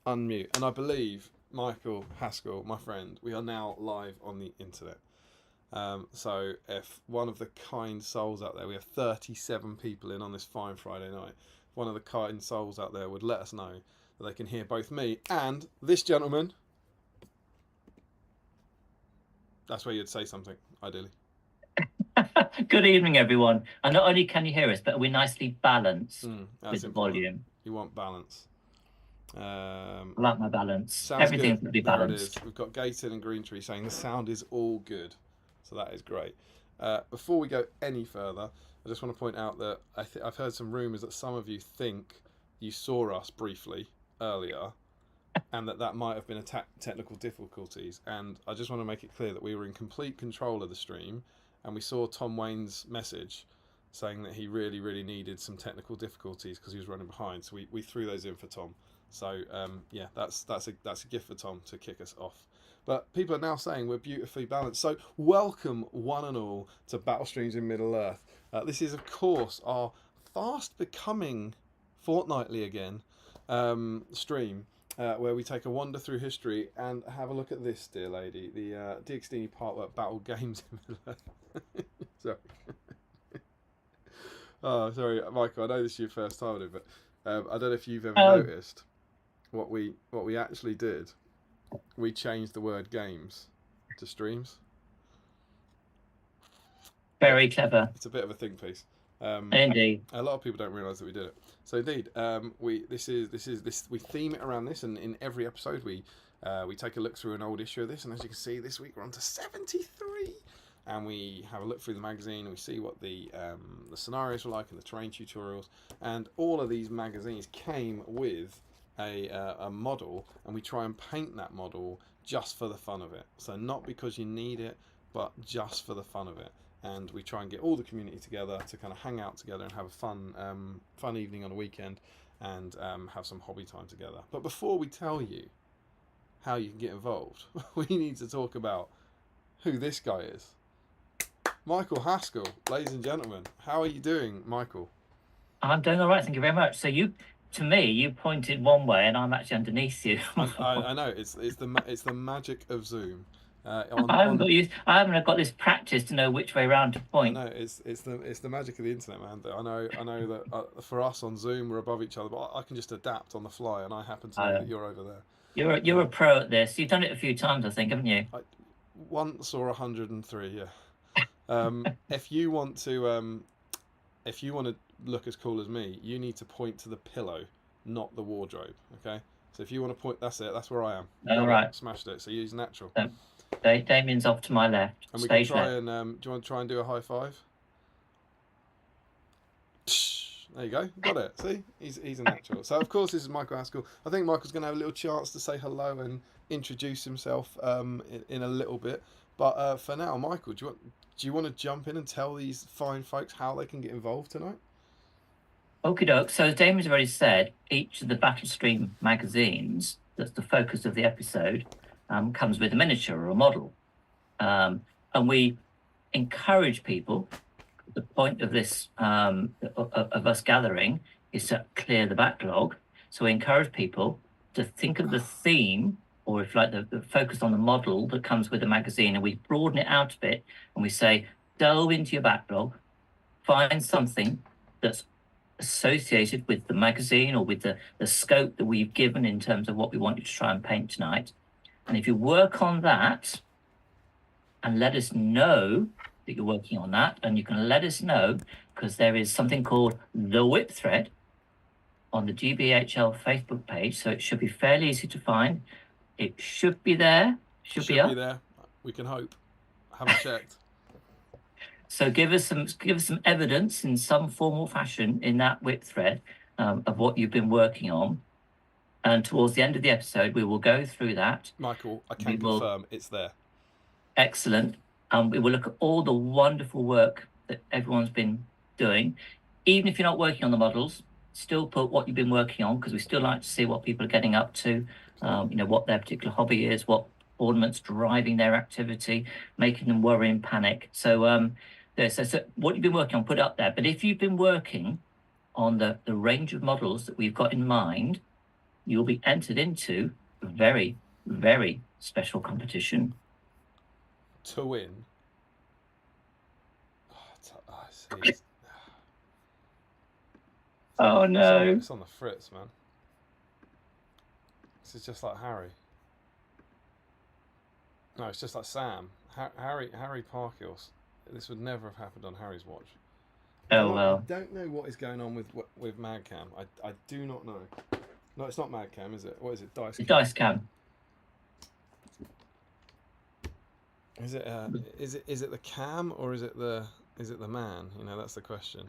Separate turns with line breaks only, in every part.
Unmute. And I believe, Michael Hasell, my friend, we are now live on the internet. So if one of the kind souls out there, we have 37 people in on this fine Friday night, if one of the kind souls out there would let us know that they can hear both me and this gentleman, that's where you'd say something, ideally.
Good evening, everyone. And not only can you hear us, but we're nicely balanced with the volume.
You want balance.
I like my balance.
Everything's
going to be balanced.
There it is. We've got Gated and Greentree saying the sound is all good. So that is great. Before we go any further, I just want to point out that I've heard some rumours that some of you think you saw us briefly earlier and that might have been technical difficulties. And I just want to make it clear that we were in complete control of the stream and we saw Tom Wayne's message saying that he really, really needed some technical difficulties because he was running behind. So we threw those in for Tom. So yeah, that's a gift for Tom to kick us off. But people are now saying we're beautifully balanced. So welcome one and all to Battle Streams in Middle Earth. This is of course our fast becoming fortnightly again stream where we take a wander through history and have a look at this, dear lady, the DXD Partwork Battle Games in Middle Earth. Sorry. Oh, sorry, Michael. I know this is your first time on it, but I don't know if you've ever noticed what we actually did. We changed the word games to streams.
Very clever.
It's a bit of a think piece.
Indeed.
A lot of people don't realise that we did it. So indeed, we theme it around this, and in every episode we take a look through an old issue of this, and as you can see, this week we're on to 73. And we have a look through the magazine and we see what the scenarios were like and the terrain tutorials, and all of these magazines came with a model, and we try and paint that model just for the fun of it. So not because you need it, but just for the fun of it. And we try and get all the community together to kind of hang out together and have a fun evening on a weekend and have some hobby time together. But before we tell you how you can get involved, we need to talk about who this guy is. Michael Hasell, ladies and gentlemen, how are you doing, Michael?
I'm doing all right, thank you very much. So you pointed one way, and I'm actually underneath you.
I know it's the magic of Zoom.
I haven't got this practice to know which way round to point.
No, it's the magic of the internet, man. I know that for us on Zoom we're above each other, but I can just adapt on the fly, and I happen to know that you're over there.
You're a pro at this. You've done it a few times, I think, haven't you?
Once or 103, yeah. If you want to look as cool as me, you need to point to the pillow, not the wardrobe. Okay. So if you want to point, that's it. That's where I am.
All right.
Smashed it. So use natural.
Damien's off to my left.
And we can
Stage
try
left.
and do you want to try and do a high five? There you go, got it. See, he's a natural. So of course this is Michael Hasell. I think Michael's going to have a little chance to say hello and introduce himself in a little bit. But for now, Michael, do you want to jump in and tell these fine folks how they can get involved tonight?
Okie doke. So as Damien's already said, each of the Battle Stream magazines, that's the focus of the episode, comes with a miniature or a model. And we encourage people. The point of this, of us gathering, is to clear the backlog. So we encourage people to think of the theme, or if like the focus on the model that comes with the magazine, and we broaden it out a bit, and we say, delve into your backlog, find something that's associated with the magazine or with the scope that we've given in terms of what we want you to try and paint tonight. And if you work on that and let us know that you're working on that, and you can let us know because there is something called the whip thread on the GBHL Facebook page, so it should be fairly easy to find. It should be there. Should be
there. We can hope. I haven't checked.
So give us some evidence in some formal fashion in that whip thread of what you've been working on. And towards the end of the episode, we will go through that.
Michael, I can confirm it's there.
Excellent. We will look at all the wonderful work that everyone's been doing. Even if you're not working on the models, still put what you've been working on, because we still like to see what people are getting up to, what their particular hobby is, what ornaments driving their activity, making them worry and panic. So so what you've been working on, put it up there. But if you've been working on the range of models that we've got in mind, you'll be entered into a very, very special competition.
To win. See.
Oh no!
It's on the fritz, man. This is just like Harry. No, it's just like Sam. Harry Parkhill. This would never have happened on Harry's watch.
Oh well.
I don't know what is going on with Madcam. I do not know. No, it's not Madcam, is it? What is it? Dice Cam.
Dice Cam.
Is it the cam or is it the man? That's the question.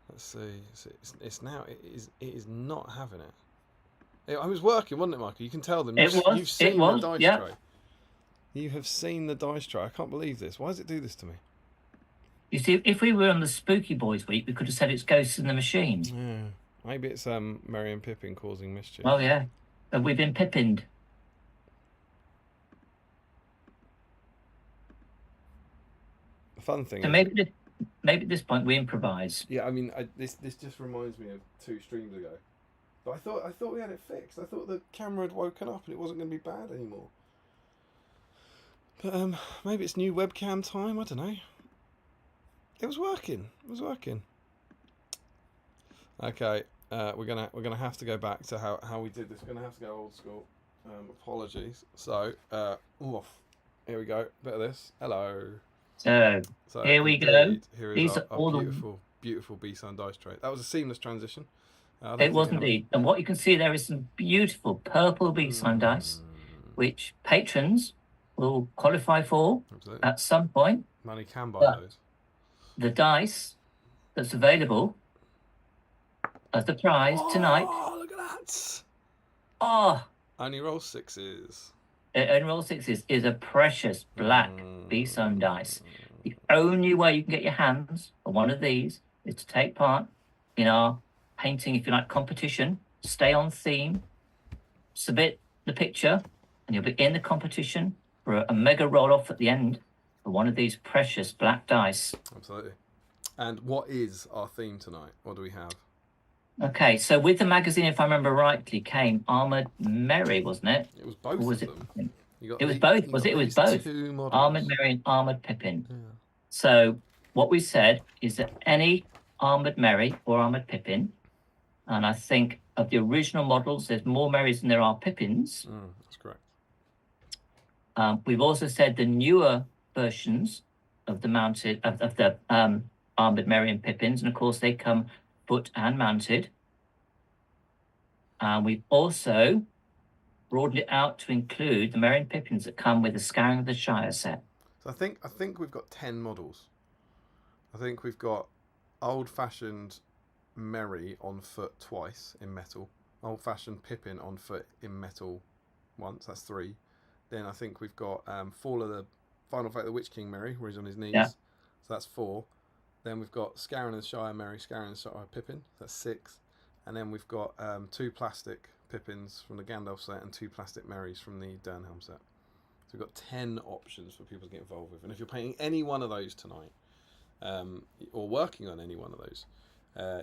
Let's see. It's now it is not having it. I was working, wasn't it, Michael? You can tell them. You've seen the dice tray. You have seen the dice tray. I can't believe this. Why does it do this to me?
You see, if we were on the Spooky Boys week, we could have said it's Ghosts in the Machine.
Yeah. Maybe it's Merry and Pippin causing mischief.
Oh yeah, we've been pippined.
The fun thing.
So maybe at this point we improvise.
Yeah, I mean, this just reminds me of 2 streams ago. But I thought we had it fixed. I thought the camera had woken up and it wasn't going to be bad anymore. But maybe it's new webcam time. I don't know. It was working. Okay, we're gonna have to go back to how we did this. We're gonna have to go old school. Apologies. So, here we go. Bit of this. Hello.
So here we go.
Here is our beautiful BSIME dice tray. That was a seamless transition.
It was indeed. And what you can see there is some beautiful purple BSIME dice, which patrons will qualify for at some point.
Money can buy those.
The dice that's available as the prize tonight.
Oh, look at that!
Oh,
only roll 6s.
Only roll 6s is a precious black BSIME dice. The only way you can get your hands on one of these is to take part in our painting, if you like, competition. Stay on theme, submit the picture, and you'll be in the competition for a mega roll-off at the end for one of these precious black dice.
Absolutely. And what is our theme tonight? What do we have?
Okay, so with the magazine, if I remember rightly, came Armoured Merry, wasn't it?
It was both of them.
It was both, was it? It was both. Armoured Merry and Armoured Pippin. Yeah. So what we said is that any Armoured Merry or Armoured Pippin, and I think of the original models, there's more Merrys than there are Pippins.
That's correct.
We've also said the newer versions of the mounted of the Armoured Merry and Pippins, and of course they come foot and mounted. And we've also broadened it out to include the Merry and Pippins that come with the Scouring of the Shire set.
So I think we've got 10 models. I think we've got old-fashioned Merry on foot twice in metal. Old-fashioned Pippin on foot in metal once. That's 3. Then I think we've got Fall of the Final Fate of the Witch King Merry, where he's on his knees.
Yeah.
So that's 4. Then we've got Scouring of the Shire Merry, Scouring of the Shire Pippin. That's 6. And then we've got 2 plastic Pippins from the Gandalf set and 2 plastic Merrys from the Durnhelm set. So we've got 10 options for people to get involved with. And if you're painting any one of those tonight, or working on any one of those,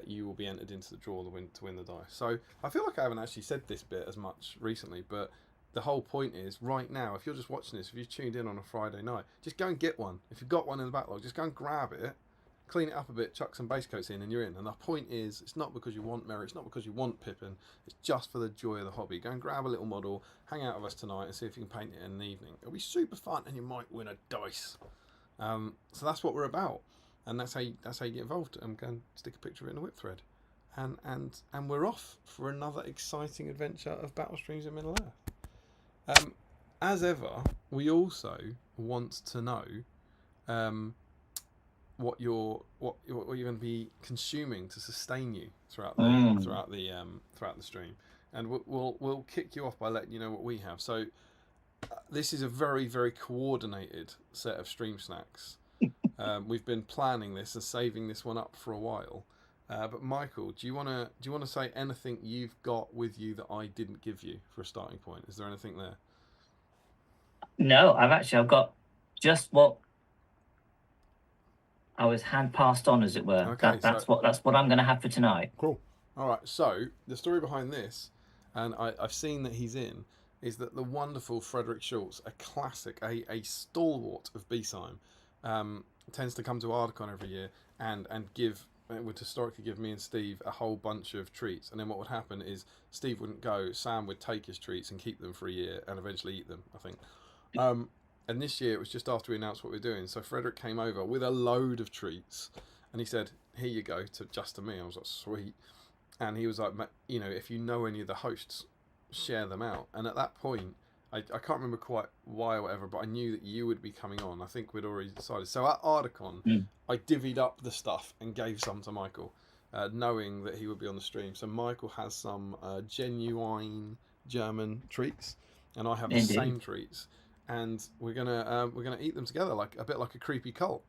you will be entered into the draw to win the dice. So I feel like I haven't actually said this bit as much recently, but the whole point is right now, if you're just watching this, if you've tuned in on a Friday night, just go and get one. If you've got one in the backlog, just go and grab it, clean it up a bit, chuck some base coats in, and you're in. And the point is, it's not because you want Merry, it's not because you want Pippin, it's just for the joy of the hobby. Go and grab a little model, hang out with us tonight, and see if you can paint it in the evening. It'll be super fun, and you might win a dice. So that's what we're about, and that's how you get involved. And go and stick a picture of it in a whip thread, and we're off for another exciting adventure of Battle Streams in Middle Earth. As ever, we also want to know what you're going to be consuming to sustain you throughout the stream, and we'll kick you off by letting you know what we have. So this is a very, very coordinated set of stream snacks. We've been planning this and saving this one up for a while. But Michael, do you want to say anything you've got with you that I didn't give you for a starting point? Is there anything there?
No, I've got just what I was hand passed on, as it were.
Okay,
that's what I'm going to have for tonight.
Cool. All right. So the story behind this, and I've seen that he's in, is that the wonderful Frederick Schultz, a classic, a stalwart of BSIME, tends to come to Ardcon every year and would historically give me and Steve a whole bunch of treats. And then what would happen is Steve wouldn't go, Sam would take his treats and keep them for a year and eventually eat them, I think. And this year it was just after we announced what we were doing. So Frederick came over with a load of treats and he said, here you go, to me. I was like, sweet. And he was like, if you know any of the hosts, share them out. And at that point, I can't remember quite why or whatever, but I knew that you would be coming on. I think we'd already decided. So at Ardcon, I divvied up the stuff and gave some to Michael, knowing that he would be on the stream. So Michael has some genuine German treats, and I have the same treats, and we're gonna eat them together, like a bit like a creepy cult.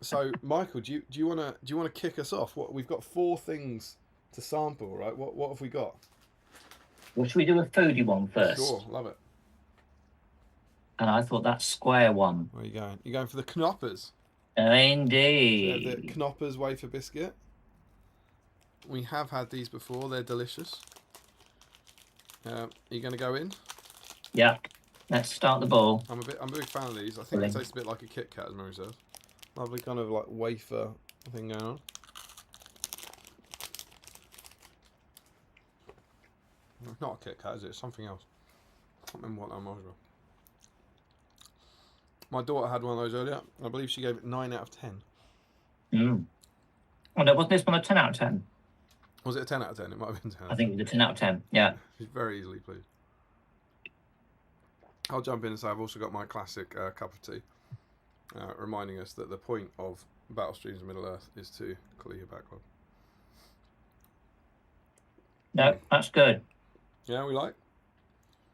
So Michael, do you wanna kick us off? What we've got 4 things to sample, right? What have we got?
Well, should we do a foodie one first?
Sure, love it.
And I thought that square one.
Where are you going? You're going for the Knoppers.
Indeed.
The Knoppers wafer biscuit. We have had these before. They're delicious. Are you going to go in?
Yeah. Let's start the ball.
I'm a big fan of these. I think it tastes a bit like a Kit Kat, as Mary says. Lovely kind of like wafer thing going on. It's not a Kit Kat, is it? It's something else. I can't remember what that was. My daughter had one of those earlier. I believe she gave it 9 out of 10.
Oh, no, wasn't this one a 10 out of 10?
Was it a 10 out of 10? It might have been 10.
I think it was a 10 out of 10, yeah.
She's very easily pleased. I'll jump in and say I've also got my classic cup of tea, reminding us that the point of Battle Streams in Middle Earth is to clear your backlog.
No, that's good.
Yeah, we like?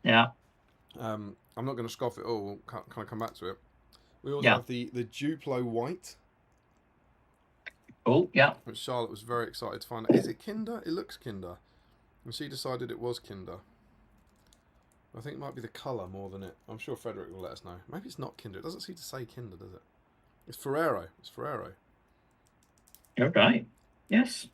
Yeah.
I'm not going to scoff it all. We'll kind of come back to it. We also have the Duplo White.
Oh, yeah.
Which Charlotte was very excited to find out. Is it Kinder? It looks Kinder. And she decided it was Kinder. I think it might be the colour more than it. I'm sure Frederick will let us know. Maybe it's not Kinder. It doesn't seem to say Kinder, does it? It's Ferrero. It's Ferrero.
You're right. Yes.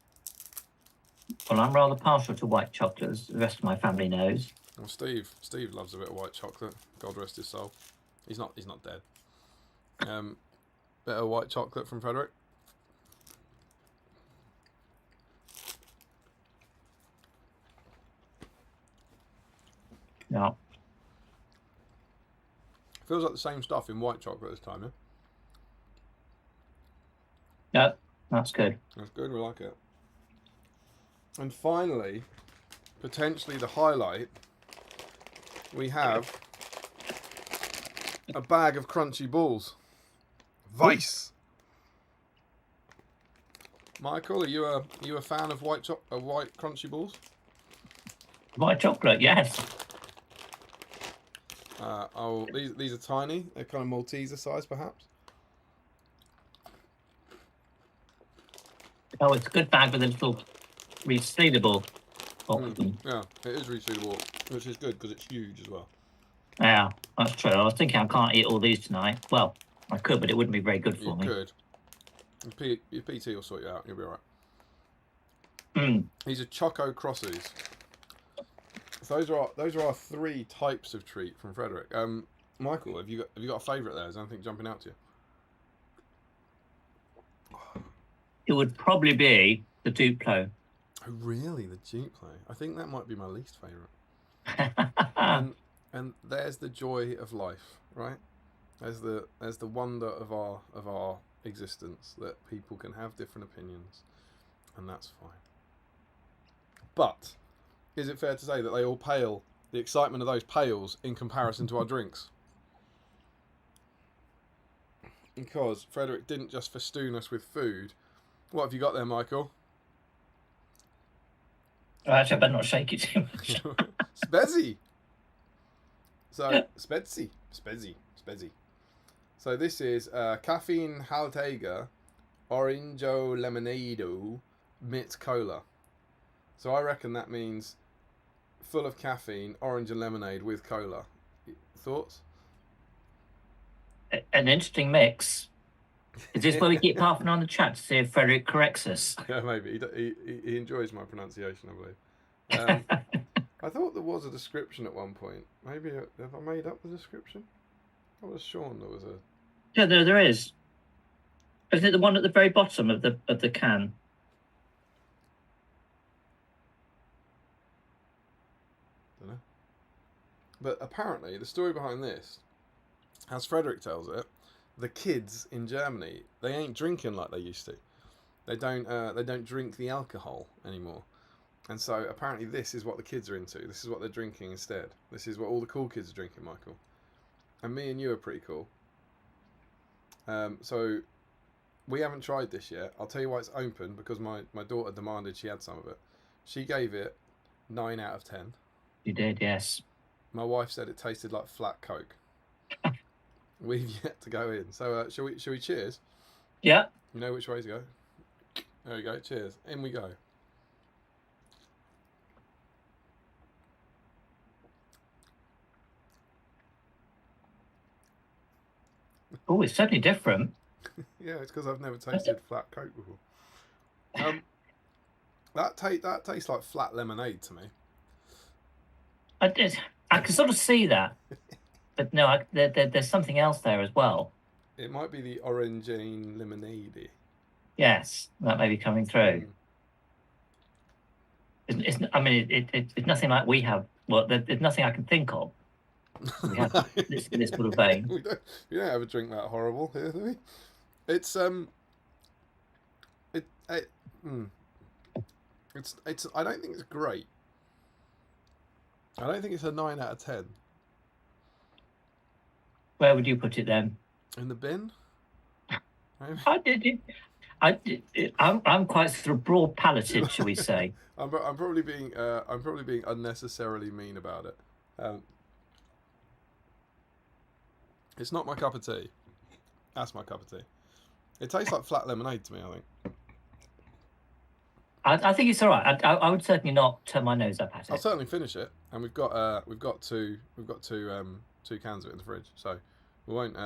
Well, I'm rather partial to white chocolate, as the rest of my family knows.
Well, Steve loves a bit of white chocolate. God rest his soul. He's not dead. Bit of white chocolate from Frederick.
Yeah.
Feels like the same stuff in white chocolate this time, yeah?
No, that's good.
That's good, we like it. And finally, potentially the highlight we have a bag of crunchy balls. Vice. Michael, are you a fan of white crunchy balls?
White chocolate, yes.
These are tiny. They're kind of Malteser size, perhaps.
Oh, it's a good bag with a little resealable box.
Yeah, it is resealable, which is good because it's huge as well.
Yeah, that's true. I was thinking I can't eat all these tonight. Well, I could, but it wouldn't be very good for me.
You could. Your PT will sort you out. You'll be all right.
Mm.
These are Choco Crossies. So those are our 3 types of treat from Frederick. Michael, have you got a favourite there? Is anything jumping out to you?
It would probably be the Duplo.
Oh, really? The Duplo? I think that might be my least favourite. and there's the joy of life, right? There's the wonder of our existence, that people can have different opinions, and that's fine. But is it fair to say that they all pale? The excitement of those pales in comparison to our drinks? Because Frederick didn't just festoon us with food. What have you got there, Michael?
Oh, actually, I better not shake it too much.
Spezzy. So, Spezzy. So this is Caffeine Haltega Orango Lemonado Mit Cola. So I reckon that means full of caffeine, orange and lemonade with cola. Thoughts?
An interesting mix. Is this where we keep half an eye on the chat to see if Frederick corrects us?
Yeah, maybe. He enjoys my pronunciation, I believe. I thought there was a description at one point. Maybe have I made up the description? I was Sean. There was a.
Yeah, there is. Isn't it the one at the very bottom of the can?
Don't know. But apparently, the story behind this, as Frederick tells it, the kids in Germany, they ain't drinking like they used to. They don't drink the alcohol anymore. And so apparently this is what the kids are into. This is what they're drinking instead. This is what all the cool kids are drinking, Michael. And me and you are pretty cool. So we haven't tried this yet. I'll tell you why it's open, because my daughter demanded she had some of it. She gave it 9 out of 10.
You did, yes.
My wife said it tasted like flat Coke. We've yet to go in. So shall we cheers?
Yeah.
You know which way to go? There we go. Cheers. In we go.
Oh, it's certainly different.
Yeah, it's because I've never tasted flat Coke before. That tastes like flat lemonade to me.
I can sort of see that, but no, there's something else there as well.
It might be the orangine lemonade.
Yes, that may be coming through. It's nothing like we have. Well, there's nothing I can think of. We have this sort of vein.
we don't have a drink that horrible here, do we? It's I don't think it's great. I don't think it's a 9 out of 10.
Where would you put it then?
In the bin?
Maybe? I'm quite sort of broad palated, shall we say?
I'm probably being unnecessarily mean about it. It's not my cup of tea. That's my cup of tea. It tastes like flat lemonade to me, I think.
I think it's all right. I would certainly not turn my nose up at it.
I'll certainly finish it, and we've got two cans of it in the fridge, so we won't.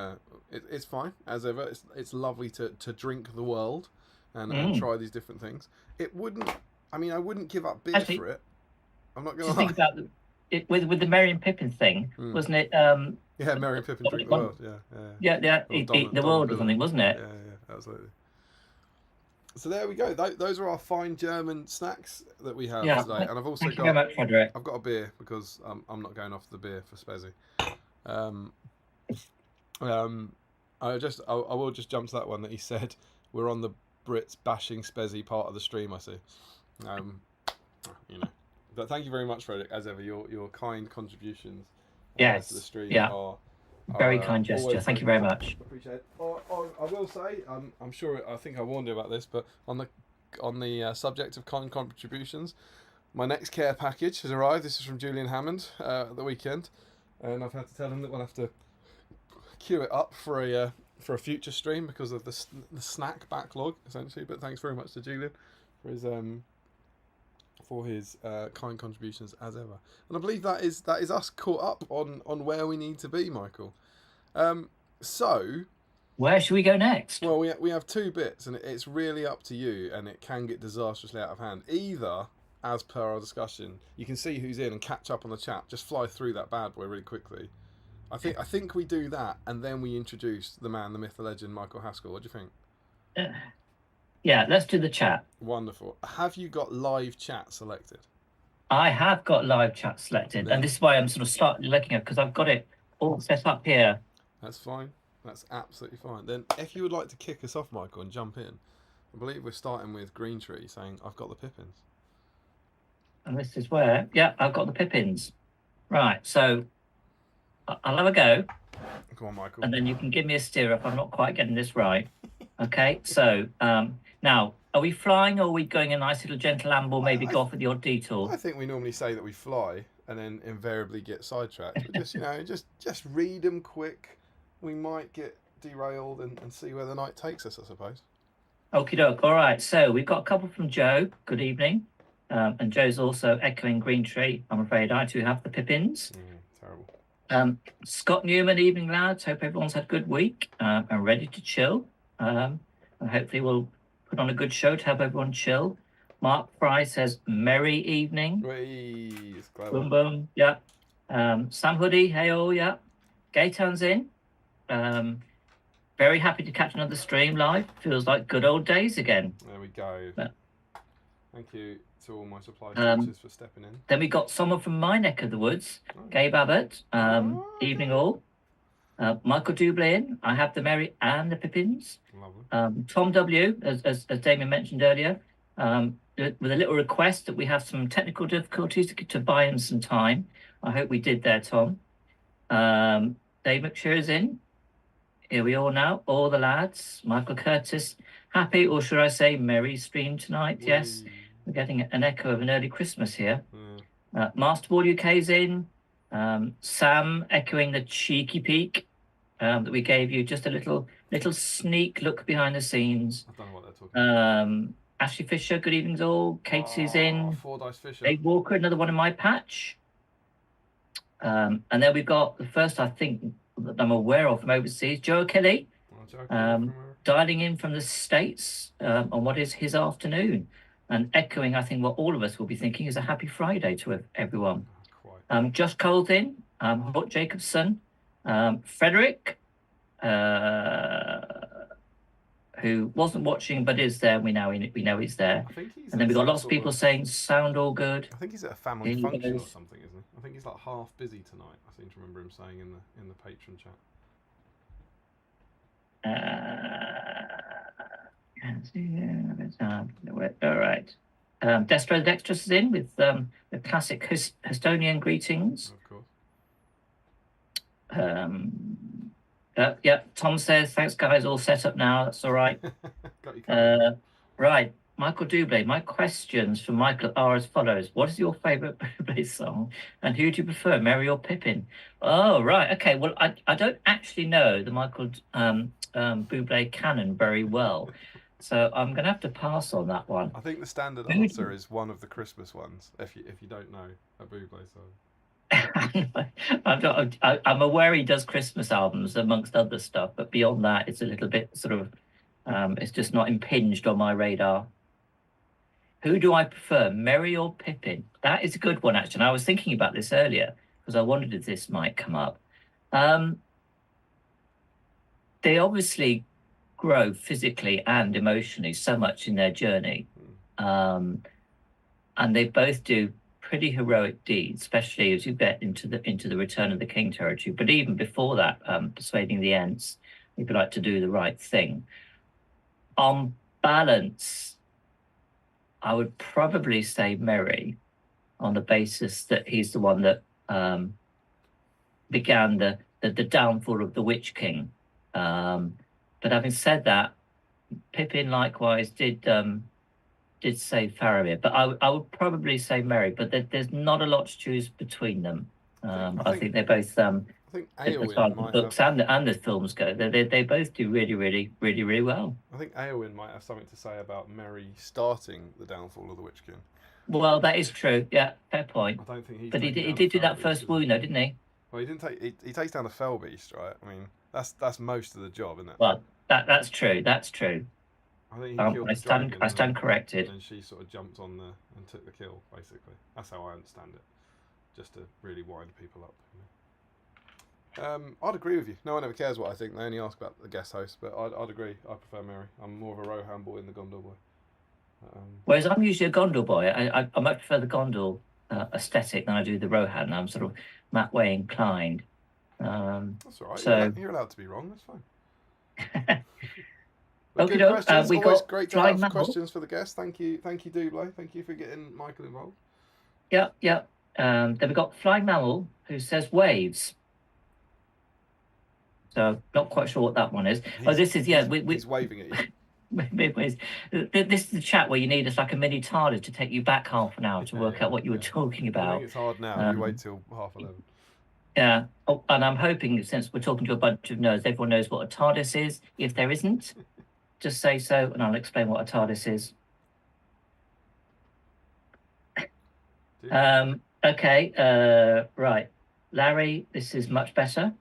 It's fine as ever. It's lovely to drink the world and try these different things. It wouldn't. I mean, I wouldn't give up beer for it. I'm not going to lie.
Think about it with the Merry and Pippin thing, wasn't it?
Yeah, Merry and Pippin drink the world. Yeah.
Eat the world or something, wasn't it?
Yeah, absolutely. So there we go. Those are our fine German snacks that we have today, and I've also
Thank you very much, Frederick.
I've got a beer because I'm not going off the beer for Spezzy. I will just jump to that one that he said. We're on the Brits bashing Spezzy part of the stream. I see. But thank you very much, Frederick, as ever. Your kind contributions
Yes.
To the stream
Yeah.
are
Very kind gesture. Thank you very much.
Appreciate it. I will say, I'm sure. I think I warned you about this, but on the subject of con contributions, my next care package has arrived. This is from Julian Hammond at the weekend, and I've had to tell him that we'll have to queue it up for a future stream because of the snack backlog, essentially. But thanks very much to Julian for his kind contributions as ever. And I believe that is us caught up on where we need to be, Michael. So
where should we go next?
Well, we have two bits, and it's really up to you, and it can get disastrously out of hand. Either, as per our discussion, you can see who's in and catch up on the chat. Just fly through that bad boy really quickly. I think we do that, and then we introduce the man, the myth, the legend, Michael Hasell. What do you think?
Yeah, let's do the chat.
Wonderful. Have you got live chat selected?
I have got live chat selected, and this is why I'm sort of starting looking at, because I've got it all set up here.
That's fine. That's absolutely fine. Then, if you would like to kick us off, Michael, and jump in, I believe we're starting with Green Tree saying, "I've got the Pippins."
And this is where, yeah, I've got the Pippins. Right, so I'll have a go.
Come on, Michael.
And then you can give me a steer if I'm not quite getting this right. Okay, so now, are we flying, or are we going a nice little gentle amble, maybe go off with the odd detour?
I think we normally say that we fly and then invariably get sidetracked. But just, just read them quick. We might get derailed and see where the night takes us, I suppose.
Okie doke. All right, so we've got a couple from Joe. Good evening. And Joe's also echoing Green Tree. I'm afraid I too have the Pippins.
Terrible.
Scott Newman, evening lads. Hope everyone's had a good week and ready to chill. And hopefully we'll put on a good show to help everyone chill. Mark Fry says, merry evening. Boom, boom. Yeah. Sam Hoodie, hey, oh, yeah. Gaytown's in. Very happy to catch another stream live. Feels like good old days again.
There we go. Thank you to all my supply teachers for stepping in.
Then we got someone from my neck of the woods, Gabe Abbott. Evening all. Michael Dublin, I have the Merry and the Pippins. Tom W, as Damien mentioned earlier, with a little request that we have some technical difficulties to buy him some time. I hope we did there, Tom. Dave McShear's in. Here we all now, all the lads. Michael Curtis, happy, or should I say merry stream tonight? Whee. Yes, we're getting an echo of an early Christmas here. Masterball UK's in. Sam echoing the cheeky peek that we gave you, just a little sneak look behind the scenes.
I don't know what they're talking about.
Ashley Fisher, good evenings all. Katie's in.
4 Dice Fisher.
Dave Walker, another one in my patch. And then we've got the first, I think, that I'm aware of from overseas, Joe Kelly, dialing in from the States on what is his afternoon, and echoing, I think, what all of us will be thinking is a happy Friday to everyone. Josh Cole's in, Hort Jacobson, Frederick, who wasn't watching but is there. We know he's there. And then we've got lots of people saying sound all good.
I think he's at a family function or something, isn't he? I think he's like half busy tonight. I seem to remember him saying in the patron chat.
All right. Destro Dextrous is in with the classic Estonian greetings.
Of course.
Yeah, Tom says, thanks guys, all set up now. That's all right. Right, Michael Dublé, my questions for Michael are as follows. What is your favourite Bublé song, and who do you prefer, Mary or Pippin? Oh, right, okay. Well, I don't actually know the Michael Bublé canon very well, so I'm going to have to pass on that one.
I think the standard answer is one of the Christmas ones, if you don't know a Bublé song.
I'm aware he does Christmas albums amongst other stuff, but beyond that, it's a little bit sort of, it's just not impinged on my radar. Who do I prefer, Mary or Pippin? That is a good one, actually. And I was thinking about this earlier because I wondered if this might come up. They obviously grow physically and emotionally so much in their journey, and they both do pretty heroic deeds, especially as you get into the Return of the King territory. But even before that, persuading the Ents, if you like, to do the right thing. On balance, I would probably say Merry, on the basis that he's the one that began the downfall of the Witch King. But having said that, Pippin likewise did say Faramir, but I would probably say Merry. But there's not a lot to choose between them. I think they both,
I think
as
Eowyn
far as the
might
books
have.
and the films go, they both do really well.
I think Eowyn might have something to say about Merry starting the downfall of the Witch King.
Well, that is true. Yeah, fair point.
I don't think he's.
But he did do that first wound, though, didn't he?
Well, he didn't take. He takes down the Fell Beast, right? I mean, that's most of the job, isn't it?
Well, that's true. That's true.
I think he killed the dragon.
I stand corrected.
And she sort of jumped on and took the kill, basically. That's how I understand it. Just to really wind people up. You know? I'd agree with you. No one ever cares what I think. They only ask about the guest host, but I'd agree. I prefer Merry. I'm more of a Rohan boy than the Gondor boy.
Whereas I'm usually a Gondor boy. I much prefer the Gondor aesthetic than I do the Rohan. I'm sort of that way inclined.
That's all right.
So
you're allowed to be wrong. That's fine.
Okay,
good questions.
we
Always
got
great to
Flying
have
Mammal.
questions for the guests. Thank you, Dublo. Thank you for getting Michael involved.
Yeah. Then we got Flying Mammal, who says waves. So not quite sure what that one is. This is
he's waving at you.
This is the chat where you need us like a mini TARDIS to take you back half an hour to work out what you were talking about.
I think it's hard now. You wait till 11:30.
Yeah. Oh, and I'm hoping, since we're talking to a bunch of nerds, everyone knows what a TARDIS is. If there isn't, just say so, and I'll explain what a TARDIS is. Okay. Right, Larry, this is much better.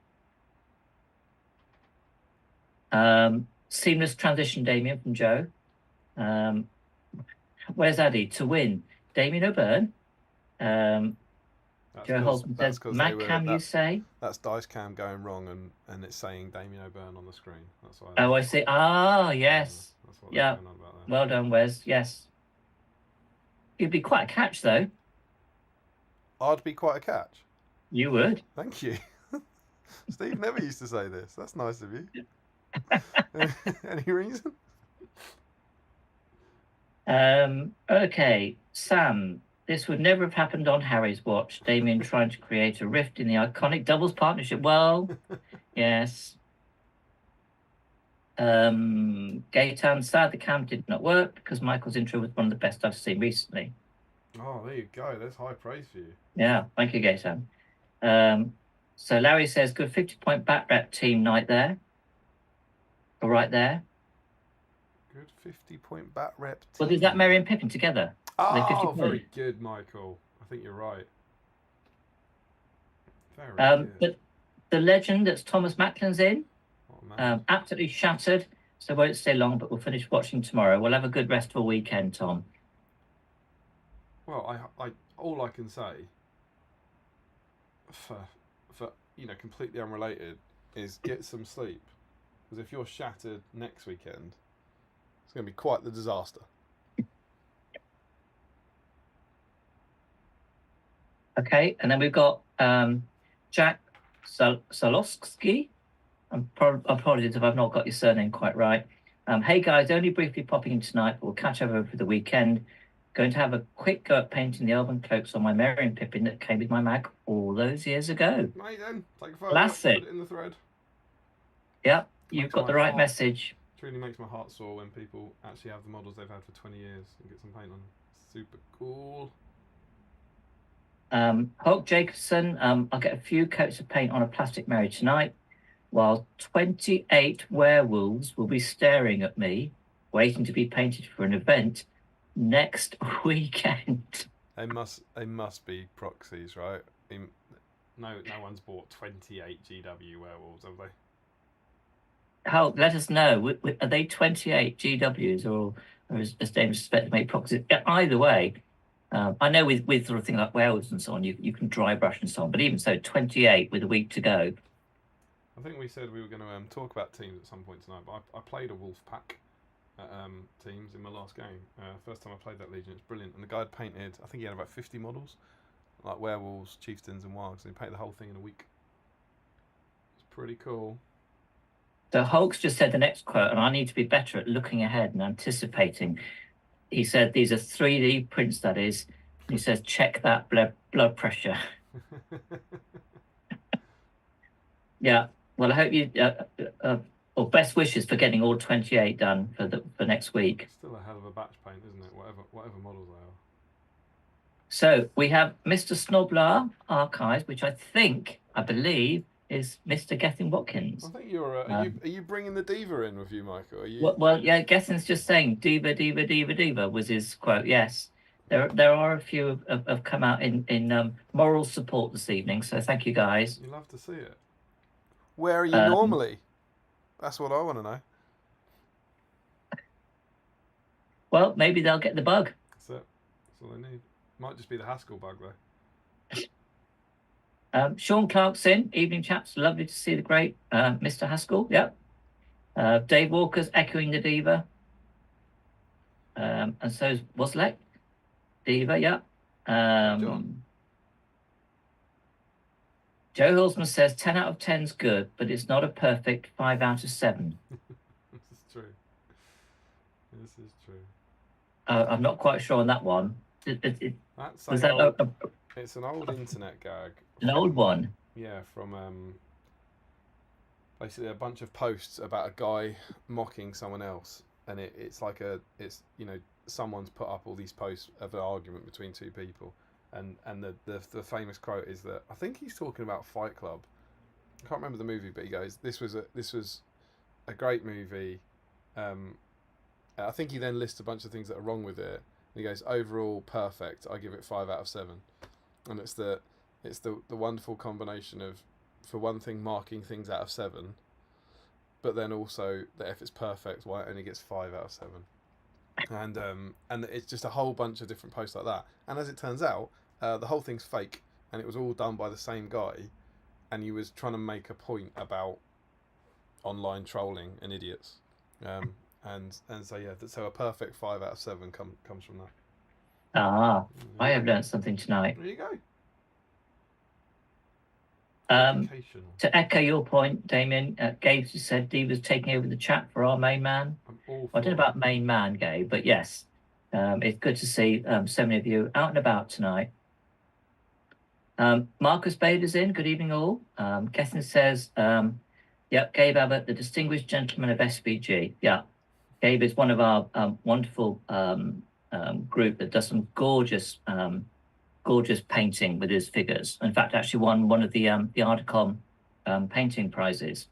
Seamless transition, Damien, from Joe. Where's Addy? To win, Damien O'Byrne. Joe Holton says, Matt Cam, you say?
That's Dice Cam going wrong, and it's saying Damien O'Byrne on the screen. That's why.
Oh, I see. Ah, yes.
That's what
Yeah.
going on about there.
Well done, Wes. Yes. You'd be quite a catch, though.
I'd be quite a catch.
You would.
Thank you. Steve never used to say this. That's nice of you. Any reason?
Okay, Sam. This would never have happened on Harry's watch. Damien trying to create a rift in the iconic doubles partnership. Well, yes. Gaetan, sad the cam did not work because Michael's intro was one of the best I've seen recently.
Oh, there you go. That's high praise for you.
Yeah, thank you, Gaetan. So Larry says, good 50-point bat rep team night there. Or right there.
Good 50-point bat rep team.
Well, is that Merry and Pippin together?
Oh, very good, Michael. I think you're right. Very good.
But the legend that's Thomas Macklin's in, absolutely shattered, so won't stay long, but we'll finish watching tomorrow. We'll have a good restful weekend, Tom.
Well, I all I can say, for completely unrelated, is get some sleep. Because if you're shattered next weekend, it's going to be quite the disaster.
Okay, and then we've got Jack Salosky. Apologies if I've not got your surname quite right. Hey guys, only briefly popping in tonight, but we'll catch up over the weekend. Going to have a quick go at painting the elven cloaks on my Merry and Pippin that came with my mag all those years ago.
Mate, then take a photo,
Classic.
put it in the thread.
Yep, you've got the right message.
It really makes my heart sore when people actually have the models they've had for 20 years and get some paint on them. Super cool.
Hulk Jacobson, I'll get a few coats of paint on a plastic Merry tonight, while 28 werewolves will be staring at me, waiting to be painted for an event next weekend.
They must be proxies, right? No one's bought 28 GW werewolves, have they?
Hulk, let us know. Are they 28 GWs or is James suspect to make proxies? Either way, I know with sort of things like werewolves and so on, you can dry brush and so on, but even so, 28 with a week to go.
I think we said we were going to talk about teams at some point tonight, but I played a wolf pack teams in my last game. First time I played that Legion, it's brilliant. And the guy had painted, I think he had about 50 models, like werewolves, chieftains, and wargs, and he painted the whole thing in a week. It's pretty cool.
So Hulk's just said the next quote, and I need to be better at looking ahead and anticipating. He said these are 3D prints, that is. He says, check that blood pressure. Yeah. Well, I hope you. Or best wishes for getting all 28 done for next week.
Still a hell of a batch paint, isn't it? Whatever models they are.
So we have Mr. Snoblar Archives, which I believe, is Mr. Gethin Watkins.
I think you're. Are you bringing the diva in with you, Michael? Are you?
Well, yeah, Gethin's just saying diva, diva, diva, diva was his quote. Yes, there are a few have come out in moral support this evening. So thank you, guys.
You love to see it. Where are you normally? That's what I want to know.
Well, maybe they'll get the bug.
That's it. That's all they need. Might just be the Haskell bug though.
Sean Clarkson, evening chaps. Lovely to see the great Mr. Haskell. Yep. Dave Walker's echoing the diva. And so's Waslek. Diva, yep. Joe Hilsman says 10 out of 10's good, but it's not a perfect 5 out of 7.
This is true. This is true.
I'm not quite sure on that one.
It's an old internet gag.
An old one?
Yeah, from basically a bunch of posts about a guy mocking someone else, and it's someone's put up all these posts of an argument between two people, and the famous quote is that I think he's talking about Fight Club. I can't remember the movie, but he goes, "This was a great movie." I think he then lists a bunch of things that are wrong with it. And he goes, "Overall, perfect. I give it 5 out of 7." And it's the wonderful combination of, for one thing, marking things out of 7, but then also that if it's perfect, why it only gets 5 out of 7. And it's just a whole bunch of different posts like that. And as it turns out, the whole thing's fake, and it was all done by the same guy, and he was trying to make a point about online trolling and idiots. And so yeah, so a perfect 5 out of 7 comes from that.
I have learned something tonight.
There you go.
To echo your point, Damien, Gabe said Dee was taking over the chat for our main man. I don't know about main man, Gabe, but yes, it's good to see so many of you out and about tonight. Marcus Bader's in. Good evening, all. Gethin says, yep, Gabe Abbott, the distinguished gentleman of SBG. Yeah, Gabe is one of our wonderful group that does some gorgeous painting with his figures. In fact, actually won one of the Articom painting prizes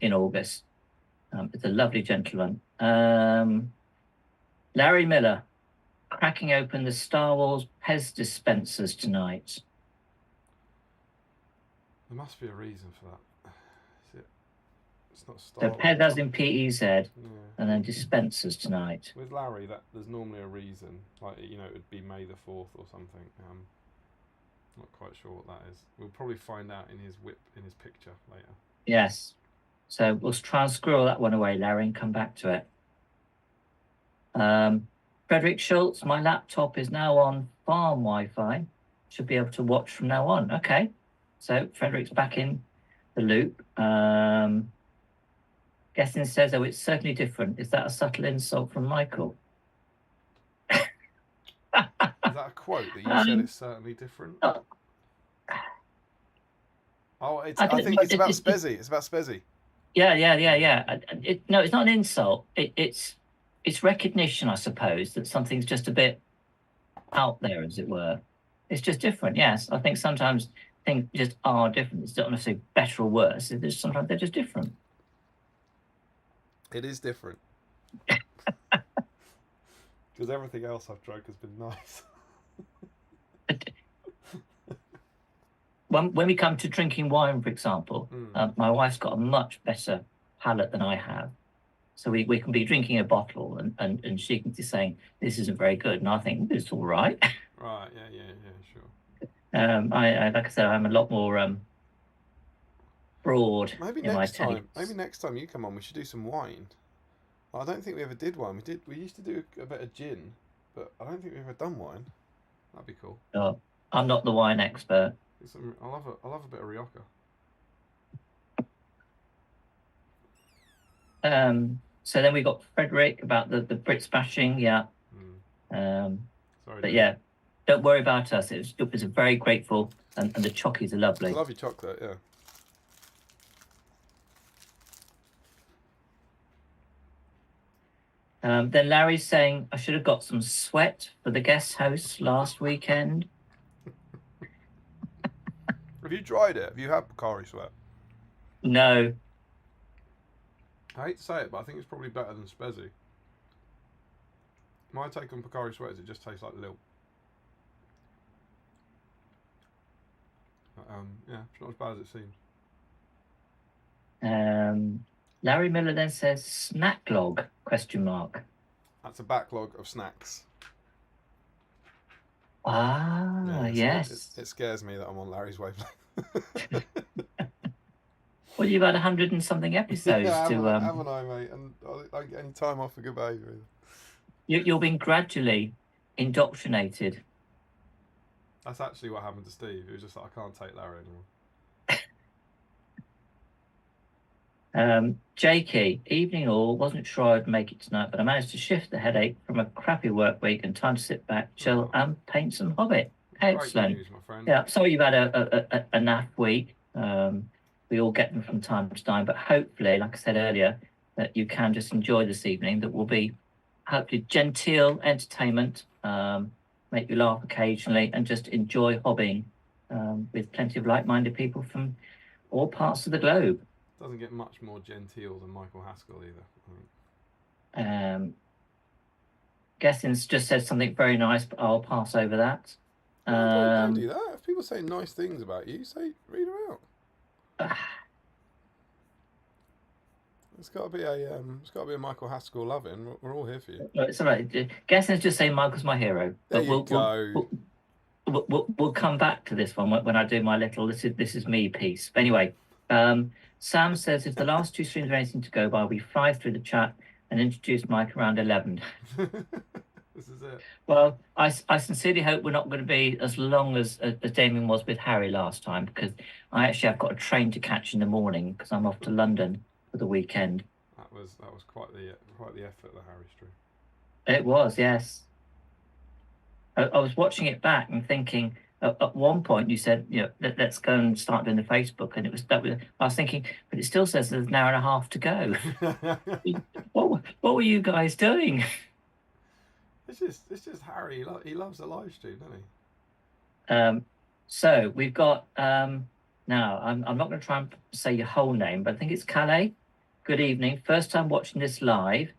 in August. It's a lovely gentleman. Larry Miller, cracking open the Star Wars Pez dispensers tonight.
There must be a reason for that. It's not Star
So Pez as in PEZ, yeah. And then dispensers tonight.
With Larry, there's normally a reason. Like, it would be May the 4th or something. Not quite sure what that is. We'll probably find out in his picture later. Yes.
So we'll try and squirrel that one away, Larry, and come back to it. Frederick Schultz, my laptop is now on farm Wi-Fi. Should be able to watch from now on. Okay. So Frederick's back in the loop. Gethin says, oh, it's certainly different. Is that a subtle insult from Michael?
Is that a quote that you said it's certainly different? I think it's about Spezzy. It's about Spezzy.
Yeah. No, it's not an insult. It's recognition, I suppose, that something's just a bit out there, as it were. It's just different, yes. I think sometimes things just are different. It's not necessarily better or worse. Sometimes they're just different.
It is different. Because everything else I've drunk has been nice.
When we come to drinking wine, for example, my wife's got a much better palate than I have. So we can be drinking a bottle and she can be saying, this isn't very good. And I think, it's all right.
Right, yeah, sure.
I like I said, I'm a lot more broad.
Maybe next time you come on, we should do some wine. I don't think we ever did wine. We used to do a bit of gin, but I don't think we've ever done wine. That'd be cool.
No, I'm not the wine expert.
I'll have a bit of Rioja.
So then we got Frederick about the Brits bashing, yeah.
Sorry,
but yeah, don't worry about us. It was very grateful, and the chockies are lovely.
I love your chocolate, yeah.
Then Larry's saying I should have got some sweat for the guest house last weekend.
Have you tried it? Have you had Picari sweat?
No.
I hate to say it, but I think it's probably better than Spezzy. My take on Picari sweat is it just tastes like Lil. Yeah, it's not as bad as it seems.
Larry Miller then says snack log ?
That's a backlog of snacks.
Ah,
Yeah, so
yes.
it scares me that I'm on Larry's wavelength.
Well, you've had 100 and something episodes
yeah,
to.
haven't I, mate? And I don't get any time off for good behaviour either.
You're being gradually indoctrinated.
That's actually what happened to Steve. It was just like, I can't take Larry anymore.
Jakey, evening all. Wasn't sure I'd make it tonight, but I managed to shift the headache from a crappy work week and time to sit back, chill, and paint some Hobbit. Excellent.
Great news, my friend.
Yeah, sorry you've had a naff week. We all get them from time to time, but hopefully, like I said earlier, that you can just enjoy this evening. That will be hopefully genteel entertainment, make you laugh occasionally, and just enjoy hobbying with plenty of like-minded people from all parts of the globe.
Doesn't get much more genteel than Michael Hasell either.
Guessing's just said something very nice, but I'll pass over that.
Don't do that. If people say nice things about you, read them out. It's got to be a Michael Haskell loving. We're all here for you.
It's all right. Guessing's just saying Michael's my hero.
There you go.
We'll come back to this one when I do my little this is me piece. But anyway, Sam says if the last two streams are anything to go by, we fly through the chat and introduce Mike around 11.
This is it.
Well, I sincerely hope we're not going to be as long as Damien was with Harry last time, because I actually have got a train to catch in the morning because I'm off to London for the weekend.
That was quite the effort, the Harry stream.
It was, yes. I was watching it back and thinking. At one point, you said, let's go and start doing the Facebook, and I was thinking, but it still says there's an hour and a half to go. What were you guys doing?
It's just Harry. He loves a live stream, doesn't he?
So we've got now. I'm not going to try and say your whole name, but I think it's Calais. Good evening. First time watching this live.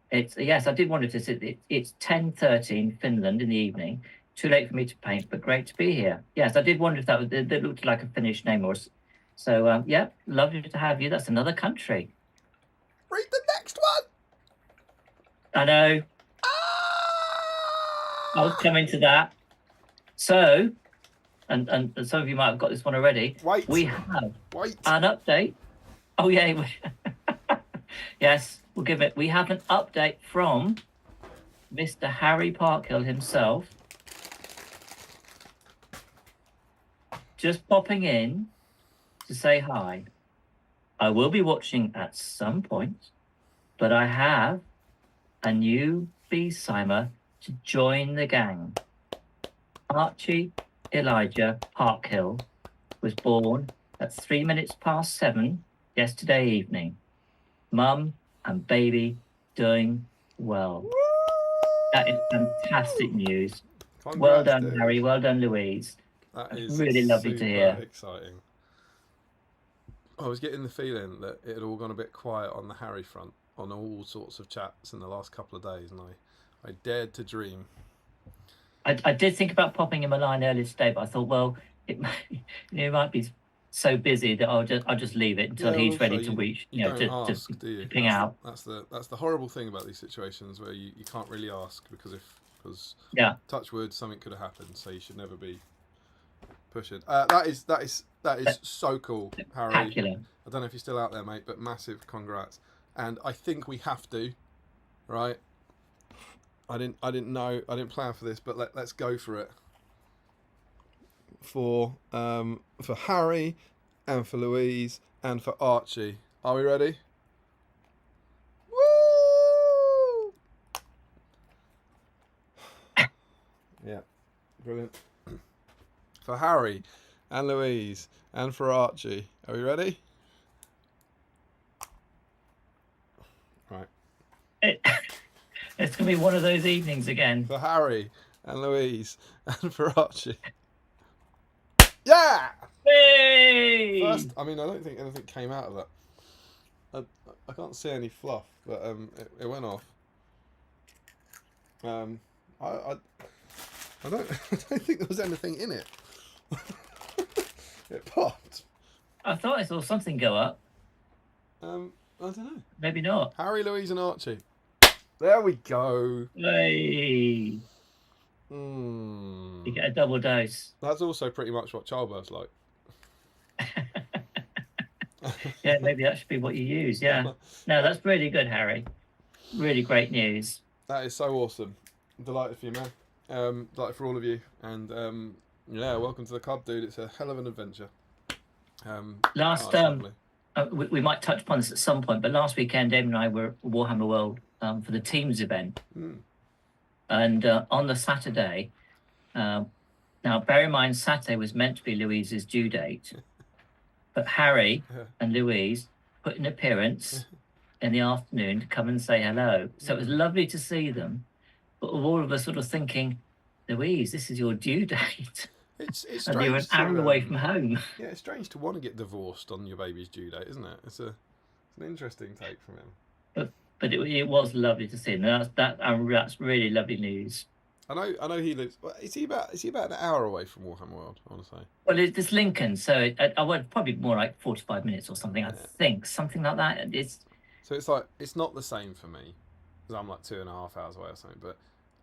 Yes, I did wonder if this. It's 10:30 in Finland in the evening. Too late for me to paint, but great to be here. Yes, I did wonder if that looked like a Finnish name or so. Yeah, lovely to have you. That's another country.
Read the next one.
I know. I was coming to that. So, and some of you might have got this one already. We have an update. Oh yeah. Yes, we'll give it. We have an update from Mr. Harry Parkhill himself. Just popping in to say hi. I will be watching at some point, but I have a new BSIME to join the gang. Archie Elijah Parkhill was born at 7:03 yesterday evening. Mum and baby doing well.
Woo!
That is fantastic news.
Congrats,
well done,
dude.
Harry. Well done, Louise.
That is
really lovely to hear.
Exciting. I was getting the feeling that it had all gone a bit quiet on the Harry front on all sorts of chats in the last couple of days, and I dared to dream.
I did think about popping him a line earlier today, but I thought, well, it might be so busy that I'll just leave it until he's ready to reach, to ping out.
That's the horrible thing about these situations where you can't really ask because touch wood, something could have happened, so you should never be pushing. That is so cool, Harry.
Spectacular.
I don't know if you're still out there, mate, but massive congrats. And I think we have to, right? I didn't plan for this, but let's go for it. For Harry and for Louise and for Archie. Are we ready? Woo! Yeah, brilliant. For Harry and Louise and for Archie. Are we ready? Right.
It's going to be one of those evenings again.
For Harry and Louise and for Archie. Yeah!
Hey!
First, I mean, I don't think anything came out of that. I can't see any fluff, but it went off. I don't I don't think there was anything in it. It popped.
I thought I saw something go up.
I don't know.
Maybe not.
Harry, Louise, and Archie. There we go.
Hey!
Mm.
You get a double dose.
That's also pretty much what childbirth's like.
Yeah, maybe that should be what you use. Yeah. No, that's really good, Harry. Really great news.
That is so awesome. Delighted for you, man. Delighted for all of you. And yeah, welcome to the club, dude. It's a hell of an adventure.
We might touch upon this at some point, but last weekend, Dave and I were at Warhammer World for the Teams event. And on the Saturday, now bear in mind, Saturday was meant to be Louise's due date, but Harry and Louise put an appearance in the afternoon to come and say hello. So it was lovely to see them, but all of us sort of thinking, Louise, this is your due date.
It's strange.
And you're an hour away from home.
Yeah, it's strange to want to get divorced on your baby's due date, isn't it? It's an interesting take from him.
But it was lovely to see him. That's really lovely news.
I know he lives. Is he about an hour away from Warhammer World? I want to say.
Well, it's Lincoln, so I would probably more like 45 minutes or something. I think something like that.
So it's like it's not the same for me, because I'm like 2.5 hours away or something. But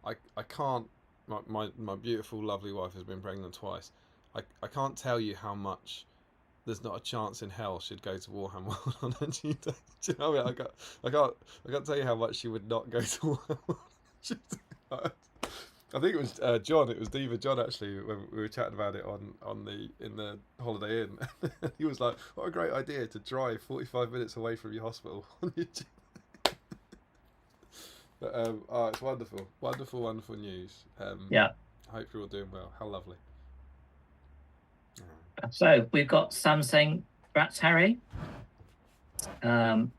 I can't. My beautiful, lovely wife has been pregnant twice. I can't tell you how much. There's not a chance in hell she'd go to Warhammer World on her due date. Do you know what I mean? I can't tell you how much she would not go to Warhammer World. I think it was John. It was Diva John actually when we were chatting about it in the Holiday Inn. He was like, "What a great idea to drive 45 minutes away from your hospital on your due date." But it's wonderful, wonderful news.
Yeah.
I hope you're all doing well. How lovely.
So we've got Sam saying, "Rats, Harry." Rod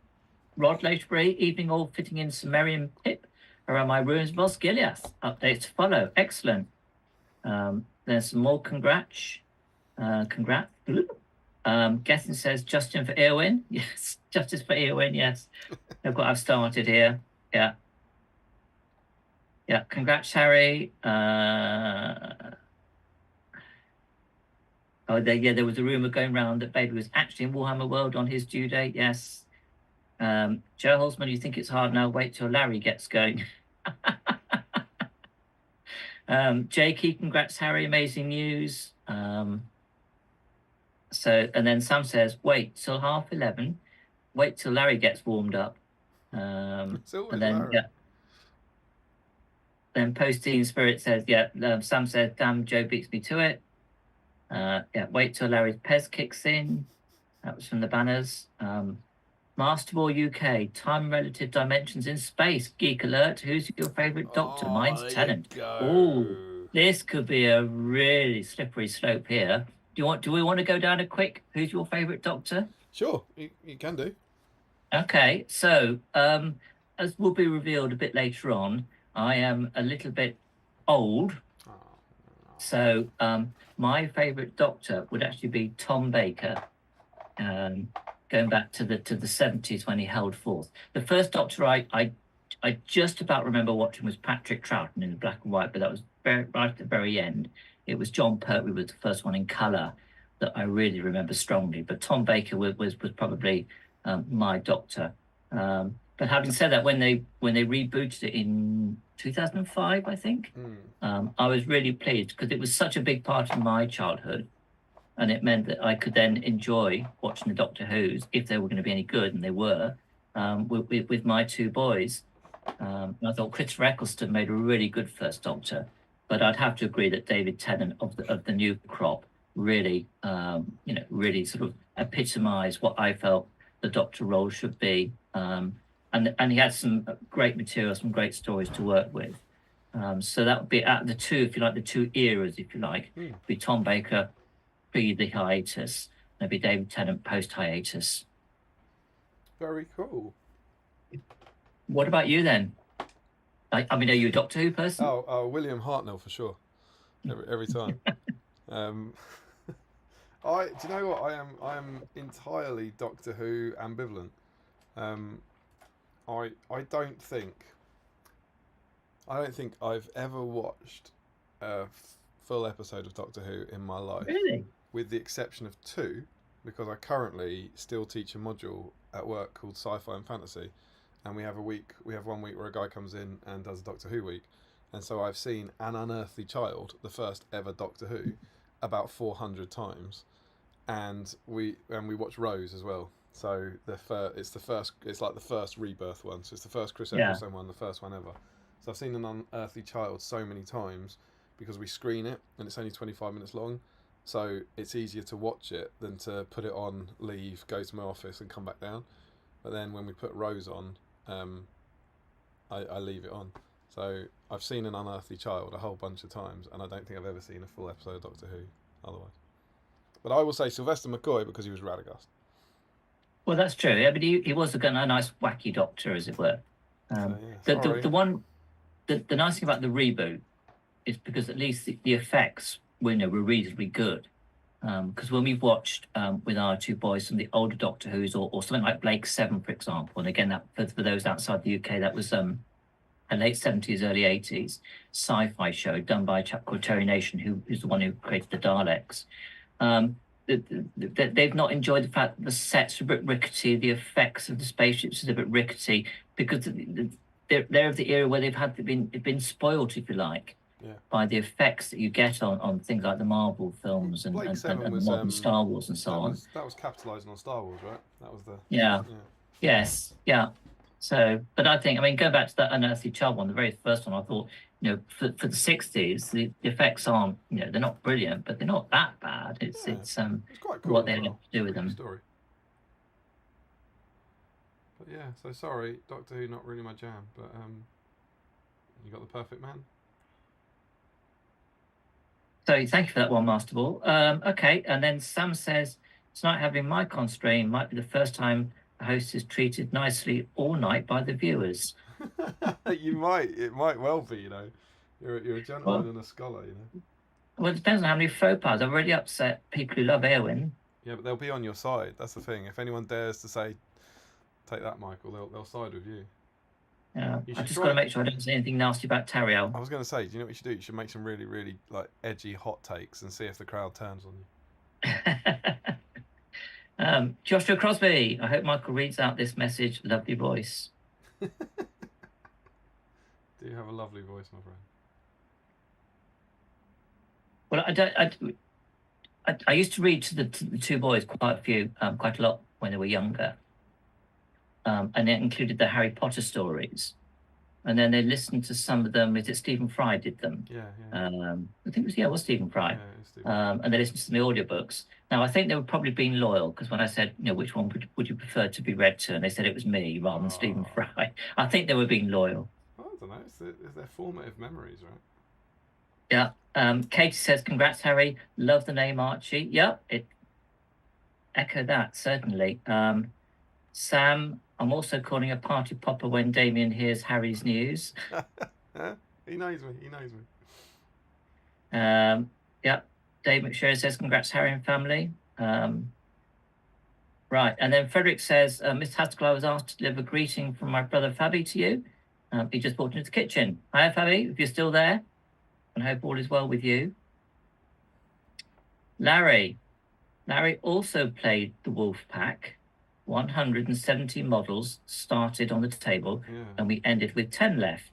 Laterbury, evening all, fitting in some Merry and Pip around my ruins, Mos Gileath. Updates to follow. Excellent. There's some more congrats. Gethin says, Justin for Eowyn. Yes, justice for Eowyn, yes. I've started here. Yeah. Yeah, congrats, Harry. There was a rumour going around that Baby was actually in Warhammer World on his due date. Yes. Joe Holzman, you think it's hard now? Wait till Larry gets going. Jakey, congrats, Harry. Amazing news. And then Sam says, wait till 11:30. Wait till Larry gets warmed up. And then then Post-Teen Spirit says, Sam says, damn, Joe beats me to it. Wait till Larry's Pez kicks in. That was from the banners. Mastermore UK, time relative dimensions in space. Geek alert. Who's your favourite Doctor? Mine's Tennant. Oh, this could be a really slippery slope here. Do we want to go down a quick? Who's your favourite Doctor?
Sure, you can do.
Okay, so as will be revealed a bit later on, I am a little bit old. So my favourite Doctor would actually be Tom Baker. Going back to the 70s when he held forth. The first Doctor I just about remember watching was Patrick Troughton in the black and white, but that was right at the very end. It was John Pertwee was the first one in colour that I really remember strongly. But Tom Baker was probably my Doctor. But having said that, when they rebooted it in 2005, I think, I was really pleased because it was such a big part of my childhood. And it meant that I could then enjoy watching the Doctor Who's, if they were going to be any good, and they were, with my two boys. And I thought Christopher Eccleston made a really good first Doctor, but I'd have to agree that David Tennant of the new crop really, really sort of epitomised what I felt the Doctor role should be. And he had some great material, some great stories to work with. So that would be at the two, if you like, the two eras, if you like, be Tom Baker pre the hiatus, maybe David Tennant post hiatus.
Very cool.
What about you then? I mean, are you a Doctor Who person?
Oh, William Hartnell for sure. Every time. Um, do you know what? I am entirely Doctor Who ambivalent. Um, I don't think I've ever watched a full episode of Doctor Who in my life,
Really?
with the exception of two, because I currently still teach a module at work called Sci-Fi and Fantasy, and we have 1 week where a guy comes in and does a Doctor Who week, and so I've seen An Unearthly Child, the first ever Doctor Who, about 400 times, and we watch Rose as well. So it's like the first Rebirth one. So it's the first Chris
Yeah.
Eccleston one, the first one ever. So I've seen An Unearthly Child so many times because we screen it and it's only 25 minutes long. So it's easier to watch it than to put it on, leave, go to my office and come back down. But then when we put Rose on, I leave it on. So I've seen An Unearthly Child a whole bunch of times, and I don't think I've ever seen a full episode of Doctor Who otherwise. But I will say Sylvester McCoy because he was Radagast.
Well, that's true. I mean, he was a nice wacky Doctor, as it were.
So, yeah,
The nice thing about the reboot is because at least the effects were reasonably good. Because when we've watched with our two boys some of the older Doctor Who's or something like Blake 7, for example, and again, that for those outside the UK, that was a late 70s, early 80s sci-fi show done by a chap called Terry Nation, who's the one who created the Daleks. They've not enjoyed the fact that the sets are a bit rickety, the effects of the spaceships is a bit rickety, because they're of the era where they've been spoiled, if you like, by the effects that you get on things like the Marvel films and modern Star Wars and so on.
That was capitalising on Star Wars, right? That was the
Yes, yeah. So, but I think, I mean, going back to that Unearthly Child one, the very first one, I thought, for the 60s, the effects aren't, they're not brilliant, but they're not that bad. It's
quite cool
what they have to do with them.
Story. But yeah, so sorry, Doctor Who, not really my jam, but you got the perfect man.
So thank you for that one, Master Ball. Okay, and then Sam says, tonight having mic on stream might be the first time the host is treated nicely all night by the viewers.
It might well be, You're a gentleman and a scholar,
Well, it depends on how many faux pas. I've already upset people who love Eowyn.
Yeah, but they'll be on your side. That's the thing. If anyone dares to say, take that, Michael, they'll side with you.
Yeah, I just got to make sure I don't say anything nasty about Tariel.
I was going to say, do you know what you should do? You should make some really, really edgy hot takes and see if the crowd turns on
you. Joshua Crosby, I hope Michael reads out this message. Lovely voice.
Do you have a lovely voice, my friend?
Well, I used to read to the two boys quite a lot when they were younger. And it included the Harry Potter stories. And then they listened to some of them. Is it Stephen Fry did them?
Yeah.
I think it was Stephen Fry.
Yeah, Stephen.
And they listened to the audiobooks. Now, I think they were probably being loyal, because when I said, which one would you prefer to be read to? And they said it was me rather than Stephen Fry. I think they were being loyal.
I don't know. It's their formative memories, right?
Yeah. Katie says, congrats, Harry. Love the name Archie. Yeah, echo that, certainly. Sam, I'm also calling a party popper when Damien hears Harry's news.
He knows me.
Yeah. Dave McSherry says, congrats, Harry and family. Right. And then Frederick says, Mr. Haskell, I was asked to deliver a greeting from my brother Fabi to you. He just walked into the kitchen. Hi, Fabi, if you're still there. And I hope all is well with you. Larry also played the Wolf Pack. 170 models started on the table, and we ended with 10 left.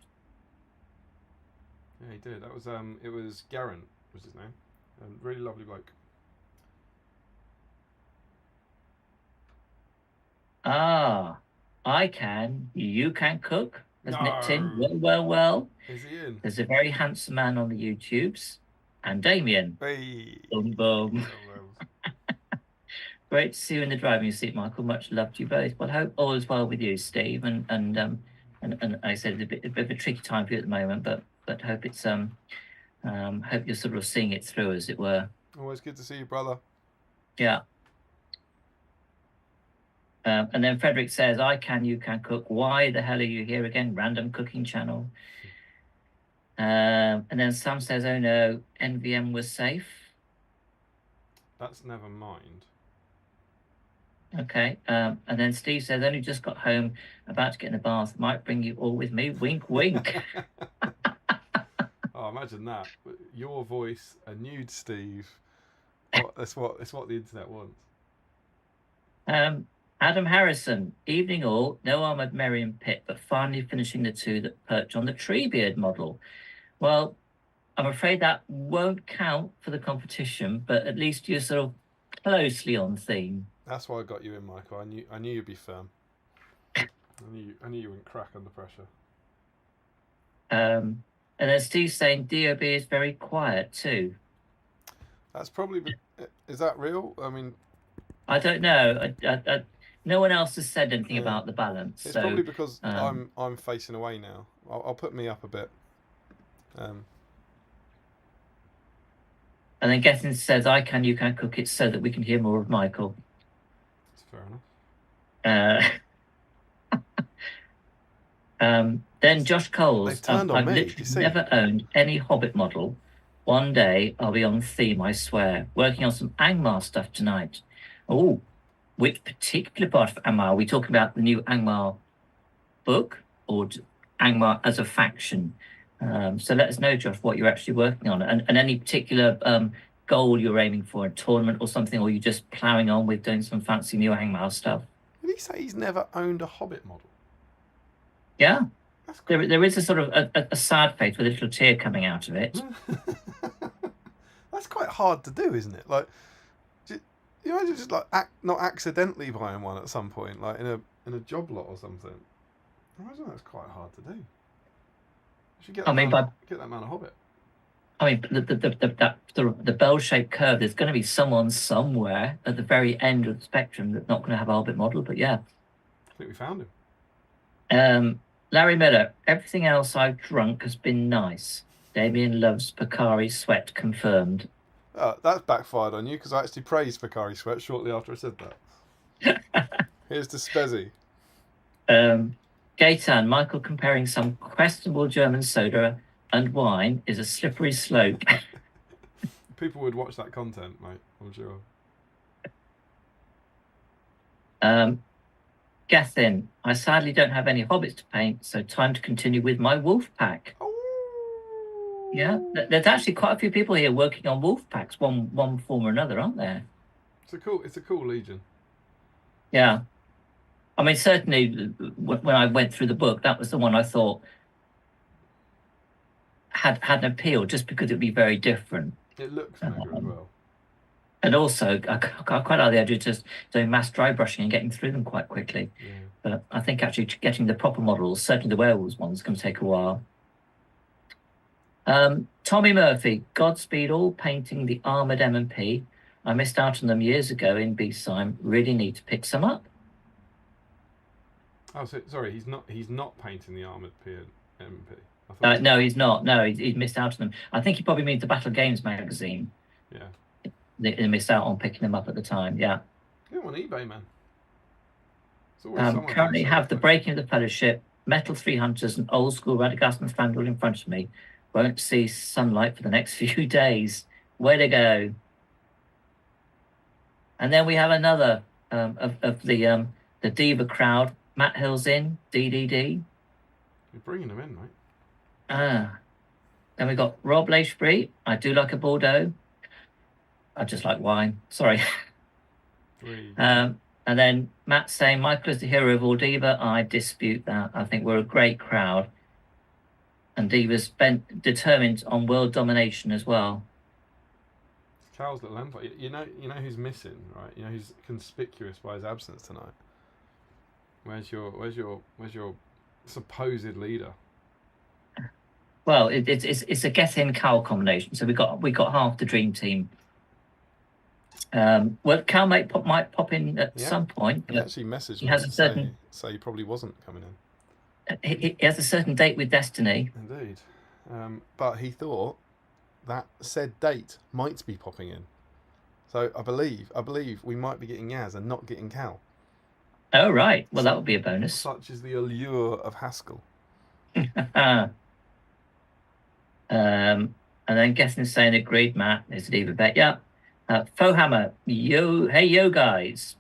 Yeah, he did. That was it was Garen was his name. Really lovely bloke.
You can cook, has nipped in. Well.
Is he in?
There's a very handsome man on the YouTubes, and Damien.
Hey.
Boom. Great to see you in the driving seat, Michael. Much love to you both. Well, I hope all is well with you, Steve. And I said it's a bit of a tricky time for you at the moment, but hope it's hope you're sort of seeing it through, as it were.
Always good to see you, brother.
Yeah. And then Frederick says, you can cook. Why the hell are you here again? Random cooking channel. And then Sam says, "Oh no, NVM was safe."
That's never mind.
Okay. And then Steve says, "Only just got home, about to get in the bath. Might bring you all with me. Wink, wink."
Oh, imagine that. Your voice, a nude Steve. Oh, it's what the internet wants.
Adam Harrison, evening all. No Armoured Merriam Pit, but finally finishing the two that perch on the Treebeard model. Well, I'm afraid that won't count for the competition, but at least you're sort of closely on theme.
That's why I got you in, Michael. I knew you'd be firm. I knew you wouldn't crack under pressure.
And then Steve's saying DOB is very quiet too.
That's probably. Is that real? I mean,
I don't know. No one else has said anything about the balance.
it's
so,
probably because I'm facing away now. I'll put me up a bit.
And then Gethin says, "I can, you can cook it," so that we can hear more of Michael.
That's fair
enough. Then Josh Coles, I've literally never owned any Hobbit model. One day I'll be on theme, I swear. Working on some Angmar stuff tonight. Oh, which particular part of Angmar? Are we talking about the new Angmar book or Angmar as a faction? So let us know, Josh, what you're actually working on, and any particular goal you're aiming for, a tournament or something, or you're just ploughing on with doing some fancy new Angmar stuff.
Did he say he's never owned a Hobbit model?
Yeah. There is a sort of a sad face with a little tear coming out of it.
That's quite hard to do, isn't it? Like, you imagine just like not accidentally buying one at some point, like in a job lot or something. I imagine that's quite hard to do. You should get that man a Hobbit.
I mean, the bell-shaped curve. There's going to be someone somewhere at the very end of the spectrum that's not going to have a Hobbit model. But yeah,
I think we found him.
Larry Miller, everything else I've drunk has been nice. Damien loves Picari Sweat, confirmed.
That's backfired on you because I actually praised Picari Sweat shortly after I said that. Here's to Spezzy.
Gaetan, Michael comparing some questionable German soda and wine is a slippery slope.
People would watch that content, mate, I'm sure.
Gethin, I sadly don't have any hobbits to paint, so time to continue with my wolf pack.
Oh.
Yeah, there's actually quite a few people here working on wolf packs, one form or another, aren't there?
It's a cool legion.
Yeah, I mean, certainly when I went through the book, that was the one I thought had an appeal, just because it would be very different.
It looks mega as well.
And also, I quite like the idea of just doing mass dry brushing and getting through them quite quickly.
Yeah.
But I think actually getting the proper models, certainly the werewolves ones, is going to take a while. Tommy Murphy, Godspeed all painting the Armoured M&P. I missed out on them years ago in BSIME. Really need to pick some up.
Oh, sorry, he's not painting the Armoured M&P.
No, he's not. No, he's missed out on them. I think he probably means the Battle Games magazine.
Yeah.
They missed out on picking them up at the time. Yeah.
Get them on eBay, man.
Currently have the Breaking of the Fellowship, Metal 3 Hunters, and Old School Radagast and Fandral in front of me. Won't see sunlight for the next few days. Way to go. And then we have another of the Diva crowd. Matt Hill's in, DDD.
You're bringing them in, mate.
Then we got Rob Lashbury. I do like a Bordeaux. I just like wine. Sorry. And then Matt saying, Michael is the hero of all Diva. I dispute that. I think we're a great crowd. And Diva's determined on world domination as well.
Carl's little empire. You know who's missing, right? You know who's conspicuous by his absence tonight. Where's your supposed leader?
Well, it's a get-in Carl combination. So we got half the dream team. Well, Cal might pop in at some point.
He actually messaged me to say he probably wasn't coming in.
He has a certain date with Destiny.
Indeed. But he thought that said date might be popping in. So I believe we might be getting Yaz and not getting Cal.
Oh, right. Well, that would be a bonus.
Such is the allure of Hasell.
And then guessing saying agreed, Matt. Is it either bet? Yeah. Fohammer, yo guys.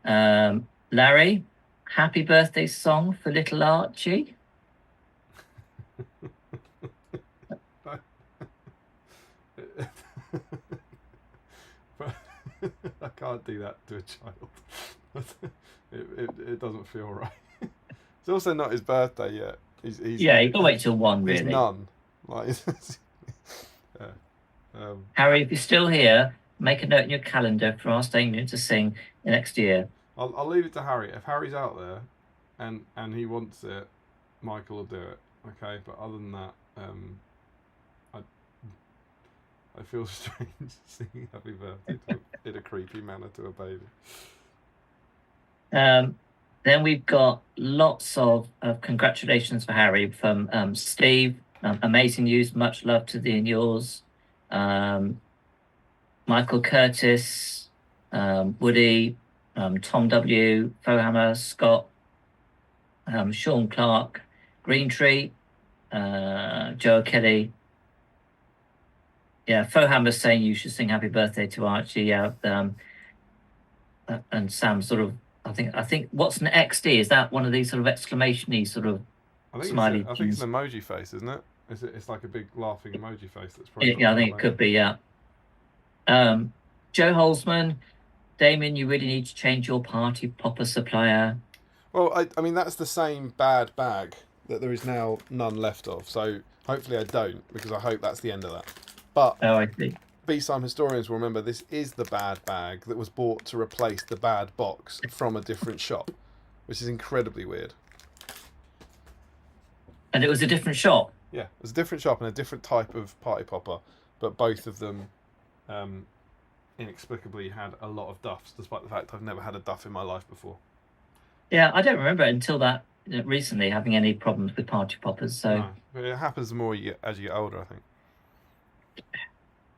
Larry, happy birthday song for little Archie.
I can't do that to a child. It doesn't feel right. It's also not his birthday yet. He's
Yeah, you can wait till 1,
he's
really.
none. Like,
Harry, if you're still here, make a note in your calendar for our staying unit to sing next year.
I'll leave it to Harry. If Harry's out there and he wants it, Michael will do it. Okay, but other than that, I feel strange singing happy birthday in a creepy manner to a baby.
Then we've got lots of congratulations for Harry from Steve. Amazing news, much love to thee and yours. Michael Curtis, Woody, Tom W, Fohammer, Scott, Sean Clark, Green Tree, Joe Kelly. Yeah, Fohammer's saying you should sing happy birthday to Archie. And Sam sort of, I think what's an XD? Is that one of these sort of exclamation-y sort of smiley?
I think it's an emoji face, isn't it? It's like a big laughing emoji face. That's probably
yeah, I think it could be. Yeah. Joe Holzman, Damien, you really need to change your party popper supplier.
Well, I mean that's the same bad bag that there is now none left of. So hopefully I don't, because I hope that's the end of that. But
I see.
BSIME historians will remember this is the bad bag that was bought to replace the bad box from a different shop, which is incredibly weird.
And it was a different shop?
Yeah, it was a different shop and a different type of party popper, but both of them inexplicably had a lot of duffs, despite the fact I've never had a duff in my life before.
Yeah, I don't remember until that recently having any problems with party poppers. So
no, but it happens the more as you get older, I think.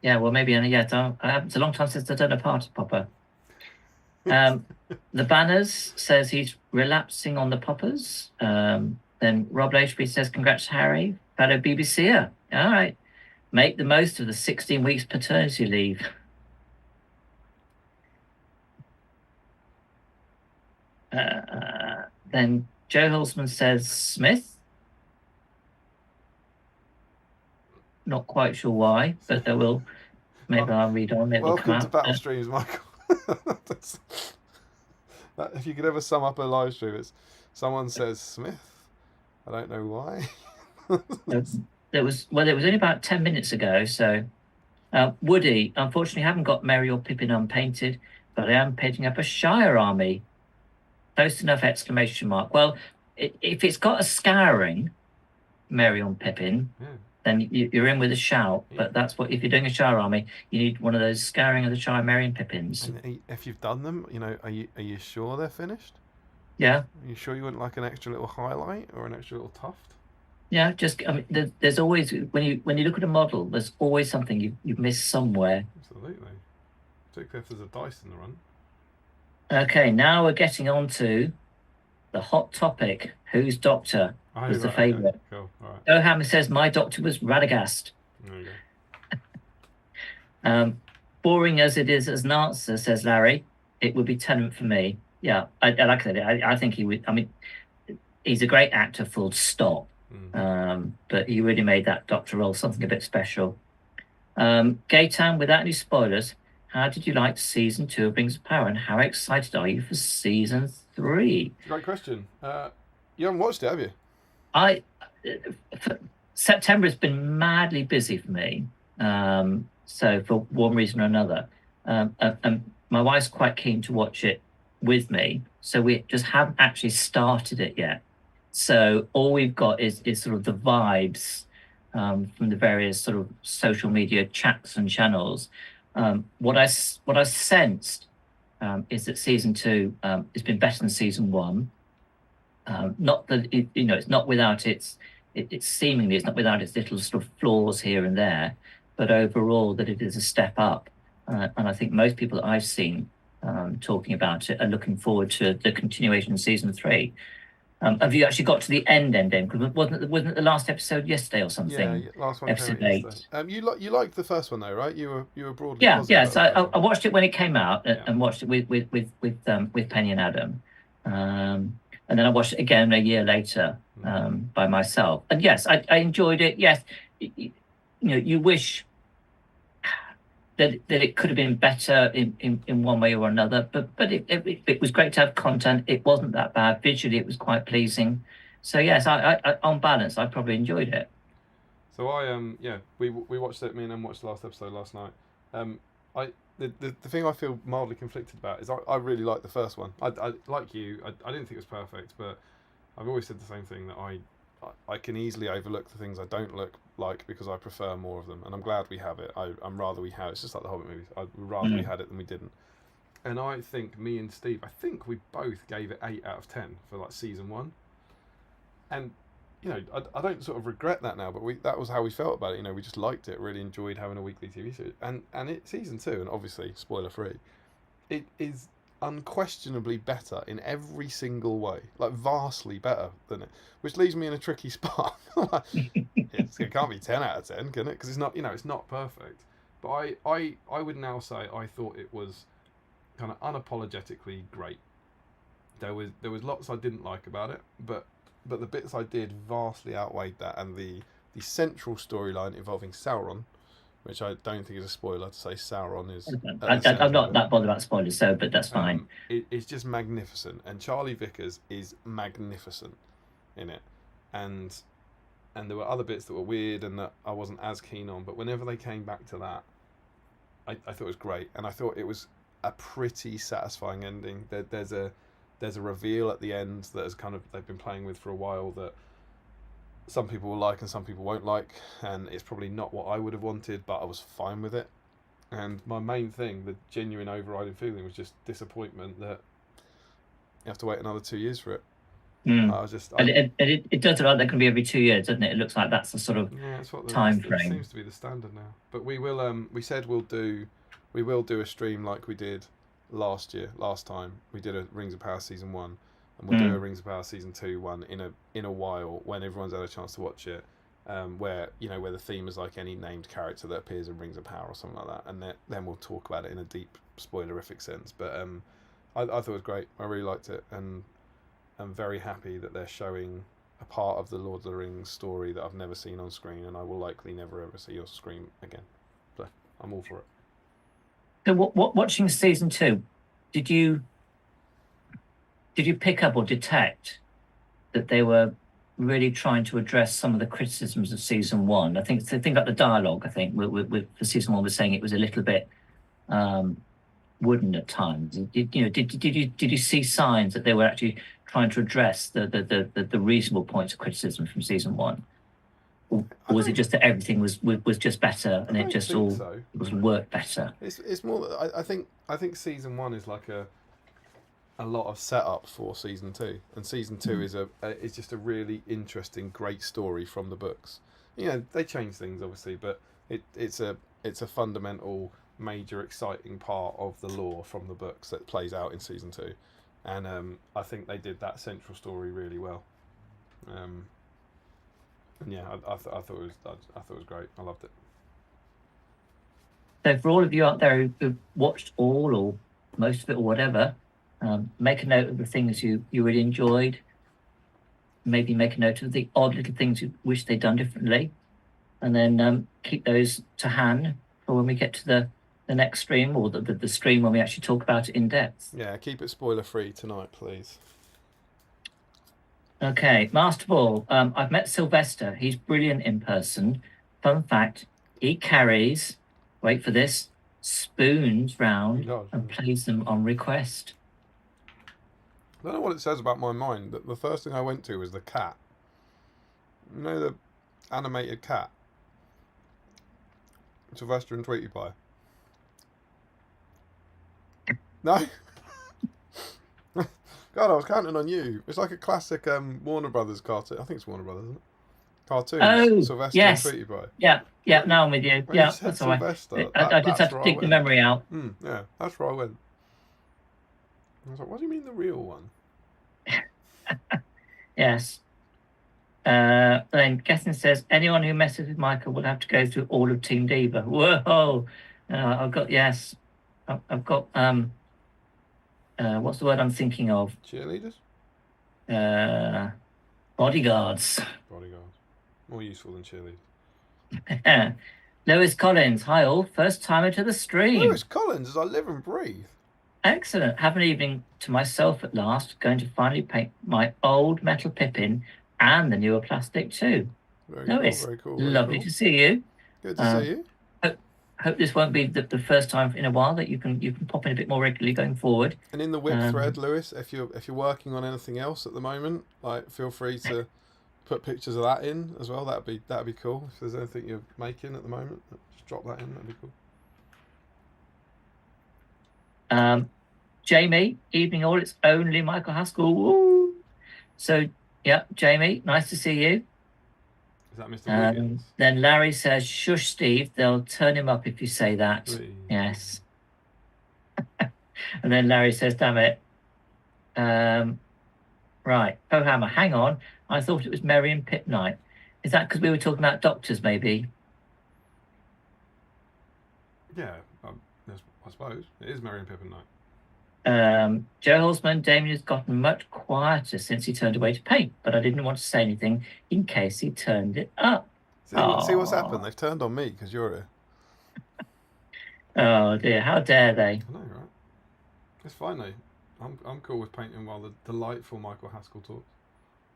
Yeah, well, maybe it's a long time since I've done a party popper. The Banners says he's relapsing on the poppers. Then Rob Lashby says, congrats, Harry, fellow BBCer. All right. Make the most of the 16 weeks paternity leave. Then Joe Holzman says, Smith. Not quite sure why, but there will. Maybe I'll read on.
Welcome to Battle Streams, Michael. If you could ever sum up a live stream, it's someone says Smith. I don't know why.
It was only about 10 minutes ago. So, Woody, unfortunately, I haven't got Merry or Pippin unpainted, but I am painting up a Shire army. Close enough! Exclamation mark. Well, if it's got a scouring, Merry on Pippin. Yeah. Then you're in with a shout, but that's what if you're doing a Shire army, you need one of those scouring of the Shire Merry and Pippins.
And if you've done them, are you sure they're finished?
Yeah.
Are you sure you wouldn't like an extra little highlight or an extra little tuft?
Yeah, there's always when you look at a model, there's always something you've missed somewhere.
Absolutely, particularly if there's a dice in the run.
Okay, now we're getting on to the hot topic. Whose doctor was the favourite?
Okay. Cool. All right.
Ohammer says my doctor was Radagast.
There you go.
Boring as it is as an answer, says Larry, it would be Tennant for me. Yeah, like I said, I think he would. I mean, he's a great actor, full stop. But he really made that doctor role something a bit special. Gaytan, without any spoilers, how did you like season 2 of Rings of Power, and how excited are you for season 3?
Great question. You haven't watched it, have you?
September has been madly busy for me. So for one reason or another, and my wife's quite keen to watch it with me, so we just haven't actually started it yet. So all we've got is sort of the vibes from the various sort of social media chats and channels. What I sensed is that season 2 has been better than season 1. Not that it's not without it's seemingly it's not without its little sort of flaws here and there, but overall that it is a step up. And I think most people that I've seen talking about it are looking forward to the continuation of season 3. Have you actually got to the end? Because wasn't it the last episode yesterday or
Yeah,
something?
last one came
Episode
out
8.
yesterday. You liked the first one though, right? You were broadly
Yeah,
positive
yeah. So
about the first
I
one.
watched it when it came out
Yeah.
and watched it with Penny and Adam, and then I watched it again a year later by myself. And yes, I enjoyed it. Yes, you wish that it could have been better in one way or another, but it was great to have content. It wasn't that bad visually. It was quite pleasing. So yes, I on balance, I probably enjoyed it.
So we watched it. Me and Em watched the last episode last night. The thing I feel mildly conflicted about is I really liked the first one. I like you. I didn't think it was perfect, but I've always said the same thing, that I can easily overlook the things I don't like because I prefer more of them, and I'm glad we have it. I'm rather we have it. It's just like the Hobbit movies. I'd rather we had it than we didn't. And I think me and Steve, I think we both gave it 8 out of 10 for like season 1. And I don't sort of regret that now, but that was how we felt about it. We just liked it, really enjoyed having a weekly TV series. And it season 2, and obviously spoiler free, it is unquestionably better in every single way, like vastly better than it, which leaves me in a tricky spot. It can't be 10 out of 10, can it? Because it's not, it's not perfect. But I would now say I thought it was kind of unapologetically great. There was lots I didn't like about it, but the bits I did vastly outweighed that, and the central storyline involving Sauron, which I don't think is a spoiler to say Sauron is.
I'm not that bothered about spoilers, but that's fine.
It's just magnificent, and Charlie Vickers is magnificent in it, and there were other bits that were weird and that I wasn't as keen on, but whenever they came back to that, I thought it was great, and I thought it was a pretty satisfying ending. There's a reveal at the end that has they've been playing with for a while, that some people will like and some people won't like, and it's probably not what I would have wanted, but I was fine with it. And my main thing, the genuine overriding feeling, was just disappointment that you have to wait another 2 years for it.
It does look like that can be every 2 years, doesn't it? It looks like that's the sort of time frame.
It seems to be the standard now. But we will. We said we will do a stream like we did last time. We did a Rings of Power season 1, and we'll do a Rings of Power season 2 one in a while when everyone's had a chance to watch it. Where the theme is like any named character that appears in Rings of Power or something like that, and then we'll talk about it in a deep spoilerific sense. But I thought it was great. I really liked it, and I'm very happy that they're showing a part of the Lord of the Rings story that I've never seen on screen, and I will likely never ever see on screen again. So I'm all for it.
So, watching season 2, did you pick up or detect that they were really trying to address some of the criticisms of season 1? I think about the dialogue. I think with for season 1 was saying it was a little bit wooden at times. Did you see signs that they were actually trying to address the reasonable points of criticism from season 1? Or was it just that everything was just better and it just all was worked better?
It's more that I think season 1 is like a lot of setup for season 2, and season 2 is just a really interesting, great story from the books. They change things obviously, but it's a fundamental, major, exciting part of the lore from the books that plays out in season 2, and I think they did that central story really well. And yeah, I thought it was great. I loved it.
So for all of you out there who've watched all or most of it or whatever, make a note of the things you really enjoyed. Maybe make a note of the odd little things you wish they'd done differently, and then keep those to hand for when we get to the next stream, or the stream when we actually talk about it in depth.
Yeah, keep it spoiler free tonight, please.
Okay, Master Ball. I've met Sylvester. He's brilliant in person. Fun fact: he carries, wait for this, spoons round and plays them on request.
I don't know what it says about my mind, but the first thing I went to was the cat. The animated cat. Sylvester and Tweety Pie. No? God, I was counting on you. It's like a classic Warner Brothers cartoon. I think it's Warner Brothers, isn't it? Cartoon.
Oh,
Sylvester
yes.
and Tweety Pie.
Yeah, now I'm with you.
When
yeah,
you
that's all right.
I
just have to dig the memory out.
Yeah, that's where I went. I was like, what do you mean the real one?
Yes. Then Gethin says, anyone who messes with Michael will have to go through all of Team Diva. Whoa! I've got I've got what's the word I'm thinking of?
Cheerleaders?
Bodyguards.
Bodyguards. More useful than cheerleaders.
Lewis Collins, hi all, first timer to the stream.
Lewis Collins, as I live and breathe.
Excellent. Have an evening to myself at last. Going to finally paint my old metal Pippin and the newer plastic too.
Very
Lewis,
cool, very cool.
Lovely to see you.
Good to see you.
Hope this won't be the first time in a while that you can pop in a bit more regularly going forward.
And in the whip thread, Lewis, if you're working on anything else at the moment, like feel free to put pictures of that in as well. That'd be cool. If there's anything you're making at the moment, just drop that in. That'd be cool.
Jamie, evening all. It's only Michael Haskell. Woo! So yeah, Jamie, nice to see you.
Is that Mr. Wiggins?
Then Larry says, shush, Steve, they'll turn him up if you say that.
Whee.
Yes. And then Larry says, damn it. Right, Pohammer, hang on. I thought it was Merry and Pip night. Is that because we were talking about doctors, maybe?
Yeah, I suppose. It is Merry and Pippin night.
Joe Holzman, Damien has gotten much quieter since he turned away to paint, but I didn't want to say anything in case he turned it up.
See what's happened? They've turned on me because you're here.
Oh dear, how dare they?
I know, right? It's fine though. I'm cool with painting while the delightful Michael Haskell talks.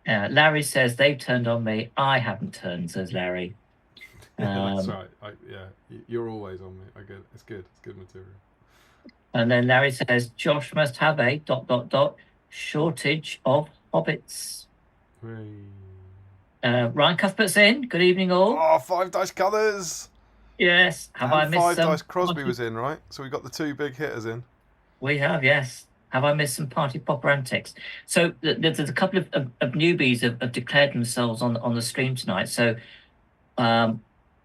Larry says they've turned on me. I haven't turned, says Larry.
That's right. You're always on me. I get it. It's good. It's good material.
And then Larry says, Josh must have a ... shortage of hobbits. Ryan Cuthbert's in. Good evening, all.
Oh, 5 dice colours.
Yes. Have I missed
5
some?
dice Crosby was in, right? So we got the 2 big hitters in.
We have, yes. Have I missed some party popper antics? So there's a couple of newbies have declared themselves on the stream tonight. So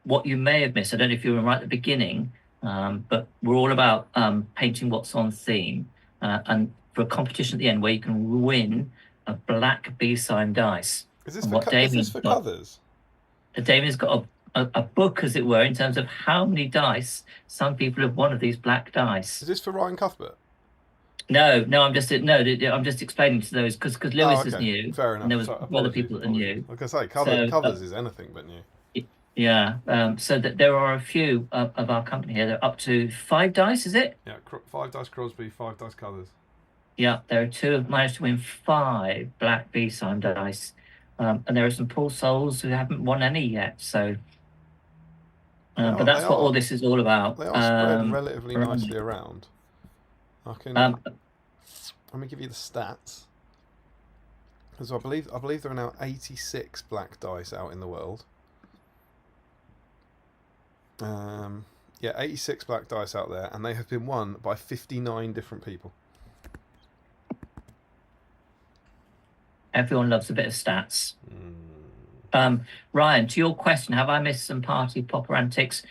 what you may have missed, I don't know if you were right at the beginning, but we're all about painting what's on theme, and for a competition at the end where you can win a black BSIME dice.
Is this for covers?
Damien's got a book, as it were, in terms of how many dice some people have won of these black dice.
Is this for Ryan Cuthbert?
No, I'm just explaining to those because Lewis is new.
Fair enough.
And there was other people that are new.
Like I say, covers is anything but new.
Yeah, so that there are a few of our company here. They're up to 5 dice, is it?
Yeah, 5 dice Crosby, 5 dice colours.
Yeah, there are 2 who've managed to win 5 black BSIME dice, and there are some poor souls who haven't won any yet. So, but that's what all this is all about.
They are spread relatively nicely around. I can. Let me give you the stats. Because I believe there are now 86 black dice out in the world. 86 black dice out there, and they have been won by 59 different people.
Everyone loves a bit of stats. Ryan, to your question, have I missed some party popper antics?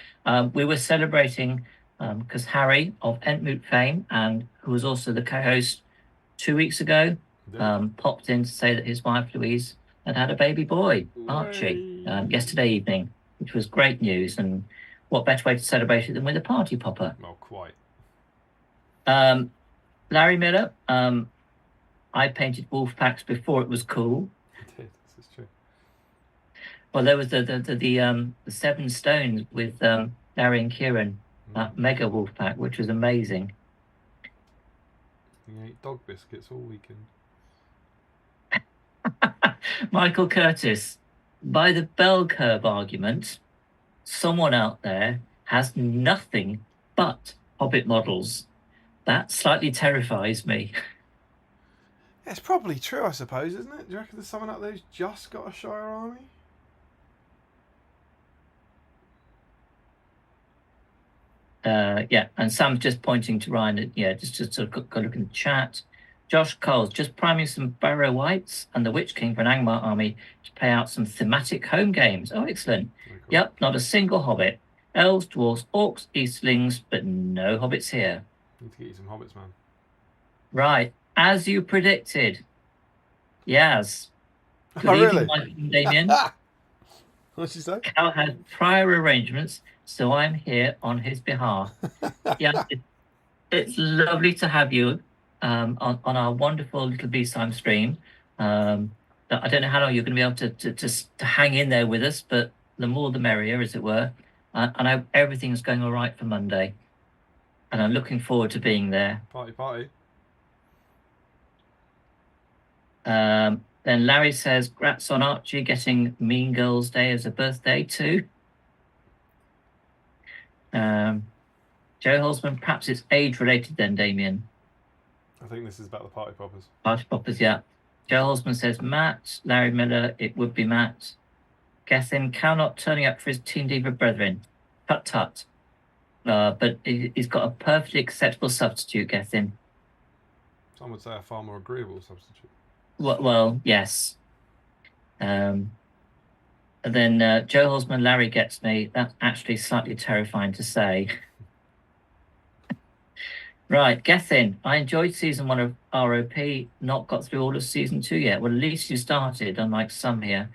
We were celebrating because Harry of Entmoot fame, and who was also the co-host 2 weeks ago, popped in to say that his wife Louise had a baby boy, Archie, yesterday evening, which was great news. And what better way to celebrate it than with a party popper?
Well, quite.
Larry Miller, I painted wolf packs before it was cool.
You did. This is true.
Well, there was the 7 stones with Larry and Kieran, that mega wolf pack, which was amazing.
You ate dog biscuits all weekend.
Michael Curtis, by the bell curve argument, someone out there has nothing but Hobbit models. That slightly terrifies me.
It's probably true, I suppose, isn't it? Do you reckon there's someone out there who's just got a Shire army?
Yeah, and Sam's just pointing to Ryan. Just sort of go look in the chat. Josh Coles, just priming some Barrow Whites and the Witch King for an Angmar army to play out some thematic home games. Oh, excellent. Cool. Yep, not a single Hobbit. Elves, Dwarves, Orcs, Eastlings, but no Hobbits here.
Need to get you some Hobbits, man.
Right, as you predicted. Yes. Good
Oh,
evening,
really?
Michael and Damien.
What'd you say?
Cal had prior arrangements, so I'm here on his behalf. Yeah, it's lovely to have you on our wonderful little BSIME stream. I don't know how long you're going to be able to hang in there with us, but the more the merrier, as it were. And I hope everything's going all right for Monday. And I'm looking forward to being there.
Party.
Then Larry says, "Grats on Archie getting Mean Girls Day as a birthday too." Joe Holzman, perhaps it's age related then, Damien.
I think this is about the party poppers.
Party poppers, yeah. Joe Holzman says, Matt. Larry Miller, it would be Matt. Gethin, Cal not turning up for his Teen Diva brethren. Tut tut. But he's got a perfectly acceptable substitute, Gethin.
Some would say a far more agreeable substitute.
Well, yes. And then Joe Holzman, Larry gets me. That's actually slightly terrifying to say. Right, Gethin, I enjoyed season 1 of ROP, not got through all of season 2 yet. Well, at least you started, unlike some here.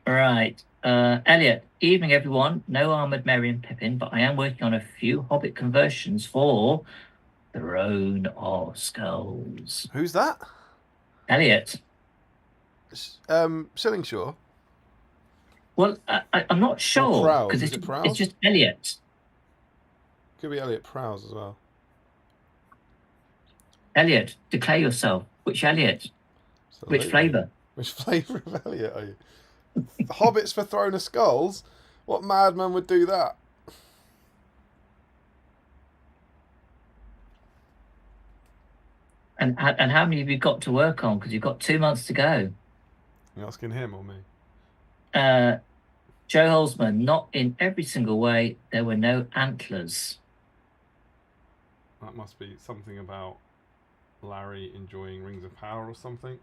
Right, Elliot, evening everyone. No Armoured, Merry and Pippin, but I am working on a few Hobbit conversions for Throne of Skulls.
Who's that?
Elliot.
Shillingshaw.
Well, I'm not sure because it's just Elliot.
Could be Elliot Prowse as well.
Elliot, declare yourself. Which Elliot? Absolutely. Which flavour?
Which flavour of Elliot are you? Hobbits for Throne of Skulls? What madman would do that?
And how many have you got to work on? Because you've got 2 months to go.
You're asking him or me?
Joe Holzman, not in every single way. There were no antlers.
That must be something about Larry enjoying Rings of Power or something.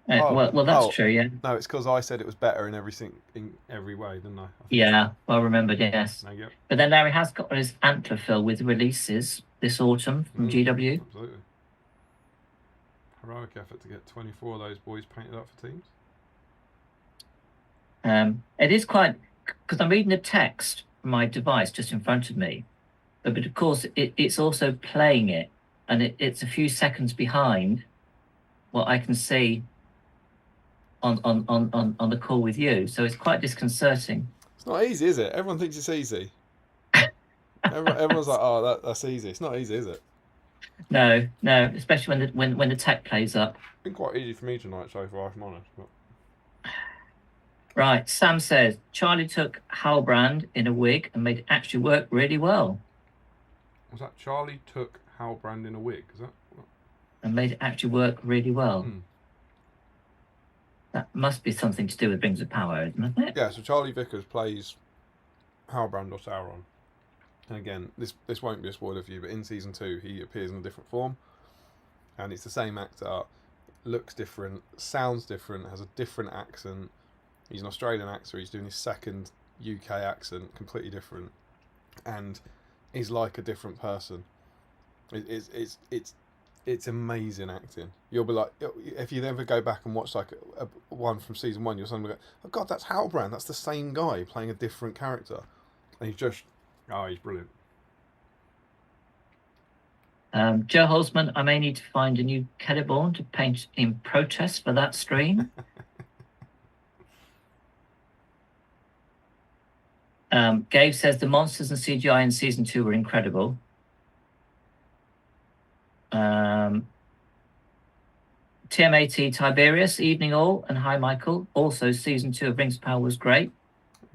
Well, that's true, yeah.
No, it's because I said it was better in every way, didn't I?
Yeah, well remembered, yes.
There you go.
But then Larry has got his antler fill with releases this autumn from GW.
Absolutely. Heroic effort to get 24 of those boys painted up for teams.
It is quite, because I'm reading the text from my device just in front of me, but of course it's also playing it, and it's a few seconds behind what I can see on the call with you, so it's quite disconcerting.
It's not easy, is it? Everyone thinks it's easy. Everyone's like, "Oh, that's easy." It's not easy, is it?
No, especially when the tech plays up.
It's been quite easy for me tonight so far, if I'm honest. But...
Right, Sam says Charlie took Halbrand in a wig and made it actually work really well.
Was that Charlie took Halbrand in a wig? Is that?
And made it actually work really well. That must be something to do with Rings of Power, isn't it?
Yeah. So Charlie Vickers plays Halbrand or Sauron. And again, this won't be a spoiler for you, but in season 2 he appears in a different form, and it's the same actor, looks different, sounds different, has a different accent. He's an Australian actor. He's doing his second UK accent, completely different, and is like a different person. It's amazing acting. You'll be like, if you ever go back and watch like a one from season 1, you'll suddenly go, "Oh God, that's Halbrand. That's the same guy playing a different character," and he's brilliant.
Joe Holzman, I may need to find a new Celeborn to paint in protest for that stream. Gabe says the monsters and CGI in season 2 were incredible. TMAT Tiberius, evening all, and hi Michael. Also, season 2 of Rings of Power was great.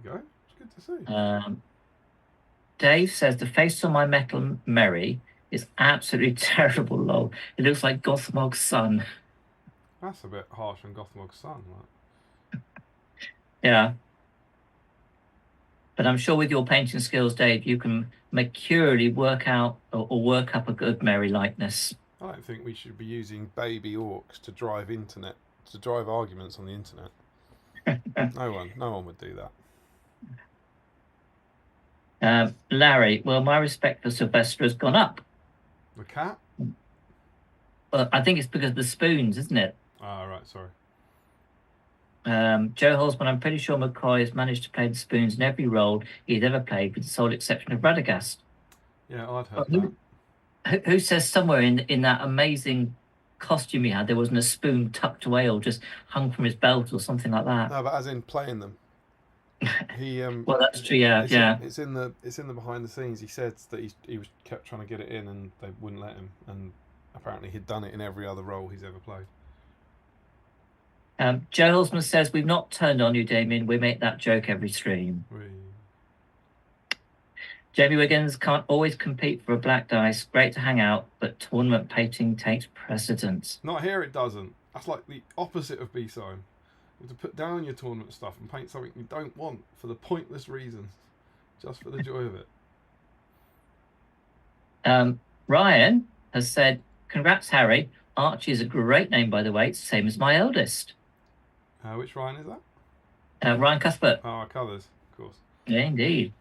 There you go. It's good to see.
Dave says the face on my metal Merry is absolutely terrible. Lol. It looks like Gothmog's son.
That's a bit harsh on Gothmog's son, right?
Yeah. But I'm sure with your painting skills, Dave, you can mercurially work out or work up a good Merry likeness.
I don't think we should be using baby orcs to drive arguments on the internet. No one would do
that. Larry, well, my respect for Sylvester has gone up.
The cat?
Well, I think it's because of the spoons, isn't it?
Ah, right, sorry.
Joe Holzman, I'm pretty sure McCoy has managed to play the spoons in every role he's ever played, with the sole exception of Radagast.
Yeah, I'd heard that.
Who says somewhere in that amazing costume he had there wasn't a spoon tucked away or just hung from his belt or something like that?
No, but as in playing them. He
Well, that's true. Yeah,
It's in the behind the scenes. He said that he was kept trying to get it in and they wouldn't let him, and apparently he'd done it in every other role he's ever played.
Joe Holzman says, we've not turned on you, Damien. We make that joke every stream. Jamie Wiggins, can't always compete for a black dice. Great to hang out, but tournament painting takes precedence.
Not here, it doesn't. That's like the opposite of BSIME. You have to put down your tournament stuff and paint something you don't want for the pointless reasons, just for the joy of
it. Ryan has said, congrats, Harry. Archie is a great name, by the way. It's the same as my eldest.
Which Ryan is that?
Ryan Cuthbert.
Oh, Colours, of course.
Yeah, indeed.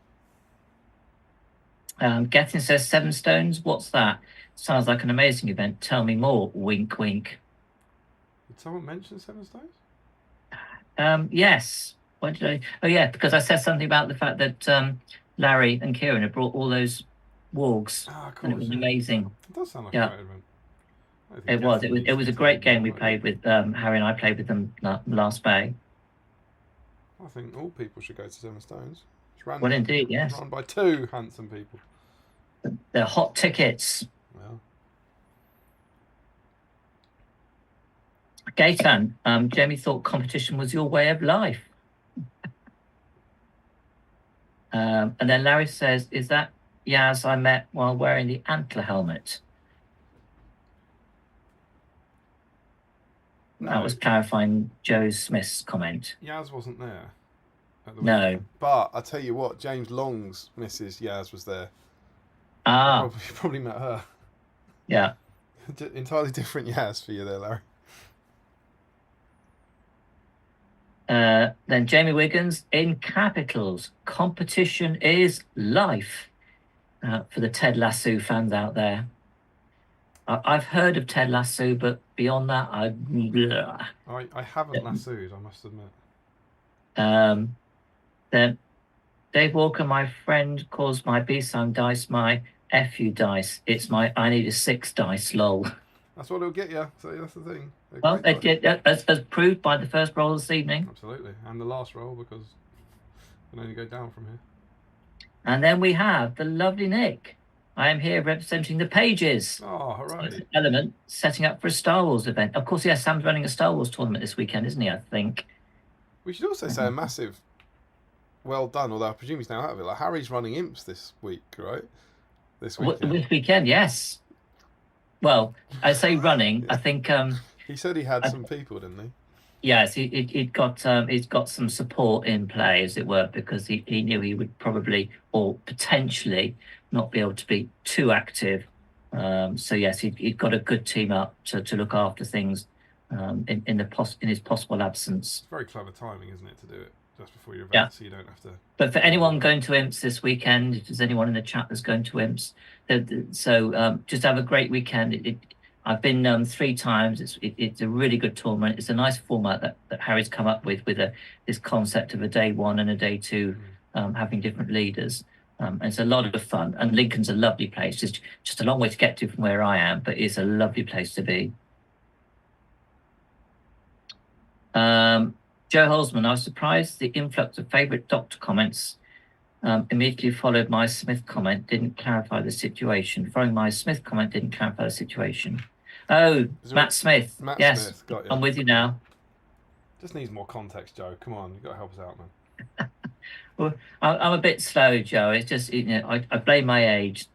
Gethin says, 7 Stones, what's that? Sounds like an amazing event. Tell me more. Wink, wink.
Did someone mention 7 Stones?
Yes. What did I? Oh, yeah, because I said something about the fact that Larry and Kieran had brought all those wargs.
Ah, cool.
And it was amazing.
It does sound like a great event.
It was a great game we played with. Harry and I played with them last May.
I think all people should go to 7 Stones.
Well, indeed, yes.
Run by 2 handsome people.
They're hot tickets.
Well.
Gaetan, Jamie thought competition was your way of life. And then Larry says, is that Yaz I met while wearing the antler helmet?
No.
That was clarifying Joe Smith's comment.
Yaz wasn't there.
No.
Weekend. But I tell you what, James Long's Mrs. Yaz was there.
Ah.
You probably met her.
Yeah.
Entirely different Yaz for you there, Larry.
Then Jamie Wiggins, in capitals, competition is life. For the Ted Lasso fans out there. I've heard of Ted Lasso, but beyond that, I
haven't lassoed, I must admit.
Then Dave Walker, my friend, calls my BSIME dice my FU dice. It's my I need a 6 dice, lol.
That's what it'll get you. So that's the thing.
Well, it did, as proved by the first roll this evening.
Absolutely, and the last roll, because it can only go down from here.
And then we have the lovely Nick. I am here representing the Pages.
Oh, hooray.
Element, setting up for a Star Wars event. Of course, yes, Sam's running a Star Wars tournament this weekend, isn't he, I think?
We should also say a massive well done, although I presume he's now out of it. Like, Harry's running Imps this week, right? This weekend.
This weekend, yes. Well, I say running, I think...
he said he had some people, didn't he?
Yes, he'd got some support in play, as it were, because he knew he would probably or potentially not be able to be too active. So yes, he'd got a good team up to look after things in his possible absence.
It's very clever timing, isn't it, to do it just before your event, so you don't have to.
But for anyone going to Imps this weekend, if there's anyone in the chat that's going to Imps, so just have a great weekend. I've been 3 times. It's a really good tournament. It's a nice format that Harry's come up with this concept of a day 1 and a day 2, having different leaders. And it's a lot of fun. And Lincoln's a lovely place. Just a long way to get to from where I am, but it's a lovely place to be. Joe Holzman, I was surprised the influx of favourite Doctor comments immediately followed my Smith comment didn't clarify the situation. Following my Smith comment didn't clarify the situation. Oh, Matt Smith. Yes, Smith, got you. I'm with you now.
Just needs more context, Joe. Come on, you've got to help us out, man.
Well, I'm a bit slow, Joe. It's just, I blame my age.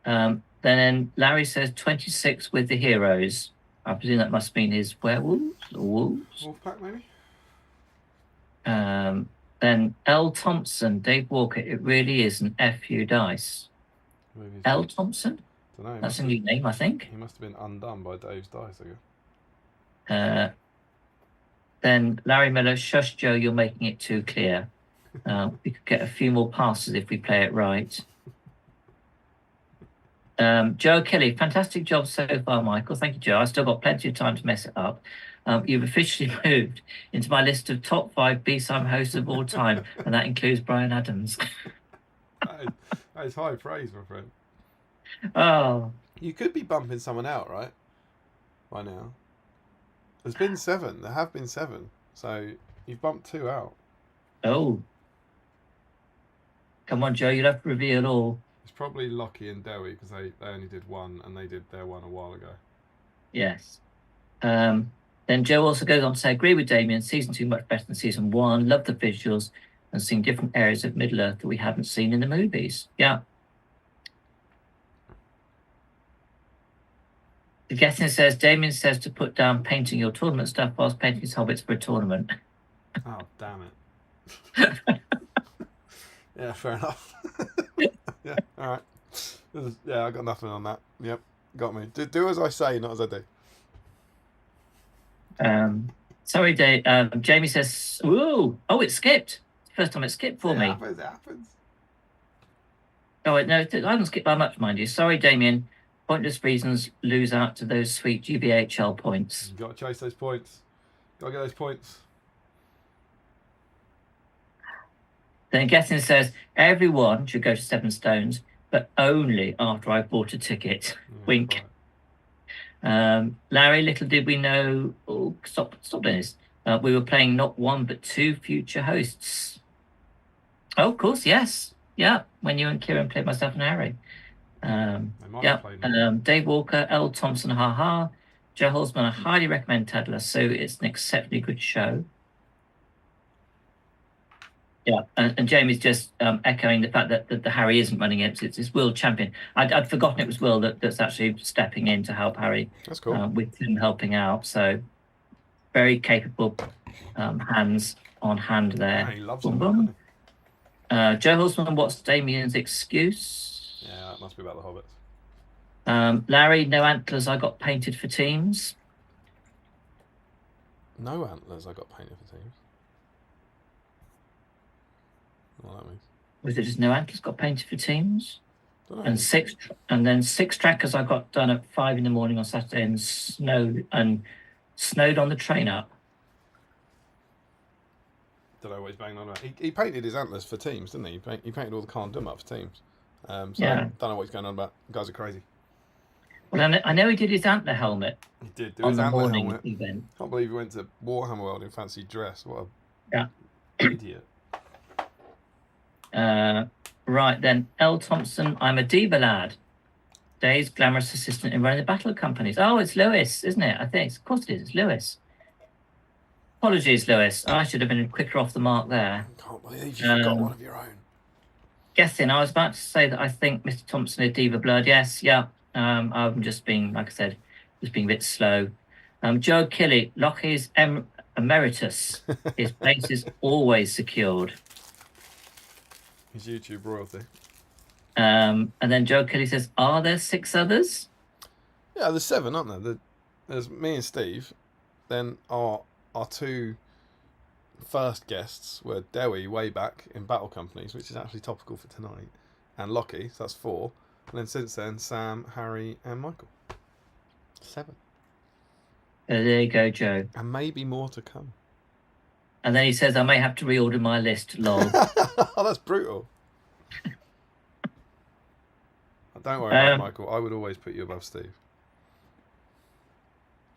Then Larry says 26 with the heroes. I presume that must mean his werewolves or wolves.
Wolfpack, maybe?
Then L. Thompson, Dave Walker, it really is an FU dice. L. Thompson?
Don't know.
That's a new name, I think.
He must have been undone by Dave's dice, I guess.
Then Larry Miller, shush Joe, you're making it too clear. We could get a few more passes if we play it right. Joe Kelly, fantastic job so far, Michael. Thank you, Joe. I still got plenty of time to mess it up. You've officially moved into my list of top 5 BSIME hosts of all time, and that includes Brian Adams.
That is high praise, my friend.
Oh,
You could be bumping someone out, right? By now. There's been 7. There have been 7. So you've bumped 2 out.
oh. Come on, Joe, you'll have to reveal all.
It's probably Lockie and Dewi because they only did 1 and they did their 1 a while ago.
Yes. Then Joe also goes on to say, agree with Damien, season 2 much better than season 1. Love the visuals and seeing different areas of Middle Earth that we haven't seen in the movies. Yeah. The Getting says, Damien says to put down painting your tournament stuff whilst painting his hobbits for a tournament.
Oh, damn it. Yeah, fair enough. Yeah, all right. Yeah, I got nothing on that. Yep, got me. Do as I say, not as I do.
Sorry, Dave. Jamie says, "Ooh, oh, it skipped. First time it skipped for me."
It happens.
Oh, wait, no, I haven't skipped by much, mind you. Sorry, Damien. Pointless reasons lose out to those sweet GBHL points.
You got to chase those points. Got to get those points.
Then Getting says, everyone should go to Seven Stones, but only after I've bought a ticket.
Yeah,
Wink.
Right.
Larry, little did we know. Oh, stop doing this. We were playing not 1 but 2 future hosts. Oh, of course, yes. Yeah, when you and Kieran played myself and Harry. Dave Walker, L. Thompson, haha. Joe Holzman, I highly recommend Ted Lasso. It's an exceptionally good show. Yeah, and Jamie's just echoing the fact that the Harry isn't running it. It's Will champion. I'd forgotten it was Will that's actually stepping in to help Harry.
That's cool.
With him helping out. So very capable hands on hand there.
Yeah, he loves them, doesn't he?
Joe Hulsman, what's Damien's excuse?
Yeah, that must be about the Hobbits.
Larry, no antlers I got painted for teams.
No antlers I got painted for teams. What that means?
Was it just no antlers got painted for teams?
Dunno.
And then 6 trackers I got done at 5 in the morning on Saturday and snowed on the train up.
Don't know what he's banging on about. He painted his antlers for teams, didn't he? He painted all the Khan Dum up for teams. So
Yeah.
I don't know what he's going on about. The guys are crazy.
Well, I know he did his antler helmet
He did do
on
his
the
antler
morning
helmet.
event.
Can't believe he went to Warhammer World in fancy dress. What
Yeah.
idiot.
Right then, L. Thompson, I'm a diva lad. Dave's glamorous assistant in running the battle companies. Oh, it's Lewis, isn't it? I think. Of course it is. It's Lewis. Apologies, Lewis. I should have been quicker off the mark there.
Can't believe you forgot one of your own.
Guessing, I was about to say that I think Mr. Thompson is diva blood. Yes, yeah. I'm just being, like I said, just being a bit slow. Joe Kelly, Lockie's emeritus. His place is always secured.
His YouTube royalty.
And then Joe Kelly says, are there 6 others?
Yeah, there's 7, aren't there? There's me and Steve. Then our 2 first guests were Dewi way back in Battle Companies, which is actually topical for tonight, and Lockie, so that's 4. And then since then, Sam, Harry, and Michael. 7.
There you go, Joe.
And maybe more to come.
And then he says, I may have to reorder my list, lol.
Oh, that's brutal. Don't worry about it, Michael. I would always put you above Steve.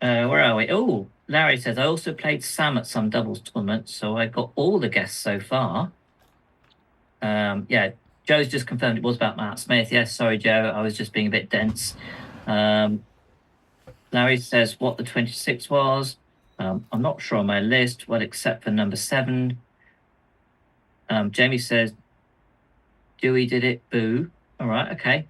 Where are we? Oh, Larry says, I also played Sam at some doubles tournaments, so I got all the guests so far. Yeah, Joe's just confirmed it was about Matt Smith. Yes, sorry, Joe. I was just being a bit dense. Larry says what the 26 was. I'm not sure on my list, well, except for number 7. Jamie says, Dewey did it, boo. All right, okay.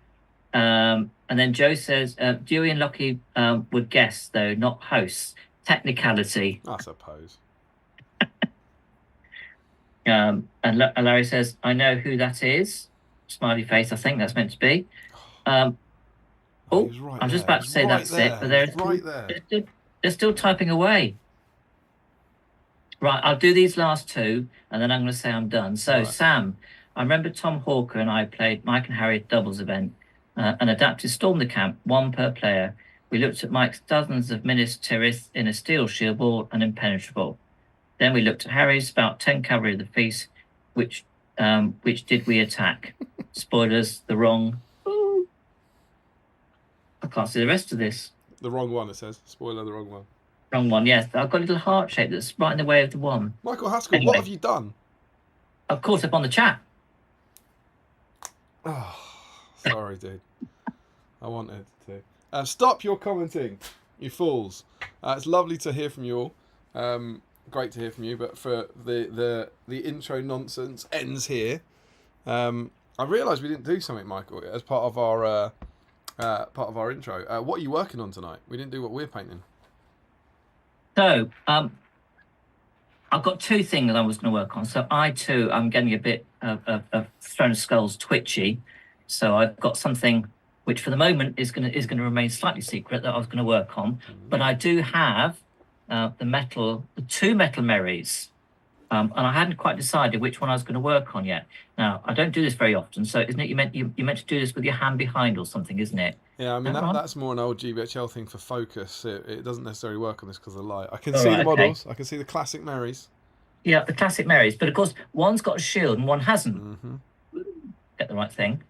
And then Joe says, Dewey and Lockie were guests, though, not hosts. Technicality.
I suppose.
And Larry says, I know who that is. Smiley face, I think that's meant to be.
Right
I'm just about to say that's it, but they're still typing away. Right, I'll do these last 2, and then I'm going to say I'm done. So, right. Sam, I remember Tom Hawker and I played Mike and Harry at doubles event. and adapted stormed the camp, 1 per player. We looked at Mike's dozens of Ministerists in a steel shield wall and impenetrable. Then we looked at Harry's about 10 cavalry of the feast, which did we attack? Spoilers, the wrong. Ooh. I can't see the rest of this.
The wrong one, it says. Spoiler, the wrong one.
Wrong one, yes. I've got a little heart shape that's right in the way of the one.
Michael Haskell, what have you done?
Of course, up on the chat.
Oh, sorry, dude. I wanted to. Stop your commenting, you fools. It's lovely to hear from you all. Great to hear from you, but for the intro nonsense ends here. I realised we didn't do something, Michael, as part of our intro. What are you working on tonight? We didn't do what we're painting.
So, I've got 2 things I was going to work on. So I too, I'm getting a bit of Throne of Skulls twitchy. So I've got something which for the moment is going to remain slightly secret that I was going to work on. But I do have the 2 metal Merries. And I hadn't quite decided which one I was going to work on yet. Now, I don't do this very often. So isn't it you meant to do this with your hand behind or something, isn't it?
Yeah, I mean, that's more an old GBHL thing for focus. It doesn't necessarily work on this because of the light. I can see the models. Okay. I can see the classic Marys.
Yeah, the classic Marys. But of course, one's got a shield and one hasn't.
Mm-hmm.
Get the right thing.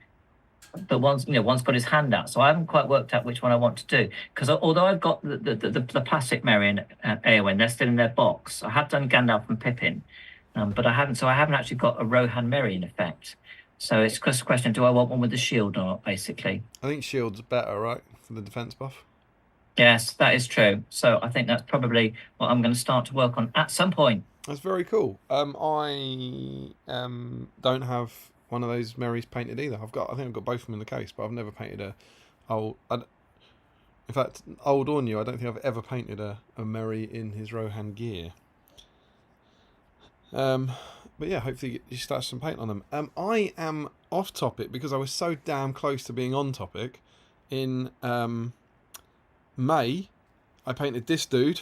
But one's got his hand out. So I haven't quite worked out which one I want to do. Because although I've got the plastic Mary and Eowyn, they're still in their box. I have done Gandalf and Pippin. But I haven't actually got a Rohan Merry in effect. So it's just a question, do I want one with the shield or not, basically?
I think shield's better, right, for the defense buff?
Yes, that is true. So I think that's probably what I'm going to start to work on at some point.
That's very cool. I don't have one of those Marys painted either. I think I've got both of them in the case, but I've never painted in fact, old or new, I don't think I've ever painted a Mary in his Rohan gear. But yeah, hopefully you start some paint on them. I am off topic because I was so damn close to being on topic. In May, I painted this dude.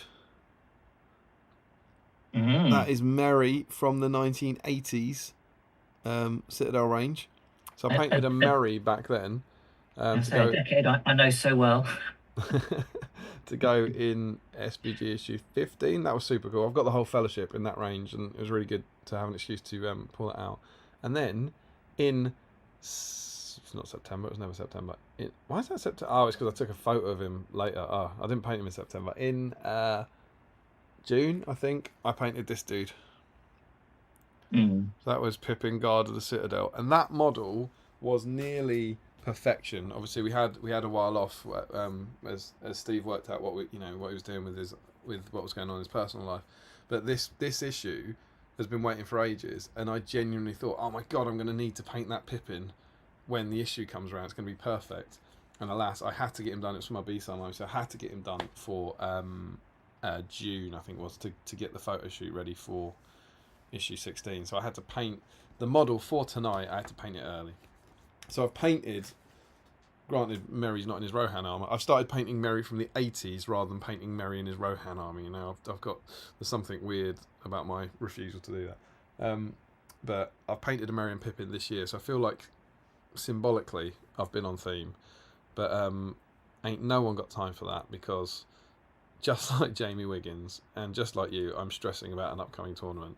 That is Mary from the 1980s Citadel range. So I painted a Mary back then.
That's a decade I know so well.
To go in SBG issue 15. That was super cool. I've got the whole fellowship in that range, and it was really good to have an excuse to pull it out. And then in it's not September, it was never September. Why is that September? Oh, it's because I took a photo of him later. Oh, I didn't paint him in September. In June, I think, I painted this dude. So that was Pippin, Guard of the Citadel, and that model was nearly perfection. Obviously, we had a while off as Steve worked out what he was doing with what was going on in his personal life. But this issue has been waiting for ages, and I genuinely thought, oh my god, I'm going to need to paint that Pippin when the issue comes around. It's going to be perfect. And alas, I had to get him done. It was for my BSIME, so I had to get him done for June, I think it was, to get the photo shoot ready for issue 16. So I had to paint the model for tonight. I had to paint it early. So I've painted, granted Merry's not in his Rohan armour, I've started painting Merry from the 80s rather than painting Merry in his Rohan armour. You know, there's something weird about my refusal to do that. But I've painted a Merry and Pippin this year, so I feel like symbolically I've been on theme. But ain't no one got time for that, because just like Jamie Wiggins and just like you, I'm stressing about an upcoming tournament.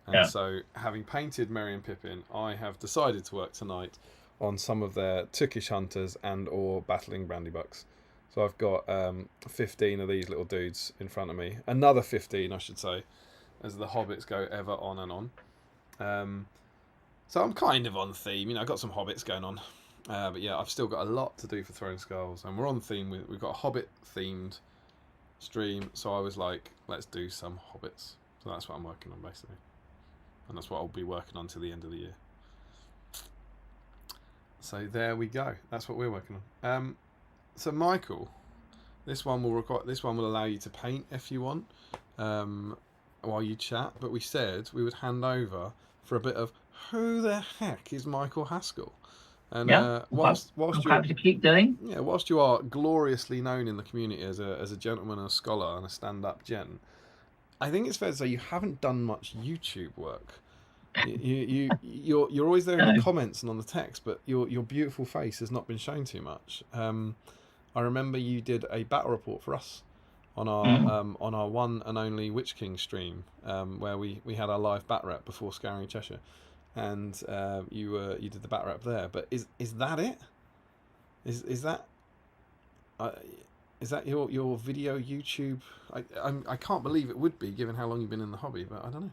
And so having painted Merry and Pippin, I have decided to work tonight on some of their Tookish Hunters and or Battling Brandybucks. So I've got 15 of these little dudes in front of me. Another 15, I should say, as the hobbits go ever on and on. So I'm kind of on theme. You know, I've got some hobbits going on. But yeah, I've still got a lot to do for Throne Skulls. And we're on theme. We've got a hobbit-themed stream. So I was like, let's do some hobbits. So that's what I'm working on, basically. And that's what I'll be working on till the end of the year. So there we go. That's what we're working on. So Michael, this one will allow you to paint if you want, while you chat. But we said we would hand over for a bit of who the heck is Michael Haskell? And whilst
I'm happy to keep doing.
Yeah, whilst you are gloriously known in the community as a gentleman and a scholar and a stand-up gent, I think it's fair to say you haven't done much YouTube work. You're always there in the comments and on the text, but your beautiful face has not been shown too much. I remember you did a battle report for us on our one and only Witch King stream, where we had our live bat rep before Scouring Cheshire, and you did the bat rep there. But is that it? Is that your video YouTube? I can't believe it would be, given how long you've been in the hobby, but I don't know.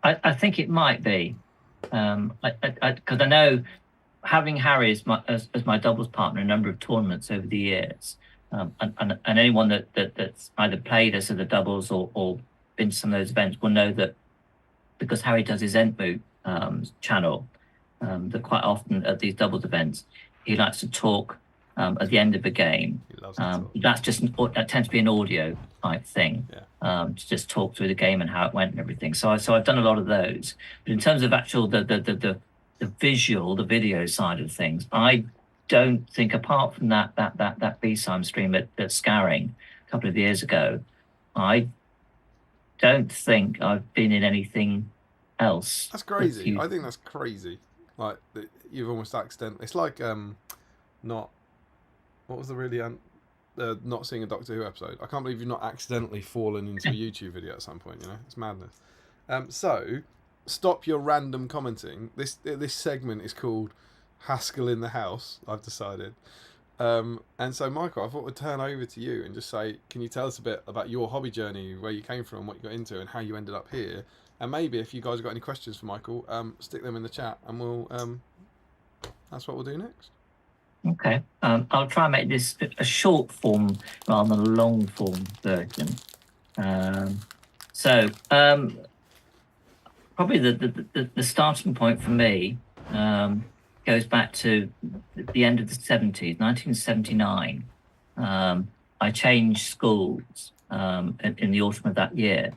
I think it might be, because I know, having Harry as my doubles partner in a number of tournaments over the years, and anyone that's either played us at the doubles or been to some of those events will know that, because Harry does his Entmoot channel, that quite often at these doubles events he likes to talk at the end of the game.
He loves to talk.
That tends to be an audio type thing, to just talk through the game and how it went and everything. So I've done a lot of those, but in terms of actual the visual, the video side of things, I don't think, apart from that BSIME stream at Scouring a couple of years ago, I don't think I've been in anything else.
That's crazy. I think that's crazy. Like, you've almost accidentally. It's like not. What was the really not seeing a Doctor Who episode? I can't believe you've not accidentally fallen into a YouTube video at some point. You know, it's madness. So stop your random commenting. This segment is called Haskell in the House, I've decided. And so, Michael, I thought we'd turn over to you and just say, can you tell us a bit about your hobby journey, where you came from, what you got into, and how you ended up here? And maybe if you guys have got any questions for Michael, stick them in the chat, and we'll that's what we'll do next.
Okay. I'll try and make this a short form rather than a long form version. So probably the starting point for me goes back to the end of the 70s, 1979. I changed schools in the autumn of that year.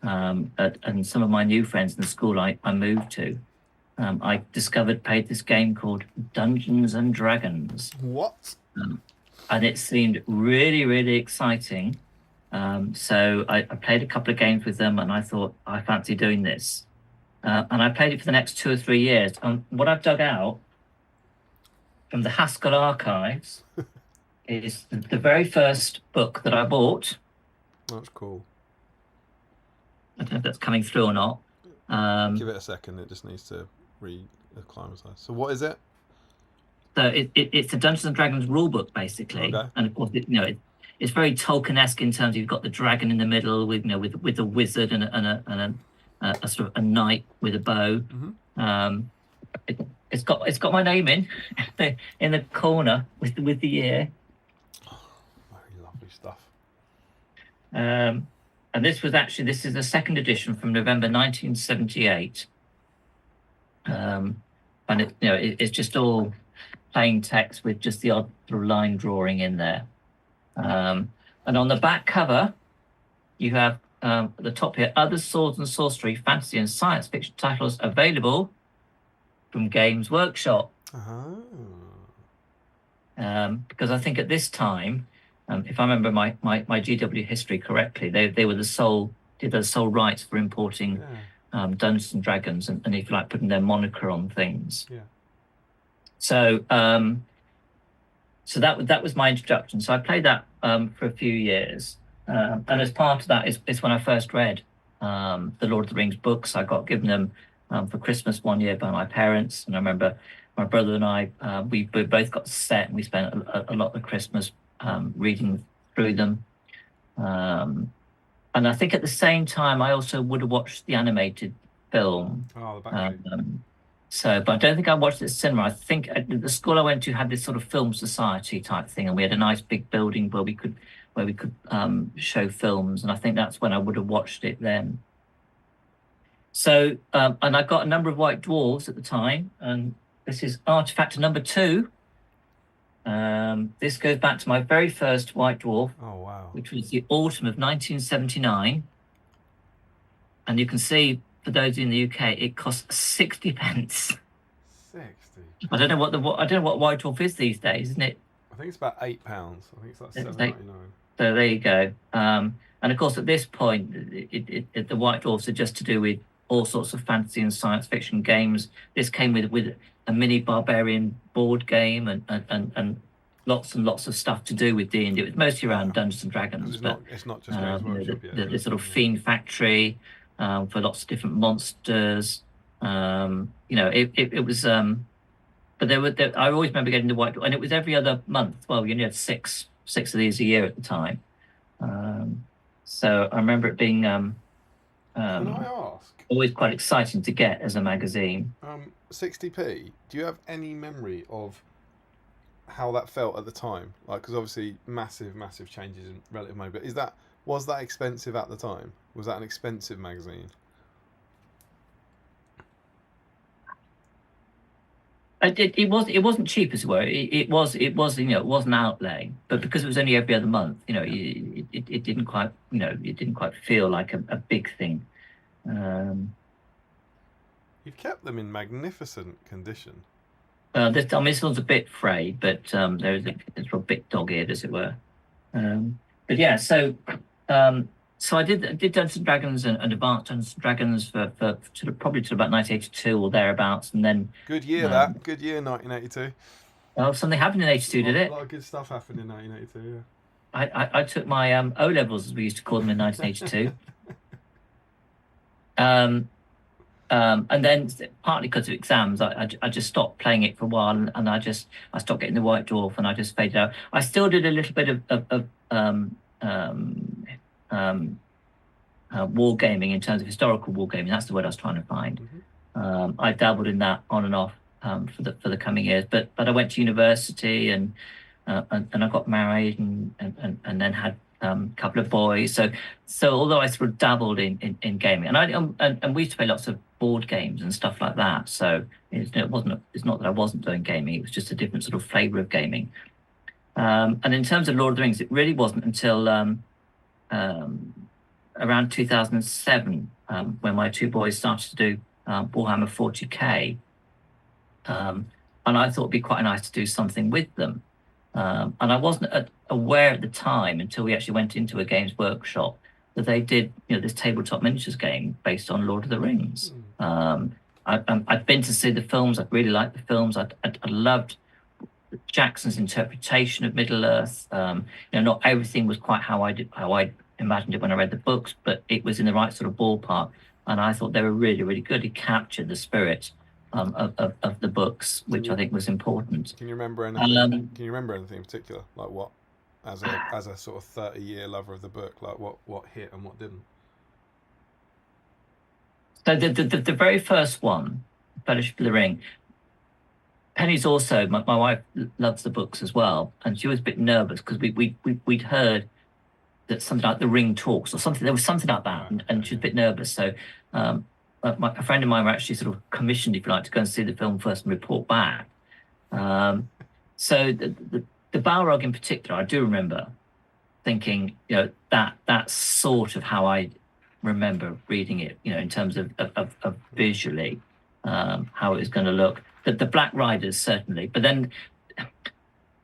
And some of my new friends in the school I moved to, I played this game called Dungeons and Dragons.
What?
And it seemed really, really exciting. So I played a couple of games with them, and I thought, I fancy doing this. And I played it for the next 2 or 3 years. And what I've dug out from the Haskell archives is the very first book that I bought.
That's cool.
I don't know if that's coming through or not.
Give it a second. It just needs to acclimatise. So what is it?
So it's the Dungeons and Dragons rulebook, basically. Okay. And of course, it's very Tolkien-esque in terms of you've got the dragon in the middle with a wizard and a sort of a knight with a bow. Mm-hmm. It's got my name in the corner with the year.
Oh, very lovely stuff.
And this is the second edition from November 1978. And it's just all plain text with just the odd sort of line drawing in there. And on the back cover, you have at the top here, other swords and sorcery, fantasy and science fiction titles available from Games Workshop.
Oh.
Because I think at this time, if I remember my GW history correctly, they were the sole rights for importing Dungeons and Dragons, and if you like, putting their moniker on things.
Yeah.
So that was my introduction. So I played that for a few years, and as part of that is when I first read the Lord of the Rings books. I got given them for Christmas one year by my parents, and I remember my brother and I we both got set, and we spent a lot of Christmas reading through them. And I think at the same time, I also would have watched the animated film.
Oh, the back.
But I don't think I watched it at cinema. I think the school I went to had this sort of film society type thing, and we had a nice big building where we could show films, and I think that's when I would have watched it then. So, and I got a number of white dwarves at the time, and this is artifact number 2. This goes back to my very first white dwarf, which was the autumn of 1979. And you can see, for those in the UK, it costs 60 pence.
60.
I don't know what white dwarf is these days, isn't it?
I think it's about £8. I think it's like $7.99.
So there you go. And of course, at this point, the white dwarfs are just to do with all sorts of fantasy and science fiction games. This came with a mini barbarian board game and lots and lots of stuff to do with D&D. It was mostly around Dungeons and Dragons,
It's not just Games Workshop yet.
The sort of fiend factory for lots of different monsters. It was. But I always remember getting the white, and it was every other month. Well, you only had six of these a year at the time. So I remember it being
Can I ask?
always quite exciting to get as a magazine.
60p. Do you have any memory of how that felt at the time? Like, because obviously massive changes in relative money. But was that expensive at the time? Was that an expensive magazine?
It wasn't cheap, as it were. It was it was an outlay, but because it was only every other month, it didn't quite feel like a big thing.
You've kept them in magnificent condition.
This one's a bit frayed, but there's a bit dog-eared, as it were. But yeah, so I did Dungeons and Dragons and Advanced Dungeons and Dragons for probably till about 1982 or thereabouts, and then
good year 1982.
Oh, something happened in 82, did it?
A lot of good stuff happened in 1982.
Yeah. I took my O levels, as we used to call them, in 1982. And then partly because of exams, I just stopped playing it for a while, and I stopped getting the White Dwarf, and I just faded out. I still did a little bit of wargaming, in terms of historical wargaming. That's the word I was trying to find.
Mm-hmm.
I dabbled in that on and off for the coming years, but I went to university and I got married and then had a couple of boys. So although I sort of dabbled in gaming, and we used to play lots of board games and stuff like that. So it's not that I wasn't doing gaming. It was just a different sort of flavour of gaming. And in terms of Lord of the Rings, it really wasn't until around 2007 when my two boys started to do Warhammer 40k, and I thought it'd be quite nice to do something with them. And I wasn't aware at the time, until we actually went into a Games Workshop, that they did this tabletop miniatures game based on Lord of the Rings. I'd been to see the films. I really liked the films. I loved Jackson's interpretation of Middle Earth. Not everything was quite how I imagined it when I read the books, but it was in the right sort of ballpark, and I thought they were really, really good. It captured the spirit of the books, which I think was important.
Can you remember anything? Can you remember anything in particular, like what, as a sort of 30-year lover of the book, like what hit and what didn't?
So the very first one, Fellowship of the Ring. Penny's also my wife loves the books as well, and she was a bit nervous because we'd heard that something like the Ring talks or something. There was something like that, and she was a bit nervous. So a friend of mine were actually sort of commissioned, if you like, to go and see the film first and report back. So the Balrog in particular, I do remember thinking, that's sort of how I remember reading it, in terms of visually, how it was going to look. The Black Riders, certainly, but then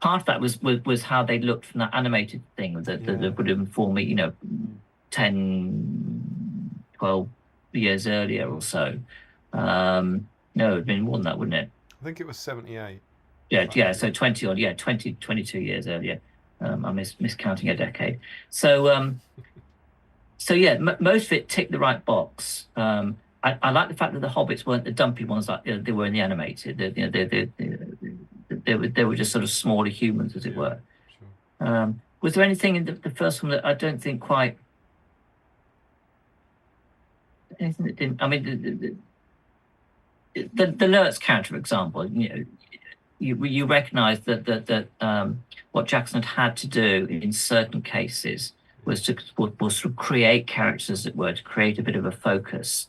part of that was how they looked from that animated thing that would inform me, 10, 12 years earlier or so. No, it'd been more than that, wouldn't it?
I think it was 78.
Yeah, so 22 years earlier. I'm miscounting a decade. So yeah, most of it ticked the right box. I like the fact that the hobbits weren't the dumpy ones like they were in the animated. They were just sort of smaller humans, as it were. Sure. Was there anything in the first one that I don't think quite? Anything that didn't? I mean, the Lurtz character, for example. You recognise that what Jackson had to do in certain cases was to sort of create characters, as it were, to create a bit of a focus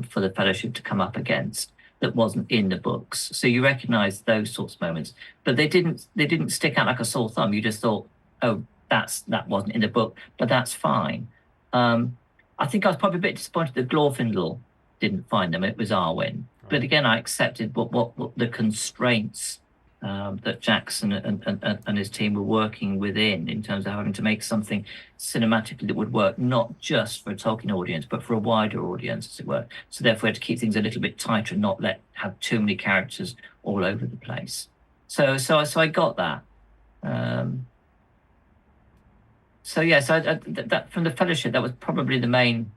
for the Fellowship to come up against that wasn't in the books. So you recognise those sorts of moments, but they didn't stick out like a sore thumb. You just thought, oh, that wasn't in the book, but that's fine. I think I was probably a bit disappointed that Glorfindel didn't find them. It was Arwen, but again, I accepted what the constraints that Jackson and his team were working within in terms of having to make something cinematically that would work not just for a Tolkien audience, but for a wider audience, as it were. So therefore, we had to keep things a little bit tighter and not have too many characters all over the place. So I got that. So that from the Fellowship, that was probably the main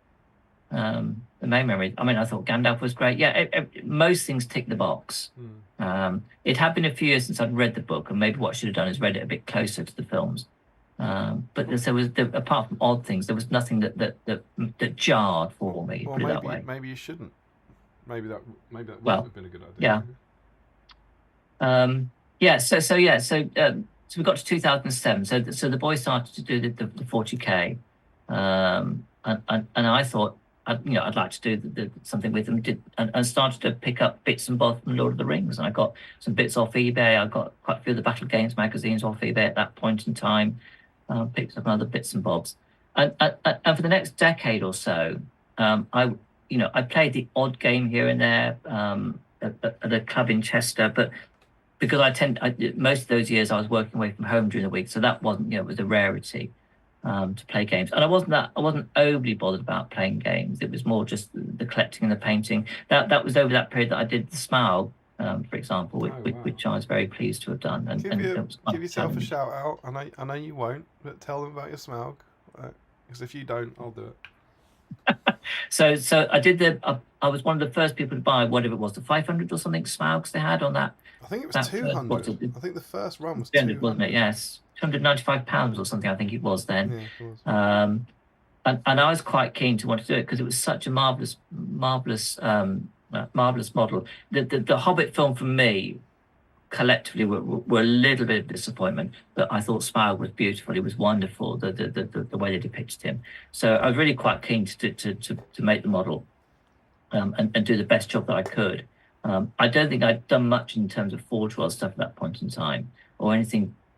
memory. I mean, I thought Gandalf was great. Yeah, most things tick the box. It had been a few years since I'd read the book, and maybe what I should have done is read it a bit closer to the films. But there was, apart from odd things, there was nothing that jarred for me.
Or
put it that way.
Maybe you shouldn't. Maybe that wouldn't have been a good idea.
Yeah. So we got to 2007. So the boys started to do the 40K, and I thought, I'd like to do something with them. And started to pick up bits and bobs from Lord of the Rings, and I got some bits off eBay. I got quite a few of the Battle Games magazines off eBay at that point in time. Picked up other bits and bobs, and for the next decade or so, I played the odd game here and there at a club in Chester, but because most of those years I was working away from home during the week, so that wasn't, it was a rarity to play games. And I wasn't overly bothered about playing games. It was more just the collecting and the painting. That was over that period that I did the Smaug, for example, which I was very pleased to have done. And
give yourself a shout out. I know you won't, but tell them about your Smaug, because if you don't, I'll do it.
So I did I was one of the first people to buy whatever it was, the 500 or something Smaugs they had on that.
I think it was 200. I think the first run was 200,
wasn't it? Yes, £295 or something. I think it was then.
Yeah, it was.
And I was quite keen to want to do it because it was such a marvelous model. The Hobbit film for me collectively were a little bit of disappointment, but I thought Smaug was beautiful. It was wonderful the way they depicted him. So I was really quite keen to make the model and do the best job that I could. I don't think I'd done much in terms of Forge World stuff at that point in time, or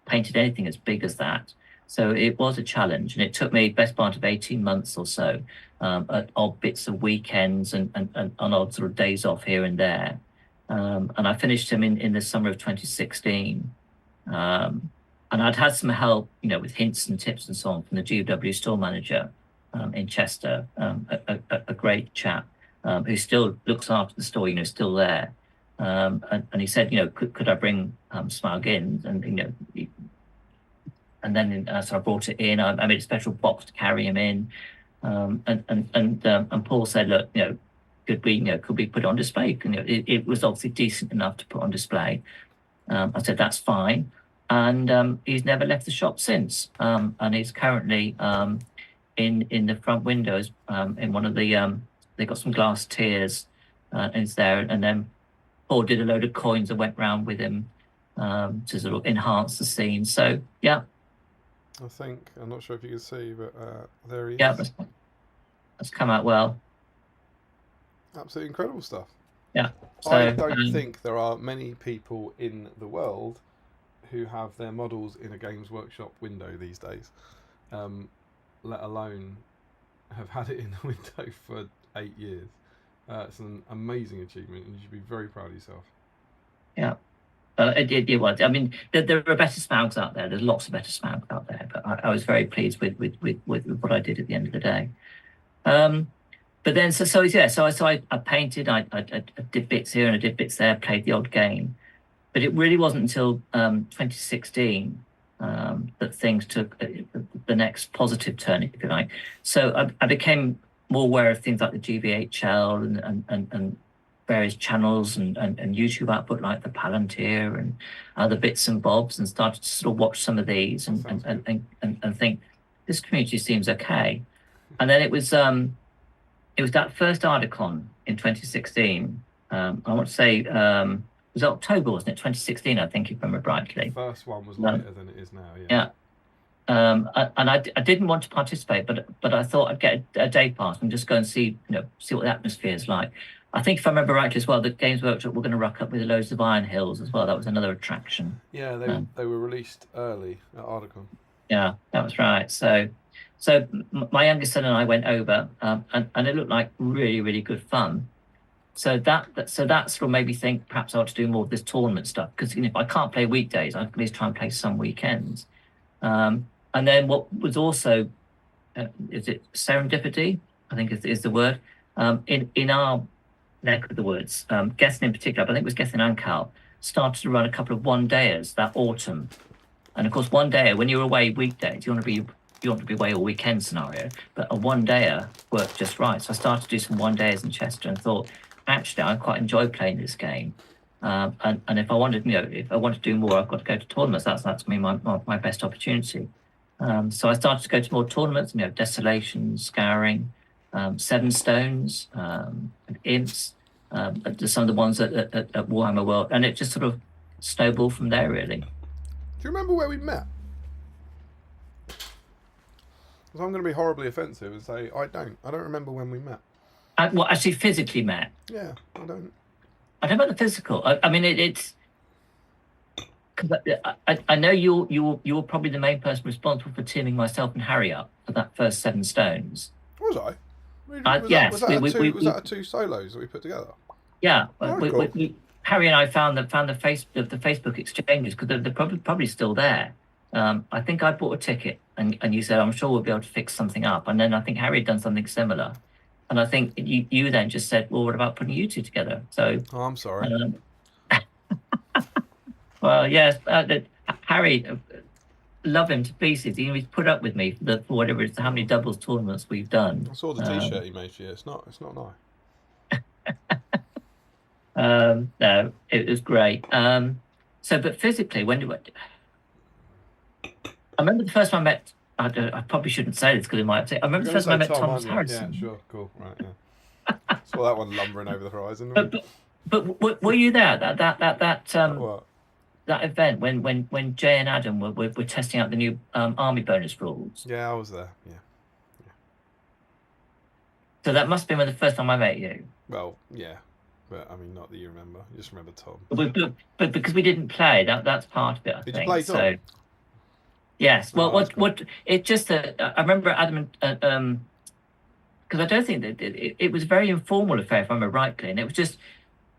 painted anything as big as that. So it was a challenge, and it took me best part of 18 months or so, at odd bits of weekends and odd sort of days off here and there. And I finished him in the summer of 2016. And I'd had some help, with hints and tips and so on from the GW store manager in Chester, a great chap. Who still looks after the store, still there. And he said, could I bring Smaug in? And then so I brought it in. I made a special box to carry him in. And Paul said, look, could we put it on display? It was obviously decent enough to put on display. I said, that's fine. And he's never left the shop since. And he's currently in the front windows in one of the... They got some glass tiers, and it's there. And then Paul did a load of coins and went round with him to sort of enhance the scene. So yeah,
I'm not sure if you can see, but there he is.
Yeah, that's come out well.
Absolutely incredible stuff.
Yeah. So,
I don't think there are many people in the world who have their models in a Games Workshop window these days, let alone have had it in the window for 8 years. It's an amazing achievement, and you should be very proud of yourself.
Yeah, it was. I mean, there are better Smaugs out there. There's lots of better Smaugs out there, but I was very pleased with what I did at the end of the day. But then, so I painted. I did bits here and I did bits there. Played the odd game, but it really wasn't until 2016 that things took the next positive turn, if you like. So I became more aware of things like the GVHL and various channels and YouTube output like the Palantir and other bits and bobs, and started to sort of watch some of these and think this community seems okay. And then it was that first Ardicon in 2016. I want to say it was October, wasn't it? 2016, I think, if I remember rightly.
The first one was later than it is now.
Yeah. And I didn't want to participate, but I thought I'd get a day pass and just go and see what the atmosphere is like. I think if I remember rightly as well, the Games Workshop were going to rock up with loads of Iron Hills as well. That was another attraction.
Yeah, they were released early at Ardicon.
Yeah, that was right. So my youngest son and I went over, and it looked like really, really good fun. so that sort of made me think perhaps I ought to do more of this tournament stuff, because if I can't play weekdays, I can at least try and play some weekends. And then what was also is it serendipity? I think is the word. In our neck of the woods, Gethin in particular, but I think it was Gethin and Cal, started to run a couple of one-dayers that autumn. And of course, one day when you're away weekdays, you want to be away all weekend scenario, but a one-dayer worked just right. So I started to do some one-dayers in Chester and thought, actually, I quite enjoy playing this game. And if I wanted, if I want to do more, I've got to go to tournaments. That's me my best opportunity. So I started to go to more tournaments, Desolation, Scouring, Seven Stones, Imps, some of the ones at Warhammer World, and it just sort of snowballed from there, really.
Do you remember where we met? Because I'm going to be horribly offensive and say I don't remember when we met.
Well, actually, physically met.
Yeah, I don't.
I don't know about the physical. I mean, it's because I know you're probably the main person responsible for teaming myself and Harry up for that first Seven Stones.
Was I?
Yes.
Was that a two solos that we put together?
Yeah.
Oh, cool.
Harry and I found the Facebook exchanges, because they're probably still there. I think I bought a ticket, and you said, I'm sure we'll be able to fix something up. And then I think Harry had done something similar. And I think you then just said, well, what about putting you two together? So,
I'm sorry.
Well, yes, Harry, love him to pieces. He's put up with me for whatever it's how many doubles tournaments we've done.
I saw the T-shirt he made for you. It's not nice.
No, it was great. But physically, I remember the first time I met. I probably shouldn't say this because it might. I remember the first time I met Thomas Harrison.
Yeah, sure, cool, right, yeah. Saw that one lumbering over the horizon.
But were you there?
What?
That event when Jay and Adam were testing out the new army bonus rules.
Yeah, I was there. Yeah.
So that must have been when the first time I met you.
Well, yeah. But I mean, not that you remember. You just remember Tom.
But because we didn't play, that's part of it. I think.
Did you play Tom?
So, yes. Well,
cool.
It just I remember Adam because I don't think that it was a very informal affair, if I remember rightly, and it was just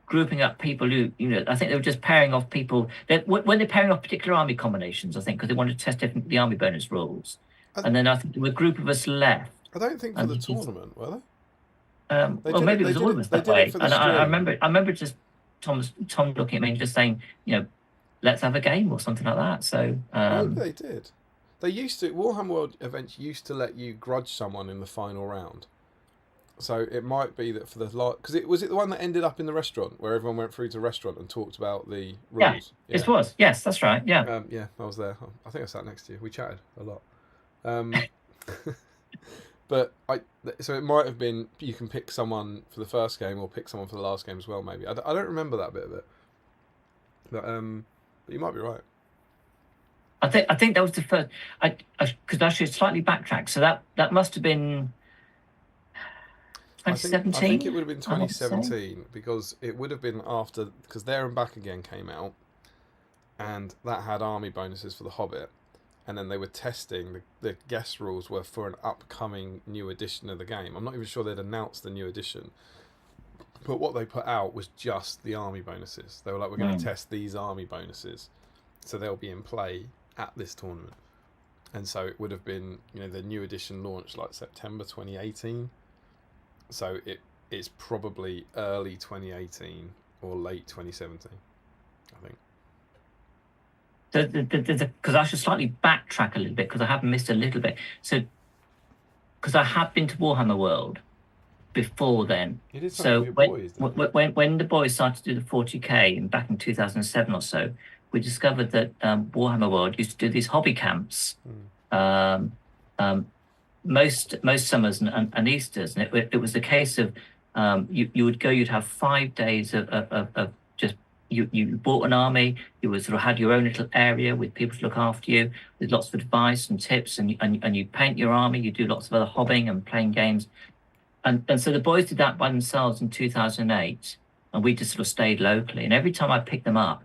grouping up people who I think they were just pairing off people when they're pairing off particular army combinations. I think because they wanted to test the army bonus rules, and then I think there were a group of us left.
I don't think for the tournament, were they?
Well, maybe it was all of us that way. And I remember just Tom looking at me and just saying, let's have a game or something like that. So
they did. They used to. Warhammer World events used to let you grudge someone in the final round. So it might be that for the because it was the one that ended up in the restaurant where everyone went through to the restaurant and talked about the rules.
Yeah, it was. Yes, that's right. Yeah.
Yeah, I was there. I think I sat next to you. We chatted a lot. But so it might have been you can pick someone for the first game or pick someone for the last game as well. Maybe I don't remember that bit of it, but you might be right.
I think that was the first. Because I should slightly backtrack. So that must have been 2017.
I think it would have been 2017 because it would have been after because There and Back Again came out, and that had army bonuses for the Hobbit. And then they were testing the guest rules were for an upcoming new edition of the game. I'm not even sure they'd announced the new edition, but what they put out was just the army bonuses. They were like, we're going to test these army bonuses, so they'll be in play at this tournament. And so it would have been, the new edition launched like September 2018. So it's probably early 2018 or late 2017, I think.
Because I should slightly backtrack a little bit because I have missed a little bit. So, because I have been to Warhammer World before then.
You did
so
with your boys,
when the boys started to do the 40k back in 2007 or so, we discovered that Warhammer World used to do these hobby camps, most summers and Easters, and it was the case of you would go, you'd have 5 days of just. You bought an army. You would sort of had your own little area with people to look after you, with lots of advice and tips, and you paint your army. You do lots of other hobbying and playing games, and so the boys did that by themselves in 2008, and we just sort of stayed locally. And every time I picked them up,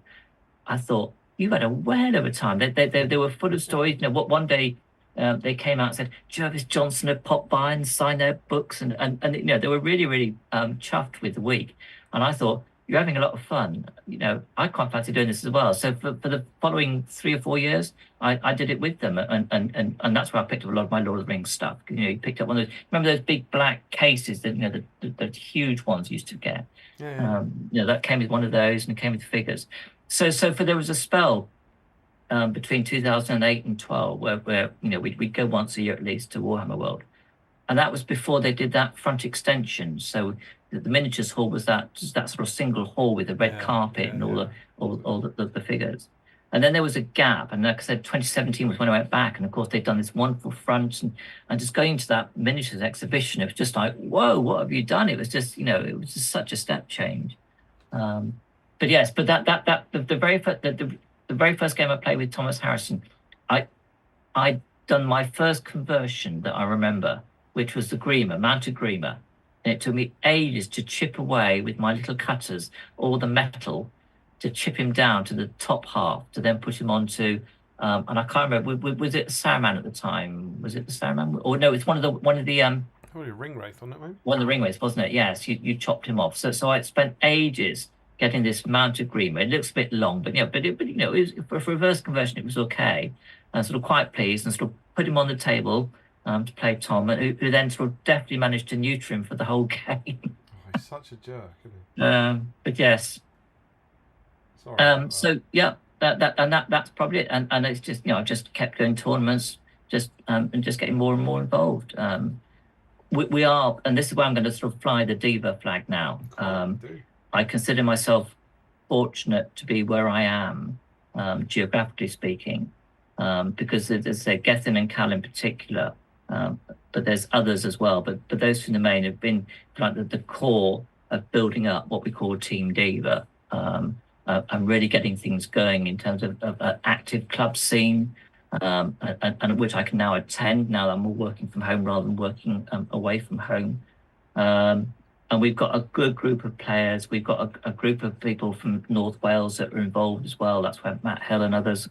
I thought, you've had a whale of a time. They were full of stories. What one day they came out and said Jervis Johnson had popped by and signed their books, and they were really, really chuffed with the week. And I thought, you're having a lot of fun. I quite fancy doing this as well. So for the following 3 or 4 years, I did it with them, and that's where I picked up a lot of my Lord of the Rings stuff. You picked up one of those. Remember those big black cases that the huge ones used to get.
Yeah.
That came with one of those, and it came with figures. So there was a spell between 2008 and 12 where we'd go once a year at least to Warhammer World, and that was before they did that front extension. So the miniatures hall was that sort of single hall with the red carpet and all the figures. And then there was a gap, and like I said, 2017 was when I went back, and of course they'd done this wonderful front, and just going to that miniatures exhibition, it was just like, whoa, what have you done? It was just it was just such a step change. But yes, but the very first game I played with Thomas Harrison, I'd done my first conversion that I remember, which was the Grima, mounted Grima. And it took me ages to chip away with my little cutters all the metal to chip him down to the top half, to then put him onto, and I can't remember, was it Saruman at the time? Was it the Saruman? Or no, it's one of the
probably Ringwraith, wasn't it, maybe?
One of the Ringwraiths, wasn't it? Yes, you chopped him off. So I spent ages getting this mounted Grima. It looks a bit long, but it was, for reverse conversion, it was okay. And sort of quite pleased, and sort of put him on the table to play Tom, who then sort of definitely managed to neuter him for the whole game.
He's such a jerk, isn't he?
But yes.
Sorry.
So yeah, that's probably it. And it's just I just kept going tournaments, and just getting more and more involved. We are, and this is where I'm going to sort of fly the diva flag now. I consider myself fortunate to be where I am, geographically speaking, because there's Gethin and Cal in particular, but there's others as well. But those from the main have been like the core of building up what we call Team Diva, and really getting things going in terms of an active club scene, and which I can now attend now that I'm all working from home rather than working away from home. And we've got a good group of players. We've got a group of people from North Wales that are involved as well. That's where Matt Hill and others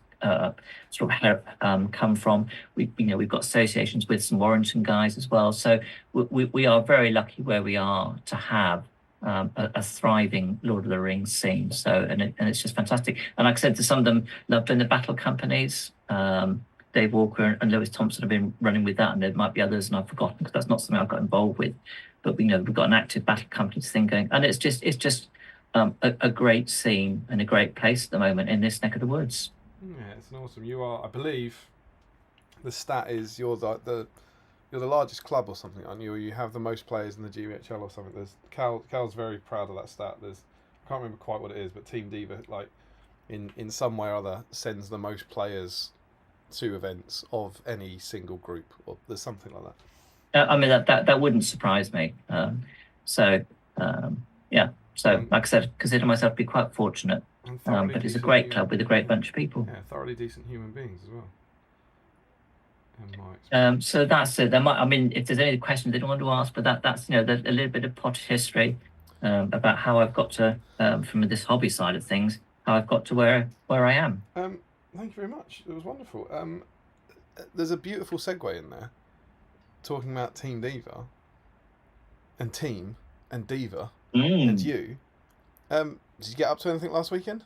sort of come from. We've got associations with some Warrington guys as well. So we are very lucky where we are to have a thriving Lord of the Rings scene. So and it's just fantastic. And like I said, to some of them, love doing the battle companies. Dave Walker and Lewis Thompson have been running with that, and there might be others, and I've forgotten because that's not something I've got involved with. But we've got an active battle companies thing going, and it's just a great scene and a great place at the moment in this neck of the woods.
Yeah, it's an awesome. You are, I believe, the stat is you're the largest club or something, aren't you? Or you have the most players in the GBHL or something. There's Cal's very proud of that stat. I can't remember quite what it is, but Team Diva, like in some way or other, sends the most players to events of any single group, or there's something like that.
I mean that wouldn't surprise me. Yeah. So like I said, consider myself to be quite fortunate. But it's a great club with a great bunch of people.
Yeah, thoroughly decent human beings as
well. So that's it. If there's any questions they don't want to ask, but that's a little bit of potted history about how I've got to from this hobby side of things, how I've got to where I am.
Thank you very much. It was wonderful. There's a beautiful segue in there, talking about Team Diva, and Team and Diva and you. Did you get up to anything last weekend?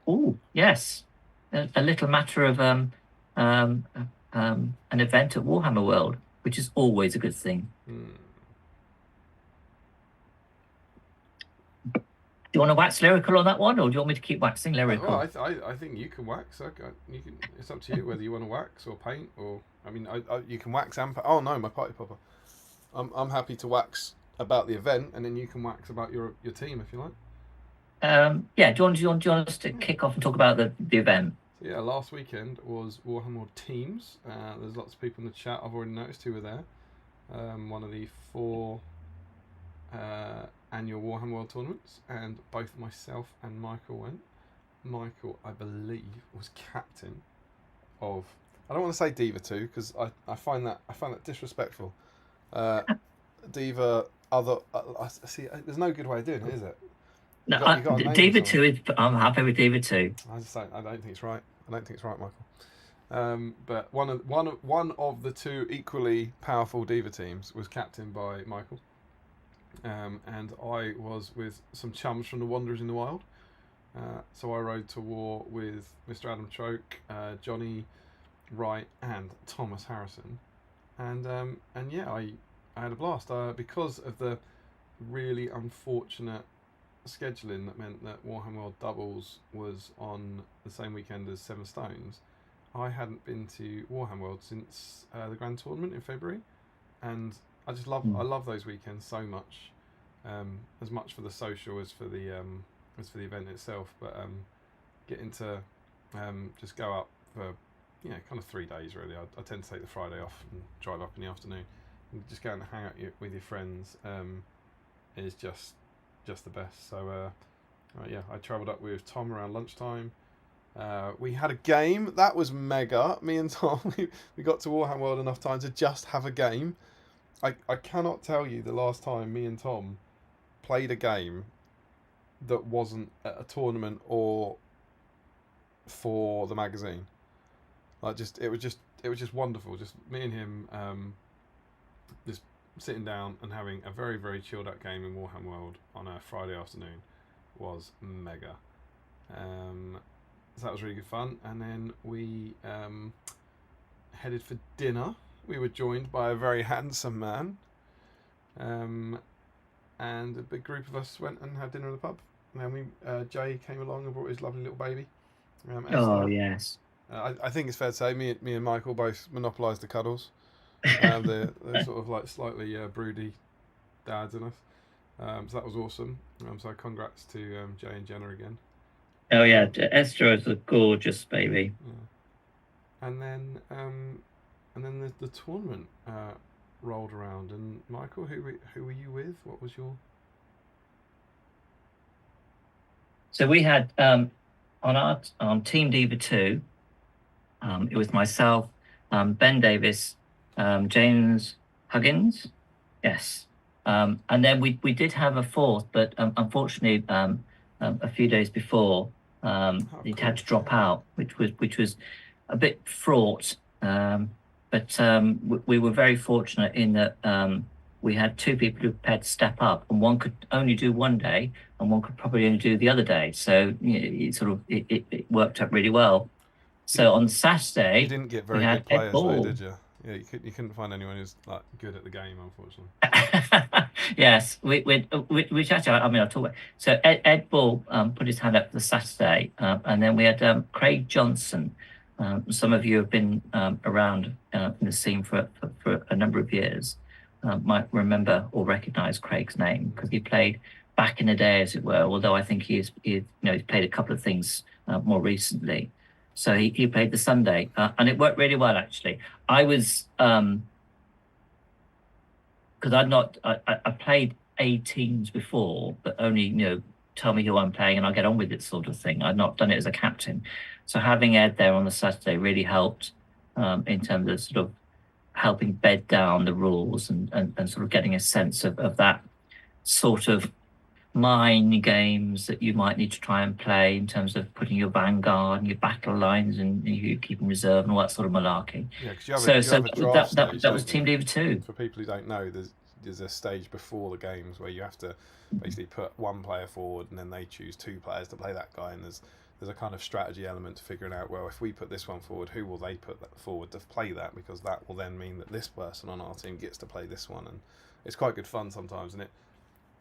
Oh yes, a little matter of an event at Warhammer World, which is always a good thing. Do you want to wax lyrical on that one, or do you want me to keep waxing lyrical?
Well, I think you can wax. It's up to you whether you want to wax or paint, or you can wax and oh no, my party popper. I'm happy to wax about the event, and then you can wax about your team if you like.
Yeah. Do you want us to kick off and talk about the event?
So yeah, last weekend was Warhammer Teams. There's lots of people in the chat. I've already noticed who were there. One of the 4 annual Warhammer World tournaments, and both myself and Michael went. Michael, I believe, was captain of. I don't want to say Diva 2 because I find that disrespectful. Diva other. See, there's no good way of doing it, is it?
No, Diva 2 is. I'm happy with Diva 2.
I don't think it's right. I don't think it's right, Michael. But one of the two equally powerful Diva teams was captained by Michael, and I was with some chums from the Wanderers in the Wild. So I rode to war with Mr. Adam Troke, Johnny Wright, and Thomas Harrison, and yeah, I had a blast because of the really unfortunate scheduling that meant that Warhammer World Doubles was on the same weekend as Seven Stones. I hadn't been to Warhammer World since the Grand Tournament in February, and I just love those weekends so much, as much for the social as for the event itself. But getting to just go up for kind of 3 days really. I tend to take the Friday off and drive up in the afternoon, and just going to hang out with your friends is just the best. So yeah, I travelled up with Tom around lunchtime. We had a game that was mega. Me and Tom, we got to Warhammer World enough time to just have a game. I cannot tell you the last time me and Tom played a game that wasn't at a tournament or for the magazine. It was just wonderful. Just me and him, just sitting down and having a very, very chilled out game in Warhammer World on a Friday afternoon was mega. So that was really good fun. And then we headed for dinner. We were joined by a very handsome man, and a big group of us went and had dinner in the pub. And then Jay came along and brought his lovely little baby.
Oh yes.
I think it's fair to say me and Michael both monopolised the cuddles. They're sort of like slightly broody dads in us. So that was awesome. So congrats to Jay and Jenna again.
Oh yeah, Esther is a gorgeous baby.
Yeah. And then the tournament rolled around. And Michael, who were you with? What was your?
So we had on Team Diva 2. It was myself, Ben Davis, James Huggins, yes, and then we did have a fourth, but unfortunately, a few days before, it had to drop out, which was a bit fraught. But we were very fortunate in that we had two people who prepared to step up, and one could only do one day, and one could probably only do the other day. So it worked out really well. So on Saturday,
you didn't get very good players, though, did you? Yeah, you couldn't find anyone who's like good at the game, unfortunately.
Yes, which actually, I mean, I'll talk about. So Ed Ball put his hand up for the Saturday, and then we had Craig Johnson. Some of you have been around in the scene for a number of years. Might remember or recognise Craig's name because he played back in the day, as it were. Although I think he's played a couple of things more recently. So he played the Sunday, and it worked really well, actually. I was, because I played 18s before, but only, tell me who I'm playing and I'll get on with it sort of thing. I'd not done it as a captain. So having Ed there on the Saturday really helped in terms of sort of helping bed down the rules and sort of getting a sense of that sort of mind games that you might need to try and play in terms of putting your vanguard and your battle lines and you keeping reserve and all that sort of malarkey.
Yeah, because you have a draft stage,
that was Team Diva 2.
For people who don't know, there's a stage before the games where you have to basically put one player forward and then they choose two players to play that guy, and there's a kind of strategy element to figuring out, well, if we put this one forward, who will they put that forward to play that, because that will then mean that this person on our team gets to play this one. And it's quite good fun sometimes, and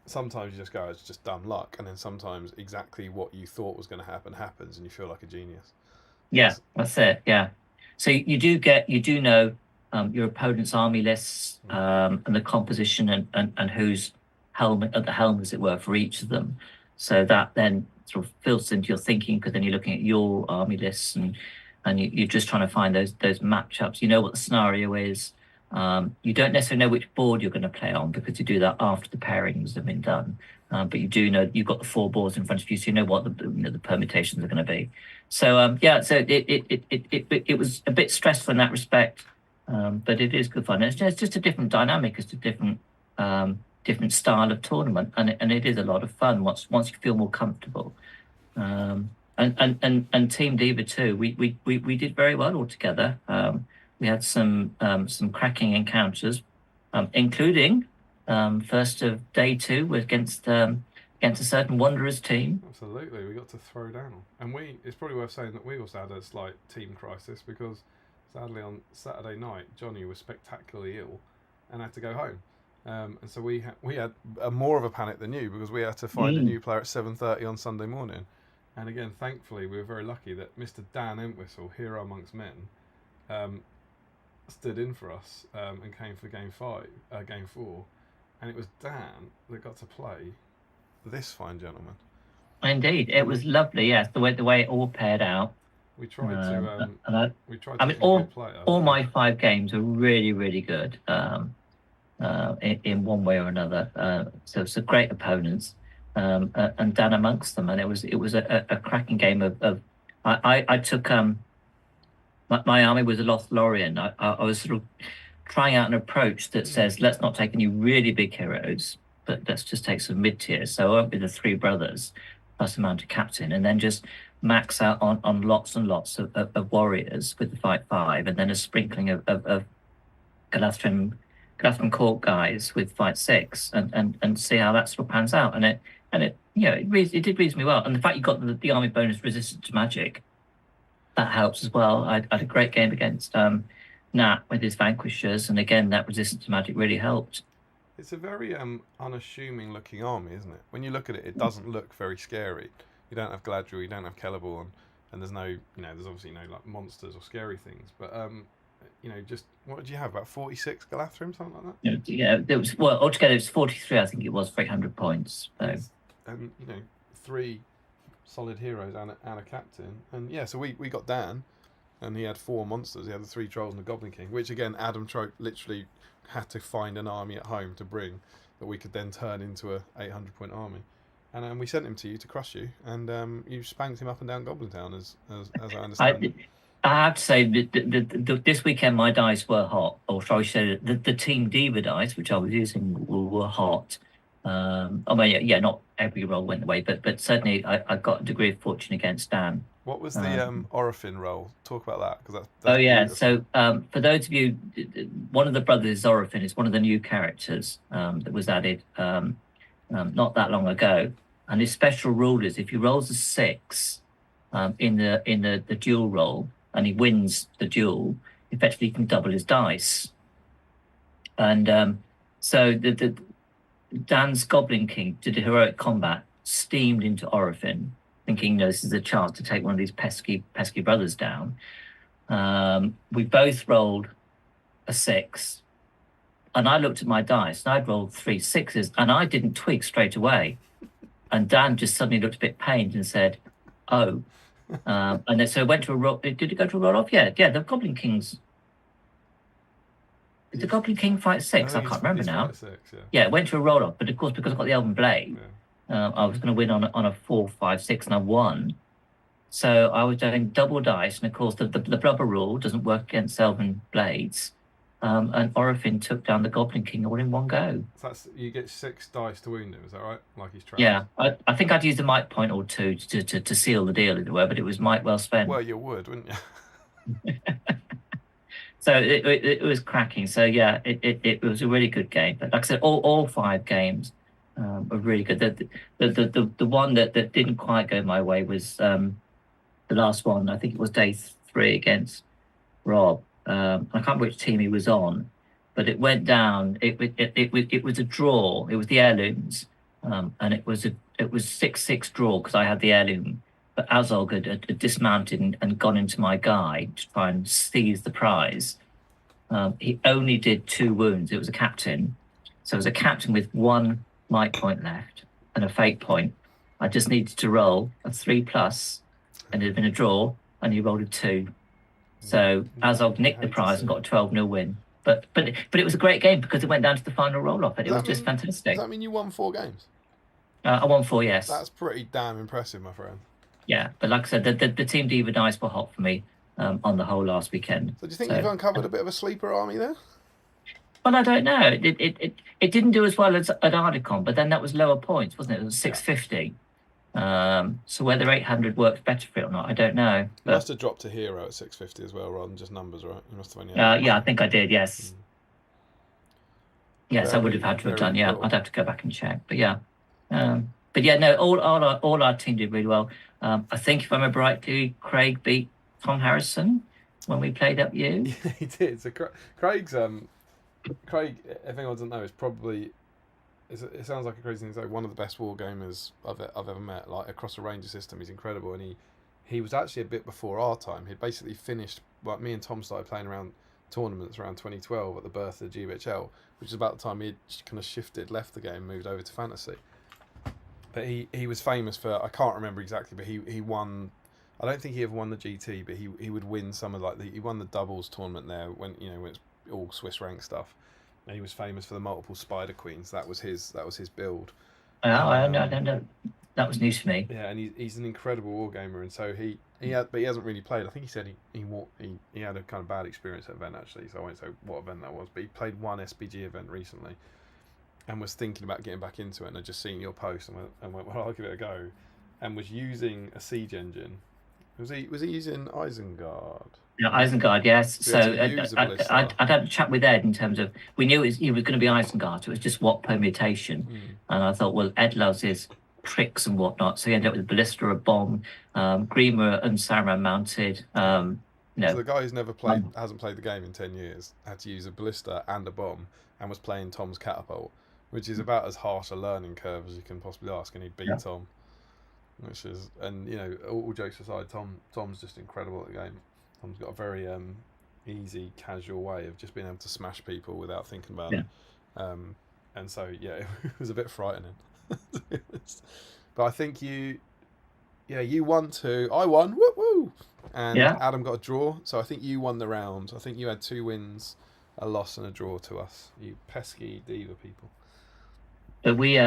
sometimes you just go, it's just dumb luck, and then sometimes exactly what you thought was going to happen happens, and you feel like a genius.
Yeah, that's it. Yeah, so you do know your opponent's army lists and the composition and who's at the helm, as it were, for each of them. So that then sort of filters into your thinking, because then you're looking at your army lists and you're just trying to find those matchups. You know what the scenario is. You don't necessarily know which board you're going to play on, because you do that after the pairings have been done. But you do know you've got the four boards in front of you, so you know what the permutations are going to be. So so it was a bit stressful in that respect, but it is good fun. It's just a different dynamic, it's a different style of tournament, and it is a lot of fun once you feel more comfortable. And And Team Diva too. We did very well all together. We had some cracking encounters, including first of day 2 against a certain Wanderers team.
Absolutely, we got to throw down, and it's probably worth saying that we also had a slight team crisis because sadly on Saturday night Johnny was spectacularly ill and had to go home. And so we had more of a panic than you because we had to find a new player at 7:30 on Sunday morning. And again, thankfully, we were very lucky that Mr. Dan Entwistle, hero amongst men, stood in for us and came for game 4, and it was Dan that got to play this fine gentleman.
Indeed, it was lovely. Yes, the way it all paired out.
We tried to.
I mean, all my 5 games were really, really good. In one way or another. So some great opponents, and Dan amongst them, and it was a cracking game of I took my army was a Lothlorien. I was sort of trying out an approach that says let's not take any really big heroes, but let's just take some mid tiers. So I went with the 3 brothers plus a mounted captain, and then just max out on lots and lots of warriors with the fight 5, and then a sprinkling of Galathrym Court guys with fight 6, and see how that sort of pans out. And it it did reasonably well. And the fact you got the army bonus resistant to magic, that helps as well. I had a great game against Nat with his vanquishers, and again that resistance to magic really helped.
It's a very unassuming looking army, isn't it? When you look at it, it doesn't look very scary. You don't have Galadriel, you don't have Celeborn, and there's no, there's obviously no like monsters or scary things, but just what did you have? About 46 Galathrym, something like that.
Yeah, there was altogether it was 43. I think it was 300 points. So.
And 3 solid heroes and a captain, and so we got Dan, and he had 4 monsters. He had the 3 trolls and the Goblin King, which again Adam Trope literally had to find an army at home to bring that we could then turn into a 800-point army. And we sent him to you to crush you, and you spanked him up and down Goblin Town, as I understand.
I have to say that this weekend my dice were hot, or shall I say the Team Diva dice, which I was using, were hot. I mean, not every roll went the way, but certainly I got a degree of fortune against Dan.
What was the Orifin roll? Talk about that, because that's
beautiful. So for those of you, one of the brothers is Orifin. It's one of the new characters that was added not that long ago, and his special rule is if he rolls a 6 in the duel roll and he wins the duel, effectively he can double his dice. And so the Dan's Goblin King did a heroic combat, steamed into Orifin, thinking this is a chance to take one of these pesky brothers down. We both rolled a 6, and I looked at my dice, and I'd rolled 3 6s, and I didn't twig straight away. And Dan just suddenly looked a bit pained and said, "Oh." And then so it went to a roll. Did it go to a roll off? Yeah. The Goblin King's. Did the Goblin King fight 6? I can't remember now.
6,
yeah, it went to a roll off, but of course because I got the Elven Blade, I was going to win on a 4, 5, 6, and I won. So I was doing double dice, and of course the blubber rule doesn't work against Elven Blades. And Orifin took down the Goblin King all in one go.
So you get 6 dice to wound him, is that right? Like he's trapped.
Yeah, I think I'd used a might point or 2 to seal the deal, as it were, but it was might well spent.
Well, you would, wouldn't you?
So it was cracking. So yeah, it was a really good game. But like I said, all 5 games were really good. The one that didn't quite go my way was the last one. I think it was day 3 against Rob. I can't remember which team he was on, but it went down. It was a draw. It was the heirlooms, and it was 6-6 draw because I had the heirloom. But Azog had dismounted and gone into my guy to try and seize the prize. He only did 2 wounds. It was a captain, so it was a captain with 1 might point left and a fate point. I just needed to roll a 3+, and it had been a draw, and he rolled a 2. So Azog nicked the prize and got a 12-0 win. But it was a great game because it went down to the final roll-off, and it was just fantastic.
Does that mean you won 4 games?
I won 4, yes.
That's pretty damn impressive, my friend.
Yeah, but like I said, the Team Diva dice were hot for me on the whole last weekend.
So do you think you've uncovered a bit of a sleeper army there?
Well, I don't know. It didn't do as well as at Ardicon, but then that was lower points, wasn't it? It was 650. So whether 800 works better for it or not, I don't know.
You
But
must have dropped a hero at 650 as well, rather than just numbers, right? You must have only had
yeah, I think I did. Yes, yes, I would have
very,
had to have
very
done. Yeah,
cool.
I'd have to go back and check. But yeah, no, all our team did really well. I think if I remember rightly, Craig beat Tom Harrison when we played up you.
Yeah, he did. So Craig's Craig, if anyone doesn't know, is probably it sounds like a crazy thing to say, one of the best war gamers I've ever met. Like across a range of system, he's incredible, and he was actually a bit before our time. He'd basically finished. Like me and Tom started playing around tournaments around 2012 at the birth of the GBHL, which is about the time he'd kind of shifted, left the game, moved over to fantasy. But he was famous for, I can't remember exactly, but he won. I don't think he ever won the GT, but he would win some of like he won the doubles tournament there when when it's all Swiss rank stuff. And he was famous for the multiple Spider Queens. That was his
Oh, I don't know. That was news to me.
Yeah, and he's an incredible wargamer, and so but he hasn't really played. I think he said he had a kind of bad experience at event actually, so I won't say what event that was, but he played one SBG event recently, and was thinking about getting back into it, and I just seen your post and went well, I'll give it a go, and was using a siege engine. Was he using Isengard?
Yeah, Isengard, yes. So I'd had a chat with Ed in terms of we knew he was going to be Isengard. So it was just what permutation, and I thought, well, Ed loves his tricks and whatnot. So he ended up with a ballista, a bomb, Grima and Saruman mounted.
So the guy who's never played, hasn't played the game in 10 years, had to use a ballista and a bomb, and was playing Tom's catapult, which is about as harsh a learning curve as you can possibly ask, and he beat Tom. Which is, and all jokes aside, Tom's just incredible at the game. Tom's got a very easy, casual way of just being able to smash people without thinking about it. And so it was a bit frightening. But I think you won 2, I won, woo woo, and Adam got a draw. So I think you won the round. I think you had 2 wins, a loss, and a draw to us. You pesky diva people.
But we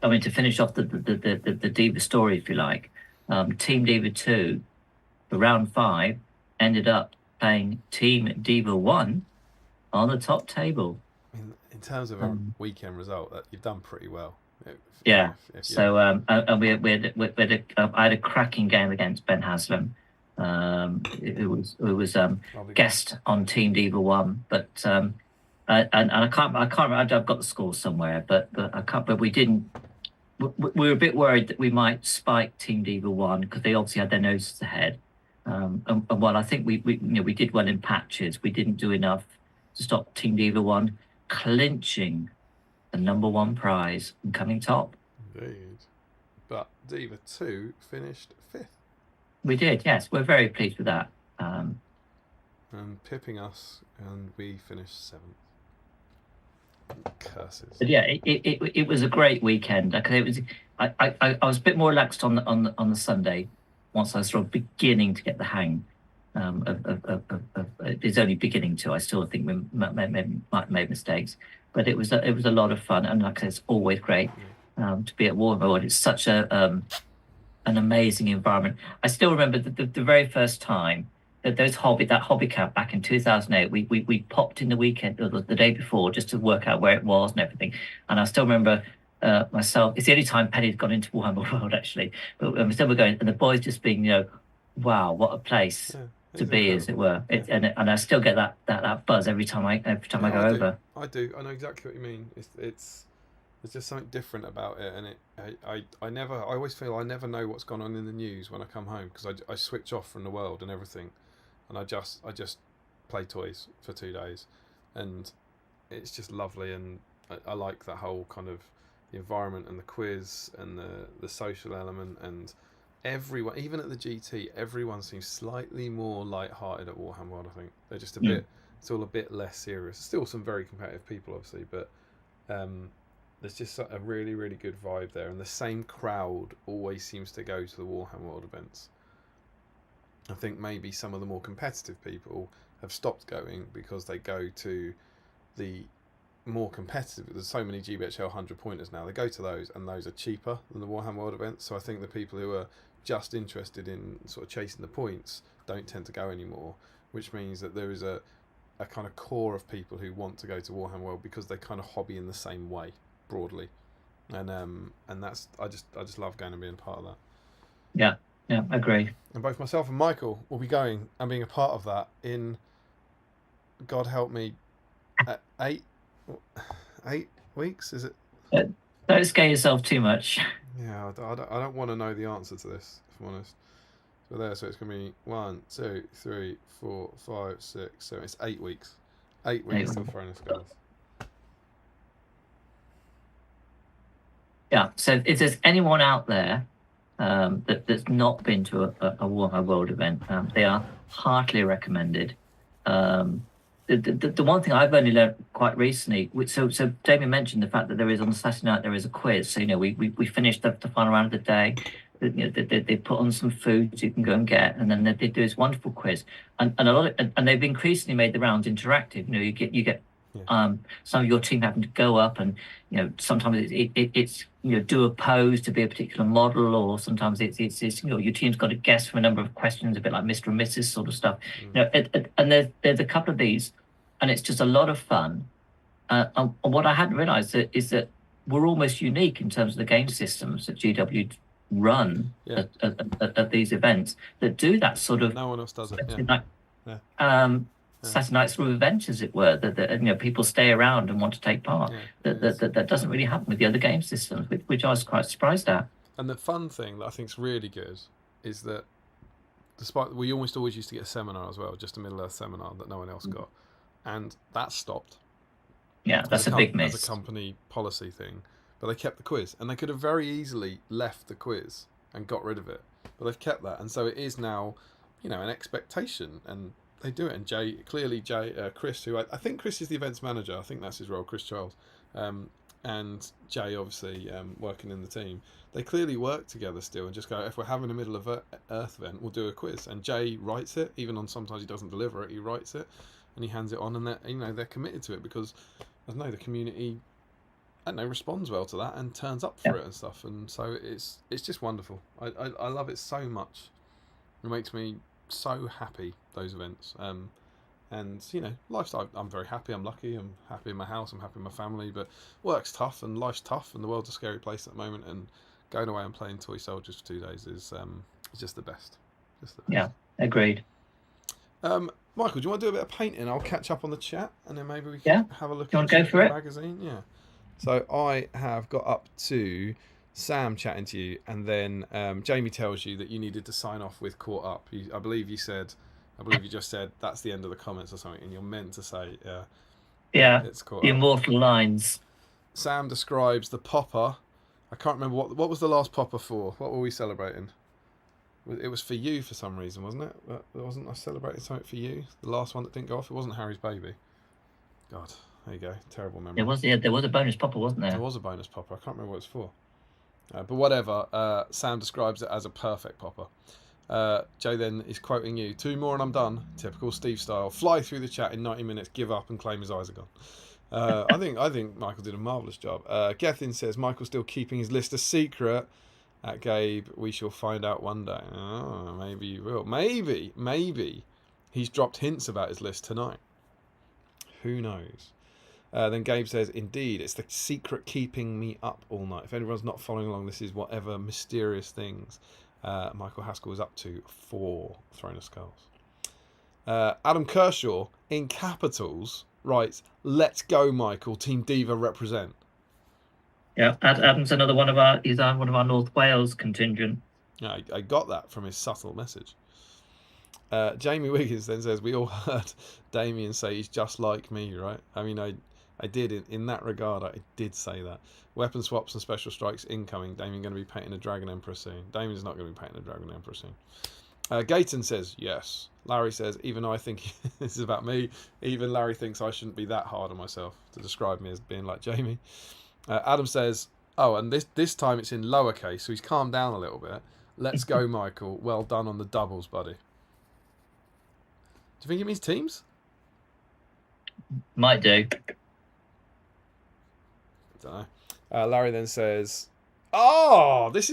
I mean, to finish off the Diva story, if you like, Team Diva 2, for round 5, ended up playing Team Diva 1 on the top table.
In terms of a weekend result, that you've done pretty well.
So and I had a cracking game against Ben Haslam. It was guest on Team Diva 1, but and I can't remember, I've got the scores somewhere, but I can't. But we didn't. We were a bit worried that we might spike Team Diva 1 because they obviously had their noses ahead. And while I think we did well in patches, we didn't do enough to stop Team Diva 1 clinching the #1 prize and coming top.
Indeed. But Diva 2 finished 5th.
We did, yes. We're very pleased with that.
And pipping us, and we finished 7th. Curses.
But yeah, it was a great weekend. It was. I was a bit more relaxed on the Sunday once I was sort of beginning to get the hang of it's only beginning to. I still think we might have made mistakes, but it was a lot of fun, and like I said, it's always great to be at Warhammer. It's such an amazing environment. I still remember the very first time that hobby camp back in 2008. We popped in the weekend or the day before just to work out where it was and everything. And I still remember myself. It's the only time Penny's gone into Warhammer World actually. But we still were going, and the boys just being, wow, what a place to be, as it were. And I still get that buzz every time I go over.
I do. I know exactly what you mean. It's just something different about it, and I always feel I never know what's gone on in the news when I come home, because I switch off from the world and everything, and I just play toys for 2 days, and it's just lovely, and I like that whole kind of the environment and the quiz and the social element, and everyone, even at the GT, everyone seems slightly more light-hearted at Warhammer World. I think they're just a bit. It's all a bit less serious. Still some very competitive people, obviously, but there's just a really, really good vibe there, and the same crowd always seems to go to the Warhammer World events. I think maybe some of the more competitive people have stopped going because they go to the more competitive. There's so many GBHL 100 pointers now. They go to those, and those are cheaper than the Warhammer World events. So I think the people who are just interested in sort of chasing the points don't tend to go anymore, which means that there is a kind of core of people who want to go to Warhammer World because they kind of hobby in the same way, broadly. and that's I just love going and being part of that.
Yeah, agree.
And both myself and Michael will be going and being a part of that in, God help me, 8 weeks, is it?
Don't scare yourself too much.
Yeah, I don't want to know the answer to this, if I'm honest. So it's going to be 1, 2, 3, 4, 5, 6, 7. It's 8 weeks. 8 weeks till Throne of Skulls.
Yeah. So if there's anyone out there that's not been to a Warhammer World event, they are heartily recommended. The one thing I've only learned quite recently, so Damien mentioned the fact that there is on Saturday night there is a quiz. So we finished the final round of the day. They put on some food you can go and get, and then they do this wonderful quiz, and a lot of, and they've increasingly made the rounds interactive. You get some of your team having to go up, and sometimes it's do a pose to be a particular model, or sometimes it's your team's got to guess from a number of questions, a bit like Mr. and Mrs. sort of stuff. And there's a couple of these, and it's just a lot of fun. And what I hadn't realised is that we're almost unique in terms of the game systems that GW run at these events that do that sort of.
No one else does it.
Saturday night sort of event, as it were, that people stay around and want to take part. That doesn't really happen with the other game systems, which I was quite surprised at.
And the fun thing that I think is really good is that, despite we almost always used to get a seminar as well, just a Middle Earth seminar that no one else got, and that stopped.
Yeah, that's a big miss.
As a company policy thing, but they kept the quiz, and they could have very easily left the quiz and got rid of it, but they've kept that, and so it is now, an expectation, and they do it. And Chris, who I think Chris is the events manager, I think that's his role, Chris Charles, and Jay obviously working in the team. They clearly work together still, and just go, if we're having a Middle of Earth event, we'll do a quiz, and Jay writes it, even on sometimes he doesn't deliver it, he writes it, and he hands it on, and they're committed to it because I don't know, the community responds well to that and turns up for it and stuff, and so it's just wonderful. I love it so much. It makes me so happy, those events, and lifestyle, I'm very happy, I'm lucky, I'm happy in my house, I'm happy in my family, but work's tough and life's tough and the world's a scary place at the moment, and going away and playing toy soldiers for 2 days is just the best.
Yeah, agreed.
Michael, do you want to do a bit of painting? I'll catch up on the chat, and then maybe we can have a look
at the
magazine. Yeah. So I have got up to Sam chatting to you, and then Jamie tells you that you needed to sign off with Caught Up. I believe you just said that's the end of the comments or something, and you're meant to say it's Caught
the
Up.
immortal lines.
Sam describes the popper. I can't remember what was the last popper for. What were we celebrating? It was for you for some reason, wasn't it? Wasn't I celebrating something for you? The last one that didn't go off. It wasn't Harry's baby. God, there you go. Terrible memory.
There was a bonus popper, wasn't there?
There was a bonus popper. I can't remember what it's for. But whatever. Sam describes it as a perfect popper. Jay then is quoting you. 2 more and I'm done. Typical Steve style. Fly through the chat in 90 minutes. Give up and claim his eyes are gone. I think Michael did a marvellous job. Gethin says Michael's still keeping his list a secret. At Gabe, we shall find out one day. Oh, maybe you will. Maybe he's dropped hints about his list tonight. Who knows? Then Gabe says, indeed, it's the secret keeping me up all night. If anyone's not following along, this is whatever mysterious things Michael Haskell is up to for Throne of Skulls. Adam Kershaw, in capitals, writes, let's go, Michael. Team Diva represent.
Yeah, Adam's another one of our North Wales contingent.
Yeah, I got that from his subtle message. Jamie Wiggins then says, we all heard Damien say he's just like me, right? I mean, I did, in that regard, I did say that. Weapon swaps and special strikes incoming. Damien going to be painting a Dragon Emperor soon. Damien's not going to be painting a Dragon Emperor soon. Gayton says, yes. Larry says, even though I think this is about me, even Larry thinks I shouldn't be that hard on myself to describe me as being like Jamie. Adam says, oh, and this time it's in lowercase, so he's calmed down a little bit. Let's go, Michael. Well done on the doubles, buddy. Do you think it means teams?
Might do.
I don't know. Larry then says, oh, this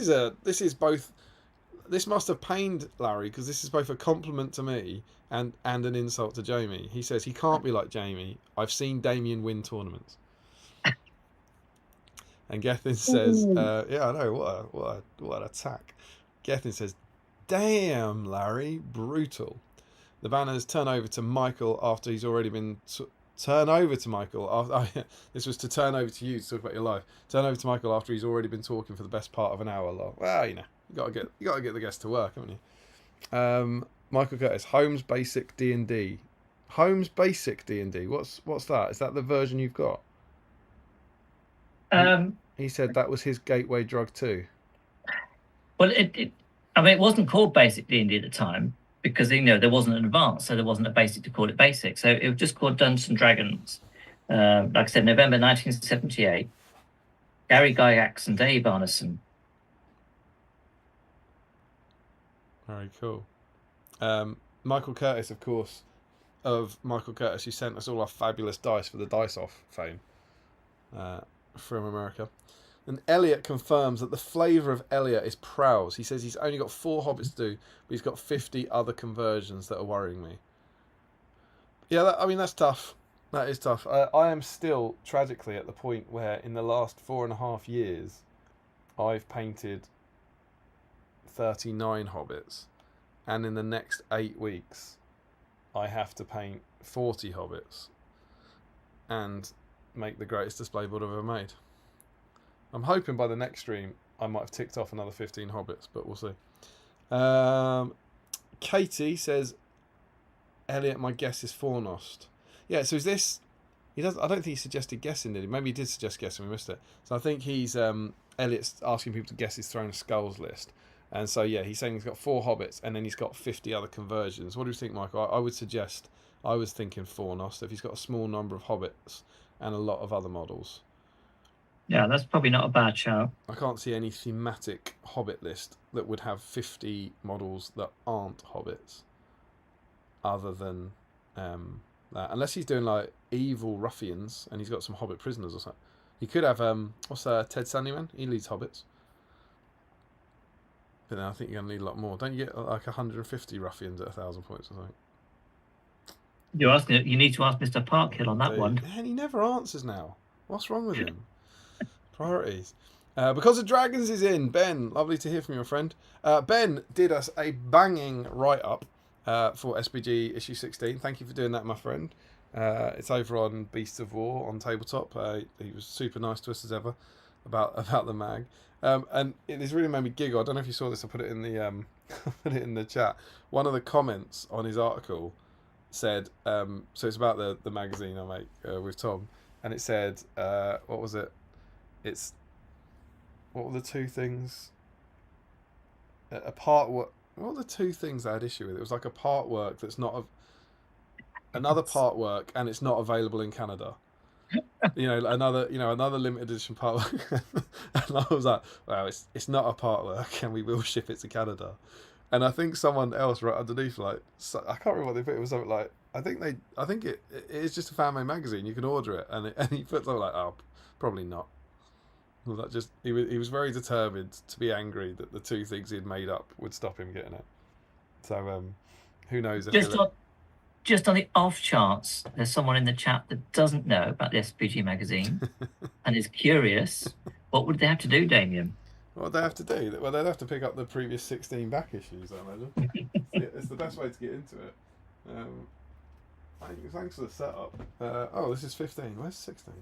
must have pained Larry, because this is both a compliment to me and an insult to Jamie. He says he can't be like Jamie. I've seen Damien win tournaments. And Gethin says, yeah, I know, what an attack. Gethin says, damn, Larry, brutal. The banners turn over to Michael after he's already been... Turn over to Michael after... this was to turn over to you to talk about your life. Turn over to Michael after he's already been talking for the best part of an hour long. Well, you know, you gotta get the guest to work, haven't you? Michael Curtis, Holmes Basic D&D. Holmes Basic D&D. What's that? Is that the version you've got? He said that was his gateway drug too.
Well, it wasn't called Basic D&D at the time because there wasn't an advanced, so there wasn't a basic to call it basic. So it was just called Dungeons and Dragons. Like I said, November 1978. Gary Gygax and Dave Arneson.
Very cool. Michael Curtis, of course, of Michael Curtis, who sent us all our fabulous dice for the Dice Off fame from America. And Elliot confirms that the flavour of Elliot is prowls. He says he's only got 4 hobbits to do, but he's got 50 other conversions that are worrying me. Yeah, that's tough. That is tough. I am still, tragically, at the point where in the last 4.5 years, I've painted 39 hobbits. And in the next 8 weeks, I have to paint 40 hobbits and make the greatest display board I've ever made. I'm hoping by the next stream I might have ticked off another 15 hobbits, but we'll see. Katie says, Elliot, my guess is Fornost. Yeah, so is this... I don't think he suggested guessing, did he? Maybe he did suggest guessing, we missed it. So I think he's... Elliot's asking people to guess his Throne of Skulls list. And so, yeah, he's saying he's got 4 hobbits and then he's got 50 other conversions. What do you think, Michael? I would suggest... I was thinking Fornost, if he's got a small number of hobbits and a lot of other models.
Yeah, that's probably not a bad shout.
I can't see any thematic hobbit list that would have 50 models that aren't hobbits, other than that. Unless he's doing like evil ruffians and he's got some hobbit prisoners or something. He could have what's Ted Sandyman? He leads hobbits, but then I think you're gonna need a lot more. Don't you get like 150 ruffians at 1,000 points or something?
You need to ask Mr. Parkhill on that one.
And he never answers now. What's wrong with him? Priorities. Because of Dragons is in. Ben, lovely to hear from you, my friend. Ben did us a banging write-up for SBG issue 16. Thank you for doing that, my friend. It's over on Beasts of War on Tabletop. He was super nice to us as ever about the mag. And it has really made me giggle. I don't know if you saw this. I put it in the put it in the chat. One of the comments on his article said, so it's about the magazine I make with Tom, and it said, what was it? What were the 2 things? What were the 2 things I had issue with? It was like a part work that's not another part work, and it's not available in Canada. Another limited edition part work. And I was like, well, it's not a part work, and we will ship it to Canada. And I think someone else wrote underneath, like, I can't remember what they put. It was something like, I think it is just a fan-made magazine. You can order it, and he put something like, oh, probably not. Well, that just he was very determined to be angry that the 2 things he'd made up would stop him getting it. So who knows?
Just on the off chance there's someone in the chat that doesn't know about the SBG magazine and is curious, what would they have to do, Damien?
What would they have to do? Well, they'd have to pick up the previous 16 back issues, I imagine. It's the best way to get into it. Thanks for the setup. This is 15. Where's 16?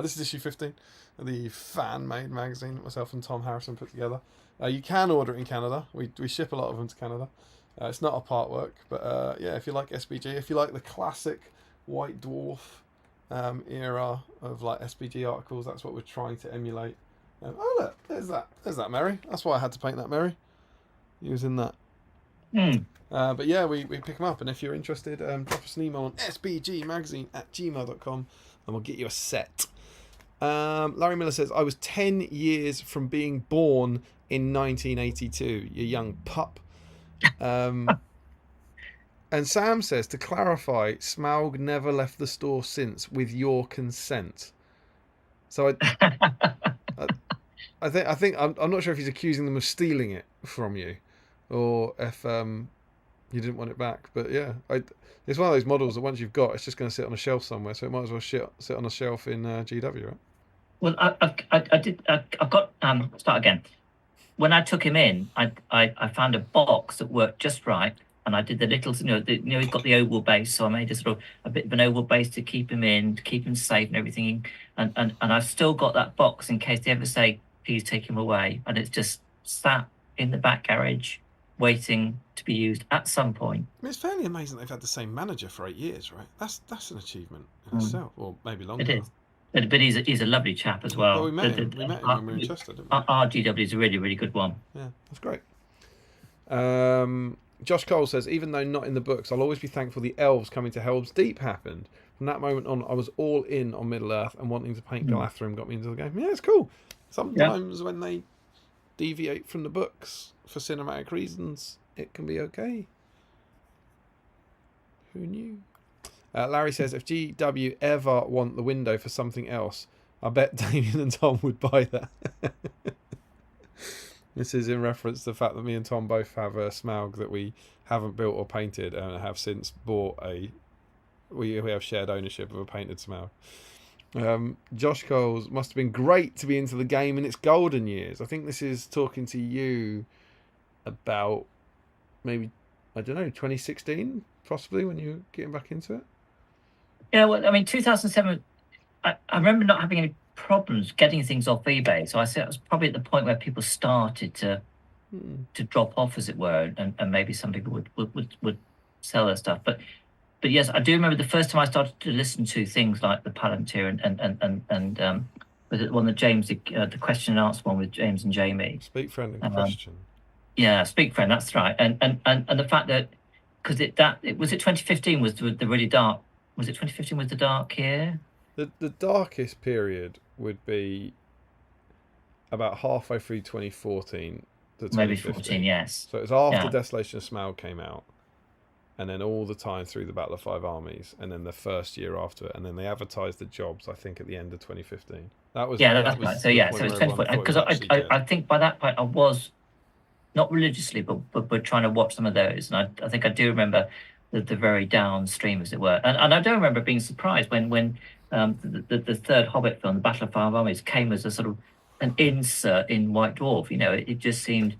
This is issue 15, the fan-made magazine that myself and Tom Harrison put together. You can order it in Canada. We ship a lot of them to Canada. It's not a part work, but yeah, if you like SBG, if you like the classic White Dwarf era of like SBG articles, that's what we're trying to emulate. Oh look, there's that Mary. That's why I had to paint that Mary. He was in that. But yeah, we pick them up, and if you're interested, drop us an email on sbgmagazine@gmail.com and we'll get you a set. Larry Miller says, I was 10 years from being born in 1982, you young pup. And Sam says, to clarify, Smaug never left the store since with your consent. So I think I'm not sure if he's accusing them of stealing it from you, or if you didn't want it back. But yeah, it's one of those models that once you've got, it's just going to sit on a shelf somewhere. So it might as well sit on a shelf in GW, right?
Well, I've got start again. When I took him in, I found a box that worked just right, and I did the little, he's got the oval base, so I made a bit of an oval base to keep him in, to keep him safe and everything. And I've still got that box in case they ever say, please take him away, and it's just sat in the back garage, waiting to be used at some point.
I mean, it's fairly amazing they've had the same manager for 8 years, right? That's an achievement in itself, or maybe longer.
It is. But he's a lovely chap as well.
Well, we met him when we were in Chester, didn't we?
RGW is a really, really good one.
Yeah, that's great. Josh Cole says, even though not in the books, I'll always be thankful the elves coming to Helm's Deep happened. From that moment on, I was all in on Middle Earth, and wanting to paint Galathrim got me into the game. Yeah, it's cool. Sometimes when they deviate from the books for cinematic reasons, it can be okay. Who knew? Larry says, if GW ever want the window for something else, I bet Damien and Tom would buy that. This is in reference to the fact that me and Tom both have a Smaug that we haven't built or painted and have since bought we have shared ownership of a painted Smaug. Josh Coles, must have been great to be into the game in its golden years. I think this is talking to you about maybe, I don't know, 2016, possibly, when you were getting back into it.
Yeah, well, I mean, 2007, I remember not having any problems getting things off eBay. So I said it was probably at the point where people started to drop off, as it were, and maybe some people would sell their stuff. But yes, I do remember the first time I started to listen to things like the Palantir and was it one that James, the question and answer one with James and Jamie.
Speak Friend and Question.
Yeah, Speak Friend, that's right. And the fact that, because it was it 2015 was the really dark. Was it 2015 was the dark year?
The darkest period would be about halfway through 2014 to 2015.
Maybe 14, yes.
So it was after Desolation of Smaug came out, and then all the time through the Battle of Five Armies, and then the first year after it, and then they advertised the jobs, I think, at the end of 2015. That was
that's right. So so it's 2014. Because I think by that point I was not religiously, but trying to watch some of those, and I think I do remember the very downstream, as it were, and I don't remember being surprised when the third Hobbit film, the Battle of Five Armies, came as a sort of an insert in White Dwarf. It just seemed,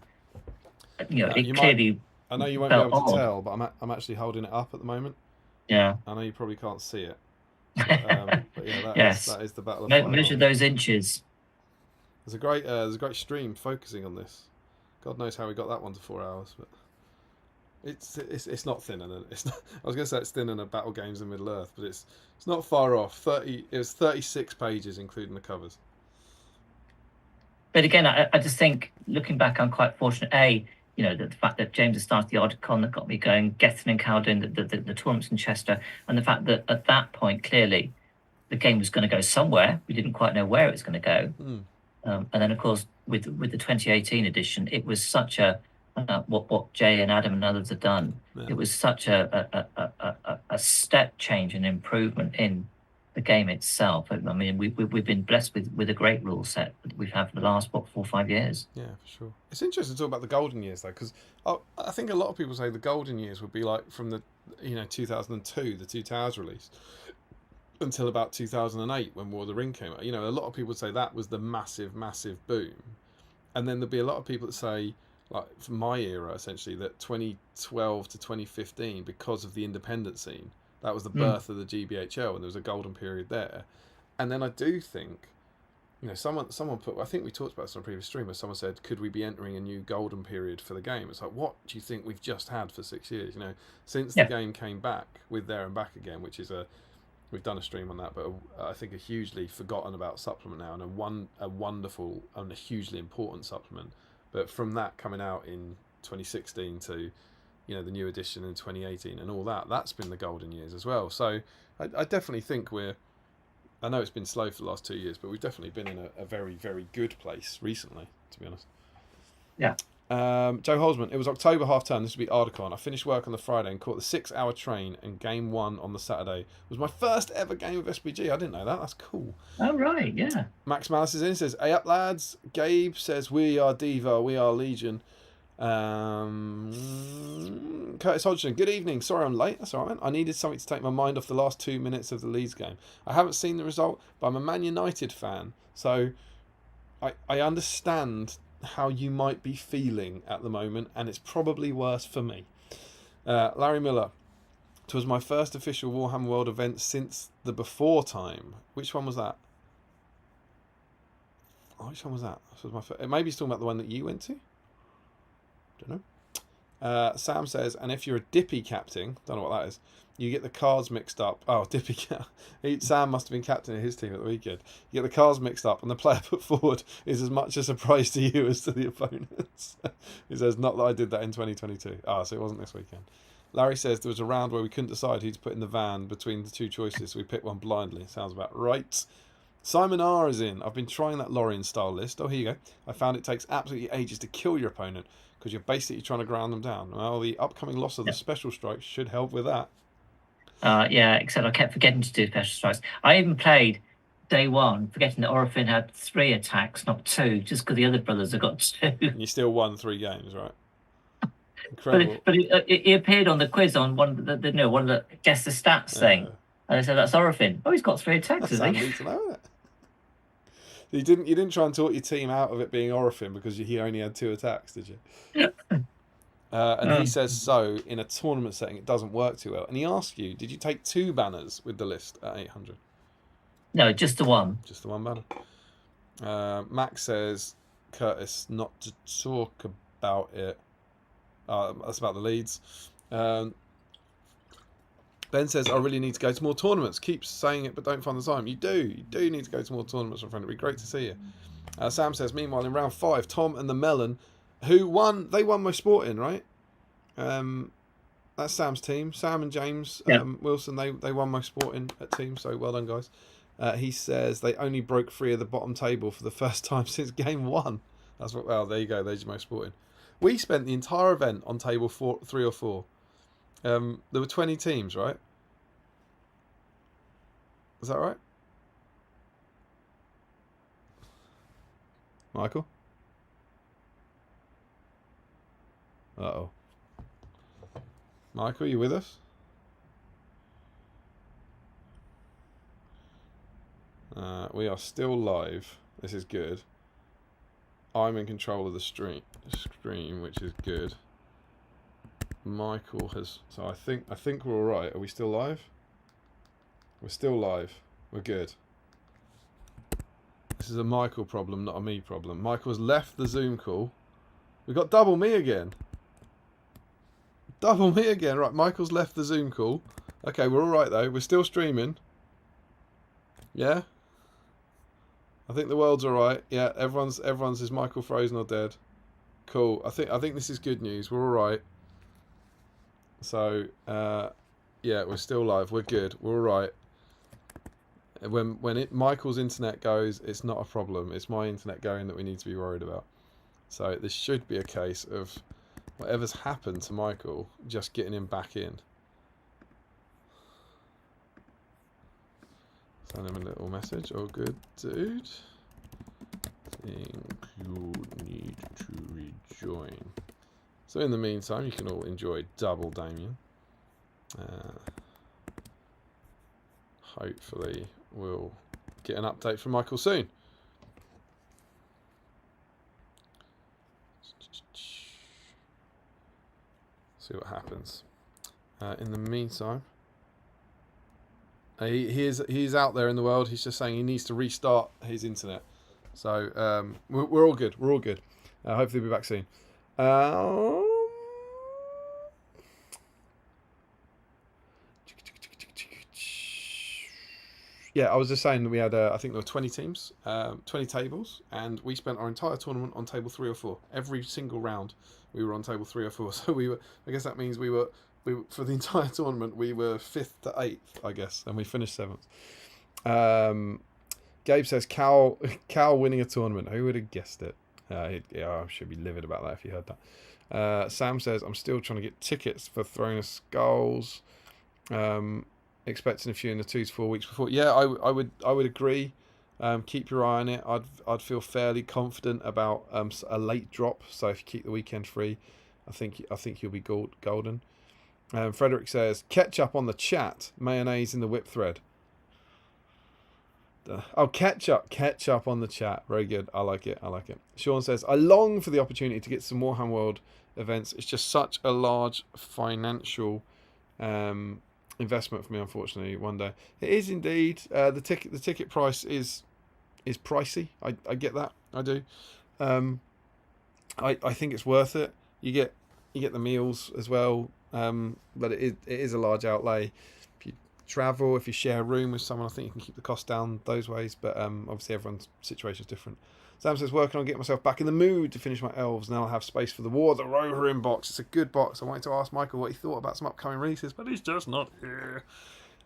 clearly.
I know you won't be able to tell, but I'm actually holding it up at the moment.
Yeah.
I know you probably can't see it. But yeah, that is the Battle of Five Armies.
Measure those inches.
There's a great stream focusing on this. God knows how we got that one to 4 hours, but it's not thinner than it's not. I was going to say it's thinner than Battle Games in Middle Earth, but it's not far off. It was 36 pages, including the covers.
But again, I just think, looking back, I'm quite fortunate. The fact that James has started the Oddcon that got me going, Gethin and Cal doing the tournaments in Chester, and the fact that at that point, clearly, the game was going to go somewhere. We didn't quite know where it was going to go. And then, of course, with the 2018 edition, it was such a what Jay and Adam and others have done. Yeah. It was such a step change and improvement in the game itself. I mean, we've been blessed with a great rule set that we've had for the last 4 or 5 years.
Yeah, for sure. It's interesting to talk about the golden years though, because I think a lot of people say the golden years would be like from the 2002, the Two Towers release, until about 2008 when War of the Ring came out. A lot of people would say that was the massive boom, and then there'd be a lot of people that say, like from my era, essentially, that 2012 to 2015, because of the independent scene, that was the birth of the GBHL, and there was a golden period there. And then I do think, someone put, I think we talked about this on a previous stream, where someone said, could we be entering a new golden period for the game? It's like, what do you think we've just had for 6 years? Since the game came back with There and Back Again, which is we've done a stream on that, but I think a hugely forgotten about supplement now, and a wonderful and a hugely important supplement. But from that coming out in 2016 to, the new edition in 2018 and all that, that's been the golden years as well. So I definitely think I know it's been slow for the last 2 years, but we've definitely been in a very, very good place recently, to be honest.
Yeah.
Joe Holzman, it was October half term. This would be Ardacon. I finished work on the Friday and caught the 6-hour train, and game 1 on the Saturday. It was my first ever game of SBG. I didn't know that. That's cool.
Oh, right, yeah.
Max Malice is in. He says, "Hey up, lads." Gabe says, "We are Diva, we are Legion." Curtis Hodgson, good evening. Sorry I'm late. That's all right. I needed something to take my mind off the last 2 minutes of the Leeds game. I haven't seen the result, but I'm a Man United fan, so I understand how you might be feeling at the moment, and it's probably worse for me. Larry Miller, it was my first official Warhammer World event since the before time. Which one was that? Oh, which one was that? This was my first. Maybe he's talking about the one that you went to. Don't know. Sam says, and if you're a dippy captain, don't know what that is, you get the cards mixed up. Oh, dippy cap. Sam must have been captain of his team at the weekend. You get the cards mixed up, and the player put forward is as much a surprise to you as to the opponents. He says, not that I did that in 2022. So it wasn't this weekend. Larry says there was a round where we couldn't decide who to put in the van between the two choices, so we picked one blindly. Sounds about right. Simon R is in. I've been trying that Lorien style list. Oh, here you go. I found it takes absolutely ages to kill your opponent because you're basically trying to ground them down. Well, the upcoming loss of the special strikes should help with that.
Yeah, except I kept forgetting to do special strikes. I even played day one, forgetting that Orifin had 3 attacks, not 2, just because the other brothers have got 2.
And you still won 3 games, right? Incredible.
But he appeared on the quiz on one of the guess the stats thing. And I said, that's Orifin. Oh, he's got 3 attacks,
That's handy to know, isn't it? You didn't try and talk your team out of it being Orifin because he only had 2 attacks, did you? And he says so in a tournament setting it doesn't work too well. And he asks you, did you take 2 banners with the list at 800?
No, just the one.
Just the one banner. Max says, Curtis, not to talk about it. That's about the Leeds. Ben says, I really need to go to more tournaments. Keeps saying it, but don't find the time. You do need to go to more tournaments, my friend. It'd be great to see you. Sam says, meanwhile, in round 5, Tom and the Melon, who won, they won most sporting, right? That's Sam's team. Sam and James Wilson, they won most sporting at team, so well done, guys. He says they only broke free of the bottom table for the first time since game 1. That's what. Well, there you go. There's your most sporting. We spent the entire event on table 3 or 4. There were 20 teams, right? Is that right? Michael? Uh-oh. Michael, you with us? We are still live. This is good. I'm in control of the stream, which is good. Michael has. So I think we're all right. Are we still live? We're still live. We're good. This is a Michael problem, not a me problem. Michael's left the Zoom call. We got double me again. Double me again. Right, Michael's left the Zoom call. Okay, we're all right though. We're still streaming. Yeah. I think the world's all right. Yeah, everyone's is Michael frozen or dead. Cool. I think this is good news. We're all right. So, yeah, we're still live. We're good. We're all right. When Michael's internet goes, it's not a problem. It's my internet going that we need to be worried about. So this should be a case of whatever's happened to Michael, just getting him back in. Send him a little message. Oh, good, dude. Think you need to rejoin. So in the meantime, you can all enjoy double Damien. Hopefully, we'll get an update from Michael soon. See what happens. In the meantime, he's out there in the world. He's just saying he needs to restart his internet. So we're all good. We're all good. Hopefully, we'll be back soon. Yeah, I was just saying that we had, I think there were 20 teams, 20 tables, and we spent our entire tournament on table 3 or 4. Every single round, we were on table 3 or 4. So we were, I guess that means we were for the entire tournament, we were 5th to 8th, I guess, and we finished 7th. Gabe says, Cal winning a tournament. Who would have guessed it? Yeah, I should be livid about that if you heard that. Sam says, I'm still trying to get tickets for Throne of Skulls. Expecting a few in the 2 to 4 weeks before. Yeah, I would agree. Keep your eye on it. I'd feel fairly confident about a late drop. So if you keep the weekend free, I think you'll be golden. Frederick says ketchup on the chat, mayonnaise in the whip thread. Oh, ketchup on the chat. Very good. I like it. Sean says, I long for the opportunity to get some Warhammer World events. It's just such a large financial investment for me, unfortunately. One day it is indeed. The ticket price is pricey. I get that. I do. I think it's worth it. You get the meals as well. But it is a large outlay. If you travel, if you share a room with someone, I think you can keep the cost down those ways. But obviously everyone's situation is different. Sam says, working on getting myself back in the mood to finish my elves. Now I'll have space for the War of the Rohirrim box. It's a good box. I wanted to ask Michael what he thought about some upcoming releases, but he's just not here.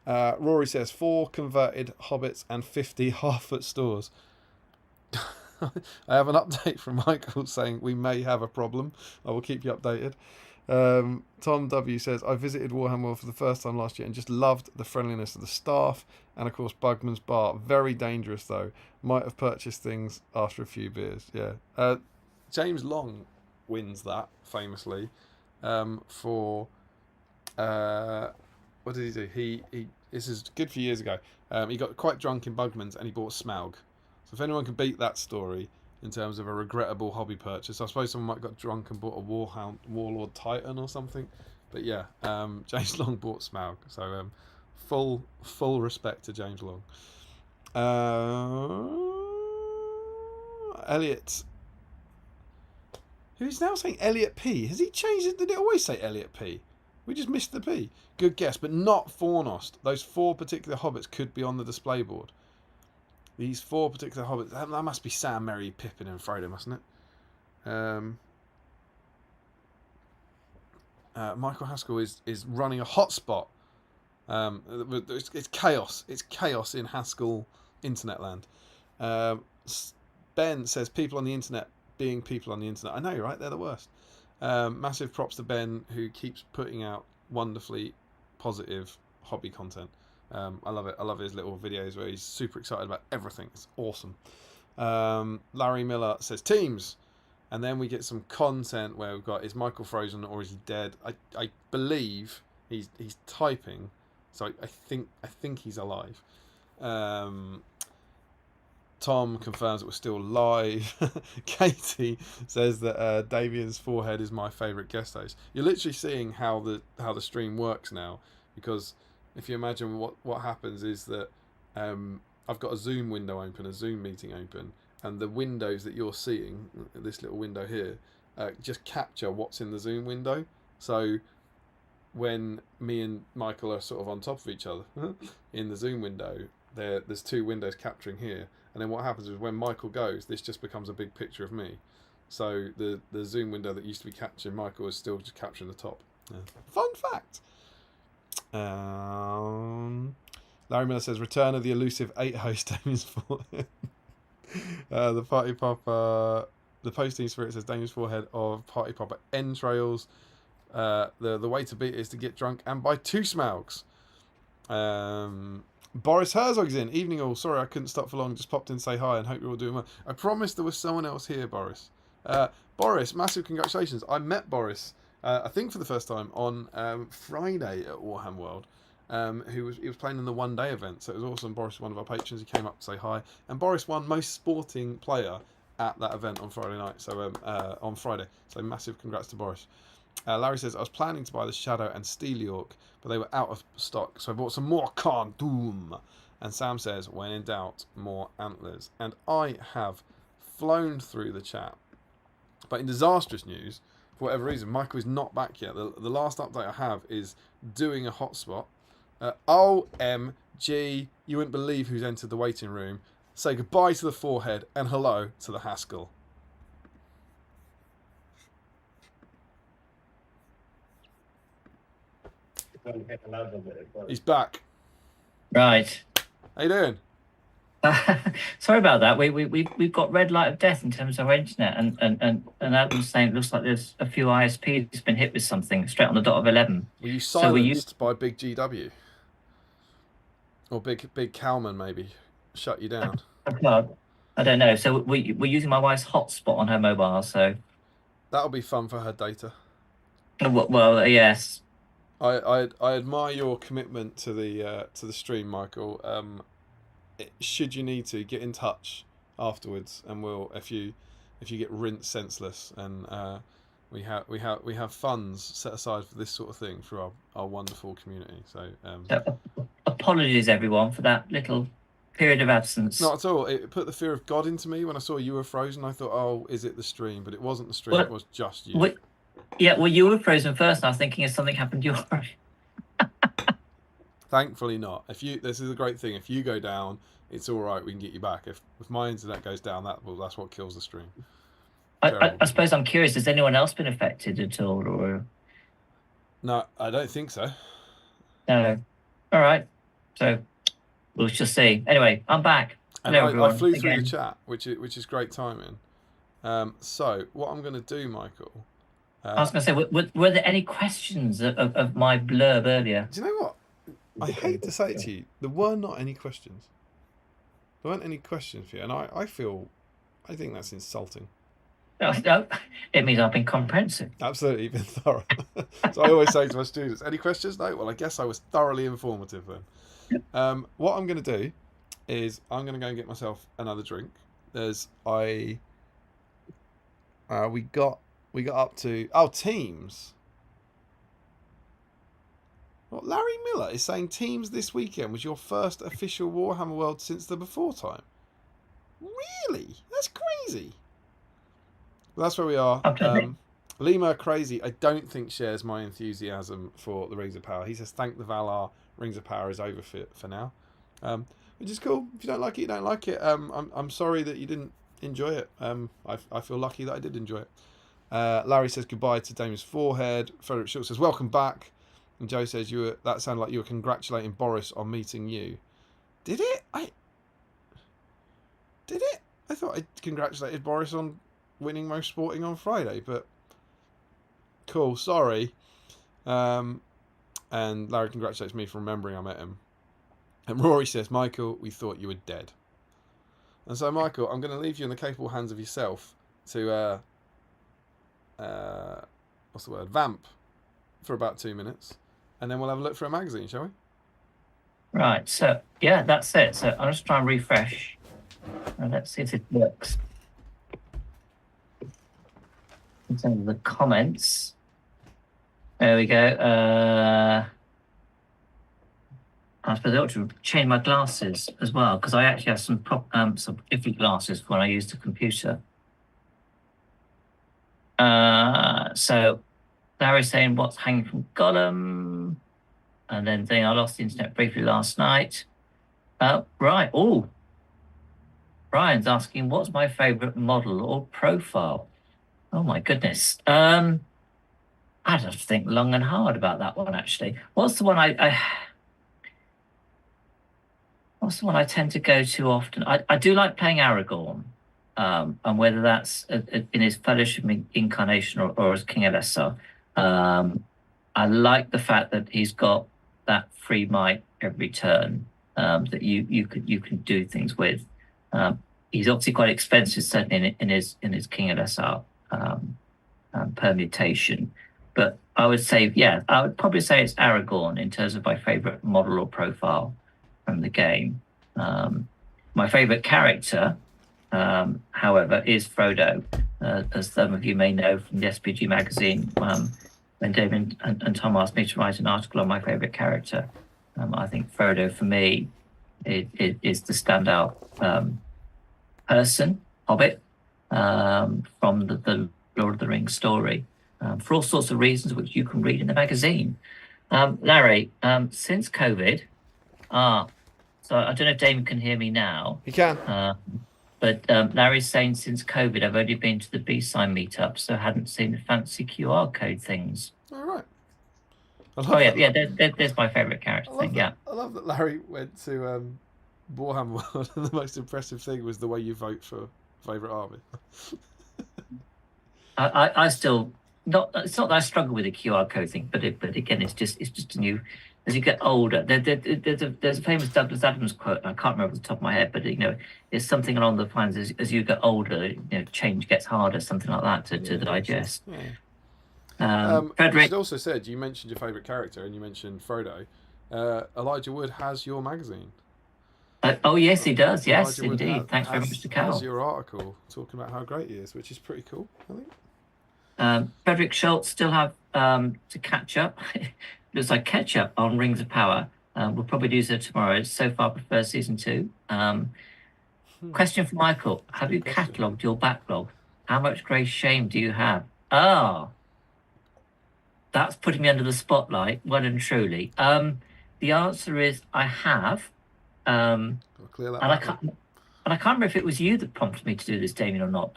Rory says 4 converted hobbits and 50 half-foot stores. I have an update from Michael saying we may have a problem. I will keep you updated. Tom W says, I visited Warhammer World for the first time last year and just loved the friendliness of the staff and of course Bugman's bar. Very dangerous though. Might have purchased things after a few beers. Yeah. James Long wins that famously for what did he do? He this is a good few years ago. He got quite drunk in Bugman's and he bought Smaug. So if anyone can beat that story in terms of a regrettable hobby purchase, I suppose someone might have got drunk and bought a Warlord Titan or something. But yeah, James Long bought Smaug. So full respect to James Long. Elliot, who's now saying Elliot P. Has he changed it? Did it always say Elliot P? We just missed the P. Good guess, but not Fornost. Those 4 particular hobbits could be on the display board. These 4 particular hobbits, that must be Sam, Merry, Pippin and Frodo, mustn't it? Michael Haskell is running a hotspot. It's chaos. It's chaos in Haskell internet land. Ben says people on the internet being people on the internet. I know, right? They're the worst. Massive props to Ben, who keeps putting out wonderfully positive hobby content. I love it. I love his little videos where he's super excited about everything. It's awesome. Larry Miller says teams, and then we get some content where we've got, is Michael frozen or is he dead? I believe he's typing, so I think he's alive. Tom confirms that we're still live. Katie says that Davian's forehead is my favourite guest host. You're literally seeing how the stream works now, because if you imagine what happens is that I've got a Zoom window open, a Zoom meeting open, and the windows that you're seeing, this little window here, just capture what's in the Zoom window. So when me and Michael are sort of on top of each other in the Zoom window, there's 2 windows capturing here, and then what happens is when Michael goes, this just becomes a big picture of me. So the Zoom window that used to be capturing Michael is still just capturing the top. Yeah. Fun fact. Larry Miller says return of the elusive 8 host Damien's forehead. The party popper, the posting spirit says Damien's forehead of party popper entrails. The way to beat it is to get drunk and buy 2 Smaugs. Boris Herzog's in. Evening all. Sorry I couldn't stop for long. Just popped in to say hi and hope you're all doing well. I promised there was someone else here, Boris. Boris, massive congratulations. I met Boris, I think for the first time on Friday at Warhammer World. He was playing in the one-day event, so it was awesome. Boris was one of our patrons. He came up to say hi, and Boris won most sporting player at that event on Friday night. So on Friday. So massive congrats to Boris. Larry says, I was planning to buy the Shadow and Steely Orc, but they were out of stock, so I bought some more Khan Doom. And Sam says, when in doubt, more antlers. And I have flown through the chat. But in disastrous news, for whatever reason, Michael is not back yet. The last update I have is doing a hotspot. OMG, you wouldn't believe who's entered the waiting room. Say goodbye to the forehead and hello to the Haskell. He's back.
Right.
How you doing?
Sorry about that. We've got red light of death in terms of our internet, and Adam's saying it looks like there's a few ISPs been hit with something straight on the dot of 11.
Were you silenced by Big GW? Or Big Cowman maybe shut you down?
Well, I don't know. So we're using my wife's hotspot on her mobile. So
That'll be fun for her data.
well, yes.
I admire your commitment to the stream, Michael. Should you need to get in touch afterwards, and we'll if you get rinsed senseless, and we have funds set aside for this sort of thing through our wonderful community. So
So, apologies, everyone, for that little period of absence.
not at all. It put the fear of God into me when I saw you were frozen. I thought, oh, is it the stream? But it wasn't the stream.
Well,
it was just you.
yeah, well, you were frozen first, and I was thinking if something happened, you're right.
Thankfully not. This is a great thing. If you go down, it's all right. We can get you back. If my internet goes down, that's what kills the stream.
I suppose I'm curious. Has anyone else been affected at all, or
No, I don't think so.
no? All right. So we'll just see. Anyway, I'm back.
And
Hello,
I flew through
again.
the chat, which is great timing. So what I'm going to do, Michael.
I was going to say, were there any questions of my blurb earlier?
Do you know what? I hate to say it to you, there were not any questions. There weren't any questions for you, and I think that's insulting.
No, it means I've been comprehensive.
Absolutely, you've been thorough. So I always say to my students, any questions? No? Well, I guess I was thoroughly informative then. What I'm going to do is I'm going to go and get myself another drink. We got up to teams. Well, Larry Miller is saying teams this weekend was your first official Warhammer World since the before time. Really? That's crazy. Well, that's where we are. Lima Crazy, I don't think shares my enthusiasm for the Rings of Power. He says, thank the Valar, Rings of Power is over for now. Which is cool. If you don't like it, you don't like it. I'm sorry that you didn't enjoy it. I feel lucky that I did enjoy it. Larry says goodbye to Damien's forehead. Frederick Schultz says, welcome back. And Joe says, that sounded like you were congratulating Boris on meeting you. Did it? Did it? I thought I congratulated Boris on winning Most Sporting on Friday, but cool, sorry. And Larry congratulates me for remembering I met him. And Rory says, Michael, we thought you were dead. And so, Michael, I'm going to leave you in the capable hands of yourself to, what's the word, vamp for about 2 minutes. And then we'll have a look through a magazine, shall we?
Right, so, yeah, that's it. So I'll just try and refresh. And let's see if it works. In terms of the comments. There we go. I suppose I ought to change my glasses as well, because I actually have some iffy glasses when I use the computer. So Larry's saying what's hanging from Gollum, and then saying I lost the internet briefly last night. Right. Oh, Brian's asking what's my favourite model or profile. Oh my goodness. I'd have to think long and hard about that one actually. What's the one What's the one I tend to go to often? I do like playing Aragorn, and whether that's in his Fellowship incarnation or as King Elessar. I like the fact that he's got that free might every turn, that you can do things with. He's obviously quite expensive, certainly in his King Elessar permutation. But I would say, yeah, I would probably say it's Aragorn in terms of my favourite model or profile from the game. My favourite character, however, is Frodo, as some of you may know from the SBG magazine. When Damien and Tom asked me to write an article on my favourite character, I think Frodo for me is the standout person, hobbit, from the Lord of the Rings story, for all sorts of reasons which you can read in the magazine. Larry, since COVID, so I don't know if Damien can hear me now.
He can.
But Larry's saying since COVID, I've only been to the BSIME meetup, so hadn't seen the fancy QR code things.
All right.
There's my favourite character thing. Yeah.
I love that Larry went to Warhammer World, and the most impressive thing was the way you vote for favourite army.
I still not. It's not that I struggle with the QR code thing, but again, it's just a new as you get older, there's a famous Douglas Adams quote. And I can't remember off the top of my head, but it's something along the lines as you get older, change gets harder, something like that to digest.
Yeah. You
Frederick,
should also said you mentioned your favourite character and you mentioned Frodo. Elijah Wood has your magazine.
oh yes, he does. Yes,
Elijah Wood
indeed. Thanks very much to Cal.
has your article talking about how great he is, which is pretty cool, I think.
Frederick Schultz still have to catch up. Looks like catch up on Rings of Power. We'll probably do so tomorrow. So far, prefer season 2. Question for Michael: have you catalogued your backlog? How much grey shame do you have? That's putting me under the spotlight, well and truly. The answer is I have.
Clear that
I can't remember if it was you that prompted me to do this, Damien, or not.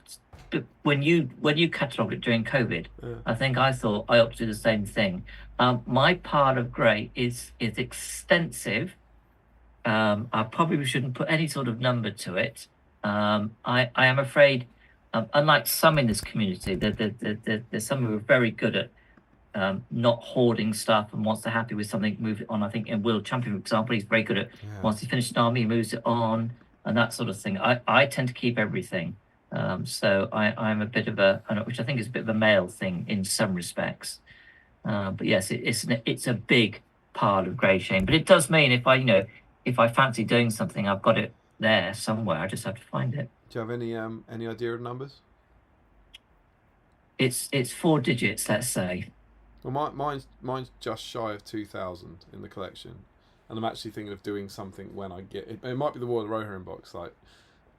But when you catalogued it during COVID, I think I thought I ought to do the same thing. My pile of grey is extensive. I probably shouldn't put any sort of number to it. I am afraid, unlike some in this community, there's some who are very good at not hoarding stuff, and once they're happy with something, move it on. I think in Will Champion, for example, he's very good at once he finishes an army, he moves it on, and that sort of thing. I tend to keep everything. So I'm a bit of which I think is a bit of a male thing in some respects. But yes, it's a big pile of grey shame. But it does mean if I fancy doing something, I've got it there somewhere. I just have to find it.
Do you have any idea of numbers?
It's 4 digits, let's say.
Well, mine's just shy of 2,000 in the collection, and I'm actually thinking of doing something when I get it. It might be the War of the Rohirrim box, like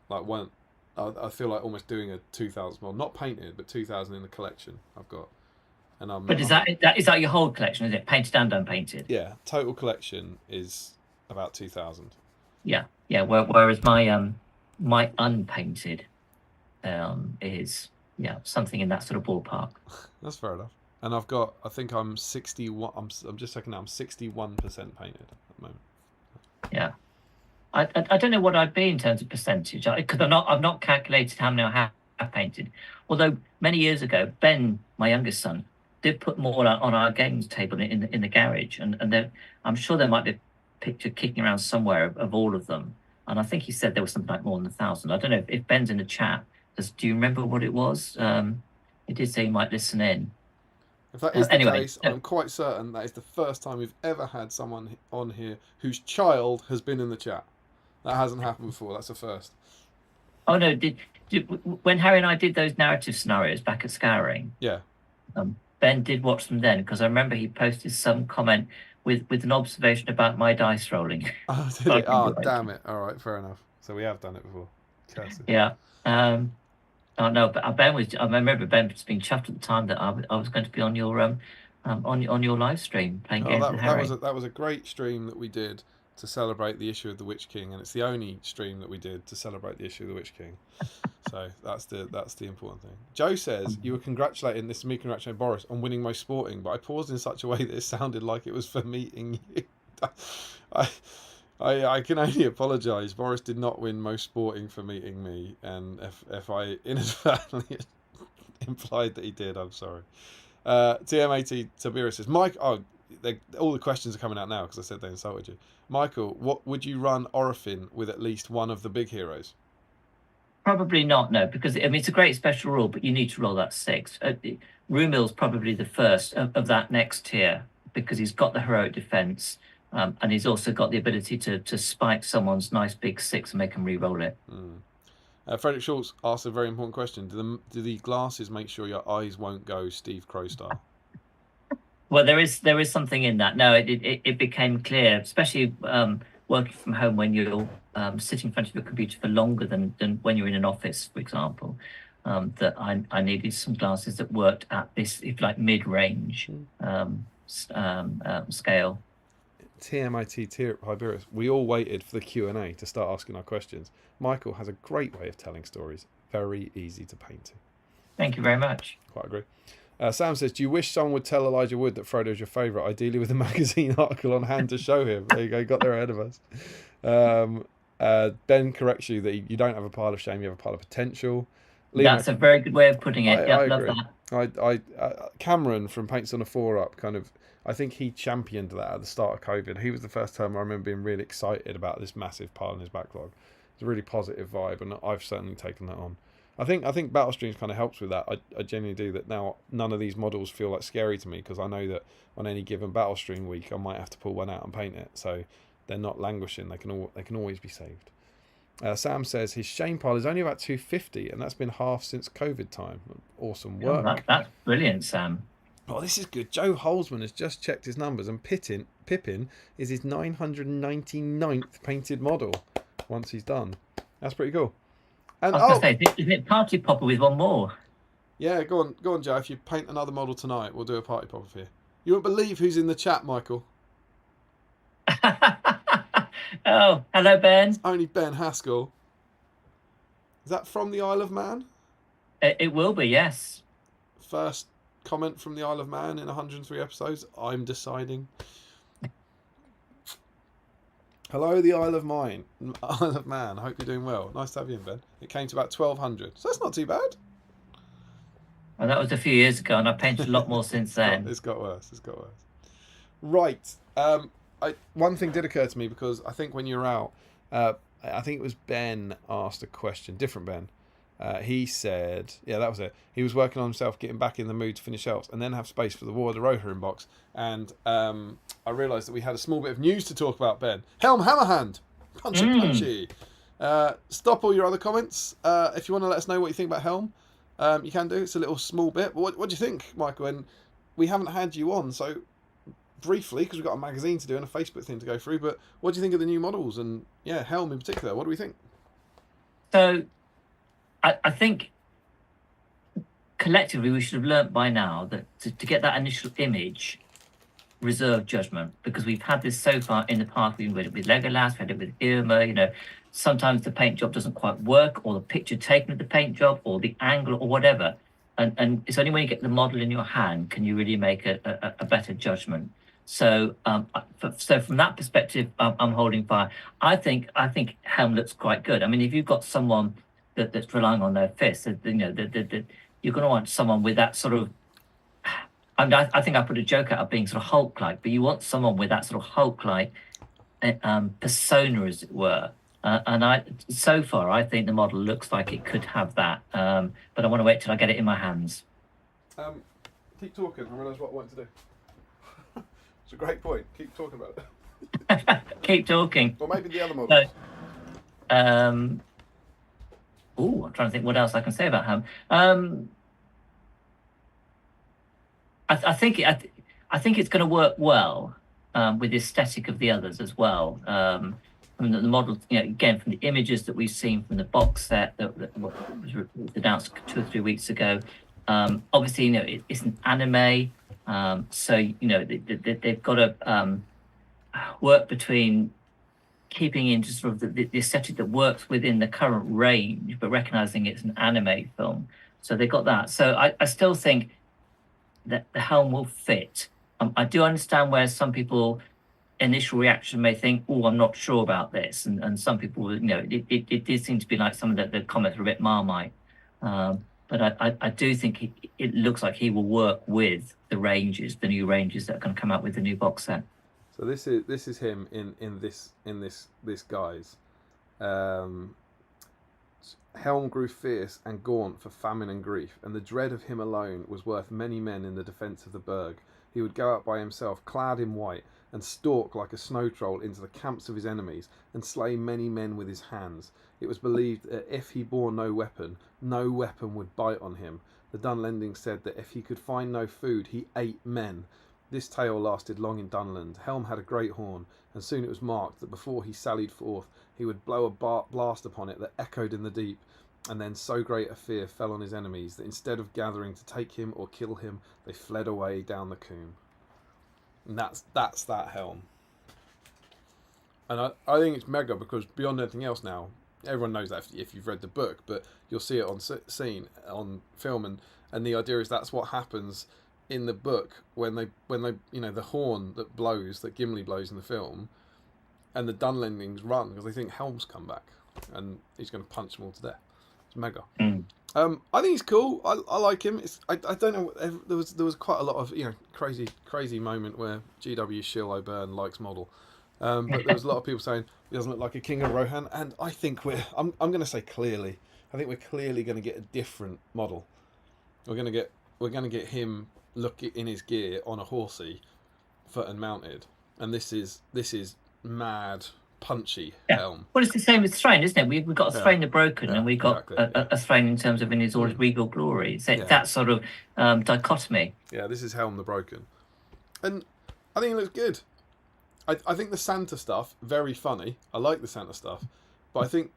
one. I feel like almost doing a 2,000, well, not painted, but 2,000 in the collection I've got. And
but is that your whole collection? Is it painted and unpainted?
Yeah, total collection is about 2,000.
Yeah. Whereas my unpainted is something in that sort of ballpark.
That's fair enough. And I think I'm 61. I'm just checking now. I'm 61% painted at the moment.
Yeah. I don't know what I'd be in terms of percentage, because I've not calculated how many I have painted. Although many years ago, Ben, my youngest son, did put more on our games table in the garage, and I'm sure there might be a picture kicking around somewhere of all of them. And I think he said there was something like more than 1,000. I don't know if Ben's in the chat. Do you remember what it was? He did say he might listen in.
If that is the case, I'm quite certain that is the first time we've ever had someone on here whose child has been in the chat. That hasn't happened before. That's a first.
Oh no! When Harry and I did those narrative scenarios back at Scouring?
Yeah.
Ben did watch them then, because I remember he posted some comment with an observation about my dice rolling.
Oh, did it? Oh, damn it! All right, fair enough. So we have done it before. Curses.
Yeah. Oh no, but I remember Ben being chuffed at the time that I was going to be on your on your live stream playing games with Harry.
That was a great stream that we did to celebrate the issue of the Witch King, and it's the only stream that we did to celebrate the issue of the Witch King. So that's the important thing. Joe says you were congratulating Boris on winning Most Sporting, but I paused in such a way that it sounded like it was for meeting you. I can only apologise. Boris did not win Most Sporting for meeting me, and if I inadvertently implied that he did, I'm sorry. TMAT Tiberius says, Mike, all the questions are coming out now because I said they insulted you. Michael, what would you run Orifin with at least one of the big heroes?
Probably not, no, because it's a great special rule, but you need to roll that 6. Rumil's probably the first of that next tier, because he's got the heroic defense. And he's also got the ability to spike someone's nice big 6 and make them re-roll it.
Frederick Schultz asked a very important question. Do the glasses make sure your eyes won't go Steve Crow style?
Well, there is something in that. No, it became clear, especially working from home when you're sitting in front of your computer for longer than when you're in an office, for example, that I needed some glasses that worked at this, if like mid-range scale.
TMIT Tiberius, we all waited for the Q&A to start asking our questions. Michael has a great way of telling stories. Very easy to paint to.
Thank you very much.
Quite agree. Sam says, do you wish someone would tell Elijah Wood that Frodo's your favourite, ideally with a magazine article on hand to show him? There you go, got there ahead of us. Ben corrects you that you don't have a pile of shame, you have a pile of potential.
That's a very good way of putting it. I love that.
Cameron from Paints on a 4-Up I think he championed that at the start of COVID. He was the first time I remember being really excited about this massive pile in his backlog. It's a really positive vibe, and I've certainly taken that on. I think Battle Streams kind of helps with that. I genuinely do that now. None of these models feel like scary to me because I know that on any given Battle Stream week I might have to pull one out and paint it, so they're not languishing. They can always be saved. Sam says his Shane pile is only about 250, and that's been half since COVID time. Awesome work.
Oh, that's brilliant, Sam.
Oh, this is good. Joe Holzman has just checked his numbers, and Pippin is his 999th painted model once he's done. That's pretty cool. And,
I was going to say, isn't it Party Popper with one more?
Yeah, go on, Joe. If you paint another model tonight, we'll do a Party Popper for you. You won't believe who's in the chat, Michael.
Oh, hello, Ben.
It's only Ben Haskell. Is that from the Isle of Man?
It will be, yes.
First comment from the Isle of Man in 103 episodes. I'm deciding. Hello, the Isle of Man. Isle of Man. I hope you're doing well. Nice to have you in, Ben. It came to about 1,200, so that's not too bad.
And that was a few years ago, and I've painted a lot more since then.
It's got worse. Right. One thing did occur to me, because I think when you were out, I think it was Ben asked a question, different Ben. He said, yeah, that was it. He was working on himself, getting back in the mood to finish Elves and then have space for the War of the Rohirrim box. And I realised that we had a small bit of news to talk about, Ben. Helm Hammerhand! Punchy. Stop all your other comments. If you want to let us know what you think about Helm, you can do. It's a little small bit. But what do you think, Michael? And we haven't had you on, so briefly, because we've got a magazine to do and a Facebook thing to go through, but what do you think of the new models and, yeah, Helm in particular? What do we think?
So, I think collectively we should have learnt by now that to get that initial image, reserve judgment, because we've had this so far in the past. We've had it with Legolas, we've had it with Irma. Sometimes the paint job doesn't quite work, or the picture taken of the paint job, or the angle, or whatever. And it's only when you get the model in your hand can you really make a better judgment. So, so from that perspective, I'm holding fire. I think Helm looks quite good. I mean, if you've got someone that's relying on their fists, you're going to want someone with that sort of. I mean, I think I put a joke out of being sort of Hulk-like, but you want someone with that sort of Hulk-like persona, as it were. And so far, I think the model looks like it could have that, but I want to wait till I get it in my hands.
Keep talking. I realise what I want to do. It's a great point. Keep talking about it.
Keep talking.
Or maybe the other models.
I'm trying to think what else I can say about Helm. I think it's going to work well with the aesthetic of the others as well. From the model, again, from the images that we've seen from the box set that was announced 2 or 3 weeks ago. Obviously, it's an anime, so they've got to work between keeping in just sort of the aesthetic that works within the current range, but recognizing it's an anime film. So they got that. So I still think that the Helm will fit. I do understand where some people initial reaction may think, oh, I'm not sure about this, and some people, it did seem to be like some of the comments were a bit Marmite, but I do think it looks like he will work with the new ranges that are going to come out with the new box set.
So this is him in this guise. Helm grew fierce and gaunt for famine and grief, and the dread of him alone was worth many men in the defence of the burg. He would go out by himself, clad in white, and stalk like a snow troll into the camps of his enemies, and slay many men with his hands. It was believed that if he bore no weapon would bite on him. The Dunlending said that if he could find no food, he ate men. This tale lasted long in Dunland. Helm had a great horn, and soon it was marked that before he sallied forth, he would blow a blast upon it that echoed in the deep, and then so great a fear fell on his enemies that instead of gathering to take him or kill him, they fled away down the combe. And that's that Helm. And I think it's mega, because beyond anything else now, everyone knows that if you've read the book, but you'll see it on scene, on film, and the idea is that's what happens in the book when they the horn that Gimli blows in the film, and the Dunlendings run because they think Helm's come back and he's going to punch them all to death. It's mega. I think he's cool. I like him. I don't know. There was quite a lot of crazy moment where GW Shill O'Byrne likes model, but there was a lot of people saying he doesn't look like a King of Rohan, and I think I'm going to say clearly. I think we're clearly going to get a different model. We're going to get him look in his gear on a horsey, foot and mounted, and this is mad punchy helm.
Well, it's the same with Thrain, isn't it? We've got a Thrain the Broken, and we've got a Thrain in terms of in his all his regal glory. So that sort of dichotomy.
Yeah, this is Helm the Broken, and I think it looks good. I think the Santa stuff very funny. I like the Santa stuff, but I think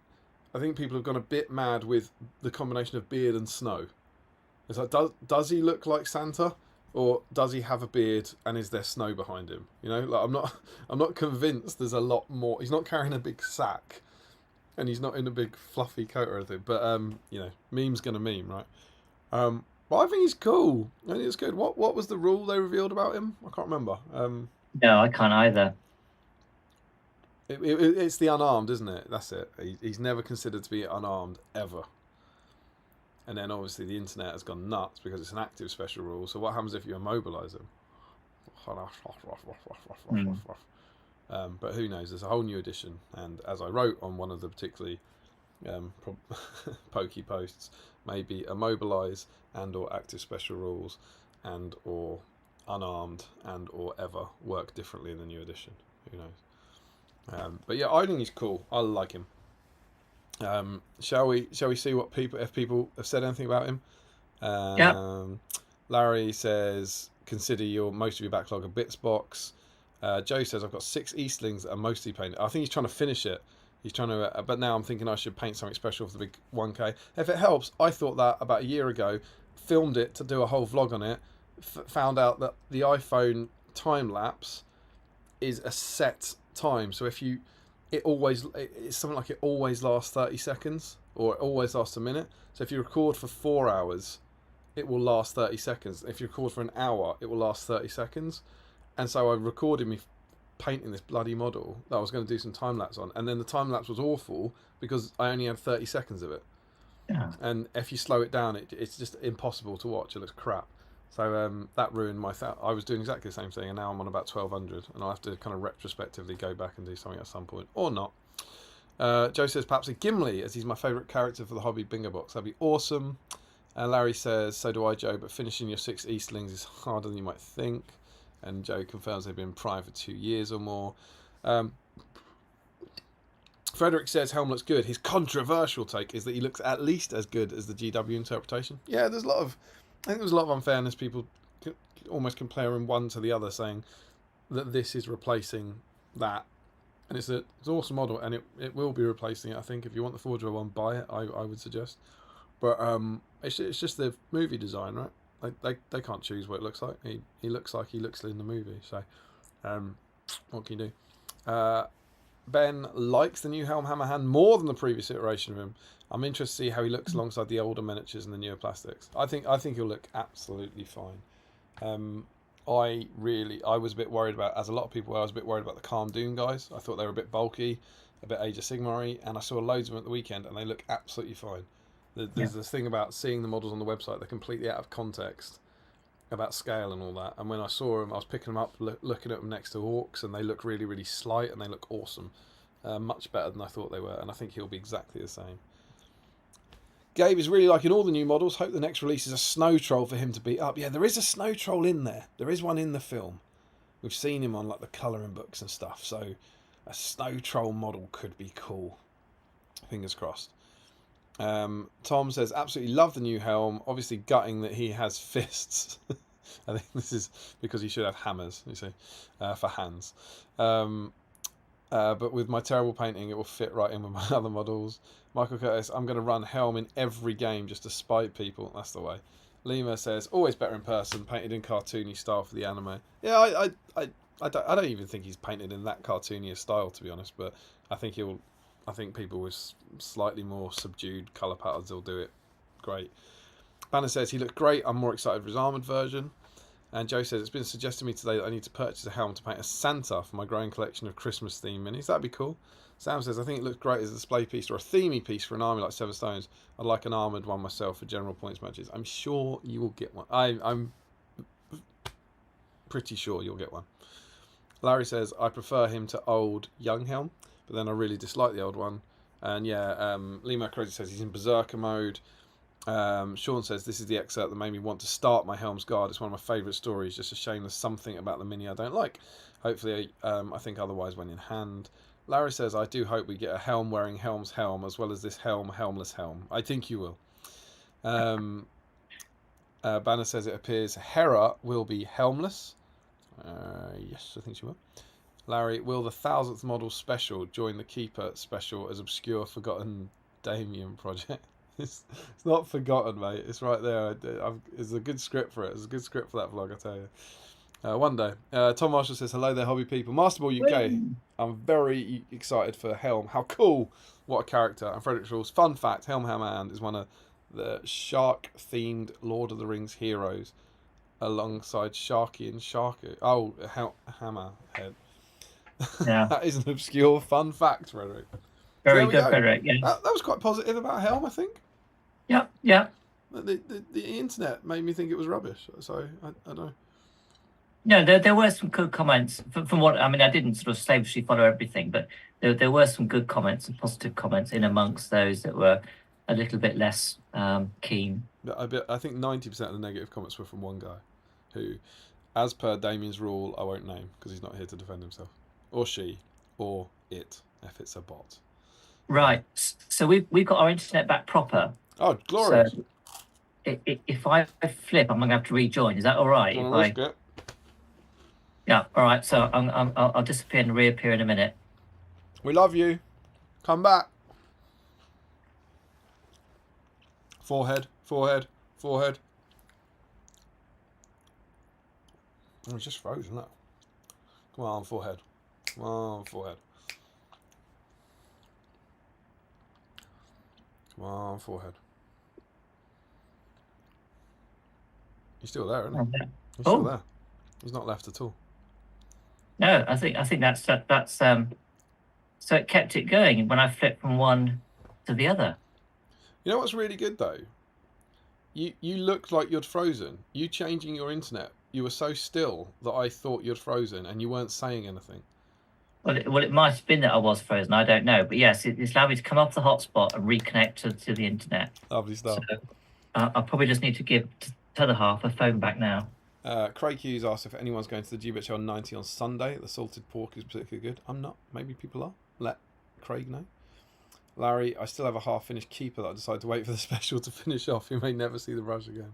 people have gone a bit mad with the combination of beard and snow. It's like, does he look like Santa? Or does he have a beard and is there snow behind him? Like I'm not convinced there's a lot more. He's not carrying a big sack, and he's not in a big fluffy coat or anything. But meme's gonna meme, right? But I think he's cool. I think it's good. What was the rule they revealed about him? I can't remember.
No, I can't either.
It's the unarmed, isn't it? That's it. He's never considered to be unarmed ever. And then obviously the internet has gone nuts because it's an active special rule. So what happens if you immobilise him? But who knows? There's a whole new edition. And as I wrote on one of the particularly pokey posts, maybe immobilise and or active special rules and or unarmed and or ever work differently in the new edition. Who knows? But yeah, I think he's cool. I like him. Shall we see what people have said anything about him? Larry says consider most of your backlog a bits box. Joe says I've got 6 Eastlings that are mostly painted. I think he's trying to finish it. He's trying to, but now I'm thinking I should paint something special for the big 1K. If it helps, I thought that about a year ago. Filmed it to do a whole vlog on it. Found out that the iPhone time lapse is a set time. So if you it's something like it always lasts 30 seconds or it always lasts a minute. So if you record for 4 hours, it will last 30 seconds. If you record for an hour, it will last 30 seconds. And so I recorded me painting this bloody model that I was going to do some time lapse on, and then the time lapse was awful because I only had 30 seconds of it.
Yeah.
And if you slow it down, it's just impossible to watch. It looks crap. So that ruined my I was doing exactly the same thing, and now I'm on about 1200, and I'll have to kind of retrospectively go back and do something at some point, or not. Joe says perhaps a Gimli, as he's my favourite character for the hobby bingo box. That'd be awesome. Larry says, so do I, Joe, but finishing your 6 Eastlings is harder than you might think. And Joe confirms they've been prime for 2 years or more. Frederick says Helm looks good. His controversial take is that he looks at least as good as the GW interpretation. Yeah, I think there's a lot of unfairness. People almost comparing one to the other, saying that this is replacing that. And it's an awesome model, and it will be replacing it, I think. If you want the Forger one, buy it, I would suggest. But it's just the movie design, right? They can't choose what it looks like. He looks like he looks in the movie. So what can you do? Ben likes the new Helm Hammerhand more than the previous iteration of him. I'm interested to see how he looks alongside the older miniatures and the newer plastics. I think he'll look absolutely fine. I was a bit worried about, as a lot of people were, I was a bit worried about the Calm Doom guys. I thought they were a bit bulky, a bit Age of Sigmar-y, and I saw loads of them at the weekend, and they look absolutely fine. There's this thing about seeing the models on the website, they're completely out of context about scale and all that. And when I saw them, I was picking them up, looking at them next to Orcs, and they look really, really slight, and they look awesome. Much better than I thought they were, and I think he'll be exactly the same. Gabe is really liking all the new models. Hope the next release is a snow troll for him to beat up. Yeah, there is a snow troll in there. There is one in the film. We've seen him on like the colouring books and stuff, so a snow troll model could be cool. Fingers crossed. Tom says, absolutely love the new Helm. Obviously gutting that he has fists. I think this is because he should have hammers, you see, for hands. But with my terrible painting, it will fit right in with my other models. Michael Curtis, I'm going to run Helm in every game just to spite people. That's the way. Lima says, always better in person, painted in cartoony style for the anime. Yeah, I don't even think he's painted in that cartoony style, to be honest. But I think people with slightly more subdued colour patterns will do it great. Banner says he looked great. I'm more excited for his armoured version. And Joe says, it's been suggested to me today that I need to purchase a helm to paint as Santa for my growing collection of Christmas theme minis. That'd be cool. Sam says, I think it looks great as a display piece or a themey piece for an army like Seven Stones. I'd like an armoured one myself for general points matches. I'm sure you will get one. I'm pretty sure you'll get one. Larry says, I prefer him to old young helm, but then I really dislike the old one. And yeah, Lima Crazy says he's in Berserker mode. Sean says, this is the excerpt that made me want to start my Helm's Guard. It's one of my favourite stories. Just a shame there's something about the mini I don't like. Hopefully, I think otherwise when in hand. Larry says, I do hope we get a helm wearing Helm's helm, as well as this helmless helm. I think you will. Banner says it appears Hera will be helmless. Yes, I think she will. Larry, will the 1000th model special join the Keeper special as obscure forgotten Damien project? It's not forgotten, mate. It's right there. It's a good script for it. It's a good script for that vlog, I tell you. One day. Tom Marshall says, hello there, hobby people. Masterball UK. I'm very excited for Helm. How cool. What a character. And Frederick Schultz. Fun fact, Helm Hammerhand is one of the shark-themed Lord of the Rings heroes alongside Sharky and Sharku. Oh, Hammerhead.
Yeah.
That is an obscure fun fact, Frederick.
Very good, Frederick. Yeah.
That was quite positive about Helm, I think.
Yep, yeah.
The internet made me think it was rubbish, so I don't know.
No, there were some good comments from what I mean. I didn't sort of slavishly follow everything, but there were some good comments and positive comments in amongst those that were a little bit less keen.
I think 90% of the negative comments were from one guy, who, as per Damien's rule, I won't name because he's not here to defend himself, or she, or it, if it's a bot.
Right. So we've got our internet back proper.
Oh, glorious!
So if I flip, I'm going to have to rejoin. Is that all right?
Risk it?
Yeah. All right. So I'll disappear and reappear in a minute.
We love you. Come back. Forehead. Oh, it's just frozen, look. Come on, forehead. Come on, forehead. Come on, forehead. He's still there, isn't he? He's still there. He's not left at all.
No, I think that's so it kept it going when I flipped from one to the other.
You know what's really good though? You looked like you'd frozen. You changing your internet, you were so still that I thought you'd frozen and you weren't saying anything.
Well, it might have been that I was frozen. I don't know, but yes, it's allowed me to come off the hotspot and reconnect to the internet.
Lovely stuff.
So, I'll probably just need to give the other half a phone back now.
Craig Hughes asked if anyone's going to the GBHL 90 on Sunday. The salted pork is particularly good. I'm not. Maybe people are. Let Craig know. Larry, I still have a half-finished Keeper that I decided to wait for the special to finish off. You may never see the rush again.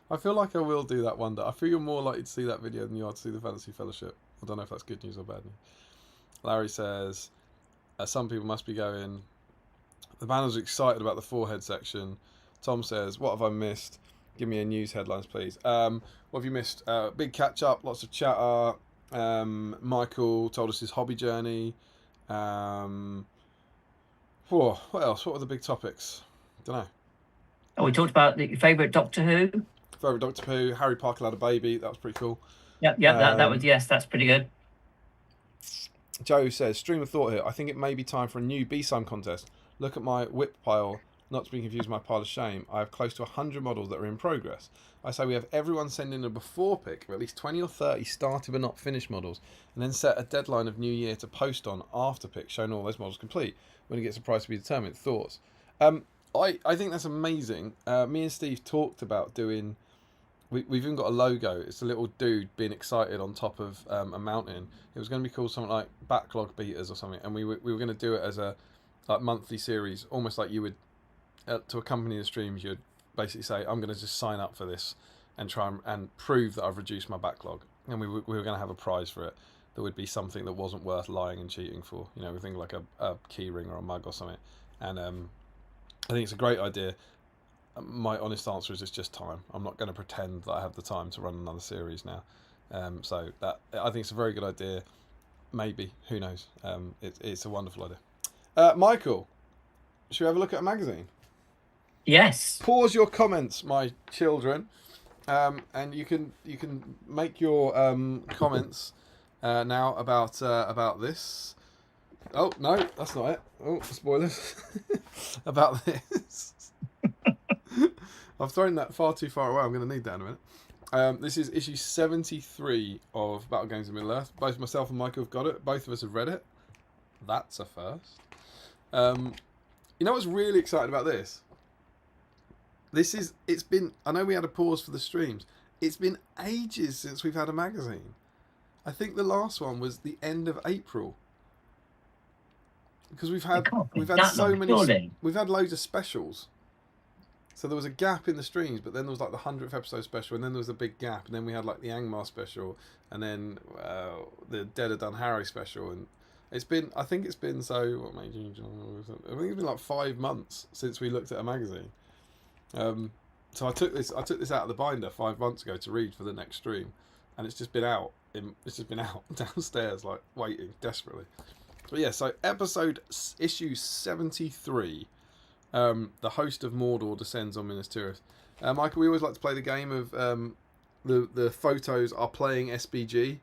I feel like I will do that one day. I feel you're more likely to see that video than you are to see the Fantasy Fellowship. I don't know if that's good news or bad news. Larry says, some people must be going, the banner's excited about the forehead section. Tom says, what have I missed? Give me a news headlines, please. What have you missed? Big catch-up, lots of chatter. Michael told us his hobby journey. What else? What were the big topics? Don't know.
Oh, we talked about the favourite Doctor Who.
Favourite Doctor Who. Harry Parker had a baby. That was pretty cool.
Yep. That was, yes, that's pretty good.
Joe says, stream of thought here. I think it may be time for a new BSIME contest. Look at my whip pile. Not to be confused with my pile of shame. I have close to 100 models that are in progress. I say we have everyone send in a before pick of at least 20 or 30 started but not finished models, and then set a deadline of New Year to post on after pick, showing all those models complete. When it gets a prize to be determined. Thoughts? I think that's amazing. Me and Steve talked about doing. We've even got a logo. It's a little dude being excited on top of a mountain. It was going to be called something like Backlog Beaters or something, and we were going to do it as a monthly series, almost like you would to accompany the streams. You'd basically say, "I'm going to just sign up for this and try and prove that I've reduced my backlog," and we were going to have a prize for it. There would be something that wasn't worth lying and cheating for. You know, we think like a key ring or a mug or something. And I think it's a great idea. My honest answer is it's just time. I'm not going to pretend that I have the time to run another series now. So that I think it's a very good idea. Maybe, who knows? It's a wonderful idea. Michael, should we have a look at a magazine?
Yes.
Pause your comments, my children. And you can make your comments now about this. Oh no, that's not it. Oh, spoilers about this. I've thrown that far too far away. I'm going to need that in a minute. This is issue 73 of Battle Games in Middle-earth. Both myself and Michael have got it. Both of us have read it. That's a first. You know what's really exciting about this? It's been, I know we had a pause for the streams. It's been ages since we've had a magazine. I think the last one was the end of April. Because we've had so many, we've had loads of specials. So there was a gap in the streams, but then there was like the 100th episode special, and then there was a big gap, and then we had like the Angmar special, and then the Dead of Dunharrow special, and it's been, I think it's been so, I think it's been like 5 months since we looked at a magazine. So I took this out of the binder 5 months ago to read for the next stream, and it's just been out downstairs, like waiting desperately. But yeah, so issue 73. The host of Mordor descends on Minas Tirith. Michael, we always like to play the game of the photos are playing SBG,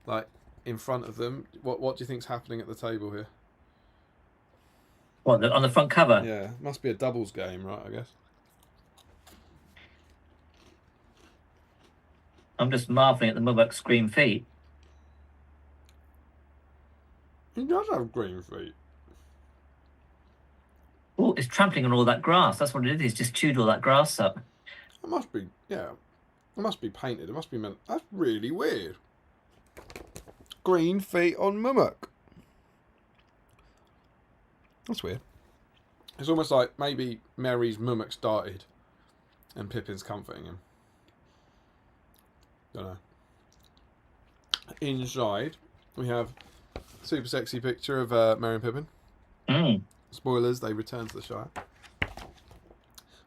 like in front of them. What do you think's happening at the table here?
What, on the front cover?
Yeah, must be a doubles game, right? I guess.
I'm just marveling at the Mubok's green feet.
He does have green feet.
Oh, it's trampling on all that grass. That's what it is. He's just chewed all that grass up.
It must be, yeah. It must be painted. It must be meant. That's really weird. Green feet on Mumuk. That's weird. It's almost like maybe Merry's Mumuk started and Pippin's comforting him. Don't know. Inside, we have a super sexy picture of Merry and Pippin. Spoilers, they return to the Shire.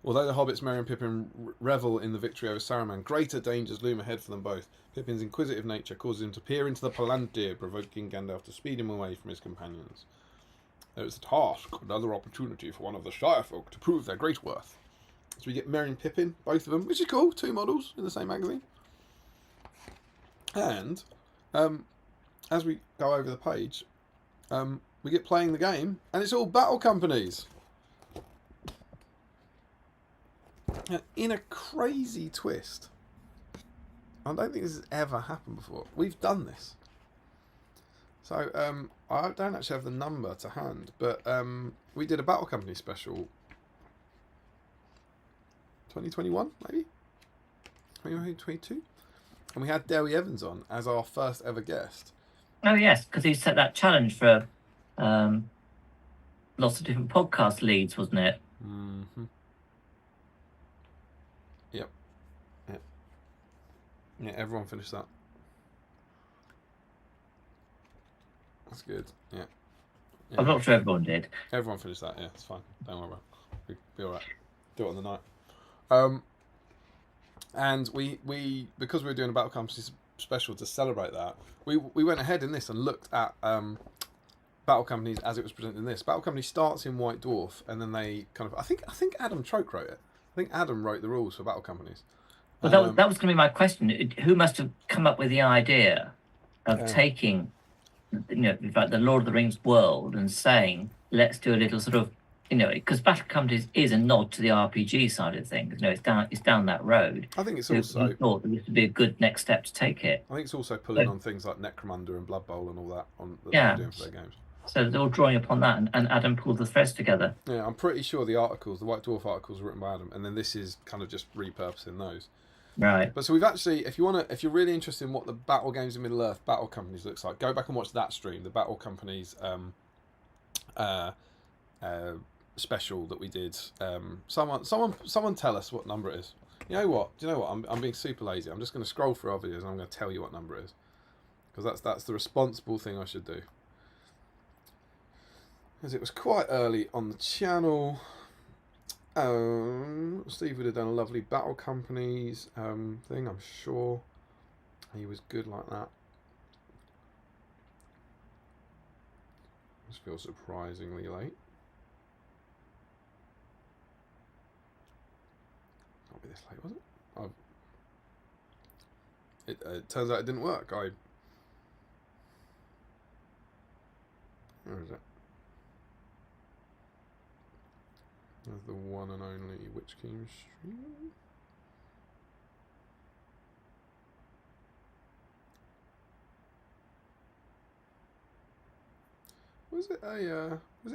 Although the hobbits Merry and Pippin revel in the victory over Saruman, greater dangers loom ahead for them both. Pippin's inquisitive nature causes him to peer into the Palantir, provoking Gandalf to speed him away from his companions. There is a task, another opportunity for one of the Shire folk to prove their great worth. So we get Merry and Pippin, both of them, which is cool, 2 models in the same magazine. And as we go over the page, we get playing the game, and it's all battle companies. Now, in a crazy twist, I don't think this has ever happened before. We've done this. So, I don't actually have the number to hand, but we did a battle company special 2021, maybe? 2022? And we had Derry Evans on as our first ever guest.
Oh, yes, because he set that challenge for lots of different podcast leads, wasn't it?
Mm-hmm. Yep. Yeah, everyone finished that. That's good. Yeah.
I'm not sure everyone did.
Everyone finished that, yeah, it's fine. Don't worry about it. Be alright. Do it on the night. And we because we were doing a Battle Company special to celebrate that, we went ahead in this and looked at Battle Companies as it was presented in this. Battle Company starts in White Dwarf, and then they kind of I think Adam Troke wrote it. I think Adam wrote the rules for Battle Companies.
Well, that was going to be my question. Who must have come up with the idea of taking, like the Lord of the Rings world and saying, let's do a little sort of, because Battle Companies is a nod to the RPG side of things. It's down that road.
I think it's also
thought that this would be a good next step to take it.
I think it's also pulling on things like Necromunda and Blood Bowl and all that that they're doing for their games.
So they're all drawing upon that, and Adam pulled the threads together.
Yeah, I'm pretty sure the White Dwarf articles, were written by Adam, and then this is kind of just repurposing those.
Right.
But so we've actually, if you're really interested in what the Battle Games in Middle-earth Battle Companies looks like, go back and watch that stream, the Battle Companies special that we did. Someone tell us what number it is. You know what? Do you know what? I'm being super lazy. I'm just going to scroll through our videos and I'm going to tell you what number it is, because that's the responsible thing I should do. Because it was quite early on the channel. Steve would have done a lovely Battle Companies thing, I'm sure. He was good like that. This feels surprisingly late. Can't be this late, was it? it turns out it didn't work. Where is it? There's the one and only Witch King stream. Was it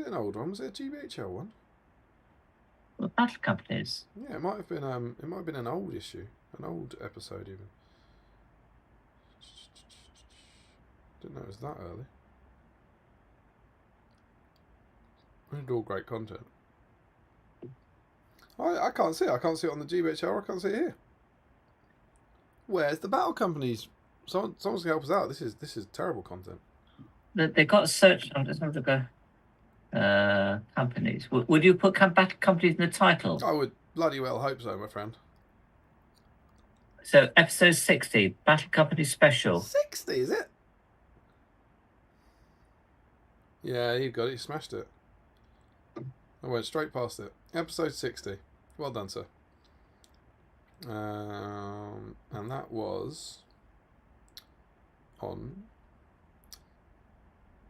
an old one? Was it a GBHL one?
Well, Battle Companies.
Yeah, it might have been an old issue, an old episode even. Didn't know it was that early. It's all great content. I can't see it. I can't see it on the GBHL. I can't see it here. Where's the Battle Companies? Someone's gonna help us out. This is terrible content.
They've got a search. I'm just going to go. Companies. Would you put Battle Companies in the title?
I would bloody well hope so, my friend.
So episode 60, Battle Company Special.
60, is it? Yeah, you got it. You smashed it. I went straight past it. Episode 60. Well done, sir. And that was on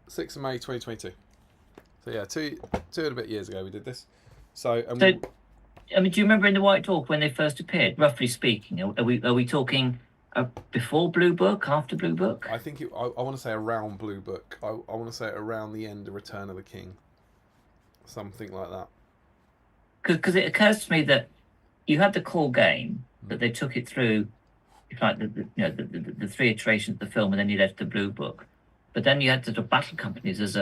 6th of May 2022. So yeah, two and a bit years ago we did this. So
I mean, do you remember in the White Dwarf when they first appeared? Roughly speaking, are we talking before Blue Book, after Blue Book?
I think I want to say around Blue Book. I want to say around the end of Return of the King, something like that.
Because it occurs to me that you had the core game, that they took it through, like the three iterations of the film, and then you led to the Blue Book. But then you had the Battle Companies as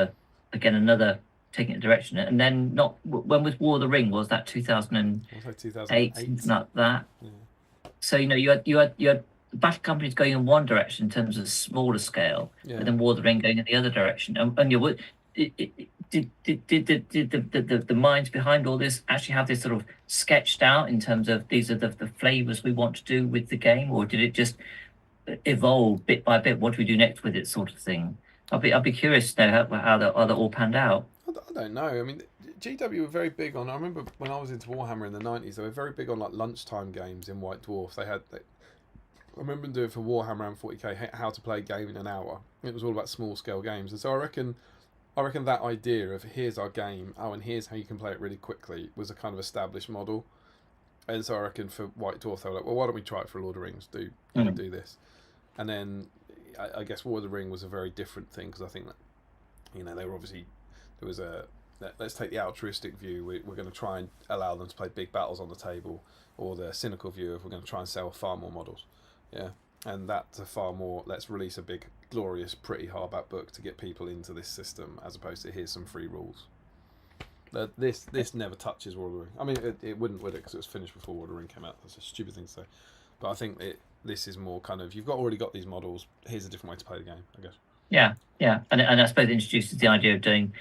another taking a direction, and then when was War of the Ring? Was that 2008, something like that? Yeah. So you had the Battle Companies going in one direction in terms of smaller scale, and then War of the Ring going in the other direction. And did the minds behind all this actually have this sort of sketched out in terms of these are the flavors we want to do with the game, or did it just evolve bit by bit? What do we do next with it, sort of thing? I'd be curious to know how that all panned out.
I don't know. I mean, GW were very big on. I remember when I was into Warhammer in the 90s, they were very big on like lunchtime games in White Dwarf. I remember them doing for Warhammer and 40k how to play a game in an hour. It was all about small scale games, and so I reckon that idea of here's our game, and here's how you can play it really quickly was a kind of established model. And so I reckon for White Dwarf they were like, well, why don't we try it for Lord of the Rings? Do this, and then I guess War of the Ring was a very different thing, because I think that they were obviously there was let's take the altruistic view. We're going to try and allow them to play big battles on the table, or the cynical view of we're going to try and sell far more models. Yeah, and that's a far more let's release a big, glorious, pretty hardback book to get people into this system, as opposed to here's some free rules. This never touches War of the Ring. I mean, it wouldn't, would it? Because it was finished before War of the Ring came out. That's a stupid thing to say. But I think this is more kind of, you've already got these models. Here's a different way to play the game, I guess.
Yeah, and I suppose it introduces the idea of doing,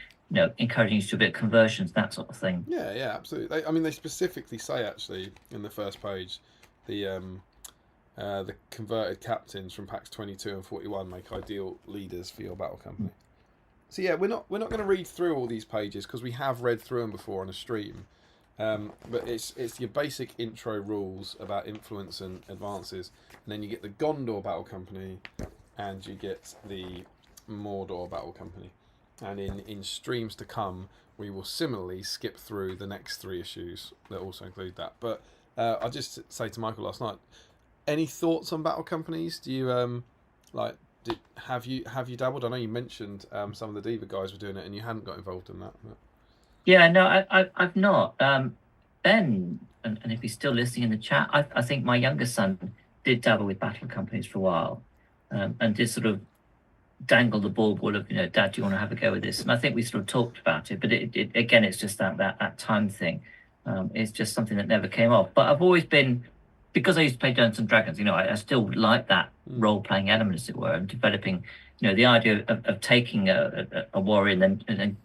encouraging you to do a bit of conversions, that sort of thing.
Yeah, absolutely. They specifically say actually in the first page, the converted captains from packs 22 and 41 make ideal leaders for your battle company. So yeah, we're not going to read through all these pages because we have read through them before on a stream. But it's your basic intro rules about influence and advances, and then you get the Gondor battle company, and you get the Mordor battle company. And in streams to come, we will similarly skip through the next 3 issues that also include that. But I just say to Michael last night, any thoughts on battle companies? Do you have you dabbled? I know you mentioned some of the Diva guys were doing it, and you hadn't got involved in that. But...
Yeah, no, I've not. Ben, and if he's still listening in the chat, I think my younger son did dabble with battle companies for a while, and did sort of dangle the ball of, Dad, do you want to have a go with this? And I think we sort of talked about it, but it again, it's just that time thing. It's just something that never came off. But I've always been, because I used to play Dungeons and Dragons, I still like that role-playing element, as it were, and developing, the idea of taking a warrior and then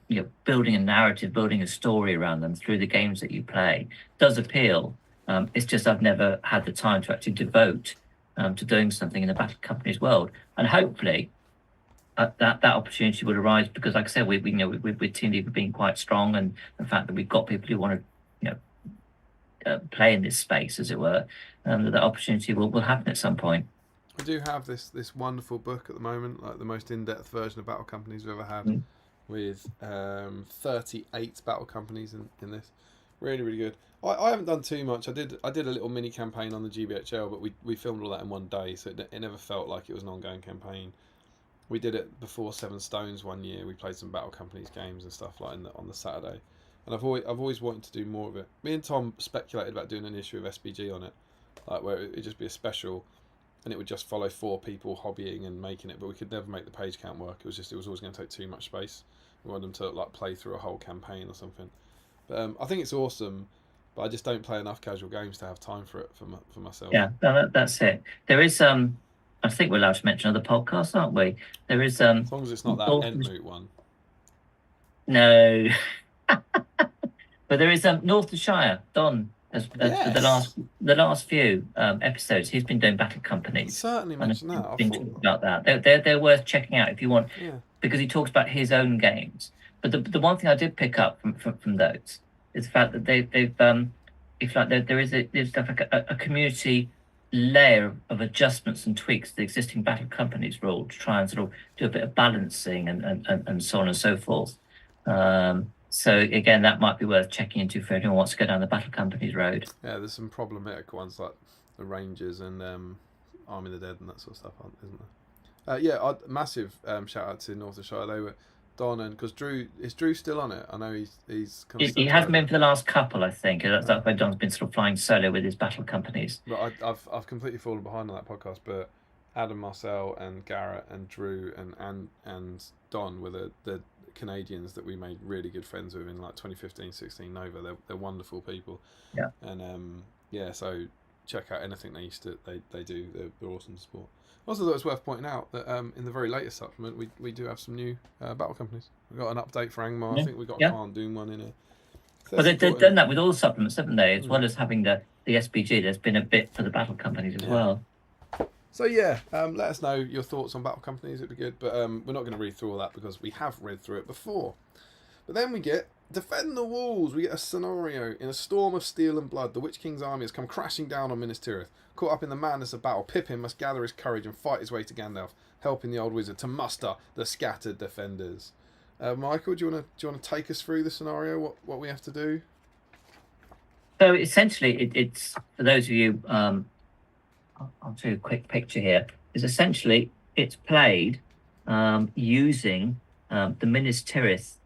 building a narrative, building a story around them through the games that you play does appeal. It's just I've never had the time to actually devote to doing something in the battle company's world, and hopefully that opportunity would arise, because, like I said, with Team Diva being quite strong, and the fact that we've got people who want to play in this space, as it were, that opportunity will happen at some point.
I do have this wonderful book at the moment, like the most in-depth version of battle companies we've ever had, with 38 battle companies in this. Really, really good. I haven't done too much. I did a little mini campaign on the GBHL, but we filmed all that in one day, so it never felt like it was an ongoing campaign. We did it before Seven Stones one year. We played some battle companies games and stuff like on the Saturday, and I've always wanted to do more of it. Me and Tom speculated about doing an issue of SBG on it, like where it'd just be a special, and it would just follow 4 people hobbying and making it, but we could never make the page count work. It was always going to take too much space. We wanted them to like play through a whole campaign or something. But I think it's awesome, but I just don't play enough casual games to have time for it for myself.
Yeah, no, that's it. There is I think we're allowed to mention other podcasts, aren't we? There is
as long as it's not that Entmoot one.
No. But there is North of Shire. Don has
Yes.
the last few episodes he's been doing battle companies.
Certainly mention that. I
Been
thought
talking about that. They're worth checking out if you want, because he talks about his own games. But the one thing I did pick up from those is the fact that they've if like there's like a community layer of adjustments and tweaks to the existing battle companies rule to try and sort of do a bit of balancing and so on and so forth. So again, that might be worth checking into for anyone who wants to go down the battle companies road.
Yeah, there's some problematic ones like the Rangers and Army of the Dead and that sort of stuff, isn't there? Massive shout out to North of Shire. They were Don, and because is Drew still on it? I know he's kind of
he hasn't been for the last couple, I think. That's where Don's been sort of flying solo with his battle companies.
But I've completely fallen behind on that podcast. But Adam, Marcel, and Garrett, and Drew, and Don were the Canadians that we made really good friends with in like 2015-16 Nova. They're wonderful people.
Yeah.
And so check out anything they do. They're awesome to support. Also, thought it was worth pointing out that in the very latest supplement, we do have some new battle companies. We've got an update for Angmar. I think we've got a Khan Doom one in it.
So they've done that with all the supplements, haven't they? As well as having the SBG, there's been a bit for the battle companies as well.
So let us know your thoughts on battle companies. It'd be good, but we're not going to read through all that because we have read through it before. But then we get Defend the Walls. We get a scenario. In a storm of steel and blood, the Witch King's army has come crashing down on Minas Tirith. Caught up in the madness of battle, Pippin must gather his courage and fight his way to Gandalf, helping the old wizard to muster the scattered defenders. Michael, do you want to take us through the scenario? What we have to do?
So essentially, it's for those of you. I'll do a quick picture here. Is essentially it's played using the Minas Tirith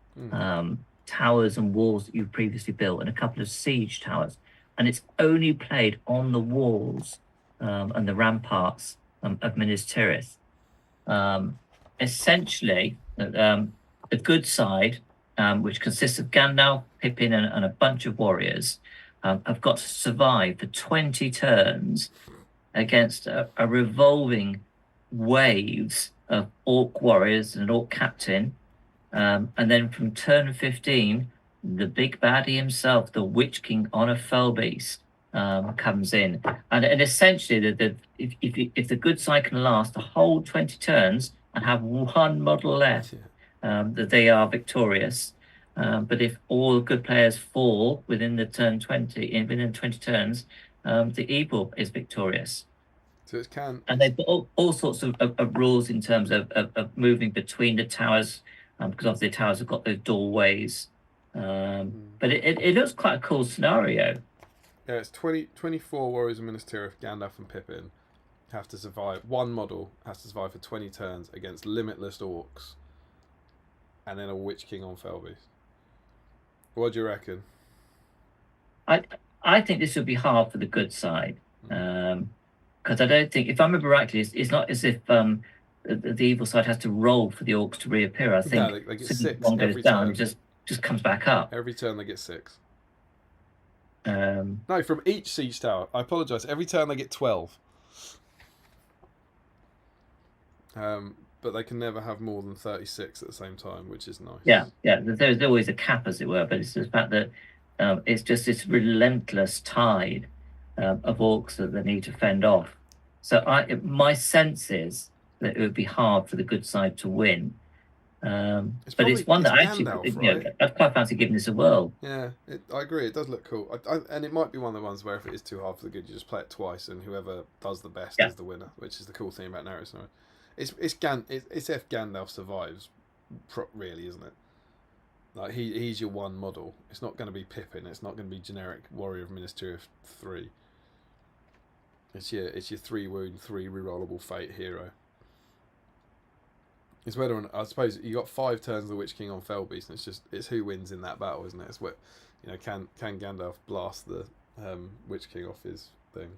towers and walls that you've previously built, and a couple of siege towers, and it's only played on the walls and the ramparts of Minas Tirith. Essentially, the good side, which consists of Gandalf, Pippin, and a bunch of warriors, have got to survive for 20 turns against a revolving waves of orc warriors and an orc captain. And then from turn 15, the big baddie himself, the Witch King on a fell beast, comes in. And essentially, if the good side can last the whole 20 turns and have one model left, that they are victorious. But if all the good players fall within the turn 20, within 20 turns, the evil is victorious.
So
and they've got all sorts of rules in terms of moving between the towers, because obviously the towers have got those doorways. But it looks quite a cool scenario.
Yeah, it's 24 warriors of Minas Tirith, Gandalf and Pippin have to survive. One model has to survive for 20 turns against limitless orcs, and then a Witch King on Felbeast. What do you reckon?
I think this would be hard for the good side, because I don't think, if I remember rightly, it's not as if the evil side has to roll for the orcs to reappear. I think
they get 6
one goes
every
down,
turn.
and just comes back up.
Every turn they get 6.
No,
from each siege tower. I apologise. Every turn they get 12. But they can never have more than 36 at the same time, which is nice.
Yeah. There's always a cap, as it were, but it's the fact that it's just this relentless tide of orcs that they need to fend off. So my sense is that it would be hard for the good side to win. But it's one that I actually,
Gandalf,
you know,
right?
I'd quite fancy giving this a whirl.
Yeah, I agree. It does look cool, and it might be one of the ones where if it is too hard for the good, you just play it twice, and whoever does the best
Yeah.
is the winner. Which is the cool thing about narrative scenario. It's if Gandalf survives, really, isn't it? Like he's your one model. It's not going to be Pippin. It's not going to be generic Warrior of Ministry of 3. It's your 3 wound, 3 rerollable fate hero. It's whether or not, I suppose you got 5 turns of the Witch King on Fellbeast, and it's who wins in that battle, isn't it? It's what, you know, can Gandalf blast the Witch King off his thing?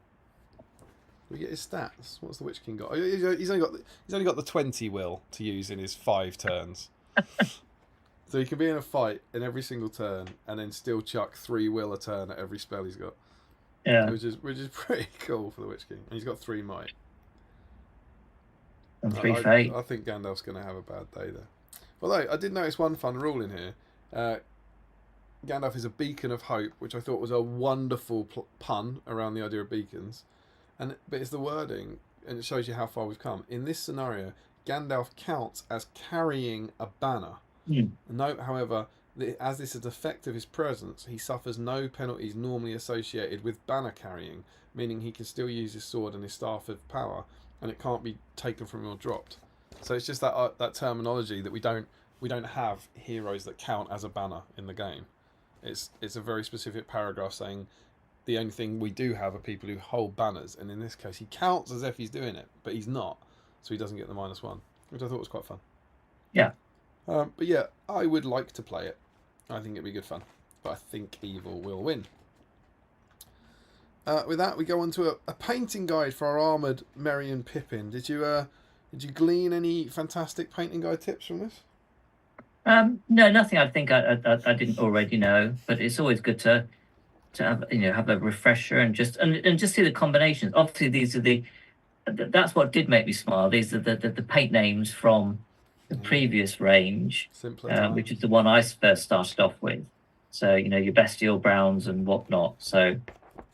We get his stats. What's the Witch King got? Oh, he's only got the 20 will to use in his 5 turns. So he can be in a fight in every single turn, and then still chuck 3 will a turn at every spell he's got.
Yeah.
Which is pretty cool for the Witch King, and he's got 3 might.
And 3 fate.
I think Gandalf's going to have a bad day there. Although I did notice one fun rule in here. Gandalf is a beacon of hope, which I thought was a wonderful pun around the idea of beacons. But it's the wording, and it shows you how far we've come. In this scenario, Gandalf counts as carrying a banner. Note, however, that as this is a effect of his presence, he suffers no penalties normally associated with banner carrying, meaning he can still use his sword and his staff of power, and it can't be taken from him or dropped. So it's just that terminology that we don't have heroes that count as a banner in the game. It's a very specific paragraph saying the only thing we do have are people who hold banners, and in this case he counts as if he's doing it, but he's not, so he doesn't get the -1, which I thought was quite fun.
Yeah.
But yeah, I would like to play it. I think it'd be good fun, but I think evil will win. With that, we go on to a painting guide for our Armoured Merry and Pippin. Did you glean any fantastic painting guide tips from this?
No, nothing. I think I didn't already know, but it's always good to have, you know, have a refresher and just see the combinations. Obviously, these are that's what did make me smile. These are the paint names from the previous range, which is the one I first started off with. So, you know, your bestial browns and whatnot. So,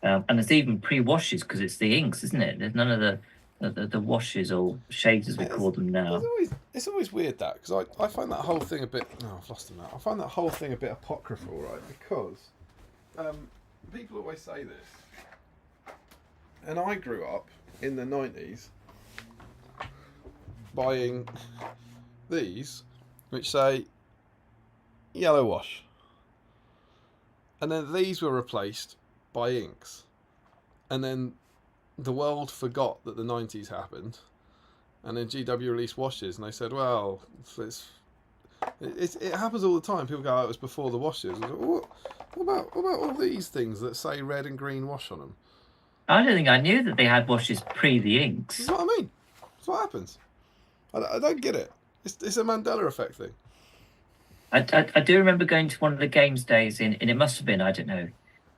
and there's even pre-washes because it's the inks, isn't it? There's none of the washes or shades as we call them now.
It's always weird that, because I find that whole thing a bit. Oh, I've lost them now. I find that whole thing a bit apocryphal, right? Because people always say this, and I grew up in the 90s buying these, which say yellow wash, and then these were replaced by inks, and then the world forgot that the 90s happened, and then GW released washes, and they said, well, it happens all the time. People go, oh, it was before the washes. I was like, what about all these things that say red and green wash on them?
I don't think I knew that they had washes pre the inks.
That's what I mean. That's what happens. I don't get it. It's a Mandela effect thing.
I do remember going to one of the games days and it must have been, I don't know,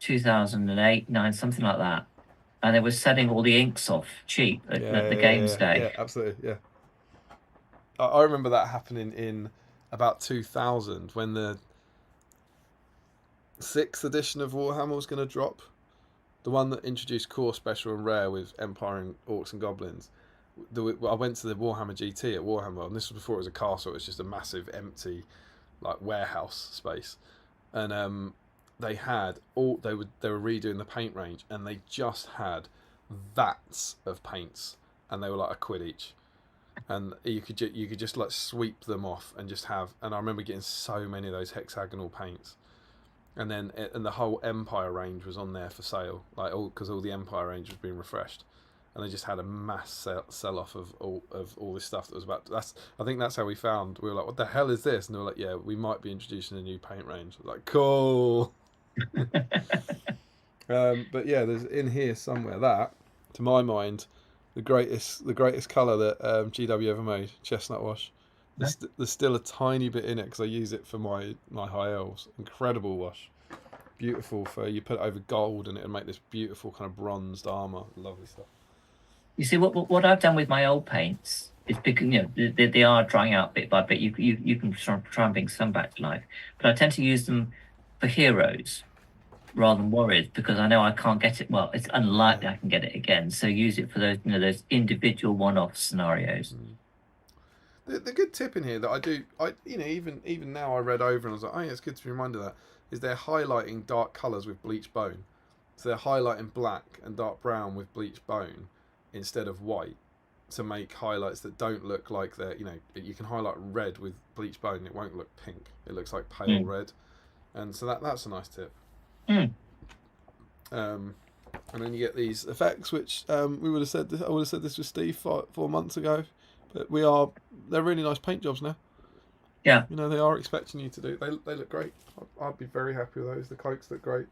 2008, 9, something like that. And they were selling all the inks off cheap at the games day.
Yeah, absolutely, yeah. I remember that happening in about 2000 when the 6th edition of Warhammer was going to drop. The one that introduced Core, Special and Rare with Empire and Orcs and Goblins. I went to the Warhammer GT at Warhammer, and this was before it was a castle. It was just a massive empty, like, warehouse space, and they were redoing the paint range, and they just had vats of paints, and they were like £1 each, and you could just like sweep them off and just have. And I remember getting so many of those hexagonal paints, and the whole Empire range was on there for sale, like because all the Empire range was being refreshed. And they just had a mass sell off of all this stuff that was about. I think that's how we found. We were like, "What the hell is this?" And they were like, "Yeah, we might be introducing a new paint range." I was like, cool. But yeah, there's in here somewhere that, to my mind, the greatest colour that GW ever made, chestnut wash. There's still a tiny bit in it because I use it for my high elves. Incredible wash. Beautiful for you put it over gold and it'll make this beautiful kind of bronzed armour. Lovely stuff.
You see, what I've done with my old paints is because, you know, they are drying out bit by bit. You can try and bring some back to life, but I tend to use them for heroes rather than warriors because I know I can't get it. Well, it's unlikely I can get it again. So use it for those, you know, those individual one-off scenarios.
The good tip in here that even now I read over and I was like, oh yeah, it's good to be reminded of that, is they're highlighting dark colours with bleached bone. So they're highlighting black and dark brown with bleached bone instead of white to make highlights that don't look like they're, you can highlight red with bleached bone, it won't look pink. It looks like pale red. And so that's a nice tip. And then you get these effects, which I would have said this with Steve 4 months ago, but they're really nice paint jobs now.
Yeah,
they are expecting you to do. They look great. I'd be very happy with those. The cloaks look great.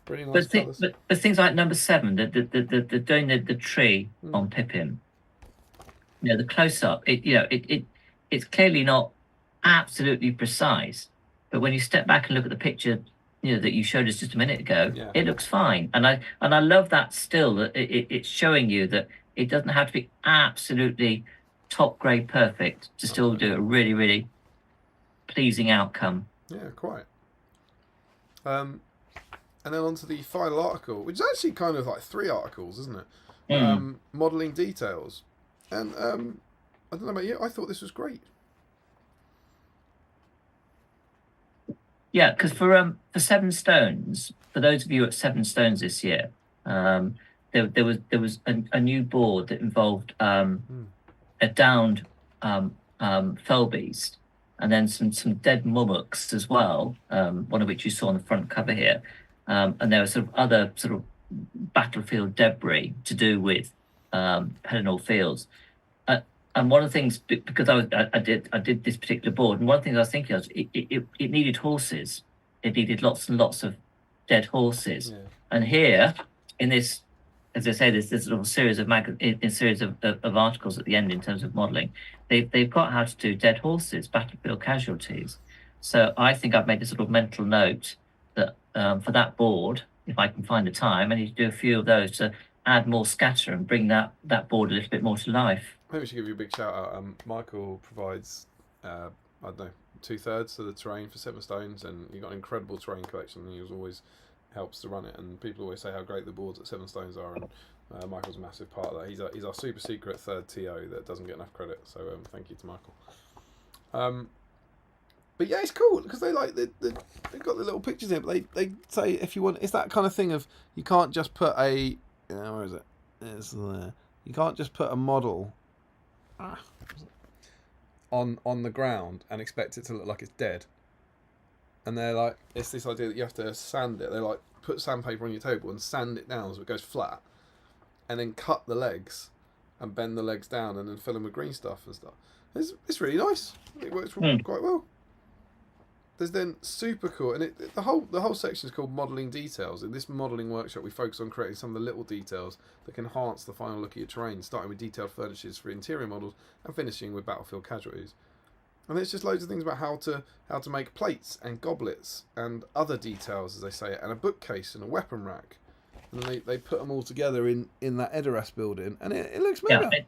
Really nice colours.
But things like number 7, the doing the tree on Pippin. The close up. It's clearly not absolutely precise, but when you step back and look at the picture, that you showed us just a minute ago, it looks fine. And I love that still, that it's showing you that it doesn't have to be absolutely top grade perfect to still do a really, really pleasing outcome.
Yeah, quite. And then on to the final article, which is actually kind of like 3 articles, isn't it? Modelling details. And I don't know about you, I thought this was great.
Yeah, because for 7 Stones, for those of you at 7 Stones this year, there was a new board that involved a downed fell beast, and then some dead mummoks as well. One of which you saw on the front cover here, and there was sort of other sort of battlefield debris to do with Pelennor Fields. And one of the things, because I did this particular board, and one of the things I was thinking was it needed horses. It needed lots and lots of dead horses. Yeah. And here, in this, as I say, this little series of articles at the end in terms of modelling, they've got how to do dead horses, battlefield casualties. So I think I've made a sort of mental note that for that board, if I can find the time, I need to do a few of those to add more scatter and bring that board a little bit more to life.
Maybe we should give you a big shout out. Michael provides, I don't know, 2/3 of the terrain for 7 Stones, and you've got an incredible terrain collection, and he always helps to run it. And people always say how great the boards at 7 Stones are, and Michael's a massive part of that. He's our super secret 3rd TO that doesn't get enough credit. So thank you to Michael. But yeah, it's cool because they've got the little pictures in, but they say if you want, it's that kind of thing of you can't just put where is it? It's there. You can't just put a model on the ground and expect it to look like it's dead. And they're like, it's this idea that you have to sand it. They like put sandpaper on your table and sand it down so it goes flat, and then cut the legs and bend the legs down and then fill them with green stuff and stuff. It's really nice. It works quite well. There's then super cool, and the whole section is called modelling details. In this modelling workshop, we focus on creating some of the little details that can enhance the final look of your terrain, starting with detailed furnishings for interior models and finishing with battlefield casualties. And there's just loads of things about how to make plates and goblets and other details, as they say it, and a bookcase and a weapon rack. And they put them all together in that Edoras building, and it looks mega.
Yeah,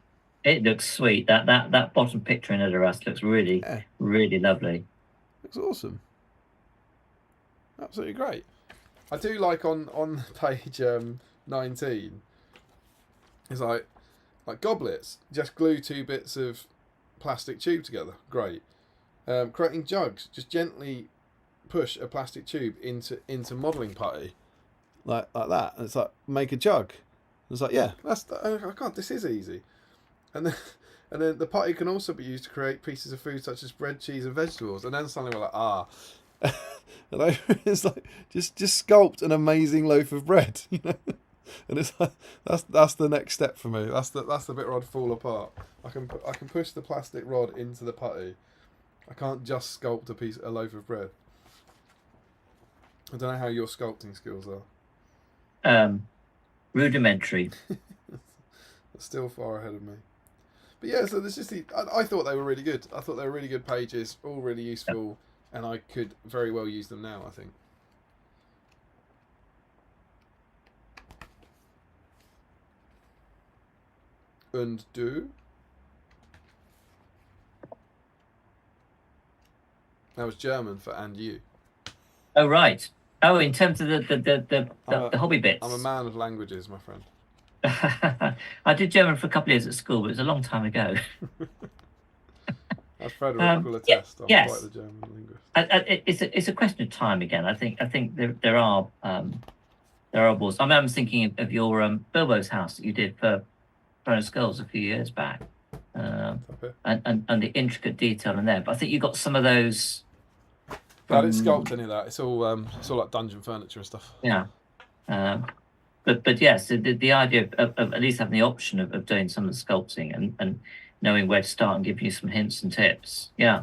it looks sweet. That bottom picture in Edoras looks really, really lovely.
Looks awesome. Absolutely great. I do like on page 19. It's like goblets. Just glue 2 bits of plastic tube together. Great. Creating jugs. Just gently push a plastic tube into modelling putty, like that. And it's like make a jug. It's like oh god, this is easy. And then the putty can also be used to create pieces of food such as bread, cheese, and vegetables. And then suddenly we're like, and it's like just sculpt an amazing loaf of bread, And it's like that's the next step for me. That's the bit where I'd fall apart. I can push the plastic rod into the putty. I can't just sculpt a loaf of bread. I don't know how your sculpting skills
are. Rudimentary.
Still far ahead of me. But yeah, so there's just I thought they were really good. I thought they were really good pages, all really useful, and I could very well use them now, I think. Und du? That was German for and you.
Oh right. Oh, in terms of the hobby bits.
I'm a man of languages, my friend.
I did German for a couple of years at school, but it was a long time ago.
As Frederick will
Yeah,
attest, I'm
yes.
quite the German linguist.
It's a question of time again. I think there are wars. I'm thinking of your Bilbo's house that you did for Throne of Skulls a few years back,
Okay.
and the intricate detail in there. But I think you got some of those.
I didn't sculpt any of that. It's all like dungeon furniture and stuff.
Yeah. But yes, the idea of at least having the option of doing some of the sculpting and knowing where to start and giving you some hints and tips. Yeah.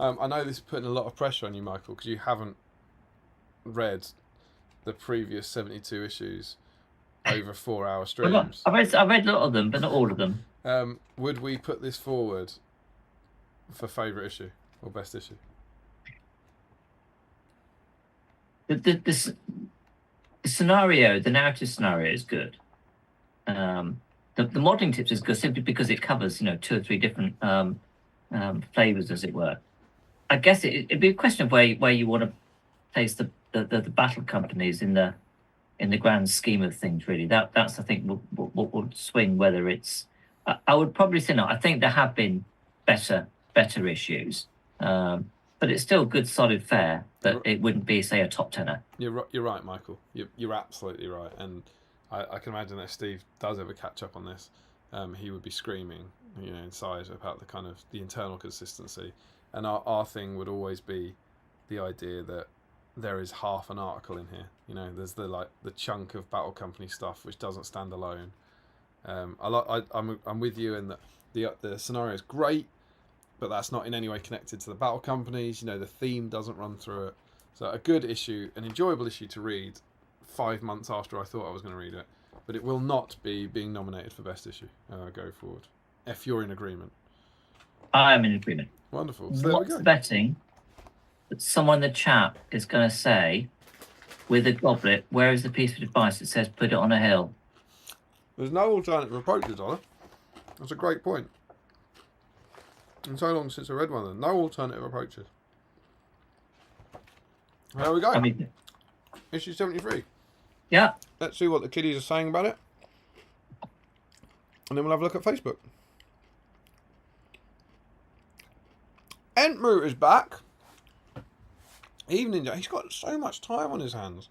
I know this is putting a lot of pressure on you, Michael, because you haven't read the previous 72 issues over 4-hour streams.
I read a lot of them, but not all of them.
Would we put this forward for favourite issue or best issue?
The scenario, the narrative scenario is good. The modelling tips is good simply because it covers 2 or 3 different flavors, as it were. I guess it'd be a question of where you want to place the battle companies in the grand scheme of things. Really, that's I think what would swing whether it's. I would probably say no. I think there have been better issues, but it's still good, solid fare. But it wouldn't be, say, a top tenner.
You're right, Michael. You're absolutely right, and I can imagine that if Steve does ever catch up on this, he would be screaming, inside about the kind of the internal consistency. And our thing would always be the idea that there is half an article in here. There's the chunk of Battle Company stuff which doesn't stand alone. I'm with you in that the scenario is great, but that's not in any way connected to the Battle Companies. The theme doesn't run through it. So a good issue, an enjoyable issue to read 5 months after I thought I was going to read it, but it will not be being nominated for best issue go forward. If you're in agreement.
I am in agreement.
Wonderful. So
What's betting that someone in the chat is going to say, with a goblet, where is the piece of advice that says put it on a hill?
There's no alternative approaches, Donna. That's a great point. And so long since I read one of them. No alternative approaches. There we go. Issue 73.
Yeah.
Let's see what the kiddies are saying about it. And then we'll have a look at Facebook. Armoured is back. Evening, he's got so much time on his hands.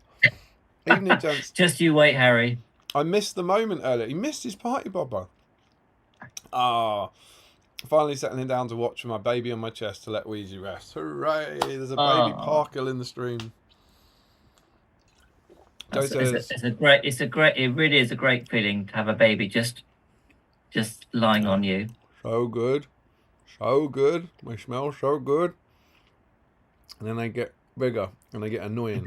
Evening, gents.
Just you wait, Harry.
I missed the moment earlier. He missed his party bobber. Finally settling down to watch with my baby on my chest to let Ouija rest. Hooray! There's a baby Parker in the stream.
It really is a great feeling to have a baby just lying on you.
So good. So good. They smell so good. And then they get bigger and they get annoying.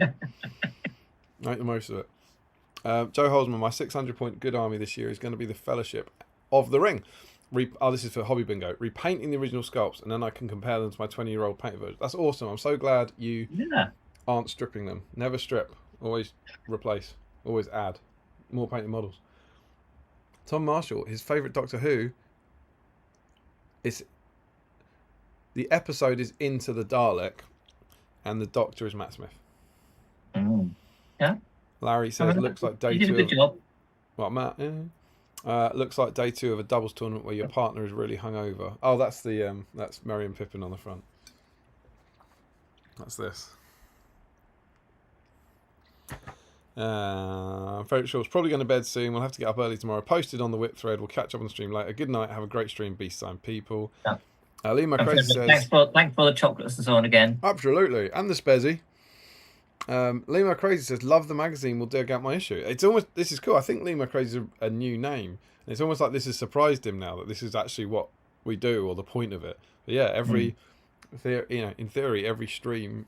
Make the most of it. Joe Holzman, my 600-point good army this year is going to be the Fellowship of the Ring. This is for Hobby Bingo. Repainting the original sculpts, and then I can compare them to my 20-year-old painted version. That's awesome. I'm so glad you aren't stripping them. Never strip. Always replace. Always add. More painted models. Tom Marshall, his favourite Doctor Who is... The episode is Into the Dalek, and the Doctor is Matt Smith.
Yeah.
Larry says, looks like day 2.
You did a good job.
What, Matt? Yeah. Looks like day 2 of a doubles tournament where your partner is really hungover. Oh, that's that's Merry and Pippin on the front. That's this. Favourite show's probably going to bed soon. We'll have to get up early tomorrow. Posted on the Whip thread. We'll catch up on the stream later. Good night. Have a great stream, BSIME people.
Yeah.
Lima Crazy says...
Thanks for the chocolates and so on again.
Absolutely. And the Spezzy. Lima Crazy says, love the magazine, will dig out my issue. It's almost, this is cool. I think Lima Crazy is a new name. And it's almost like this has surprised him now that this is actually what we do, or the point of it. But yeah, in theory, every stream,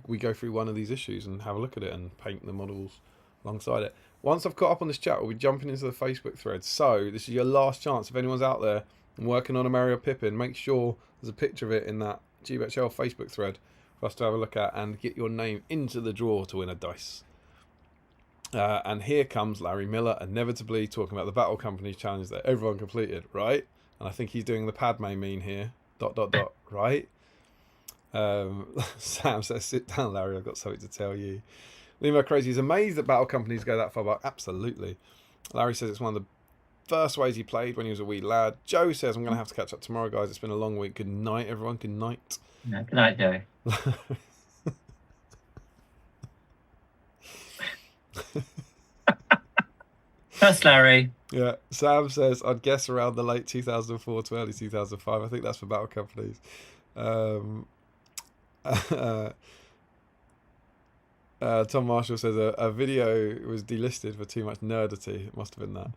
we go through one of these issues and have a look at it and paint the models alongside it. Once I've caught up on this chat, we'll be jumping into the Facebook thread. So this is your last chance. If anyone's out there and working on a Mario Pippin, make sure there's a picture of it in that GBHL Facebook thread for us to have a look at and get your name into the draw to win a dice. And here comes Larry Miller, inevitably talking about the Battle Company challenge that everyone completed, right? And I think he's doing the Padme meme here, ... right? Sam says, sit down, Larry, I've got something to tell you. Limo Crazy is amazed that Battle Companies go that far back. Absolutely. Larry says it's one of the first ways he played when he was a wee lad. Joe says, I'm going to have to catch up tomorrow, guys. It's been a long week. Good night, everyone. Good night.
Yeah, good night, Joe. That's Larry.
Yeah, Sam says, I'd guess around the late 2004 to early 2005. I think that's for battle companies. Tom Marshall says a video was delisted for too much nerdity. It must have been that.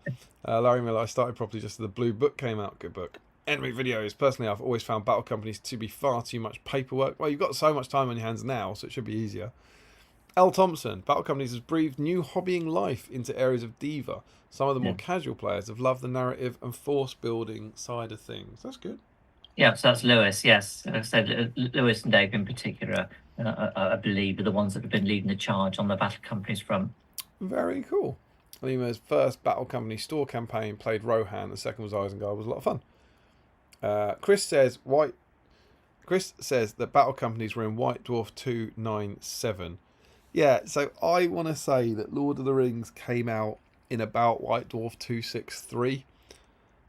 Larry Miller, I started properly just as the Blue Book came out. Good book. Enemy videos. Personally, I've always found battle companies to be far too much paperwork. Well, you've got so much time on your hands now, so it should be easier. L. Thompson, battle companies has breathed new hobbying life into areas of Diva. Some of the more casual players have loved the narrative and force building side of things. That's good.
Yeah, so that's Lewis. Yes, like I said, Lewis and Dave in particular, I believe, are the ones that have been leading the charge on the battle companies front.
Very cool. Lima's first battle company store campaign played Rohan. The second was Isengard. Was a lot of fun. Chris says that battle companies were in White Dwarf 297. Yeah, so I want to say that Lord of the Rings came out in about White Dwarf 263.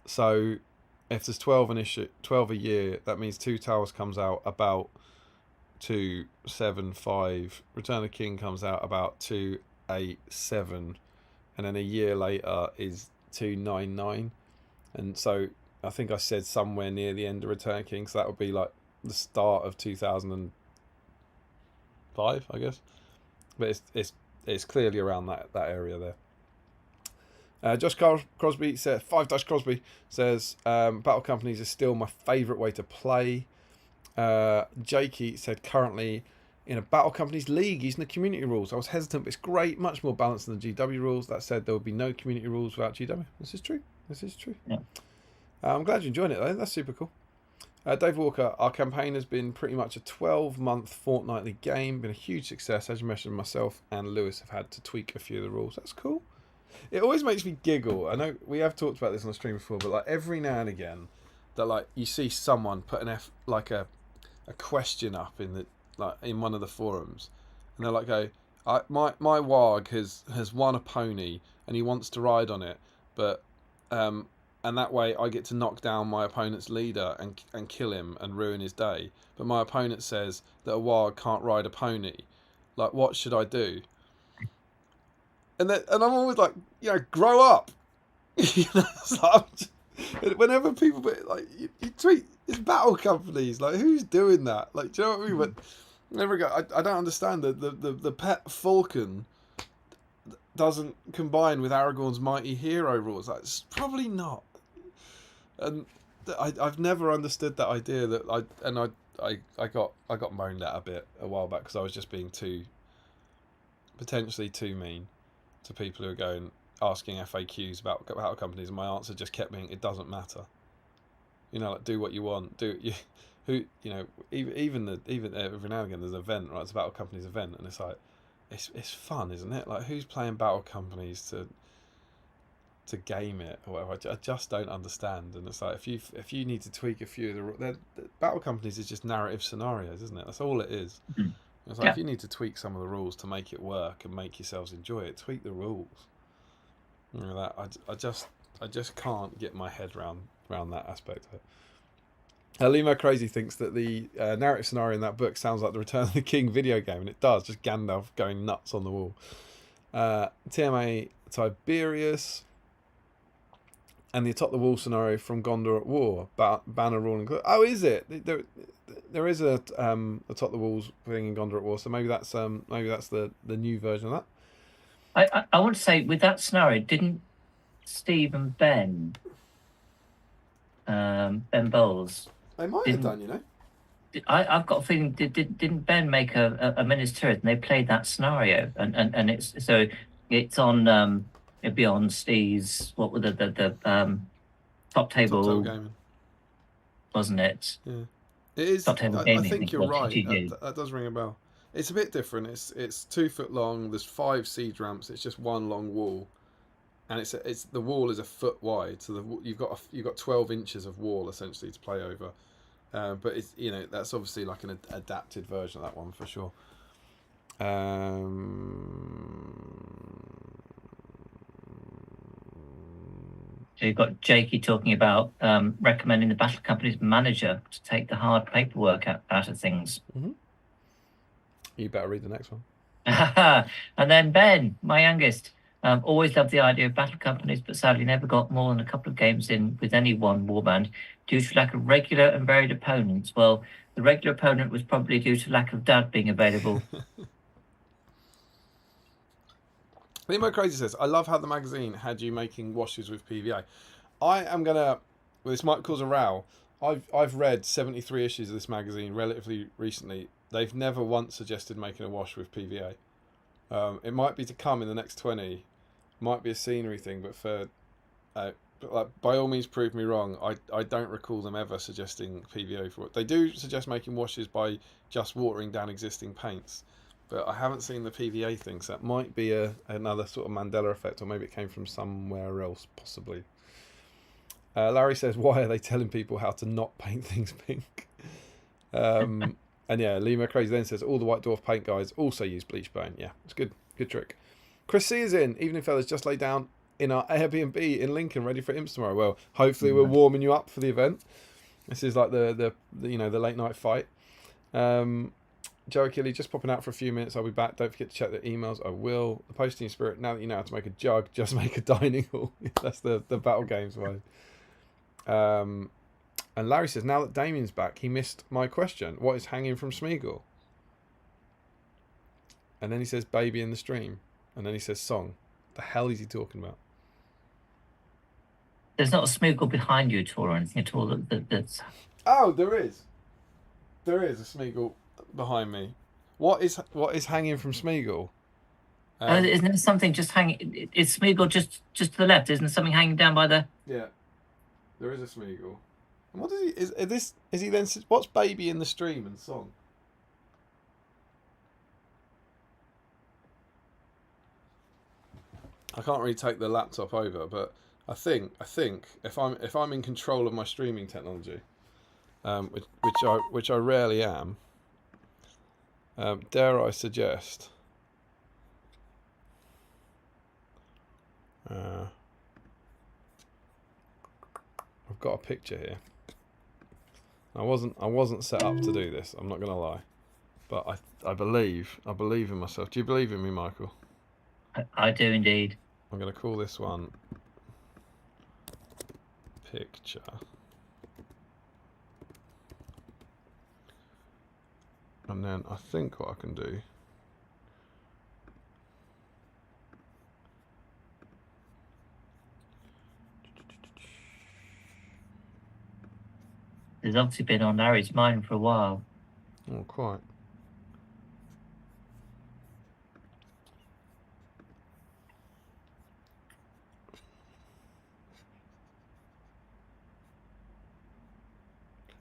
So if there's 12 a year, that means Two Towers comes out about 275. Return of the King comes out about 287, and then a year later is 299. And so I think I said somewhere near the end of Return of the King, so that would be like the start of 2005, I guess. But it's clearly around that area there. Josh Crosby says, 5-Crosby says, battle companies is still my favourite way to play. Jakey said, currently in a battle companies league using the community rules. I was hesitant, but it's great, much more balanced than the GW rules. That said, there would be no community rules without GW. This is true.
Yeah.
I'm glad you're enjoying it though. That's super cool. Dave Walker, our campaign has been pretty much a 12-month fortnightly game. Been a huge success. As you mentioned, myself and Lewis have had to tweak a few of the rules. That's cool. It always makes me giggle. I know we have talked about this on the stream before, but like every now and again, that like you see someone put a question up in one of the forums, and they're like, my warg has won a pony and he wants to ride on it, but and that way I get to knock down my opponent's leader and kill him and ruin his day. But my opponent says that a warg can't ride a pony. Like, what should I do? And I'm always like, grow up. Whenever people you tweet, it's battle companies. Like, who's doing that? Like, do you know what I mean? But never go. I don't understand the pet falcon doesn't combine with Aragorn's mighty hero rules. That's probably not. And I've never understood that idea that I got moaned at a bit a while back because I was just being potentially too mean to people who are asking FAQs about battle companies, and my answer just kept being, it doesn't matter. Like, do what you want. Even every now and again there's an event, right? It's a battle companies event, and it's like it's fun, isn't it? Like, who's playing battle companies to game it or whatever? I just don't understand. And it's like, if you need to tweak a few of the battle companies is just narrative scenarios, isn't it? That's all it is. Mm-hmm. It's like, if you need to tweak some of the rules to make it work and make yourselves enjoy it, tweak the rules. I just can't get my head around that aspect of it. Limo Crazy thinks that the narrative scenario in that book sounds like the Return of the King video game, and it does. Just Gandalf going nuts on the wall. TMA Tiberius, and the Atop the Wall scenario from Gondor at War. Banner ruling. Oh, is it? There is a Atop the Walls thing in Gondor at War, so maybe that's the new version of
that. I want to say, with that scenario, didn't Steve and Ben Bowles?
They might have done,
I've got a feeling didn't Ben make a Minas Tirith, and they played that scenario, and it's on it'd be on Steve's, what were the top table
gaming,
wasn't it?
Yeah, it is.
Top table gaming,
I think you're right. That does ring a bell. It's a bit different. It's 2 foot long. There's 5 siege ramps. It's just one long wall, and it's the wall is a foot wide. So you've got 12 inches of wall essentially to play over. But it's that's obviously like an adapted version of that one for sure.
So you've got Jakey talking about recommending the battle company's manager to take the hard paperwork out of things.
Mm-hmm. You better read the next one.
And then Ben, my youngest, always loved the idea of battle companies, but sadly never got more than a couple of games in with any one warband due to lack of regular and varied opponents. Well, the regular opponent was probably due to lack of dad being available.
Limo Crazy says, I love how the magazine had you making washes with PVA. I am gonna. Well, this might cause a row. I've read 73 issues of this magazine relatively recently. They've never once suggested making a wash with PVA. It might be to come in the next 20. Might be a scenery thing, but for by all means prove me wrong. I don't recall them ever suggesting PVA for it. They do suggest making washes by just watering down existing paints, but I haven't seen the PVA thing, so that might be another sort of Mandela effect, or maybe it came from somewhere else, possibly. Larry says, why are they telling people how to not paint things pink? And yeah, Lima Crazy then says, all the White Dwarf paint guys also use bleach paint. Yeah, it's good trick. Chris C is in. Evening fellas, just lay down in our Airbnb in Lincoln, ready for Imps tomorrow. Well, hopefully we're warming you up for the event. This is like the late night fight. Joe Achille, just popping out for a few minutes. I'll be back. Don't forget to check the emails. I will. The posting spirit. Now that you know how to make a jug, just make a dining hall. That's the battle games way. And Larry says, now that Damien's back, he missed my question. What is hanging from Smeagol? And then he says, baby in the stream. And then he says, song. The hell is he talking about?
There's not a Smeagol behind you at all or anything at all. That's...
Oh, there is. There is a Smeagol behind me. What is hanging from Smeagol?
Isn't there something just hanging? Is Smeagol just to the left? Isn't there something hanging down by the...
Yeah. There is a Smeagol. And what is he? Is he then? What's baby in the stream and song? I can't really take the laptop over, but I think if I'm in control of my streaming technology, which I rarely am, dare I suggest, I've got a picture here. I wasn't set up to do this. I'm not gonna lie, but I believe in myself. Do you believe in me, Michael?
I do indeed.
I'm gonna call this one picture. And then I think what I can do.
There's obviously been on Larry's mind for a while.
Oh, quite.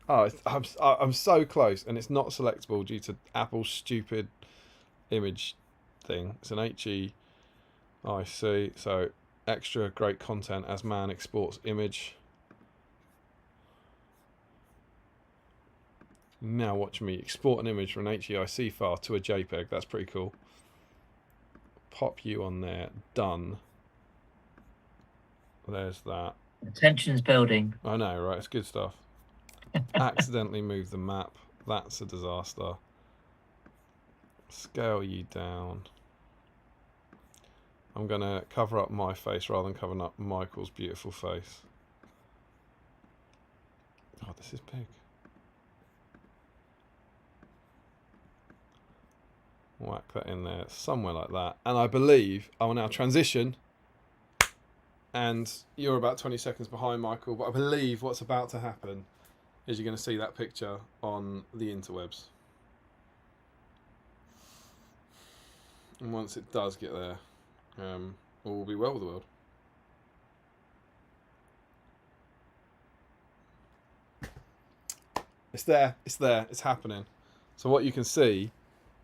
Oh, I'm so close, and it's not selectable due to Apple's stupid image thing. It's an HEIC, so extra great content as man exports image. Now watch me export an image from an HEIC file to a JPEG. That's pretty cool. Pop you on there. Done. There's that.
The tension's building.
I know, right? It's good stuff. Accidentally move the map. That's a disaster. Scale you down. I'm going to cover up my face rather than covering up Michael's beautiful face. Oh, this is big. Whack that in there somewhere like that. And I believe I will now transition. And you're about 20 seconds behind, Michael. But I believe what's about to happen is you're going to see that picture on the interwebs. And once it does get there, all will be well with the world. It's there, it's happening. So what you can see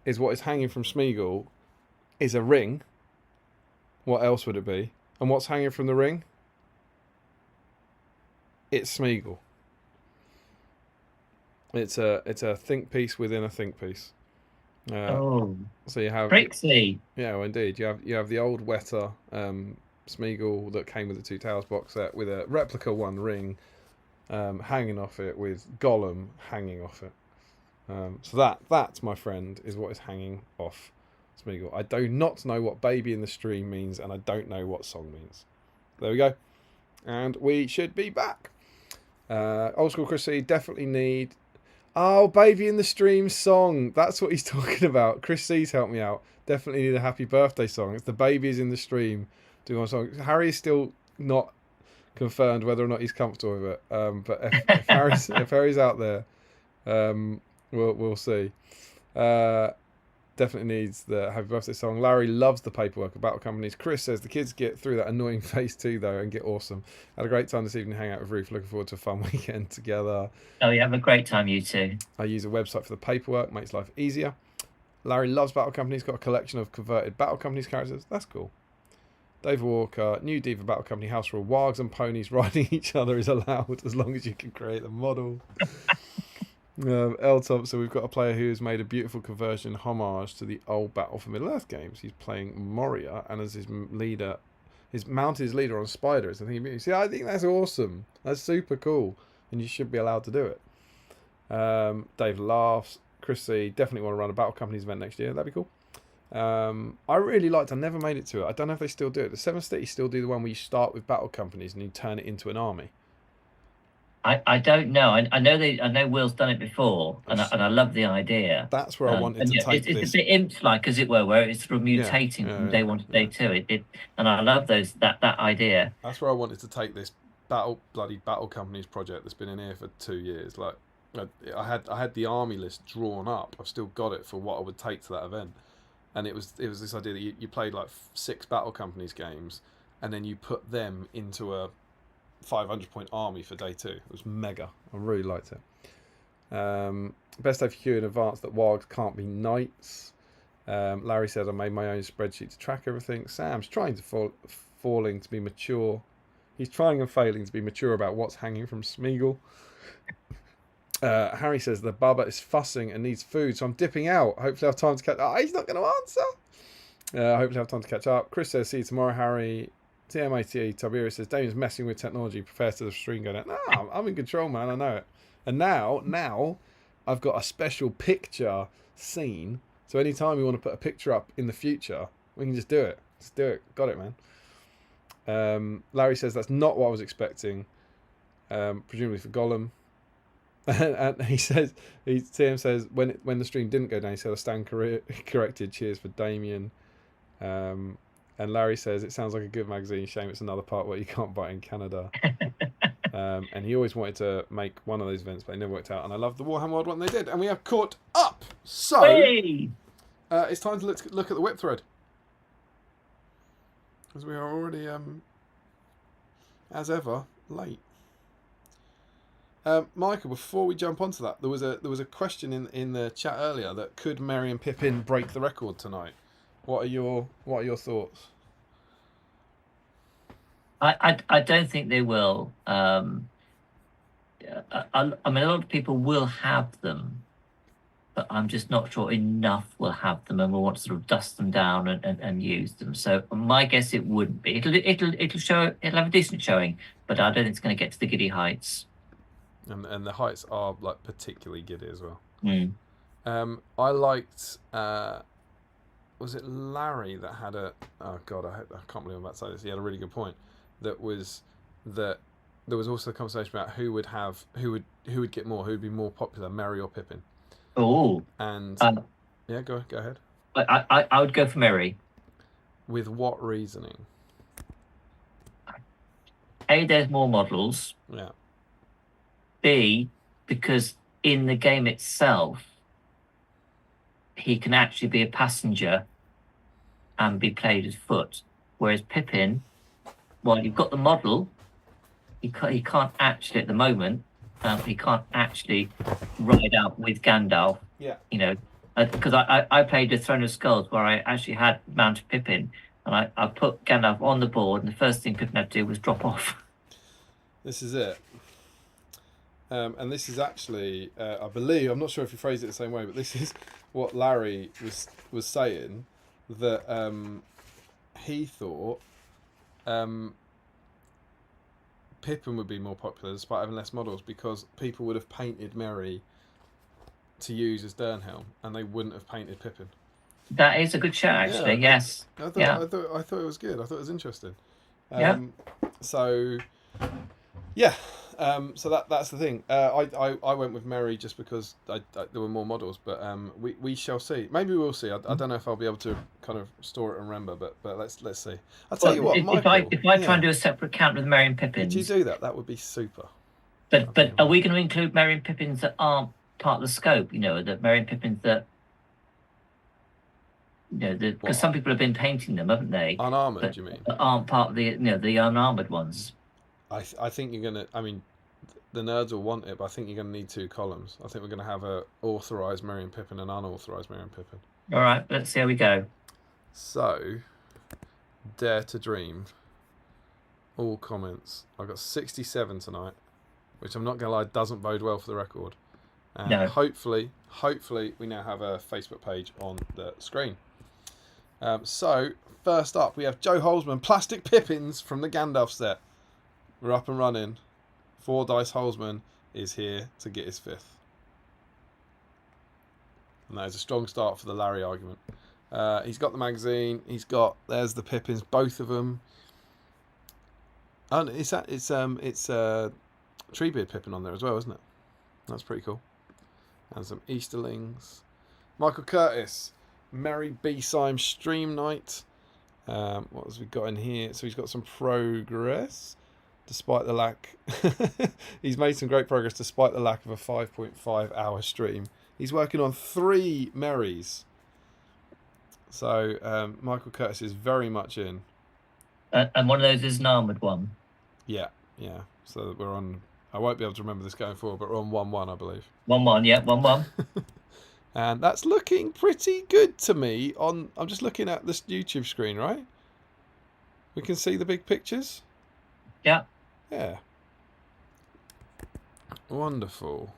is what is hanging from Smeagol is a ring. What else would it be? And what's hanging from the ring? It's Smeagol. It's a think piece within a think piece.
So
you have
Trixie.
Yeah, well, indeed. You have the old Weta Smeagol that came with the Two Towers box set with a replica One Ring hanging off it with Gollum hanging off it. So that, my friend, is what is hanging off Smeagol. I do not know what Baby in the Stream means, and I don't know what song means. There we go. And we should be back. Old School Chris C, definitely need... Oh, Baby in the Stream song. That's what he's talking about. Chris C's helped me out. Definitely need a happy birthday song. It's the Babies in the Stream doing one song. Harry's still not confirmed whether or not he's comfortable with it. But if Harry's out there, we'll see. Definitely needs the happy birthday song. Larry loves the paperwork of battle companies. Chris says the kids get through that annoying phase 2 though and get awesome. Had a great time this evening hanging out with Ruth. Looking forward to a fun weekend together.
Oh, you have a great time, you two.
I use a website for the paperwork, makes life easier. Larry loves battle companies, got a collection of converted battle companies characters. That's cool. Dave Walker, new Diva Battle Company house rule. Wargs and ponies riding each other is allowed as long as you can create the model. L Thompson, we've got a player who has made a beautiful conversion homage to the old Battle for Middle-earth games. He's playing Moria, and as his leader, he's mounted his leader on spiders. See, I think that's awesome. That's super cool, and you should be allowed to do it. Dave laughs. Chris C, definitely want to run a Battle Companies event next year. That'd be cool. I really liked. I never made it to it. I don't know if they still do it. The 7th Cities still do the one where you start with battle companies and you turn it into an army.
I don't know. I know Will's done it before, and I love the idea.
That's where I wanted to take this.
It's a bit imp-like, as it were, where it's sort of mutating from day 1 to day 2. And I love that idea.
That's where I wanted to take this bloody battle companies project that's been in here for 2 years. Like, I had the army list drawn up. I've still got it for what I would take to that event. And it was this idea that you played like 6 battle companies games, and then you put them into a 500-point army for day 2. It was mega. I really liked it. Best day for Q in advance that wargs can't be knights. Larry said I made my own spreadsheet to track everything. Sam's trying to falling to be mature. He's trying and failing to be mature about what's hanging from Smeagol. Harry says the Bubba is fussing and needs food, so I'm dipping out. Hopefully I have time to catch up. He's not going to answer. Hopefully I have time to catch up. Chris says, see you tomorrow, Harry. TMAT, Tiberius says, Damien's messing with technology. Prepare to the stream going, no, I'm in control, man. I know it. And now I've got a special picture scene. So anytime you want to put a picture up in the future, we can just do it. Just do it. Got it, man. Larry says, that's not what I was expecting. Presumably for Gollum. And he says, TM says, when the stream didn't go down, he said, I stand corrected. Cheers for Damien. And Larry says, it sounds like a good magazine. Shame it's another part where you can't buy it in Canada. And he always wanted to make one of those events, but it never worked out. And I love the Warhammer World one they did. And we have caught up. So it's time to look at the whip thread. Because we are already, as ever, late. Michael, before we jump onto that, there was a question in the chat earlier that could Merry and Pippin break the record tonight? What are your thoughts?
I don't think they will. I mean, a lot of people will have them, but I'm just not sure enough will have them, and will want to sort of dust them down and use them. So my guess it wouldn't be. It'll have a decent showing, but I don't think it's going to get to the giddy heights.
And the heights are like particularly giddy as well.
I
liked. Was it Larry that had a? Oh God, I can't believe I'm about to say this. He had a really good point. That there was also a conversation about who would get more, who would be more popular, Merry or Pippin.
Oh.
And yeah, go ahead.
I would go for Merry.
With what reasoning?
A, there's more models.
Yeah.
B, because in the game itself, he can actually be a passenger and be played as foot. Whereas Pippin, while you've got the model, he can't actually, at the moment, he can't actually ride out with Gandalf.
Yeah.
You know, because I played the Throne of Skulls where I actually had mounted Pippin, and I put Gandalf on the board, and the first thing Pippin had to do was drop off.
This is it. And this is actually, I believe, I'm not sure if you phrased it the same way, but this is what Larry was saying, that he thought Pippin would be more popular despite having less models, because people would have painted Merry to use as Dernhelm, and they wouldn't have painted Pippin.
That is a good show, actually.
Yeah,
yes.
I thought it was good. I thought it was interesting.
Yeah.
So, yeah. So that's the thing. I went with Merry just because there were more models, but we shall see. Maybe we'll see. I don't know if I'll be able to kind of store it and remember, but let's see. I'll tell you what, Michael.
If I try and do a separate count with Merry and Pippins,
could you do that? That would be super.
But are we going to include Merry and Pippins that aren't part of the scope? You know, the Merry and Pippins that. Because some people have been painting them, haven't they?
Unarmored, you mean?
That aren't part of the unarmored ones.
I think you're gonna. I mean, the nerds will want it, but I think you're gonna need 2 columns. I think we're gonna have a authorized Merry and Pippin and unauthorized Merry and Pippin.
All right, let's see how we go.
So, Dare to Dream. All comments. I got 67 tonight, which I'm not gonna lie doesn't bode well for the record. And
no.
Hopefully, we now have a Facebook page on the screen. So, first up, we have Joe Holzman, Plastic Pippins from the Gandalf set. We're up and running. 4 Dice Holzman is here to get his 5th. And that is a strong start for the Larry argument. He's got the magazine. There's the Pippins, both of them. Oh, it's Treebeard Pippin on there as well, isn't it? That's pretty cool. And some Easterlings. Michael Curtis, Merry BSIME Stream Night. What has we got in here? So he's got some progress, despite the lack. He's made some great progress despite the lack of a 5.5 hour stream. He's working on 3 Merries. So Michael Curtis is very much in.
And one of those is an armoured one.
Yeah. So we're on. I won't be able to remember this going forward, but we're on 1-1, I believe.
1-1, yeah, 1-1.
And that's looking pretty good to me. I'm just looking at this YouTube screen, right? We can see the big pictures.
Yeah.
Yeah. Wonderful.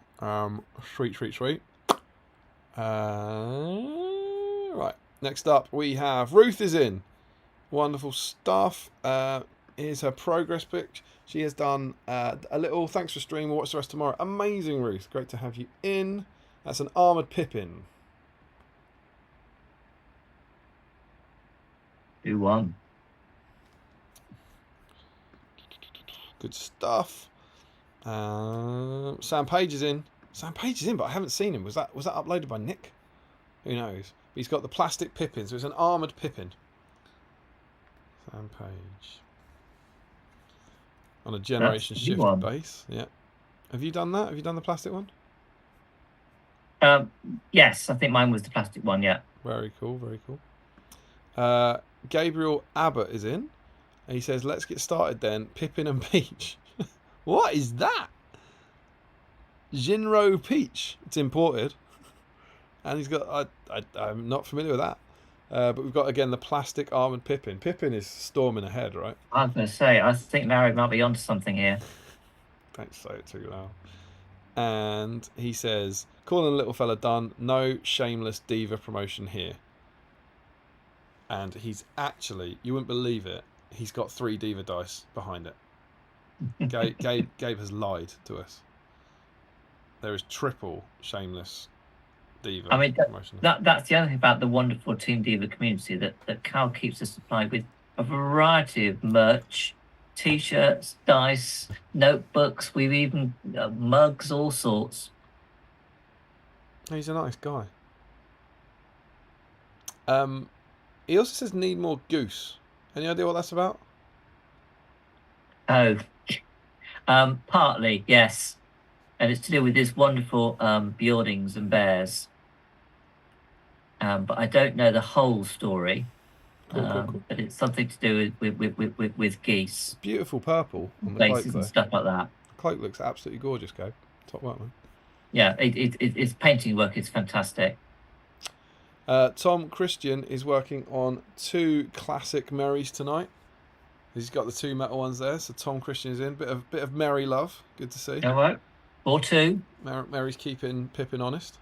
Sweet. Right. Next up, we have Ruth is in. Wonderful stuff. Here's her progress pic. She has done a little thanks for stream. We'll watch the rest tomorrow. Amazing, Ruth. Great to have you in. That's an armoured Pippin.
Who won?
Good stuff. Sam Page is in. But I haven't seen him. Was that uploaded by Nick? Who knows? But he's got the plastic Pippin, so it's an armoured Pippin. Sam Page. On a generation shift base. Yeah. Have you done that? Have you done the plastic one?
Yes, I think mine was the plastic one, yeah.
Very cool. Gabriel Abbott is in. And he says, let's get started then. Pippin and Peach. What is that? Jinro Peach. It's imported. And he's got... I'm not familiar with that. But we've got, again, the plastic armoured Pippin. Pippin is storming ahead, right?
I was going to say, I think Larry might be onto something here.
Don't say it too loud. And he says, calling the little fella done. No shameless diva promotion here. And he's actually, you wouldn't believe it, he's got 3 diva dice behind it. Gabe has lied to us. There is triple shameless diva.
I mean, that's the other thing about the wonderful Team Diva community, that Cal keeps us supplied with a variety of merch, t-shirts, dice, notebooks. We've even mugs, all sorts.
He's a nice guy. He also says need more goose. Any idea what that's about?
Oh, partly, yes. And it's to do with this wonderful Bjordings and bears. But I don't know the whole story.
Cool.
But it's something to do with geese.
Beautiful purple on the
bases
cloak,
and stuff like that.
The cloak looks absolutely gorgeous, Gabe. Top work, man.
Yeah, its painting work is fantastic.
Tom Christian is working on 2 classic Merries tonight. He's got the 2 metal ones there, so Tom Christian is in. Bit of Merry love. Good to see.
All right. Or 2.
Mary's keeping Pippin honest.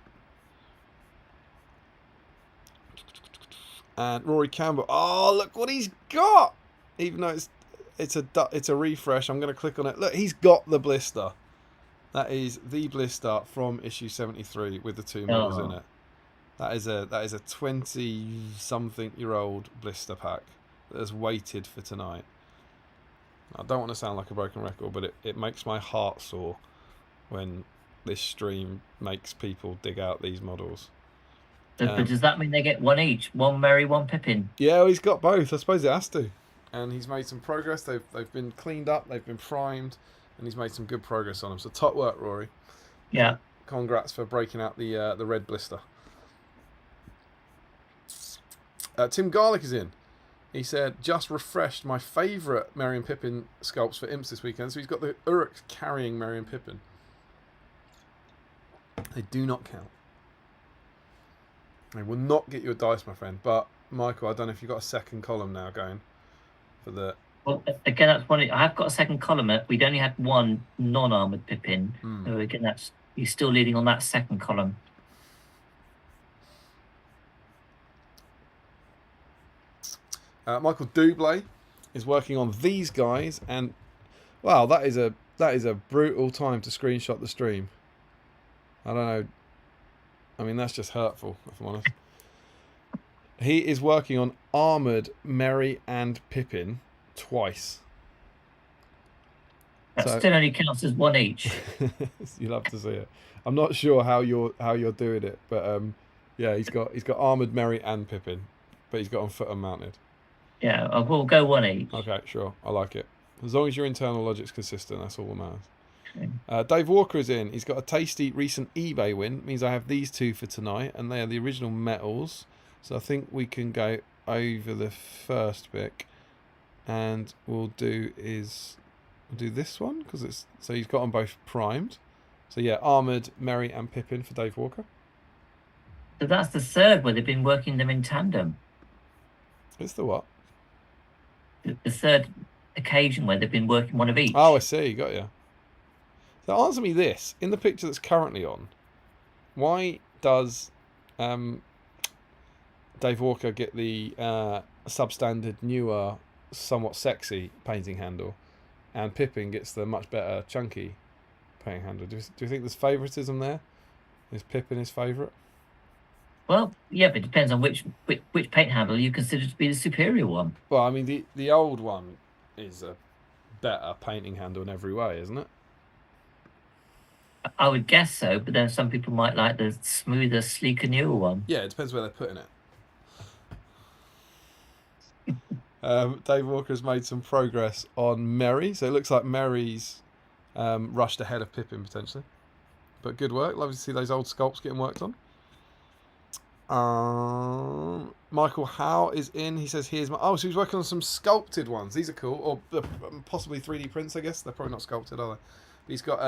And Rory Campbell. Oh, look what he's got! Even though it's it's a refresh. I'm going to click on it. Look, he's got the blister. That is the blister from issue 73 with the 2 models in it. That is a 20-something-year-old blister pack that has waited for tonight. I don't want to sound like a broken record, but it makes my heart sore when this stream makes people dig out these models.
But does that mean they get one each? One Merry, one Pippin?
Yeah, well, he's got both. I suppose it has to. And he's made some progress. They've been cleaned up. They've been primed. And he's made some good progress on them. So top work, Rory.
Yeah.
Congrats for breaking out the red blister. Tim Garlick is in. He said, just refreshed my favourite Merry and Pippin sculpts for imps this weekend. So he's got the Uruk carrying Merry and Pippin. They do not count. They will not get you a dice, my friend. But, Michael, I don't know if you've got a second column now going for the...
Well, again, that's one. I have got a second column. We'd only had one non-armoured Pippin. So again, he's still leading on that second column.
Michael Dublé is working on these guys, and wow, that is a brutal time to screenshot the stream. I don't know. I mean, that's just hurtful, if I'm honest. He is working on Armoured, Merry, and Pippin twice.
That still only counts as one each.
You'll have to see it. I'm not sure how you're doing it, but yeah, he's got Armoured, Merry, and Pippin, but he's got on foot and mounted.
Yeah, we'll go one each.
Okay, sure. I like it. As long as your internal logic's consistent, that's all that matters.
Okay.
Dave Walker is in. He's got a tasty recent eBay win. Means I have these two for tonight, and they are the original metals. So I think we can go over the first pick, and we'll do this one because it's so he's got them both primed. So yeah, Armoured, Merry, and Pippin for Dave Walker.
So that's the third where they've been working them in tandem.
It's the what?
The third occasion where they've been working one of each.
Oh, I see. Got you. So answer me this. In the picture that's currently on, why does Dave Walker get the substandard, newer, somewhat sexy painting handle, and Pippin gets the much better, chunky painting handle? Do you think there's favouritism there? Is Pippin his favourite?
Well, yeah, but it depends on which paint handle you consider to be the superior one.
Well, I mean, the old one is a better painting handle in every way, isn't it?
I would guess so, but then some people might like the smoother, sleeker, newer one.
Yeah, it depends where they're putting it. Dave Walker's made some progress on Merry, so it looks like Merry's rushed ahead of Pippin potentially. But good work. Lovely to see those old sculpts getting worked on. Michael Howe is in. He says, here's my... Oh, so he's working on some sculpted ones. These are cool. Or possibly 3D prints, I guess. They're probably not sculpted, are they? But he's got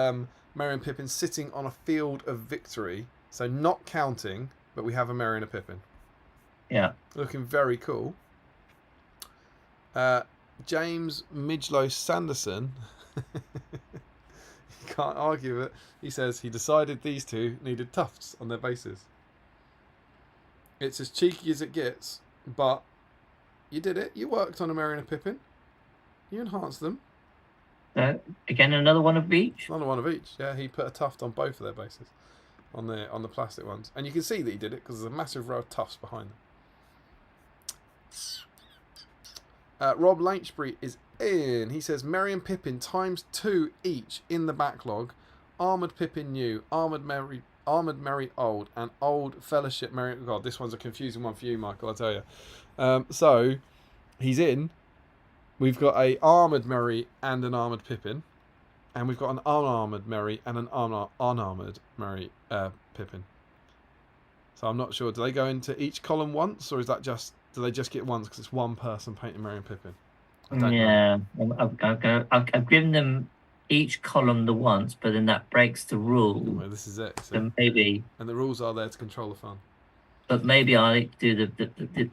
Merry and Pippin sitting on a field of victory. So not counting, but we have a Merry and a Pippin.
Yeah.
Looking very cool. James Midgelow Sanderson... You can't argue with it. He says he decided these two needed tufts on their bases. It's as cheeky as it gets, but you did it. You worked on a Merry and a Pippin. You enhanced them.
Again, another one of each.
Another one of each. Yeah, he put a tuft on both of their bases, on the plastic ones, and you can see that he did it because there's a massive row of tufts behind them. Rob Lynchbury is in. He says Merry and Pippin ×2 each in the backlog. Armoured Pippin new, Armoured Merry old, and Old Fellowship Merry. God, this one's a confusing one for you, Michael, I tell you. So he's in. We've got a Armoured Merry and an Armoured Pippin, and we've got an unarmoured Merry and an unarmoured Merry Pippin. So I'm not sure. Do they go into each column once, or is that just? Do they just get once because it's one person painting Merry and Pippin? I don't know.
I've given them each column the once, but then that breaks the rule.
Well, this is it. So,
so maybe.
And the rules are there to control the fun.
But maybe I'll do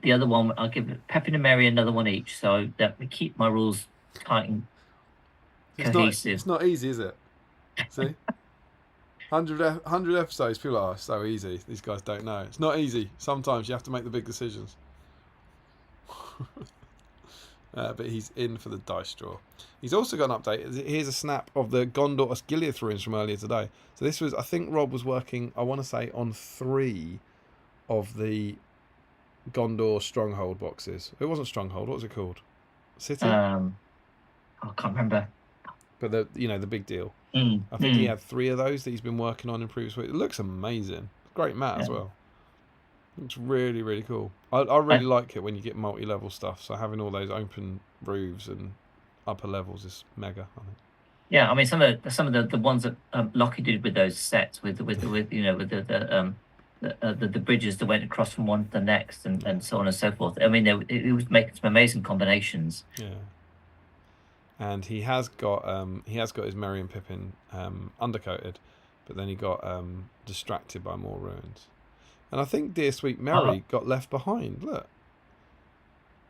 the other one. I'll give Pippin and Merry another one each, so that we keep my rules tight and cohesive.
It's not easy, is it? See? 100 episodes, people are so easy. These guys don't know. It's not easy. Sometimes you have to make the big decisions. But he's in for the dice draw. He's also got an update. Here's a snap of the Gondor Osgiliath ruins from earlier today. So this was, I think Rob was working, I want to say, on 3 of the Gondor Stronghold boxes. It wasn't Stronghold. What was it called? City?
I can't remember.
But the big deal.
I
I think he had 3 of those that he's been working on in previous weeks. It looks amazing. Great mat as well. It's really, really cool. I really like it when you get multi-level stuff. So having all those open roofs and upper levels is mega, I think.
Yeah, I mean some of the ones that Lockie did with those sets with the bridges that went across from one to the next and so on and so forth. I mean, it was making some amazing combinations.
Yeah. And he has got his Merry and Pippin undercoated, but then he got distracted by more ruins. And I think Dear Sweet Mary got left behind. Look.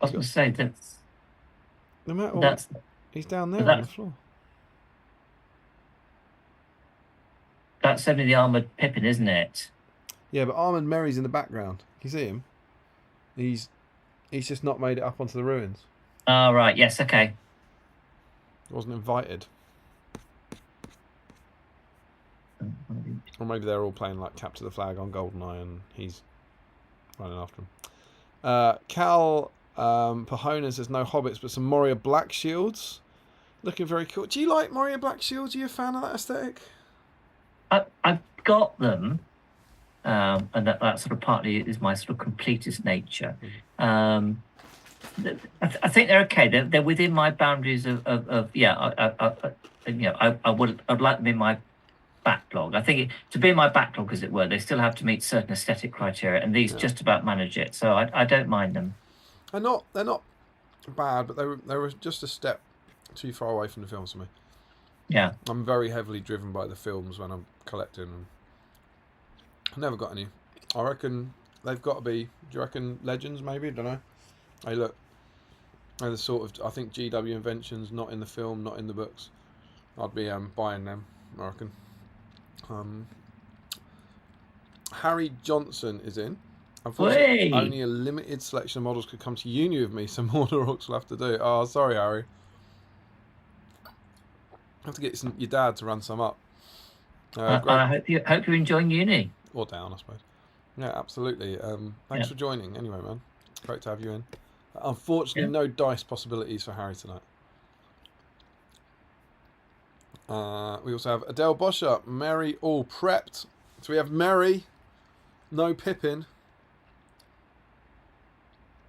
I was going to say that's.
No matter what, he's down there on the floor.
That's only the Armoured Pippin, isn't it?
Yeah, but Armoured Merry's in the background. Can you see him? He's just not made it up onto the ruins.
Oh, right. Yes. Okay.
Wasn't invited. Or maybe they're all playing like Capture the Flag on GoldenEye and he's running after him. Cal Pahona says no hobbits but some Moria Black Shields. Looking very cool. Do you like Moria Black Shields? Are you a fan of that aesthetic?
I've got them, and that sort of partly is my sort of completist nature. I think they're okay. They're within my boundaries of yeah. I'd like them in my backlog. I think to be in my backlog, as it were, they still have to meet certain aesthetic criteria, and these just about manage it. So I don't mind them.
They're not bad, but they were just a step too far away from the films for me.
Yeah, I'm
very heavily driven by the films when I'm collecting them. I've never got any. I reckon they've got to be. Do you reckon Legends? Maybe, I don't know. Hey, look. They're the sort of. I think GW Inventions, not in the film, not in the books. I'd be buying them. I reckon. Harry Johnson is in. Unfortunately, only a limited selection of models could come to uni with me, so more orcs will have to do. Oh, sorry, Harry. I have to get your dad to run some up.
I hope you're enjoying uni.
Or down, I suppose. Yeah, absolutely. Thanks for joining. Anyway, man, great to have you in. Unfortunately, no dice possibilities for Harry tonight. We also have Adele Boscher, Mary all prepped. So we have Mary, no Pippin.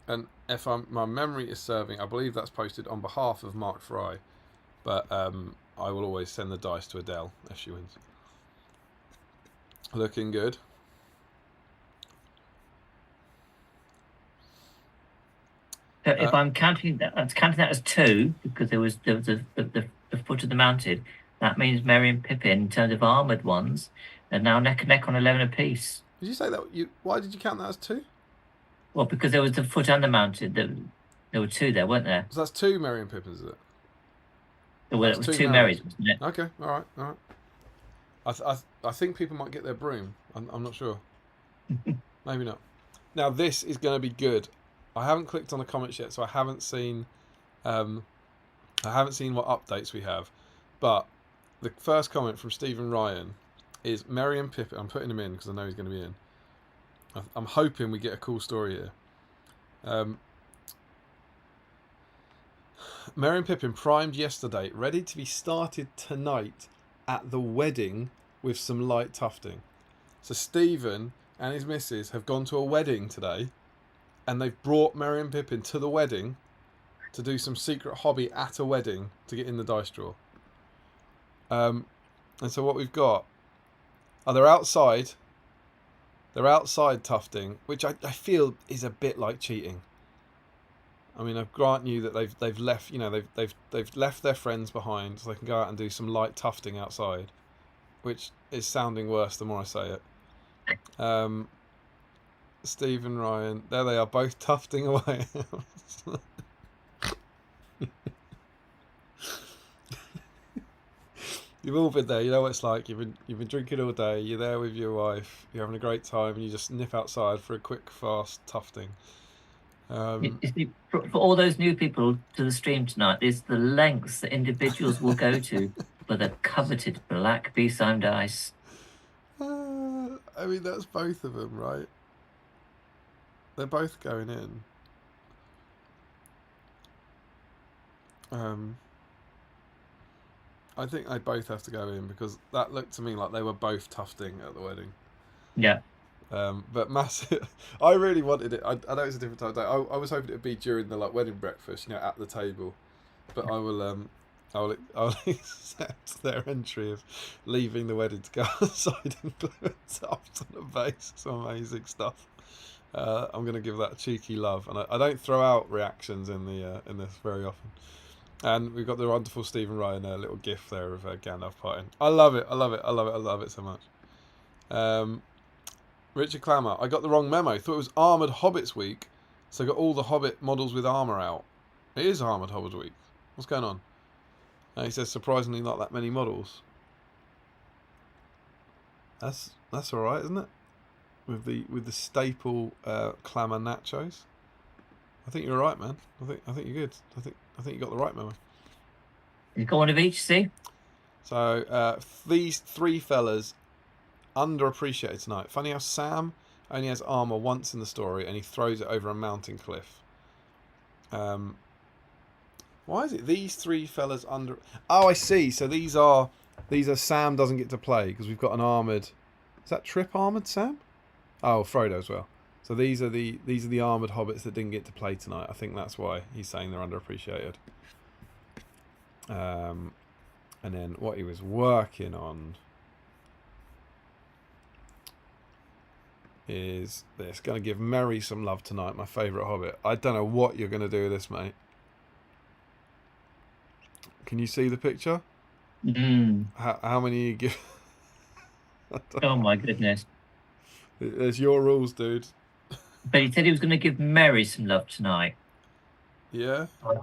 And if my memory is serving, I believe that's posted on behalf of Mark Fry. But I will always send the dice to Adele if she wins. Looking good.
So if I'm counting that as 2 because there was the foot of the mounted. That means Merry and Pippin, in terms of armoured ones, are now neck and neck on 11 apiece.
Did you say that? Why did you count that as 2?
Well, because there was the foot and the mounted. There were 2 there, weren't there?
So that's 2 Merry and Pippins, is it?
Well, it was 2 Marys, wasn't it?
Okay, all right. I think people might get their broom. I'm not sure. Maybe not. Now this is going to be good. I haven't clicked on the comments yet, so I haven't seen what updates we have. But the first comment from Stephen Ryan is Merry and Pippin. I'm putting him in because I know he's going to be in. I'm hoping we get a cool story here. Merry and Pippin primed yesterday, ready to be started tonight at the wedding with some light tufting. So Stephen and his missus have gone to a wedding today, and they've brought Merry and Pippin to the wedding to do some secret hobby at a wedding to get in the dice draw. And so what we've got, they're outside. They're outside tufting, which I feel is a bit like cheating. I mean, I grant you that they've left, they've left their friends behind, so they can go out and do some light tufting outside, which is sounding worse the more I say it. Stephen Ryan, there they are, both tufting away. You've all been there. You know what it's like. You've been drinking all day. You're there with your wife. You're having a great time, and you just nip outside for a quick, fast tufting.
You see, for all those new people to the stream tonight, is the lengths that individuals will go to for the coveted black BSIME dice.
I mean, that's both of them, right? They're both going in. I think they both have to go in because that looked to me like they were both tufting at the wedding.
Yeah.
But massive. I really wanted it. I know it's a different time of day. I was hoping it would be during the wedding breakfast, at the table. But I will accept their entry of leaving the wedding to go outside and glue it soft on a base. Some amazing stuff. I'm going to give that a cheeky love, and I don't throw out reactions in this very often. And we've got the wonderful Stephen Ryan, a little gif there of Gandalf partying. I love it. I love it. I love it. I love it so much. Richard Clammer, I got the wrong memo. Thought it was Armoured Hobbits Week, so I got all the Hobbit models with armour out. It is Armoured Hobbit Week. What's going on? And he says surprisingly not that many models. That's all right, isn't it? With the staple Clammer nachos. I think you're right, man. I think you're good. I think you got the right memo.
You got one of each, see?
So these three fellas underappreciated tonight. Funny how Sam only has armor once in the story and he throws it over a mountain cliff. Why is it these three fellas under? Oh, I see. So these are Sam doesn't get to play because we've got an armored. Is that Trip armored Sam? Oh, Frodo as well. So these are the armored hobbits that didn't get to play tonight. I think that's why he's saying they're underappreciated. And then what he was working on is this. Going to give Merry some love tonight, my favourite hobbit. I don't know what you're going to do with this, mate. Can you see the picture? How many you give?
Oh my goodness.
There's your rules, dude.
But he said he was going to give Mary some love tonight.
Yeah?
I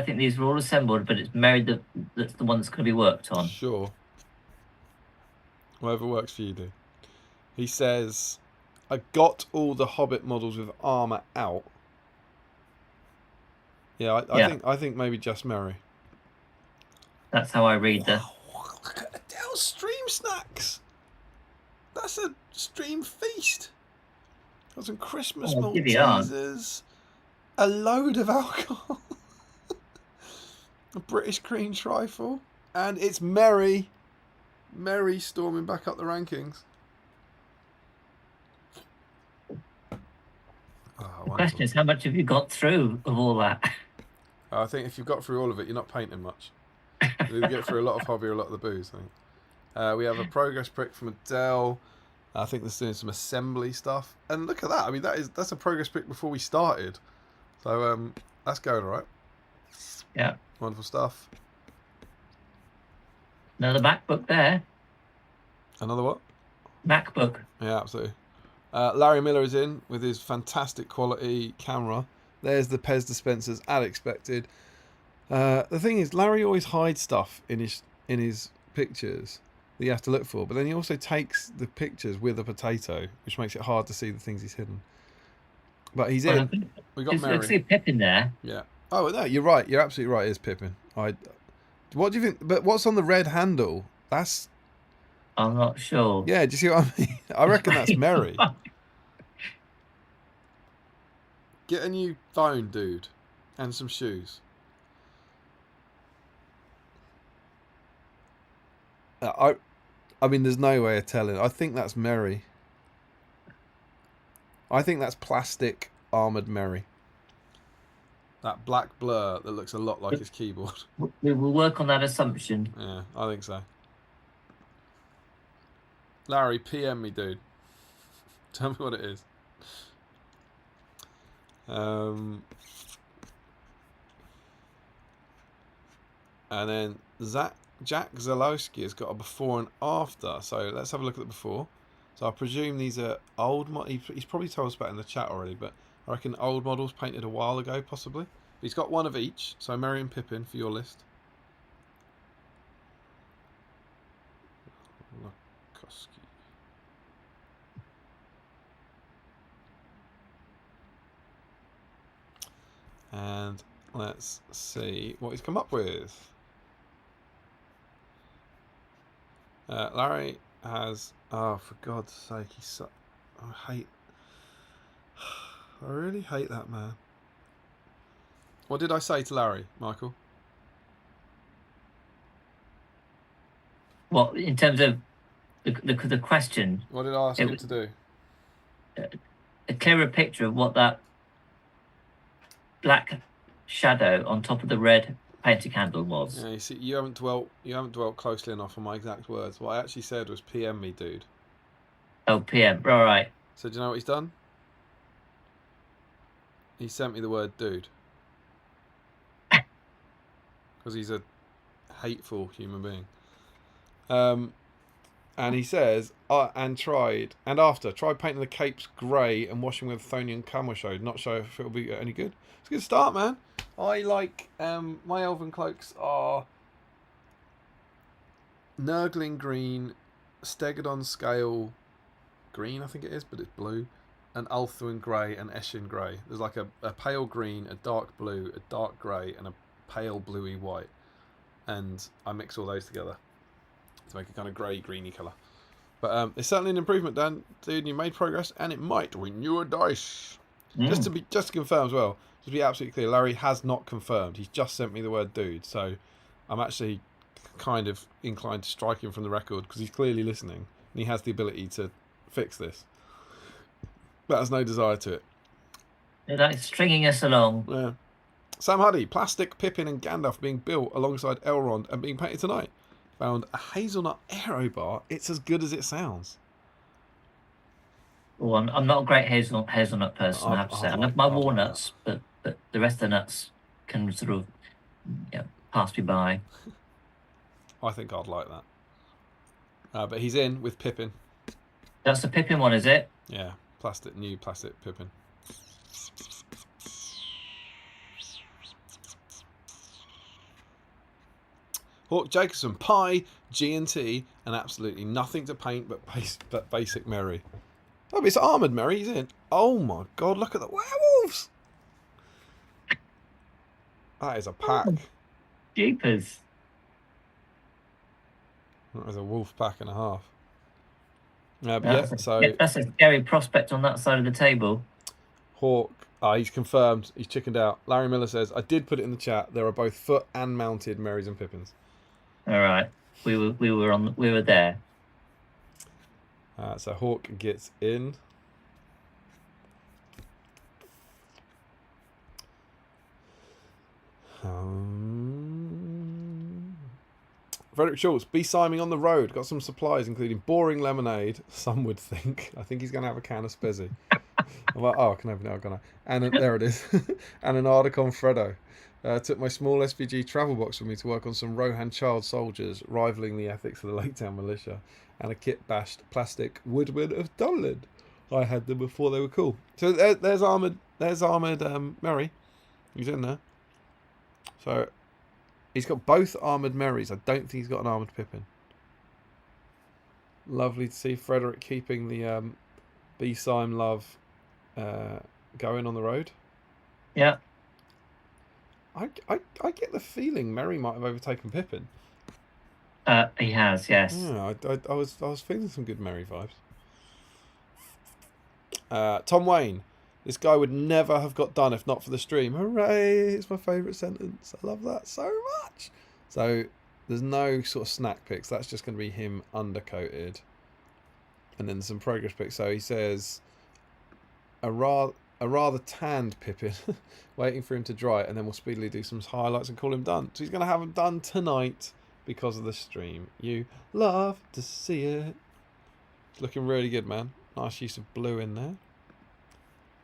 think these are all assembled, but it's Mary that's the one that's going to be worked on.
Sure. Whatever works for you, dude. He says, I got all the Hobbit models with armour out. Yeah, I think maybe just Mary.
That's how I read the...
Oh, look at Adele's stream snacks. That's a stream feast. Got some Christmas Maltesers. A load of alcohol. A British cream trifle. And it's Mary. Mary storming back up the rankings.
The question is, how much have you got through of all that?
I think if you've got through all of it, you're not painting much. You either get through a lot of hobby or a lot of the booze, I think. We have a progress prick from Adele. I think they're doing some assembly stuff. And look at that. I mean, that's a progress prick before we started. So that's going all right.
Yeah.
Wonderful stuff.
Another MacBook there.
Another what?
MacBook.
Yeah, absolutely. Larry Miller is in with his fantastic quality camera. There's the Pez dispensers, as expected. The thing is, Larry always hides stuff in his pictures that you have to look for, but then he also takes the pictures with a potato, which makes it hard to see the things he's hidden. But he's in. We got Mary.
I see Pippin there.
Yeah. Oh no, you're right. You're absolutely right. It is Pippin. What do you think? But what's on the red handle? That's.
I'm not sure.
Yeah. Do you see what I mean? I reckon that's Mary. Get a new phone, dude, and some shoes. I mean, there's no way of telling. I think that's Mary. I think that's plastic armoured Mary. That black blur that looks a lot like his keyboard.
We will work on that assumption.
Yeah, I think so. Larry, PM me, dude. Tell me what it is. And then Jack Zalowski has got a before and after. So let's have a look at the before. So I presume these are old. He's probably told us about it in the chat already, but I reckon old models painted a while ago, possibly. He's got one of each. So Merry and Pippin for your list. And let's see what he's come up with. Larry has... Oh, for God's sake, he's so... I really hate that man. What did I say to Larry, Michael?
What, in terms of the question?
What did I ask him to do?
A clearer picture of what that black shadow on top of the red painted candle was.
Yeah, you see, you haven't dwelt closely enough on my exact words. What I actually said was PM me, dude.
Oh, PM. All right.
So do you know what he's done? He sent me the word dude. Because he's a hateful human being. And he says, tried painting the capes grey and washing with Athonian camel showed. Not sure if it'll be any good. It's a good start, man. I like, my elven cloaks are Nurgling green, Stegodon scale green, I think it is, but it's blue, and Ulthuan grey and Eshin grey. There's like a pale green, a dark blue, a dark grey, and a pale bluey white. And I mix all those together to make a kind of grey-greeny colour. But it's certainly an improvement, Dan. Dude, you made progress, and it might win you a dice. Just to confirm as well, just to be absolutely clear, Larry has not confirmed. He's just sent me the word dude, so I'm actually kind of inclined to strike him from the record because he's clearly listening and he has the ability to fix this. But has no desire to it.
They're like stringing us along.
Yeah. Sam Huddy, plastic Pippin and Gandalf being built alongside Elrond and being painted tonight. Found a hazelnut aero bar. It's as good as it sounds.
Oh, I'm not a great hazelnut person, I have to say. I love my walnuts, but the rest of the nuts can sort of pass me by.
I think I'd like that. But he's in with Pippin.
That's the Pippin one, is it?
Yeah, new plastic Pippin. Hawk Jacobson, pie, G&T, and absolutely nothing to paint but basic Merry. Oh, but it's Armoured Merry, he's in. Oh my God, look at the werewolves! That is a pack.
Oh, jeepers.
That is a wolf pack and a half.
That's a scary prospect on that side of the table.
Hawk, he's confirmed, he's chickened out. Larry Miller says, I did put it in the chat, there are both foot and mounted Merrys and Pippins.
All right, we were there.
So Hawk gets in. Frederick Schultz, BSIME on the road. Got some supplies, including boring lemonade. Some would think. I think he's going to have a can of Spezzy. I'm like, I can open it. I'm gonna. And there it is. And an Ardacon Freddo. Took my small SBG travel box with me to work on some Rohan child soldiers, rivaling the ethics of the Lake Town militia, and a kit-bashed plastic woodman of Dunland. I had them before they were cool. So there's Armoured Merry. He's in there. So he's got both Armoured Merrys. I don't think he's got an Armoured Pippin. Lovely to see Frederick keeping the BSIME love going on the road.
Yeah.
I get the feeling Merry might have overtaken Pippin.
He has, yes.
Yeah, I was feeling some good Merry vibes. Tom Wayne, this guy would never have got done if not for the stream. Hooray! It's my favourite sentence. I love that so much. So there's no sort of snack pics. That's just going to be him undercoated, and then some progress pics. So he says a rather tanned Pippin, waiting for him to dry, and then we'll speedily do some highlights and call him done. So he's going to have him done tonight because of the stream. You love to see it. It's looking really good, man. Nice use of blue in there.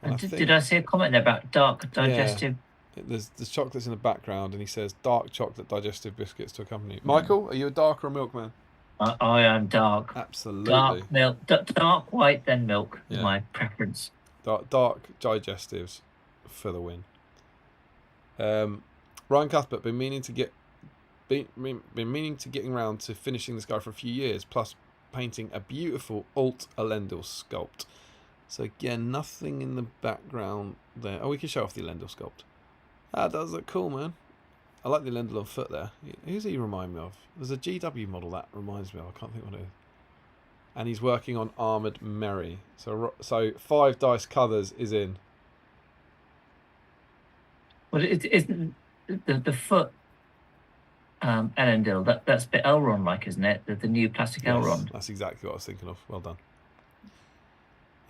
And did I see a comment there about dark digestive?
Yeah. There's chocolates in the background, and he says dark chocolate digestive biscuits to accompany. Michael, are you a dark or a milk man?
I am dark.
Absolutely.
Dark milk, dark white, then milk is my preference.
Dark digestives for the win. Ryan Cuthbert been meaning to getting around to finishing this guy for a few years, plus painting a beautiful alt Elendil sculpt. So again, nothing in the background there. Oh, we can show off the Elendil sculpt. That does look cool, man. I like the Lendl on foot there. Who's he remind me of? There's a GW model that reminds me of. I can't think what it is. And he's working on Armoured Merry. So 5 dice colours is in.
Well, it isn't the foot Elendil. That's a bit Elrond like, isn't it? The new plastic Elrond.
That's exactly what I was thinking of. Well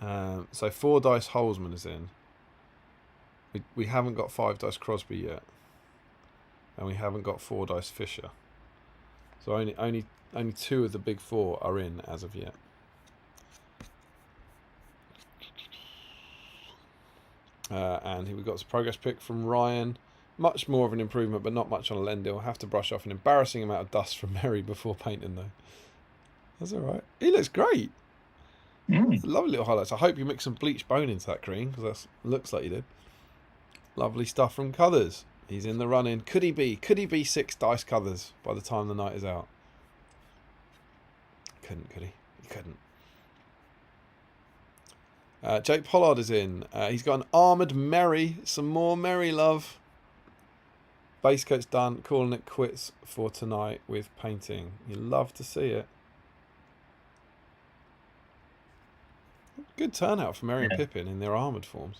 done. So 4 dice Holzman is in. We haven't got 5 dice Crosby yet, and we haven't got 4 dice Fisher. So only 2 of the big 4 are in as of yet. And here we've got a progress pick from Ryan. Much more of an improvement, but not much on Elendil. Have to brush off an embarrassing amount of dust from Merry before painting, though. That's all right. He looks great. Lovely little highlights. I hope you mix some bleached bone into that green, because that looks like you did. Lovely stuff from Colours. He's in the running. Could he be 6 dice Colours by the time the night is out? Couldn't, could he? He couldn't. Jake Pollard is in. He's got an Armoured Merry. Some more Merry love. Base coat's done. Calling it quits for tonight with painting. You love to see it. Good turnout for Merry and Pippin in their armoured forms.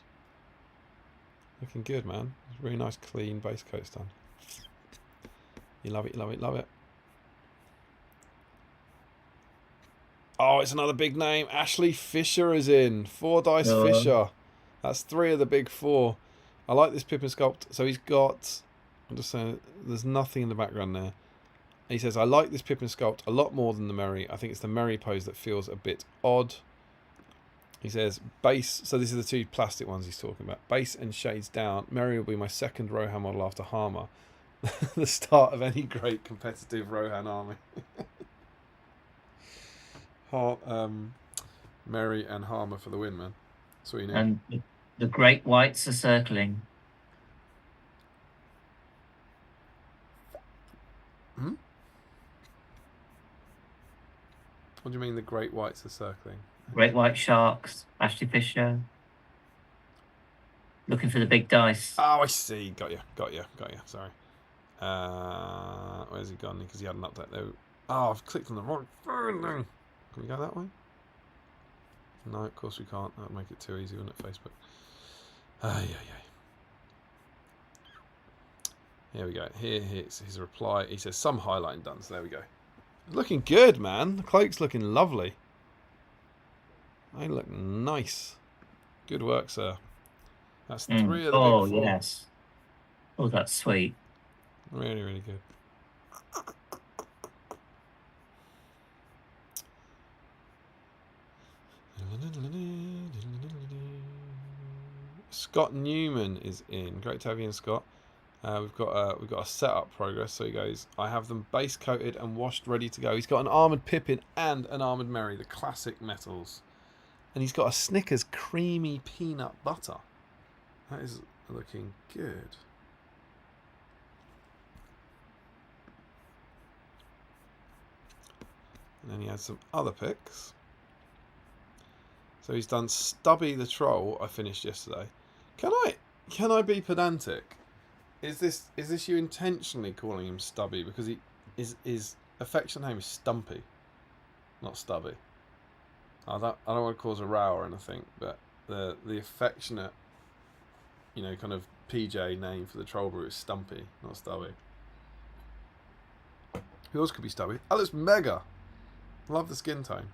Looking good, man. Really nice, clean base coat's done. You love it, you love it, love it. Oh, it's another big name. Ashley Fisher is in. 4 dice Fisher. That's 3 of the big 4. I like this Pippin sculpt. So he's got... I'm just saying, there's nothing in the background there. He says, I like this Pippin sculpt a lot more than the Merry. I think it's the Merry pose that feels a bit odd. He says, base... So these are the 2 plastic ones he's talking about. Base and shades down. Merry will be my second Rohan model after Harmer. The start of any great competitive Rohan army. Merry and Harmer for the win, man. That's what you need.
And the great whites are circling.
What do you mean the great whites are circling?
Great white sharks. Ashley Fisher. Looking for the big dice.
Oh, I see. Got you. Sorry. Where's he gone? Because he had an update there. Oh, I've clicked on the wrong phone now. Can we go that way? No, of course we can't. That would make it too easy, wouldn't it, Facebook? Here we go. Here's his reply. He says, some highlighting done. So there we go. Looking good, man. The cloak's looking lovely. They look nice. Good work, sir. That's 3 of the big 4.
Oh, yes. Oh, that's sweet.
Really, really good. Scott Newman is in. Great to have you in, Scott. We've got a setup progress. So he goes, I have them base coated and washed, ready to go. He's got an Armoured Pippin and an Armoured Merry, the classic metals, and he's got a Snickers creamy peanut butter. That is looking good. And then he has some other picks. So he's done Stubby the Troll. I finished yesterday. Can I be pedantic? Is this you intentionally calling him Stubby because his affection name is Stumpy, not Stubby? I don't want to cause a row or anything, but the affectionate, kind of PJ name for the troll brew is Stumpy, not Stubby. Who else could be Stubby? That looks mega. I love the skin tone.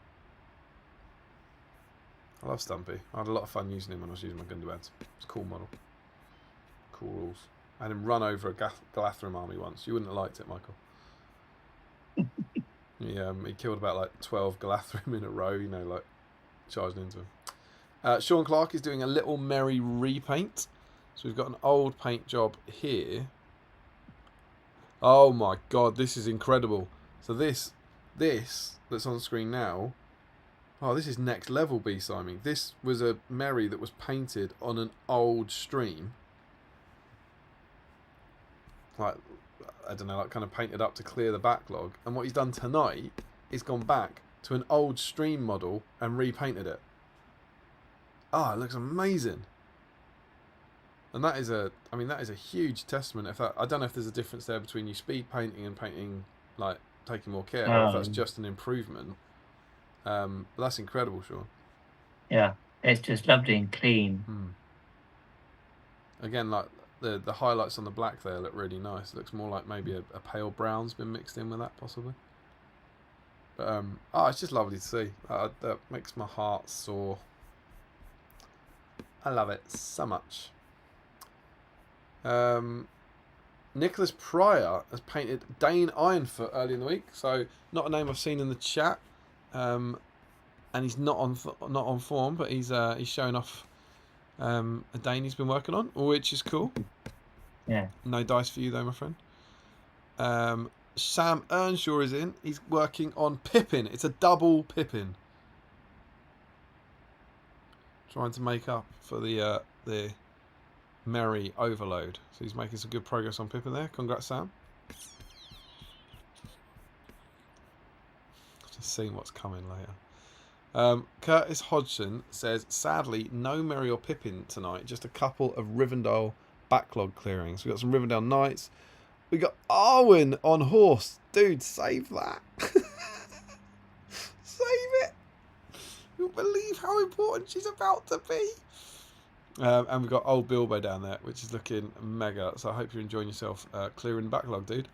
I love Stumpy. I had a lot of fun using him when I was using my Gundabeds. It's a cool model. Cool rules. I had him run over a Galathrim army once. You wouldn't have liked it, Michael. He killed about like 12 Galathrim in a row, charging into him. Sean Clark is doing a Little Merry repaint. So we've got an old paint job here. Oh my god, this is incredible. So this that's on screen now, oh, this is next level BSIME. This was a Merry that was painted on an old stream. Like, I don't know, like kind of painted up to clear the backlog. And what he's done tonight is gone back to an old stream model and repainted it. Oh, it looks amazing. And that is a huge testament. I don't know if there's a difference there between you speed painting and painting like taking more care, or if that's just an improvement. But that's incredible, Sean.
Yeah, it's just lovely and clean.
Again, like the highlights on the black there look really nice. It looks more like maybe a pale brown's been mixed in with that, possibly. But it's just lovely to see. That makes my heart soar. I love it so much. Nicholas Pryor has painted Dane Ironfoot early in the week, so not a name I've seen in the chat. And he's not on form, but he's showing off a Dane he's been working on, which is cool.
Yeah.
No dice for you though, my friend. Sam Earnshaw is in. He's working on Pippin. It's a double Pippin. Trying to make up for the Merry overload. So he's making some good progress on Pippin there. Congrats, Sam. Just seeing what's coming later. Curtis Hodgson says, sadly, no Merry or Pippin tonight. Just a couple of Rivendell backlog clearings. We got some Rivendell Knights. We got Arwen on horse. Dude, save that. Save it. You won't believe how important she's about to be. And we've got old Bilbo down there, which is looking mega. So I hope you're enjoying yourself clearing backlog, dude.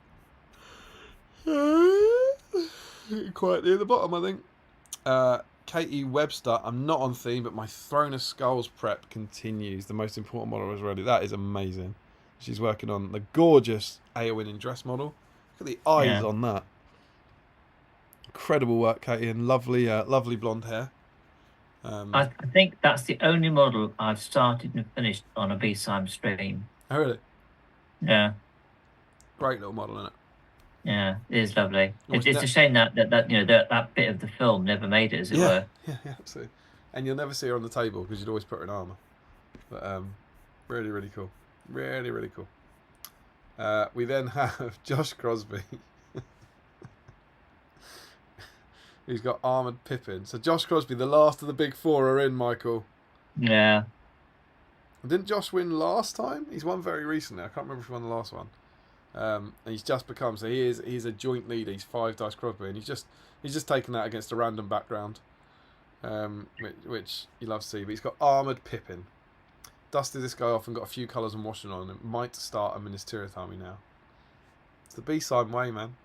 Quite near the bottom, I think. Katie Webster, I'm not on theme, but my Throne of Skulls prep continues. The most important model is ready. That is amazing. She's working on the gorgeous Eowyn in dress model. Look at the eyes on that. Incredible work, Katie, and lovely blonde hair.
I think that's the only model I've started and finished on a BSIME stream.
Oh, really?
Yeah.
Great little model, isn't it?
Yeah, it is lovely. It's a shame that that bit of the film never made it, as it were.
Yeah, absolutely. And you'll never see her on the table because you'd always put her in armour. But really, really cool. Really, really cool. We then have Josh Crosby. He's got Armoured Pippin. So Josh Crosby, the last of the big four are in, Michael.
Yeah.
Didn't Josh win last time? He's won very recently. I can't remember if he won the last one. And he's just become, so he's a joint leader. He's 5 dice Crosby, and he's just taken that against a random background, which you love to see. But he's got Armoured Pippin. Dusted this guy off and got a few colours and washing on him. Might start a Ministerial army now. It's the B-side way, man.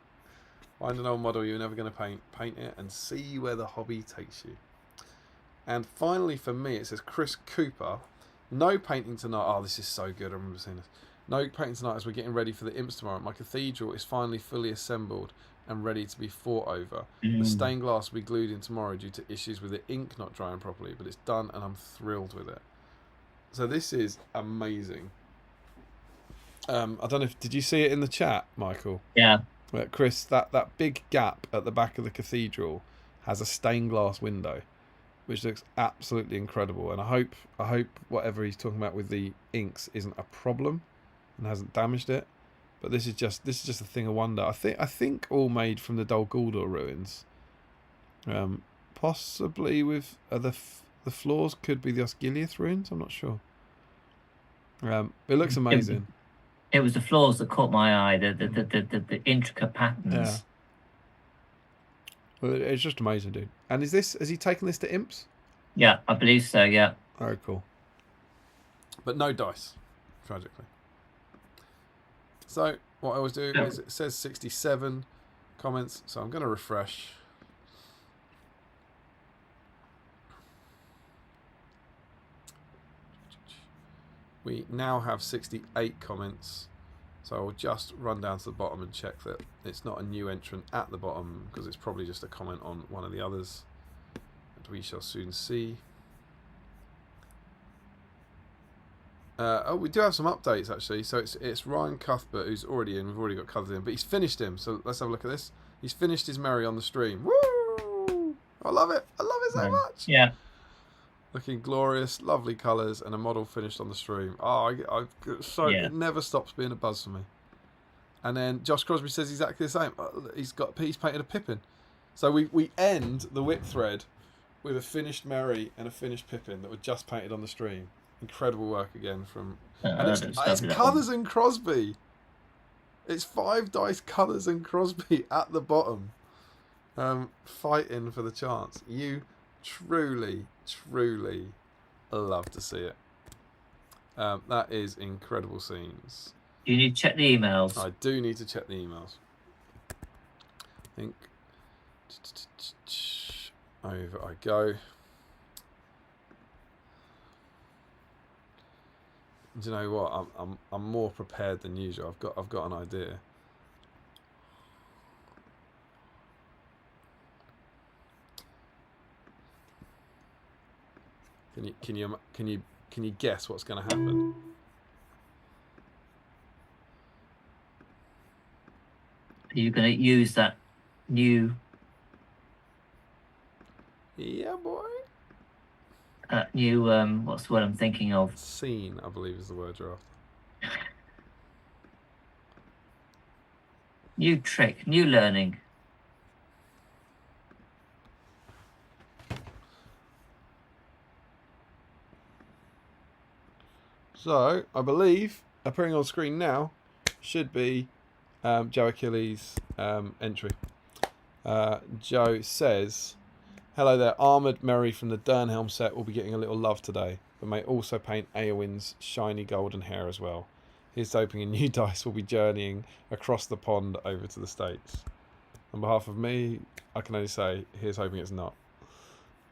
Find an old model you're never going to paint it, and see where the hobby takes you. And finally, for me, it says Chris Cooper. No painting tonight. Oh, this is so good. I remember seeing this. No painting tonight as we're getting ready for the imps tomorrow. My cathedral is finally fully assembled and ready to be fought over. The stained glass will be glued in tomorrow due to issues with the ink not drying properly, but it's done and I'm thrilled with it. So this is amazing. I don't know if, did you see it in the chat, Michael?
Yeah.
Chris, that big gap at the back of the cathedral has a stained glass window, which looks absolutely incredible. And I hope whatever he's talking about with the inks isn't a problem and hasn't damaged it. But this is just a thing of wonder. I think all made from the Dol Guldur ruins. Possibly with the floors could be the Osgiliath ruins. I'm not sure. It looks amazing.
It was the floors that caught my eye. The intricate patterns.
Yeah. Well, it's just amazing, dude. And has he taken this to imps?
Yeah, I believe so. Yeah.
Very cool. But no dice, tragically. So what I always do is it says 67 comments, so I'm going to refresh. We now have 68 comments, so I'll just run down to the bottom and check that it's not a new entrant at the bottom, because it's probably just a comment on one of the others, and we shall soon see. We do have some updates actually. So it's Ryan Cuthbert who's already in. We've already got Cuthbert in, but he's finished him. So let's have a look at this. He's finished his Merry on the stream. Woo! I love it. I love it so much.
Yeah.
Looking glorious, lovely colours, and a model finished on the stream. Oh, it never stops being a buzz for me. And then Josh Crosby says exactly the same. He's painted a Pippin. So we end the whip thread with a finished Merry and a finished Pippin that were just painted on the stream. incredible work again from. And
That
it's
looks lovely, that
Colours and Crosby. It's 5 dice Colours and Crosby at the bottom, fighting for the chance. You truly, truly love to see it. That is incredible scenes.
You need to check the emails.
I do need to check the emails. I think over I go. Do you know what? I'm more prepared than usual. I've got an idea. Can you guess what's going to happen?
Are you going to use that new?
Yeah, boy.
New what's the word I'm thinking of?
Scene, I believe, is the word you're after.
New trick, new learning.
So, I believe, appearing on screen now, should be Joe Achilles' entry. Joe says, "Hello there, Armoured Merry from the Durnhelm set will be getting a little love today, but may also paint Eowyn's shiny golden hair as well. Here's hoping a new dice will be journeying across the pond over to the States. On behalf of me, I can only say, here's hoping it's not."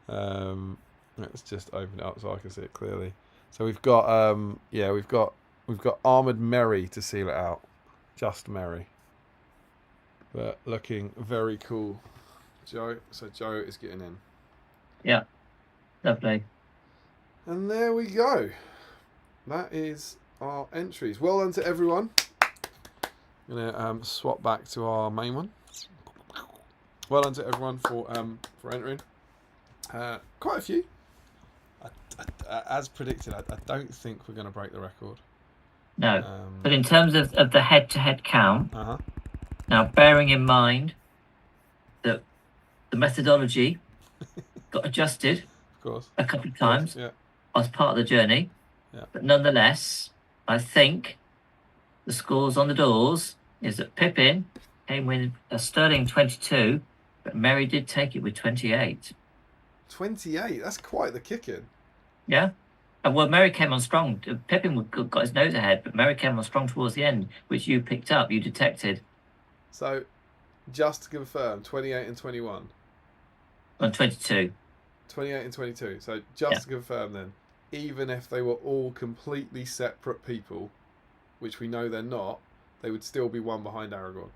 Let's just open it up so I can see it clearly. So we've got, we've got Armoured Merry to seal it out. Just Merry. But looking very cool. Joe, so Joe is getting in.
Yeah, lovely.
And there we go. That is our entries. Well done to everyone. I'm gonna swap back to our main one. Well done to everyone for entering. Quite a few. As predicted, I don't think we're going to break the record.
No, but in terms of the head-to-head count, now bearing in mind that the methodology got adjusted
of course,
a couple of times
yeah,
as part of the journey, but nonetheless, I think the scores on the doors is that Pippin came with a sterling 22, but Merry did take it with 28.
28? That's quite the kick-in.
Yeah. And well, Merry came on strong. Pippin got his nose ahead, but Merry came on strong towards the end, which you picked up, you detected.
So, just to confirm, 28 and 21?
On 22.
28 and 22. So, just to confirm then, even if they were all completely separate people, which we know they're not, they would still be one behind Aragorn.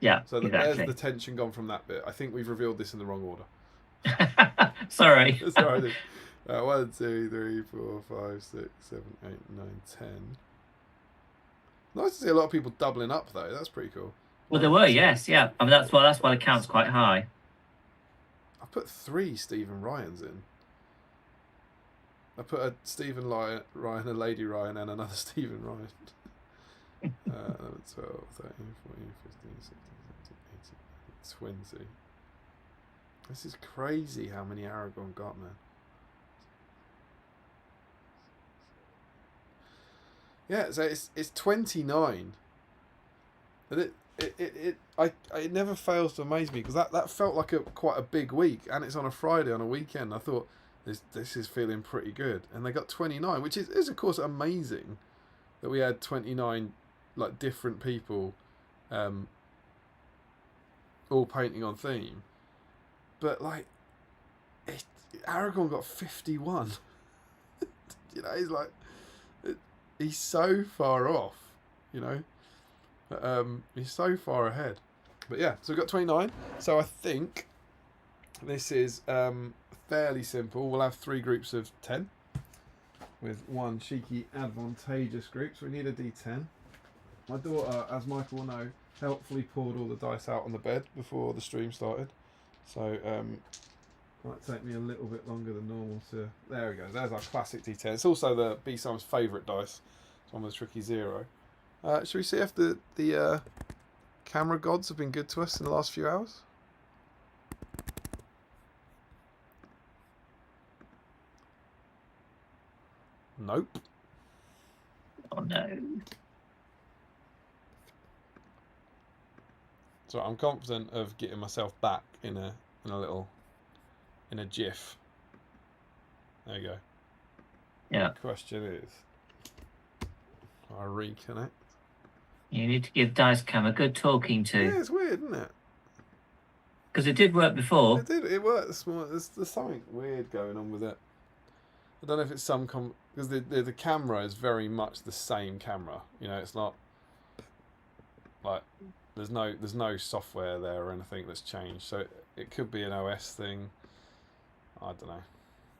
Yeah,
so
exactly.
There's the tension gone from that bit. I think we've revealed this in the wrong order.
Sorry.
That's all right. 1, 2, 3, 4, 5, 6, 7, 8, 9, 10. Nice to see a lot of people doubling up though. That's pretty cool.
Well, there were, yes, yeah. I mean, that's why the count's quite high.
I put 3 Stephen Ryans in. I put a Stephen Ryan, a Lady Ryan, and another Stephen Ryan. 11, 12, 13, 14, 15, 16, 17, 18, 20. This is crazy how many Aragorn got, man. Yeah, so it's 29. And it never fails to amaze me because that felt like quite a big week, and it's on a Friday on a weekend. I thought this is feeling pretty good, and they got 29, which is of course amazing that we had 29 like different people, all painting on theme. But like, Aragorn got 51. You know, he's like, he's so far off. You know, he's so far ahead. But yeah, so we've got 29. So I think this is fairly simple. We'll have 3 groups of 10 with one cheeky advantageous group. So we need a D10. My daughter, as Michael will know, helpfully poured all the dice out on the bed before the stream started. So it might take me a little bit longer than normal to... There we go. There's our classic D10. It's also the BSIME's favourite dice. It's one with a tricky 0. Should we see if the camera gods have been good to us in the last few hours? Nope.
Oh no.
So I'm confident of getting myself back in a GIF. There you go.
Yeah.
Question is, I reconnect.
You need to give Dicecam a good talking to.
Yeah, it's weird, isn't it?
Because it did work before.
It did. It worked. There's something weird going on with it. I don't know if it's because the camera is very much the same camera. You know, it's not like there's no software there or anything that's changed. So it could be an OS thing. I don't know.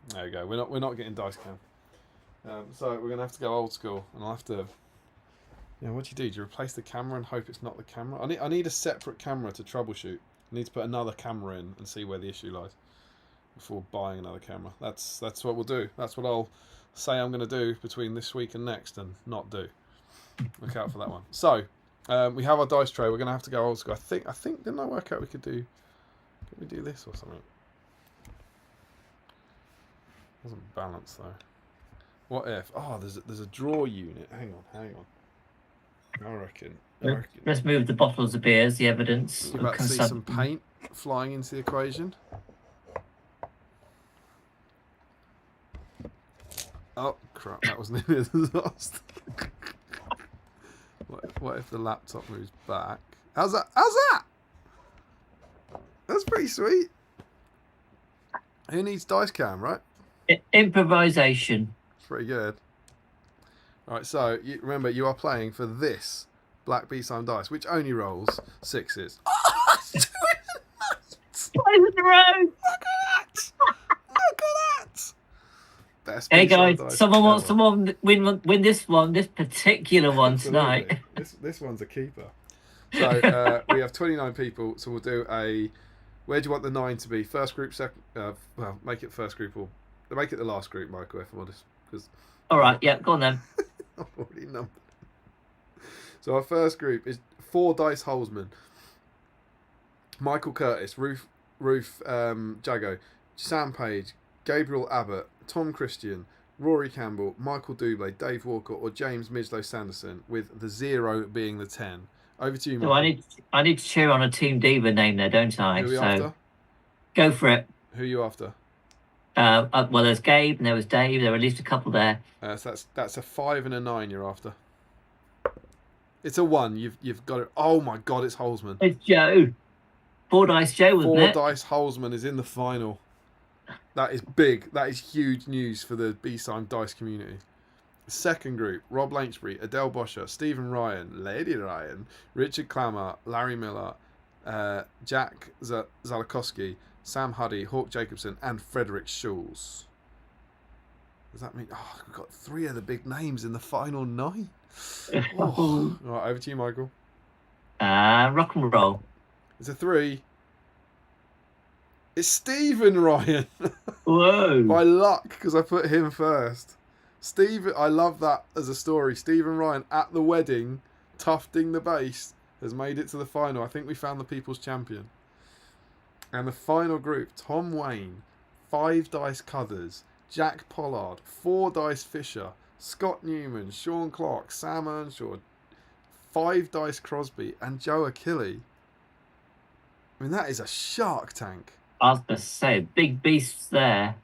There you go. We're not getting Dicecam. So we're gonna have to go old school, and I'll have to. Yeah, what do? Do you replace the camera and hope it's not the camera? I need a separate camera to troubleshoot. I need to put another camera in and see where the issue lies before buying another camera. That's what we'll do. That's what I'll say I'm going to do between this week and next, and not do. Look out for that one. So we have our dice tray. We're going to have to go old school. I think didn't I work out we could do? Can we do this or something? Doesn't balance though. What if? Oh, there's a draw unit. Hang on. I reckon.
Let's move the bottles of beers, the evidence.
You're about to see some paint flying into the equation. Oh, crap. That was nearly a disaster. What if the laptop moves back? How's that? That's pretty sweet. Who needs Dicecam, right?
Improvisation.
It's pretty good. All right, so remember, you are playing for this black BSIME dice, which only rolls 6s. Oh, it's
Twice in a row.
Look at that! Best
Hey
BSIME
guys,
dice
someone wants
ever.
someone win this one, this particular one tonight.
This one's a keeper. So we have 29 people, so we'll do a. Where do you want the 9 to be? First group, second. Well, make it first group or make it the last group, Michael, if I'm honest, because.
All right, yeah, go on then.
I've already numbered. So our first group is 4 Dice Holzman, Michael Curtis, Ruth Jago, Sam Page, Gabriel Abbott, Tom Christian, Rory Campbell, Michael Dublé, Dave Walker, or James Midglow Sanderson, with the 0 being the 10. Over to you, Michael.
So I need to cheer on a Team Diva name there, don't I?
Who are you after?
Go for it.
Who are you after?
Well, there's Gabe and there was Dave. There were at least a couple there.
So that's a 5 and a 9 you're after. It's a 1. You've got it. Oh my God, it's Holzman.
It's Joe. 4 Dice Joe, wasn't
4
it?
Dice Holzman is in the final. That is big. That is huge news for the BSIME dice community. Second group: Rob Lynchbury, Adele Boscher, Stephen Ryan, Lady Ryan, Richard Clammer, Larry Miller, Jack Zalakowski, Sam Huddy, Hawk Jacobson, and Frederick Schulz. Does that mean we've got 3 of the big names in the final 9? Oh. All right, over to you, Michael.
Rock and roll.
It's a 3. It's Stephen Ryan.
Whoa.
By luck, because I put him first. Stephen, I love that as a story. Stephen Ryan at the wedding, tufting the base, has made it to the final. I think we found the people's champion. And the final group: Tom Wayne, 5 Dice Cuthers, Jack Pollard, 4 Dice Fisher, Scott Newman, Sean Clark, Sam Earnshaw, 5 Dice Crosby, and Joe Achille. I mean, that is a shark tank.
I was going to say, big beasts there.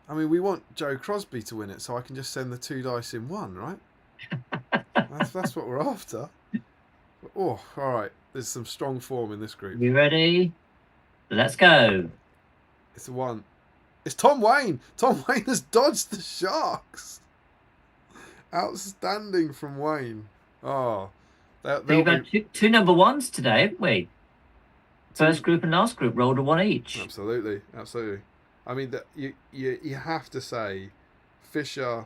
I mean, we want Joe Crosby to win it, so I can just send the 2 dice in 1, right? that's what we're after. Oh, all right. There's some strong form in this group.
You ready? Let's go.
It's a 1. It's Tom Wayne. Tom Wayne has dodged the sharks. Outstanding from Wayne. Oh,
We've got 2 number 1s today, haven't we? First group and last group rolled a 1 each.
Absolutely. I mean, you have to say Fisher,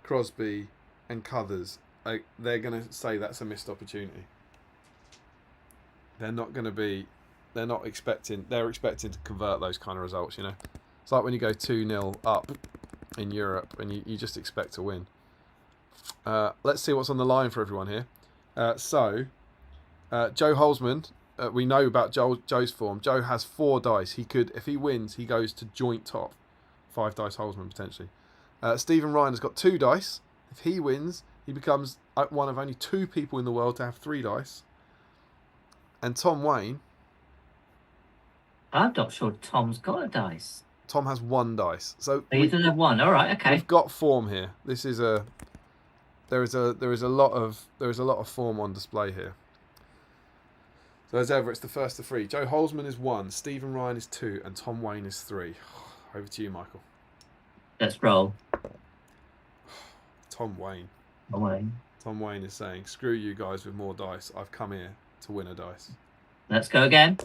Crosby, and Cuthers. They're going to say that's a missed opportunity. They're not going to be. They're not expecting. They're expecting to convert those kind of results. You know, it's like when you go 2-0 up in Europe and you just expect to win. Let's see what's on the line for everyone here. Joe Holzman. We know about Joe's form. Joe has 4 dice. He could, if he wins, he goes to joint top. 5 Dice Holzman potentially. Stephen Ryan has got 2 dice. If he wins, he becomes one of only 2 people in the world to have 3 dice. And Tom Wayne...
I'm not sure Tom's got a dice.
Tom has 1 dice. So
he doesn't have 1. All right, okay.
We've got form here. This is there is a lot of form on display here. So as ever, it's the first of 3. Joe Holzman is 1, Stephen Ryan is 2, and Tom Wayne is 3. Over to you, Michael.
Let's roll.
Tom Wayne. Tom Wayne is saying, "Screw you guys with more dice. I've come here to win a dice."
Let's go again.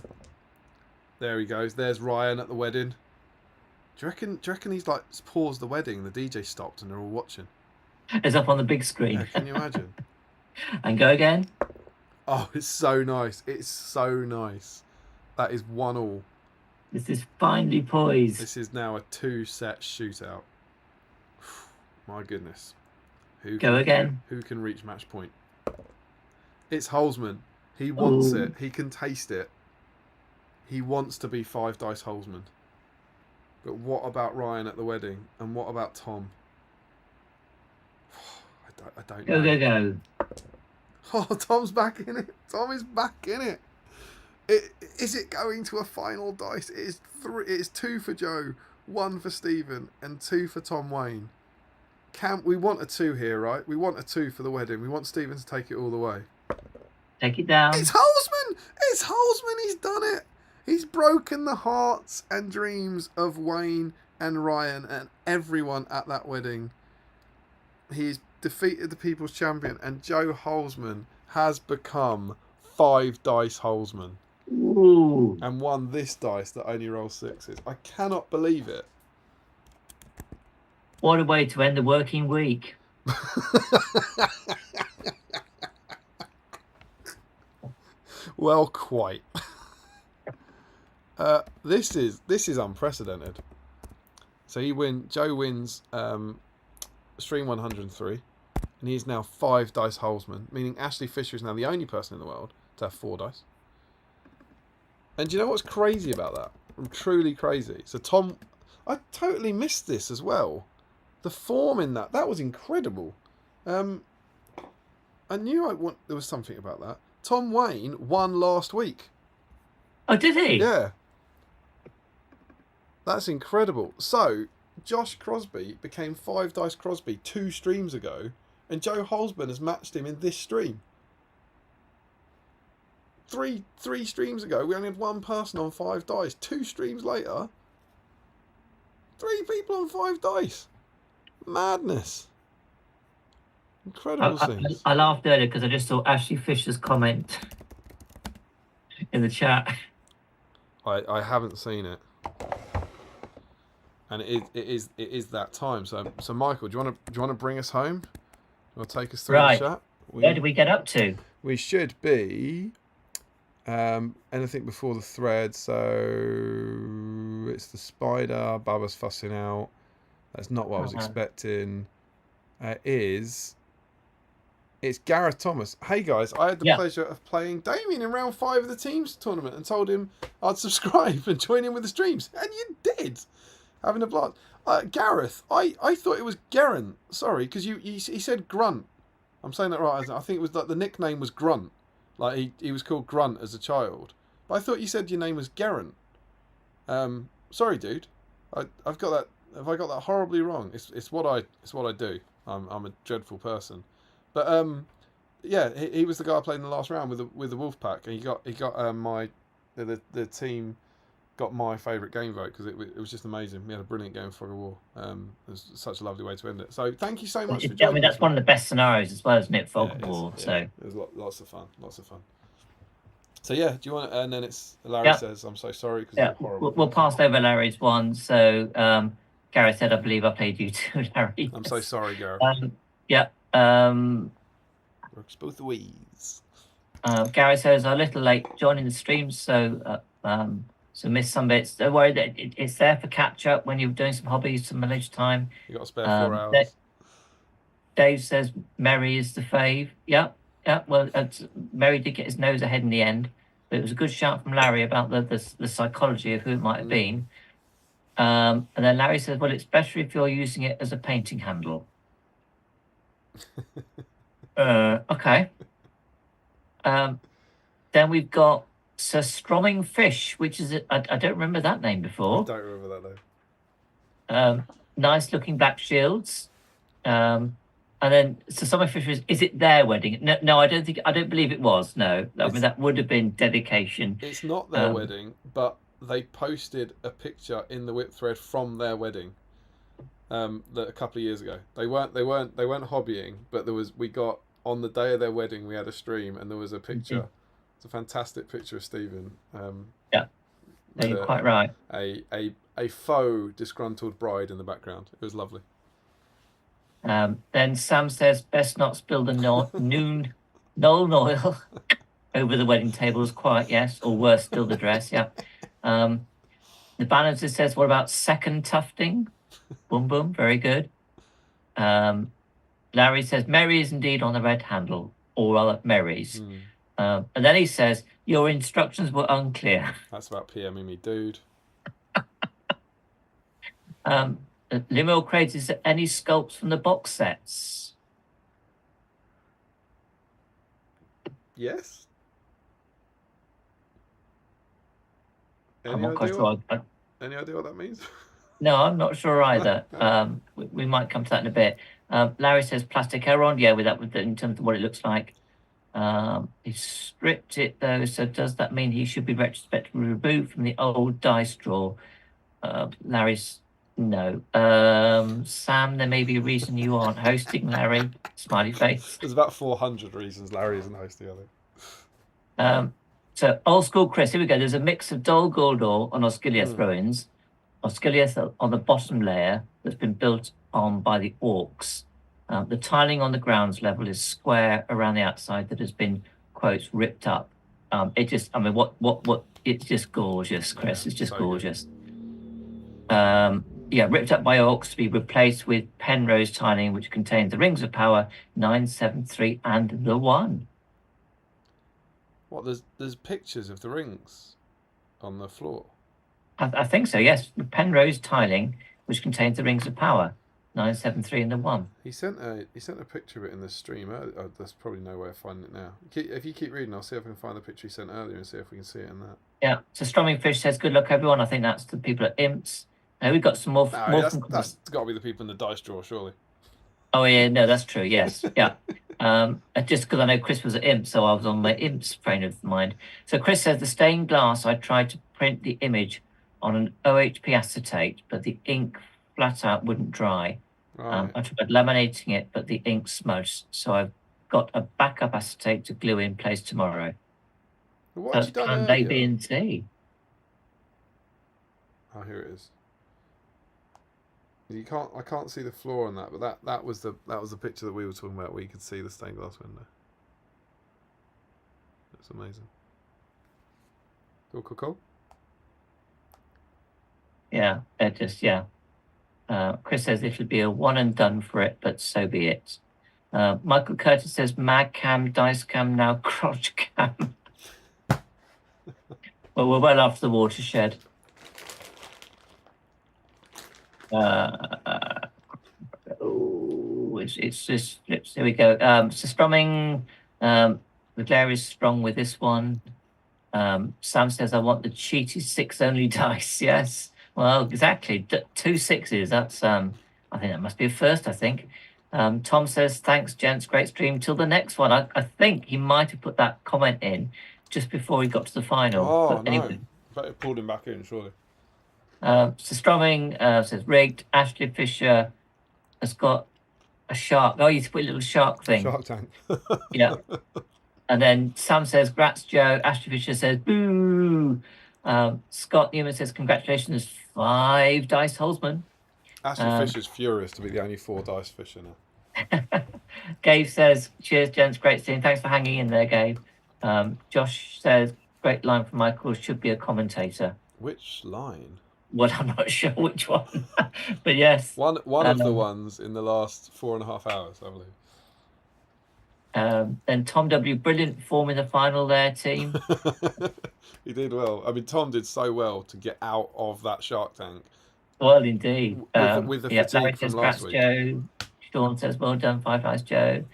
There he goes. There's Ryan at the wedding. Do you reckon he's like paused the wedding, the DJ stopped, and they're all watching?
It's up on the big screen.
Yeah, can you imagine?
And go again.
Oh, it's so nice. It's so nice. That is 1-1.
This is finely poised.
This is now a 2-set shootout. My goodness.
Go again.
Who can reach match point? It's Holzman. He wants it. He can taste it. He wants to be 5 dice Holzman. But what about Ryan at the wedding? And what about Tom? I don't know.
Go.
Oh, Tom's back in it. Tom is back in it. Is it going to a final dice? It is 3. It is 2 for Joe, 1 for Stephen, and 2 for Tom Wayne. We want a 2 here, right? We want a 2 for the wedding. We want Stephen to take it all the way.
Take it down.
It's Holzman. It's Holzman. He's done it. He's broken the hearts and dreams of Wayne and Ryan and everyone at that wedding. He's defeated the People's Champion, and Joe Holzman has become 5 dice Holzman.
Ooh.
And won this dice that only rolls 6s. I cannot believe it.
What a way to end the working week.
Well, quite. This is unprecedented. So Joe wins stream 103, and he's now 5 dice Holzman, meaning Ashley Fisher is now the only person in the world to have 4 dice. And do you know what's crazy about that? Truly crazy. So Tom, I totally missed this as well. The form in that was incredible. I knew there was something about that. Tom Wayne won last week.
Oh, did he?
Yeah. That's incredible. So, Josh Crosby became 5 dice Crosby 2 streams ago, and Joe Holzman has matched him in this stream. Three streams ago, we only had 1 person on 5 dice. 2 streams later, 3 people on 5 dice. Madness. Incredible things.
I laughed earlier because I just saw Ashley Fisher's comment in the chat.
I haven't seen it, and it is that time. So Michael, do you want to bring us home? Do you want to take us through the chat?
Where do we get up to?
We should be anything before the thread. So it's the spider. Bubba's fussing out. That's not what I was expecting. It's Gareth Thomas. Hey guys, I had the pleasure of playing Damien in round 5 of the teams tournament and told him I'd subscribe and join in with the streams. And you did. Having a blast. Gareth, I thought it was Geraint. Sorry, because he said Grunt. I'm saying that right. I think it was like the nickname was Grunt. Like he was called Grunt as a child. But I thought you said your name was Geraint. Sorry, dude. I've got that. Have I got that horribly wrong? It's what I do. I'm a dreadful person. But yeah, he was the guy I played in the last round with the Wolfpack, and he got the team got my favourite game vote because it was just amazing. We had a brilliant game of Fog of War. It was such a lovely way to end it. So thank you so much for joining.
I mean, that's one of the best scenarios as well, isn't it? Fog of War. So
it was lots of fun. So yeah, do you want? And then it's Larry says, "I'm so sorry because it's horrible."
We'll pass over Larry's one. So Gareth said, "I believe I played you too, Larry."
I'm so sorry, Gareth. Works both ways.
Gary says a little late joining the stream, so missed some bits. Don't worry, that it's there for catch up when you're doing some hobbies, some leisure time.
You got a spare 4 hours.
Dave says Mary is the fave. Yeah. Well, Mary did get his nose ahead in the end, but it was a good shout from Larry about the psychology of who it might have been. And then Larry says, well, it's better if you're using it as a painting handle. Okay. Then we've got Sir Stromming Fish, which is, I don't remember that name before.
I don't remember that name.
Nice looking black shields. And then Sir Stromming Fish, is it their wedding? No, I don't believe it was. No, I mean, that would have been dedication.
It's not their wedding, but they posted a picture in the whip thread from their wedding a couple of years ago. They weren't hobbying, but we got on the day of their wedding, we had a stream and there was a picture. Mm-hmm. It's a fantastic picture of Stephen.
Yeah, you're quite right.
A faux disgruntled bride in the background. It was lovely.
Then Sam says, best not spill the noon oil over the wedding table. Is quiet, yes, or worse, still the dress. Yeah. The balancer says, what about second tufting? Boom, boom, very good. Larry says, Mary is indeed on the red handle, or rather, Mary's. And then he says, your instructions were unclear.
That's about PMing me, dude.
Limo Crates, is there any sculpts from the box sets?
Yes.
I'm not quite sure.
Any idea what that means?
No, I'm not sure either. We might come to that in a bit. Larry says plastic Heron. Yeah, with in terms of what it looks like. He stripped it though, so does that mean he should be retrospectively removed from the old dice drawer? Larry's no. Sam, there may be a reason you aren't hosting, Larry. Smiley face.
There's about 400 reasons Larry isn't hosting, I think.
So old school Chris, here we go. There's a mix of Dol Guldur on Osgiliath ruins. Osgiliath on the bottom layer that's been built on by the orcs. The tiling on the grounds level is square around the outside that has been, quotes, ripped up. It just, I mean, what, it's just gorgeous, Chris. It's just so gorgeous. Yeah, ripped up by orcs to be replaced with Penrose tiling, which contains the Rings of Power 9, 7, 3, and the 1.
What, there's pictures of the rings on the floor?
I think so, yes. Penrose tiling, which contains the Rings of Power 9, 7, 3, and the 1.
He sent a picture of it in the stream. There's probably no way of finding it now. If you keep reading, I'll see if I can find the picture he sent earlier and see if we can see it in that.
Yeah, so Stromming Fish says, good luck, everyone. I think that's the people at Imps. We've got some more.
That's got to be the people in the dice drawer, surely.
Oh, yeah, no, that's true, yes. Yeah. Just because I know Chris was at Imps, so I was on my Imps frame of mind. So Chris says, the stained glass, I tried to print the image on an OHP acetate, but the ink flat out wouldn't dry. Right. I tried laminating it, but the ink smudged. So I've got a backup acetate to glue in place tomorrow.
What have you done
plan A, B, and C.
Oh, here it is. I can't see the floor on that, but that was the picture that we were talking about, where you could see the stained glass window. It's amazing. Cool.
Yeah, Chris says it would be a one and done for it, but so be it. Michael Curtis says mag cam, dice cam, now crotch cam. Well, we're well after the watershed. It's just flips. Here we go. So Stromming, the glare is strong with this one. Sam says, I want the cheaty 6 only dice. Yes. Well, exactly. 2 6s. That's I think that must be a first, I think. Tom says, thanks, gents. Great stream. Till the next one. I think he might have put that comment in just before he got to the final.
Oh, no. Anyway. But it pulled him back in, surely.
So Stromming says, rigged. Ashley Fisher has got a shark. Oh, you put a little shark thing.
Shark Tank.
Yeah. And then Sam says, grats, Joe. Ashley Fisher says, boo. Scott Newman says, congratulations, 5 dice Holzman.
Ashley Fisher's furious to be the only 4 dice Fisher now.
Gabe says, cheers, gents. Great stream. Thanks for hanging in there, Gabe. Josh says, great line from Michael. Should be a commentator.
Which line?
Well, I'm not sure which one. But yes.
One of the ones in the last 4.5 hours, I believe.
Then Tom W, brilliant form in the final there, team.
He did well. I mean, Tom did so well to get out of that Shark Tank
Well, indeed.
With the
Yeah, Larry
fatigue from
says,
last
"Congrats,
week.
Joe." Sean says, "Well done, Five Eyes Joe."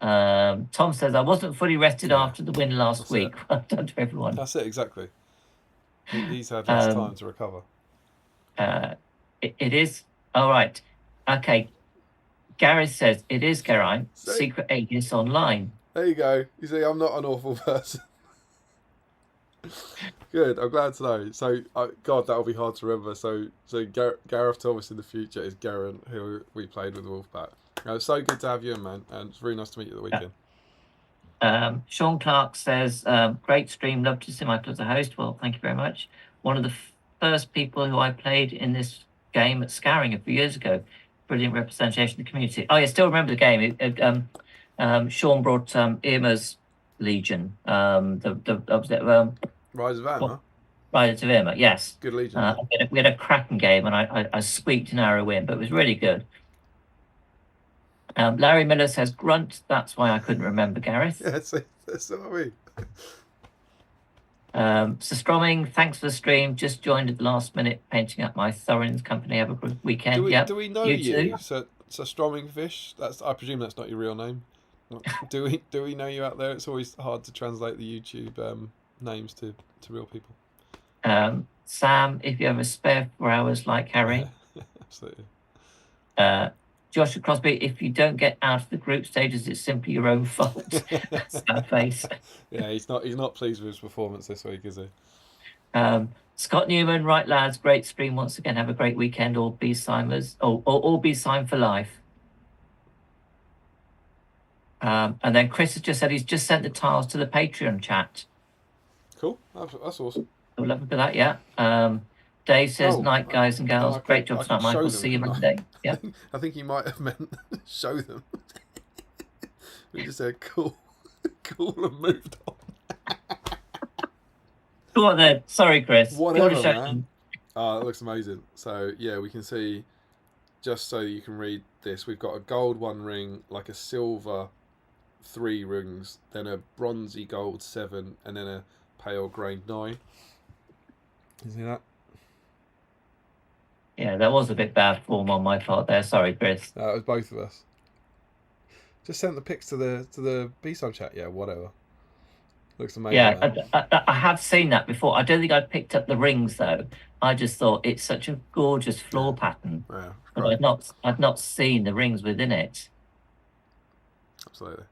Tom says, "I wasn't fully rested
Yeah,
after the win last
that's
week." Well done to everyone.
That's it, exactly. He's had less
Um,
time to recover.
it is all right. Okay, Gareth says it is Geraint,
See?
Secret Agents Online.
There you go. You see, I'm not an awful person. Good. I'm glad to know. So, God, that'll be hard to remember. So Gareth Thomas in the future is Geraint, who we played with the Wolfpack. It's so good to have you in, man, and it's really nice to meet you at the weekend.
Sean Clark says, "Great stream. Love to see Michael as a host." Well, thank you very much. One of the first people who I played in this game at Scarring a few years ago. Brilliant representation of the community. Oh, yeah, still remember the game. Sean brought Irma's Legion.
Rise of Armour.
Riders of Irma, yes.
Good Legion.
We had a cracking game, and I squeaked an arrow in, but it was really good. Larry Miller says, "Grunt." That's why I couldn't remember, Gareth.
Yeah, that's what I mean.
So Stromming, thanks for the stream. Just joined at the last minute, painting up my Thorin's company. Have a good weekend.
Do we know you? So Stromming Fish. I presume that's not your real name. Do we know you out there? It's always hard to translate the YouTube names to real people.
Sam, if you have a spare 4 hours like Harry.
Yeah, absolutely.
Joshua Crosby, if you don't get out of the group stages, it's simply your own fault. Sad face.
Yeah, he's not pleased with his performance this week, is he?
Scott Newman, right lads, great stream once again. Have a great weekend, all BSIMers, all BSIME for life. And then Chris has just said he's just sent the tiles to the Patreon chat.
Cool, that's awesome.
We'll look at that, yeah. Dave says, "Night, guys and gals. Great job tonight, Michael. See you Monday." Yeah.
I think he might have meant show them. We just said cool, and moved on.
Go on then. Sorry, Chris.
Whatever, man. Oh, that looks amazing. So yeah, we can see. Just so you can read this, we've got a gold 1 ring, like a silver 3 rings, then a bronzy gold 7, and then a pale grey 9. You see that?
Yeah, that was a bit bad form on my part there. Sorry, Chris.
It was both of us. Just sent the pics to the B-side chat. Yeah, whatever. Looks amazing.
Yeah, I have seen that before. I don't think I picked up the rings though. I just thought it's such a gorgeous floor pattern.
Yeah,
but I'd not seen the rings within it.
Absolutely.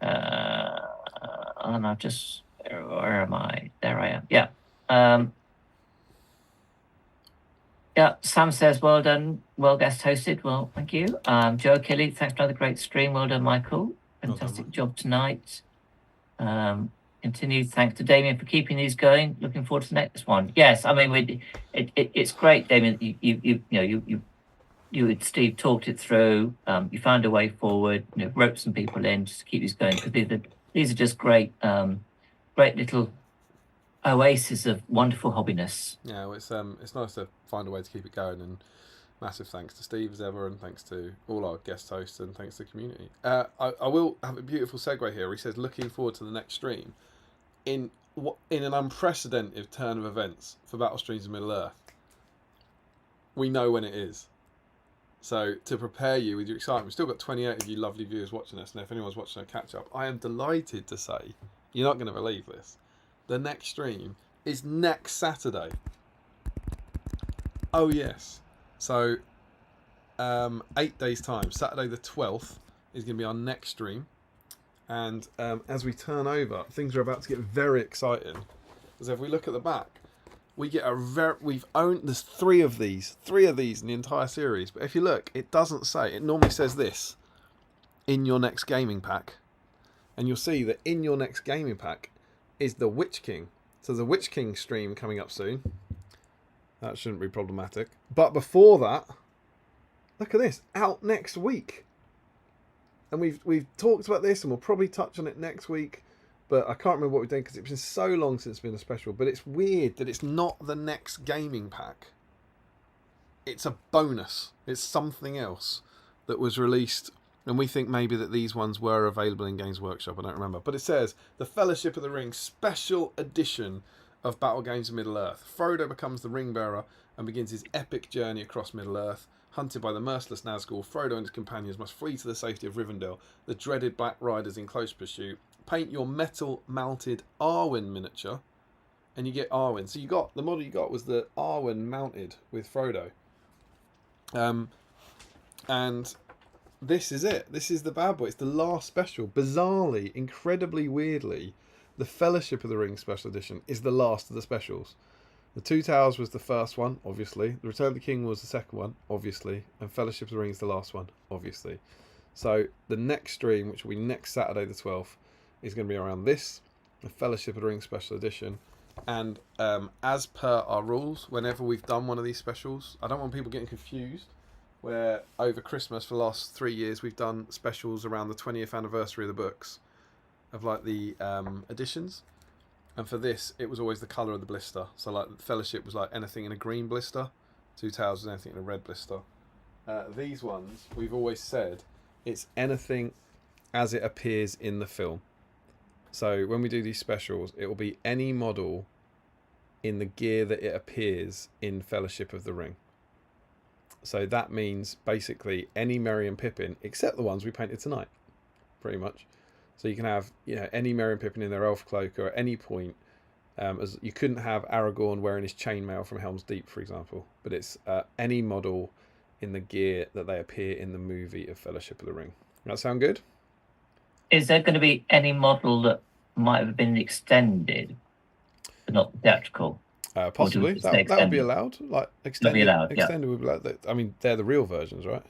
And I've just where am I? There I am. Yeah. Yeah, Sam says, "Well done, well guest hosted." Well, thank you. Joe Kelly, thanks for another great stream. Well done, Michael. Fantastic job tonight. Continued thanks to Damien for keeping these going. Looking forward to the next one. Yes, I mean it's great, Damien. You and Steve talked it through. You found a way forward. Roped some people in just to keep these going, because these are just great, great little oasis of wonderful hobbiness.
Yeah, well, it's nice to find a way to keep it going, and massive thanks to Steve as ever, and thanks to all our guest hosts, and thanks to the community. I will have a beautiful segue here. He says, "Looking forward to the next stream." In an unprecedented turn of events for Battle Streams in Middle Earth, we know when it is. So to prepare you with your excitement, we've still got 28 of you lovely viewers watching us, and if anyone's watching a catch up, I am delighted to say, you're not going to believe this, the next stream is next Saturday. Oh yes. So 8 days time, Saturday the 12th is going to be our next stream, and as we turn over, things are about to get very exciting, because if we look at the back, we get there's three of these in the entire series, but if you look, it doesn't say, it normally says this, "in your next gaming pack," and you'll see that in your next gaming pack is the Witch King. So the Witch King stream coming up soon. That shouldn't be problematic. But before that, look at this, out next week. And we've talked about this, and we'll probably touch on it next week, but I can't remember what we've done because it's been so long since it's been a special. But it's weird that it's not the next gaming pack. It's a bonus. It's something else that was released, and we think maybe that these ones were available in Games Workshop. I don't remember. But it says, "The Fellowship of the Ring Special Edition of Battle Games of Middle-earth. Frodo becomes the ring bearer and begins his epic journey across Middle-earth. Hunted by the merciless Nazgul, Frodo and his companions must flee to the safety of Rivendell, the dreaded Black Riders in close pursuit. Paint your metal-mounted Arwen miniature, and you get Arwen. So you got the model you got was the Arwen mounted with Frodo. And this is it. This is the bad boy. It's the last special. Bizarrely, incredibly weirdly, the Fellowship of the Ring special edition is the last of the specials. The Two Towers was the first one, obviously. The Return of the King was the second one, obviously. And Fellowship of the Ring is the last one, obviously. So the next stream, which will be next Saturday the 12th, is going to be around this, the Fellowship of the Ring special edition. And as per our rules, whenever we've done one of these specials, I don't want people getting confused, where over Christmas for the last 3 years we've done specials around the 20th anniversary of the books, of like the editions. And for this, it was always the colour of the blister. So like the Fellowship was like anything in a green blister, Two Towers was anything in a red blister. These ones, we've always said, it's anything as it appears in the film. So when we do these specials, it will be any model in the gear that it appears in Fellowship of the Ring. So that means basically any Merry and Pippin, except the ones we painted tonight, pretty much. So you can have, you know, any Merry and Pippin in their elf cloak, or at any point, as you couldn't have Aragorn wearing his chainmail from Helm's Deep, for example. But it's any model in the gear that they appear in the movie of Fellowship of the Ring. Does that sound good?
Is there going to be any model that might have been extended, but not theatrical?
Possibly. That would be allowed. Like extended, extended would be allowed. I mean, they're the real versions, right?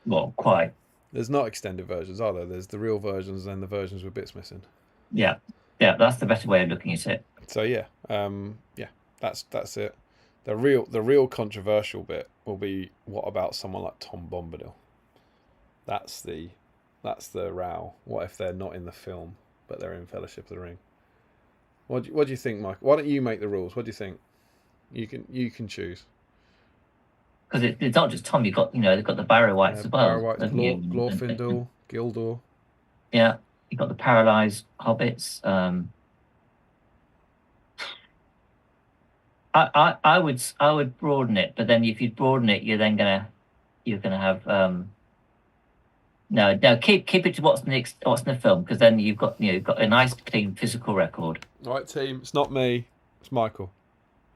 Well, quite.
There's not extended versions, are there? There's the real versions and the versions with bits missing.
Yeah, that's the better way of looking at it.
So yeah, that's it. The real controversial bit will be, what about someone like Tom Bombadil? That's the row. What if they're not in the film but they're in Fellowship of the Ring? What do you think, Mike? Why don't you make the rules? What do you think? You can choose.
Because it's not just Tom. They've got the Barrow Whites as well.
Barrow Whites, Glorfindel, Gildor.
Yeah, you've got the paralysed hobbits. I would broaden it, but then if you broaden it, you're gonna have no. Keep it to what's in the film, because then you've got a nice clean physical record.
All right, team. It's not me. It's Michael.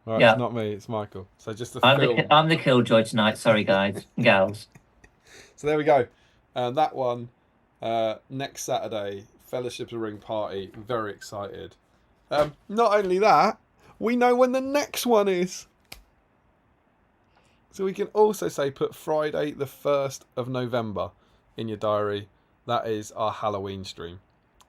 All right,
yeah.
It's not me. It's Michael. So just the
film. I'm the killjoy tonight. Sorry, guys and gals.
So there we go. That one next Saturday, Fellowship of the Ring party. Very excited. Not only that, we know when the next one is. So we can also say put Friday the 1st of November in your diary. That is our Halloween stream.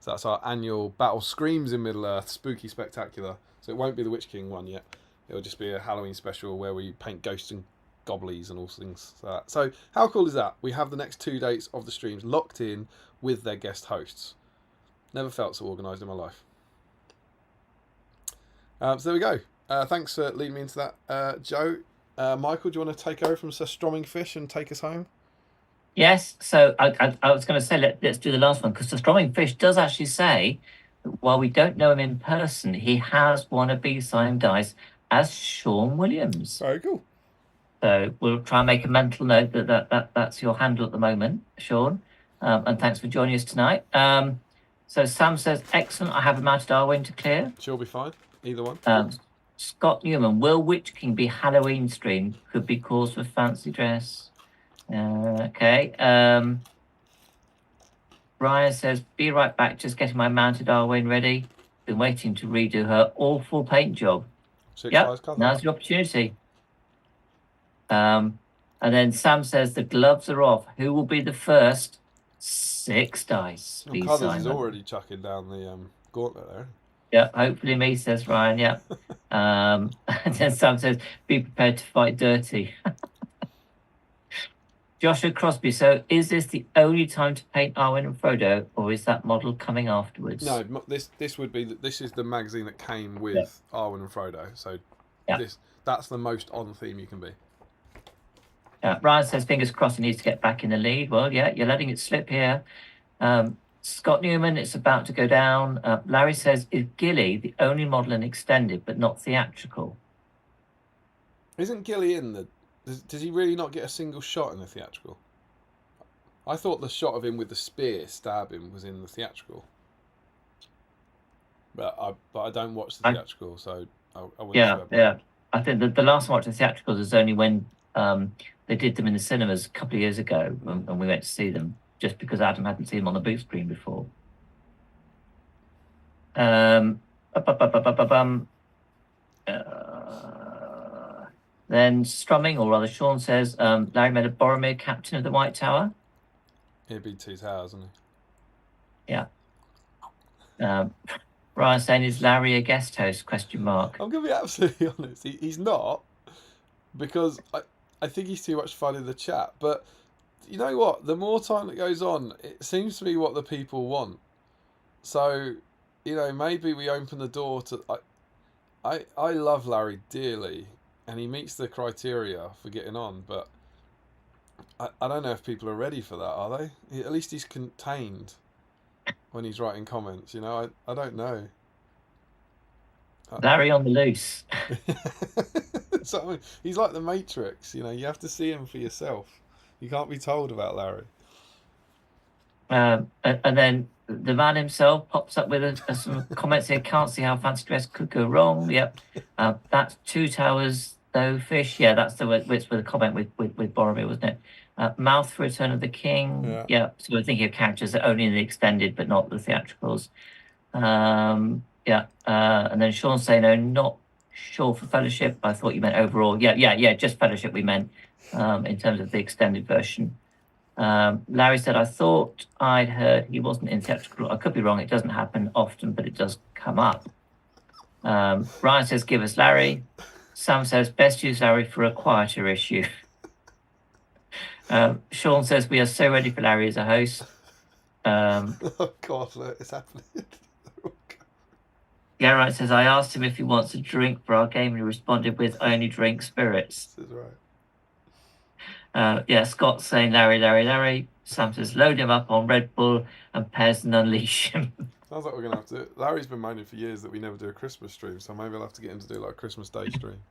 So that's our annual Battle Screams in Middle-earth Spooky Spectacular. So it won't be the Witch King one yet. It'll just be a Halloween special where we paint ghosts and goblies and all things like that. So how cool is that? We have the next 2 dates of the streams locked in with their guest hosts. Never felt so organised in my life. So there we go. Thanks for leading me into that, Joe. Michael, do you want to take over from Sir Stromming Fish and take us home?
Yes. So I was going to say let's do the last one, because Sir Stromming Fish does actually say that while we don't know him in person, he has won a BSIME dice as Sean Williams.
Very cool.
So we'll try and make a mental note that's your handle at the moment, Sean. And thanks for joining us tonight. So Sam says, excellent. I have a mounted Arwen to clear.
She'll be fine. Either one.
Scott Newman, will Witch King be Halloween stream? Could be cause for fancy dress. Okay. Ryan says, be right back. Just getting my mounted Arwen ready. Been waiting to redo her awful paint job. Yep, now's the opportunity. And then Sam says the gloves are off. Who will be the first 6 dice?
Colours is already chucking down the gauntlet there.
Yeah, hopefully me, says Ryan. Yeah. And then Sam says, be prepared to fight dirty. Joshua Crosby, so is this the only time to paint Arwen and Frodo, or is that model coming afterwards?
No, this would be this is the magazine that came with Arwen and Frodo. So that's the most on theme you can be.
Ryan says, fingers crossed he needs to get back in the lead. Well, yeah, you're letting it slip here. Scott Newman, it's about to go down. Larry says, is Gilly the only model in extended but not theatrical?
Isn't Gilly in the? Does he really not get a single shot in the theatrical? I thought the shot of him with the spear stabbing was in the theatrical. But I don't watch the theatrical, so I wouldn't.
Yeah. I think the last time I watched the theatricals was only when they did them in the cinemas a couple of years ago, and we went to see them just because Adam hadn't seen them on the big screen before. Then Strumming, or rather Sean says, Larry made a Boromir captain of the White Tower.
He'd be 2 towers, isn't
he? Yeah. Ryan saying, is Larry a guest host? ?
I'm going to be absolutely honest. He's not, because I think he's too much fun in the chat. But you know what? The more time that goes on, it seems to be what the people want. So, maybe we open the door to... I love Larry dearly, and he meets the criteria for getting on, but I don't know if people are ready for that, are they? At least he's contained when he's writing comments, I don't know.
Larry on the loose.
So, he's like the Matrix, you have to see him for yourself. You can't be told about Larry.
And then the man himself pops up with some comments here. Can't see how fancy dress could go wrong. Yep. That's 2 towers, though, fish. Yeah, that's with a comment with Boromir, wasn't it? Mouth for Return of the King. Yeah. So we're thinking of characters that are only in the extended but not the theatricals. And then Sean saying, no, not sure for Fellowship. I thought you meant overall. Yeah, just Fellowship we meant in terms of the extended version. Larry said, I thought I'd heard he wasn't in theatrical. I could be wrong. It doesn't happen often, but it does come up. Ryan says, give us Larry. Sam says, best use Larry for a quieter issue. Sean says, we are so ready for Larry as a host.
Oh, God, look, it's happening.
Garrett says, I asked him if he wants a drink for our game, and he responded with, I only drink spirits.
This is right.
Scott's saying, Larry. Sam says, load him up on Red Bull and Pez and unleash him.
Sounds like we're going to have to... Larry's been moaning for years that we never do a Christmas stream, so maybe I'll have to get him to do like a Christmas Day stream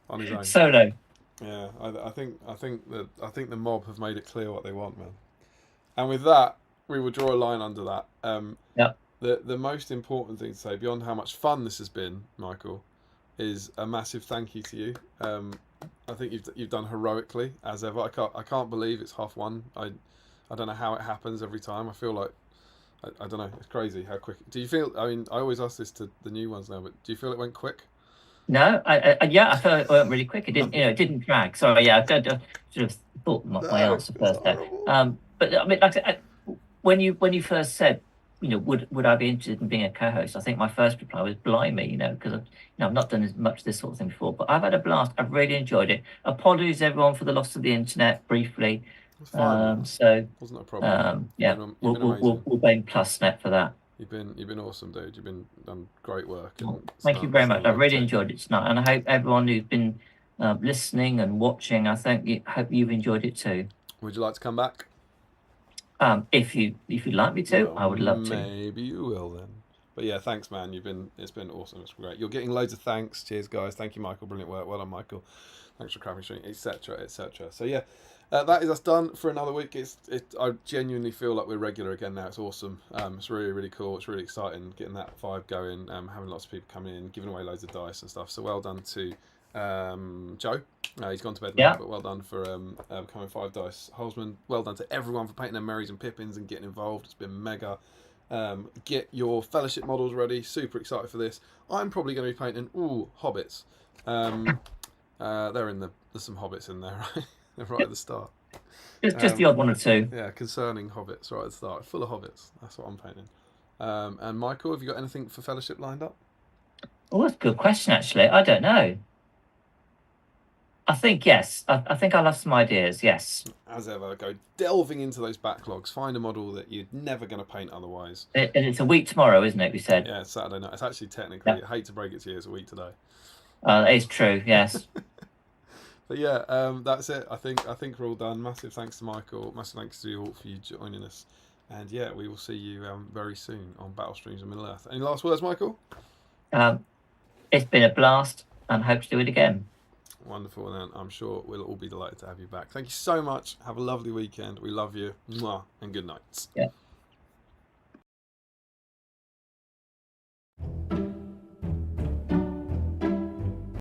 on his own.
Solo.
Yeah, I think the mob have made it clear what they want, man. And with that, we will draw a line under that. The most important thing to say, beyond how much fun this has been, Michael, is a massive thank you to you. I think you've done heroically as ever. I can't believe it's 1:30. I don't know how it happens every time. I feel like I don't know. It's crazy how quick. Do you feel? I mean, I always ask this to the new ones now, but do you feel it went quick?
No, I felt it went really quick. It didn't, it didn't drag. Sorry, I should have thought my answer first there. But I mean, like I said, when you first said, would I be interested in being a co-host? I think my first reply was blimey, because I've not done as much of this sort of thing before. But I've had a blast. I've really enjoyed it. Apologies everyone for the loss of the internet briefly.
So wasn't a problem.
We'll blame PlusNet for that.
You've been awesome, dude. You've done great work.
Thank you very much. I've really enjoyed it tonight, and I hope everyone who's been listening and watching, hope you've enjoyed it too.
Would you like to come back?
If you'd like me to, I would love to.
Maybe you will then. But yeah, thanks, man. It's been awesome. It's great. You're getting loads of thanks. Cheers, guys. Thank you, Michael. Brilliant work. Well done, Michael. Thanks for cracking stream, etc., etc. So yeah. That is us done for another week. I genuinely feel like we're regular again now. It's awesome. It's really, really cool. It's really exciting getting that vibe going. Having lots of people coming in, giving away loads of dice and stuff. So well done to Joe. He's gone to bed now, but well done for becoming 5 dice Holzman. Well done to everyone for painting their Marys and Pippins and getting involved. It's been mega. Get your Fellowship models ready. Super excited for this. I'm probably going to be painting hobbits. There's some hobbits in there, right? Right at the start.
Just the odd one or two.
Yeah, concerning hobbits right at the start. Full of hobbits. That's what I'm painting. And Michael, have you got anything for Fellowship lined up?
Oh, that's a good question, actually. I don't know. I think yes. I think I'll have some ideas, yes.
As ever, go delving into those backlogs. Find a model that you're never going to paint otherwise.
And it's a week tomorrow, isn't it, we said?
Yeah, it's Saturday night. It's actually technically, I hate to break it to you, it's a week today.
It's true, yes.
But yeah, that's it. I think we're all done. Massive thanks to Michael. Massive thanks to you all for you joining us. And yeah, we will see you very soon on Battle Streams of Middle Earth. Any last words, Michael?
It's been a blast, and hope to do it again.
Wonderful, and I'm sure we'll all be delighted to have you back. Thank you so much. Have a lovely weekend. We love you. Mwah, and good night.
Yeah.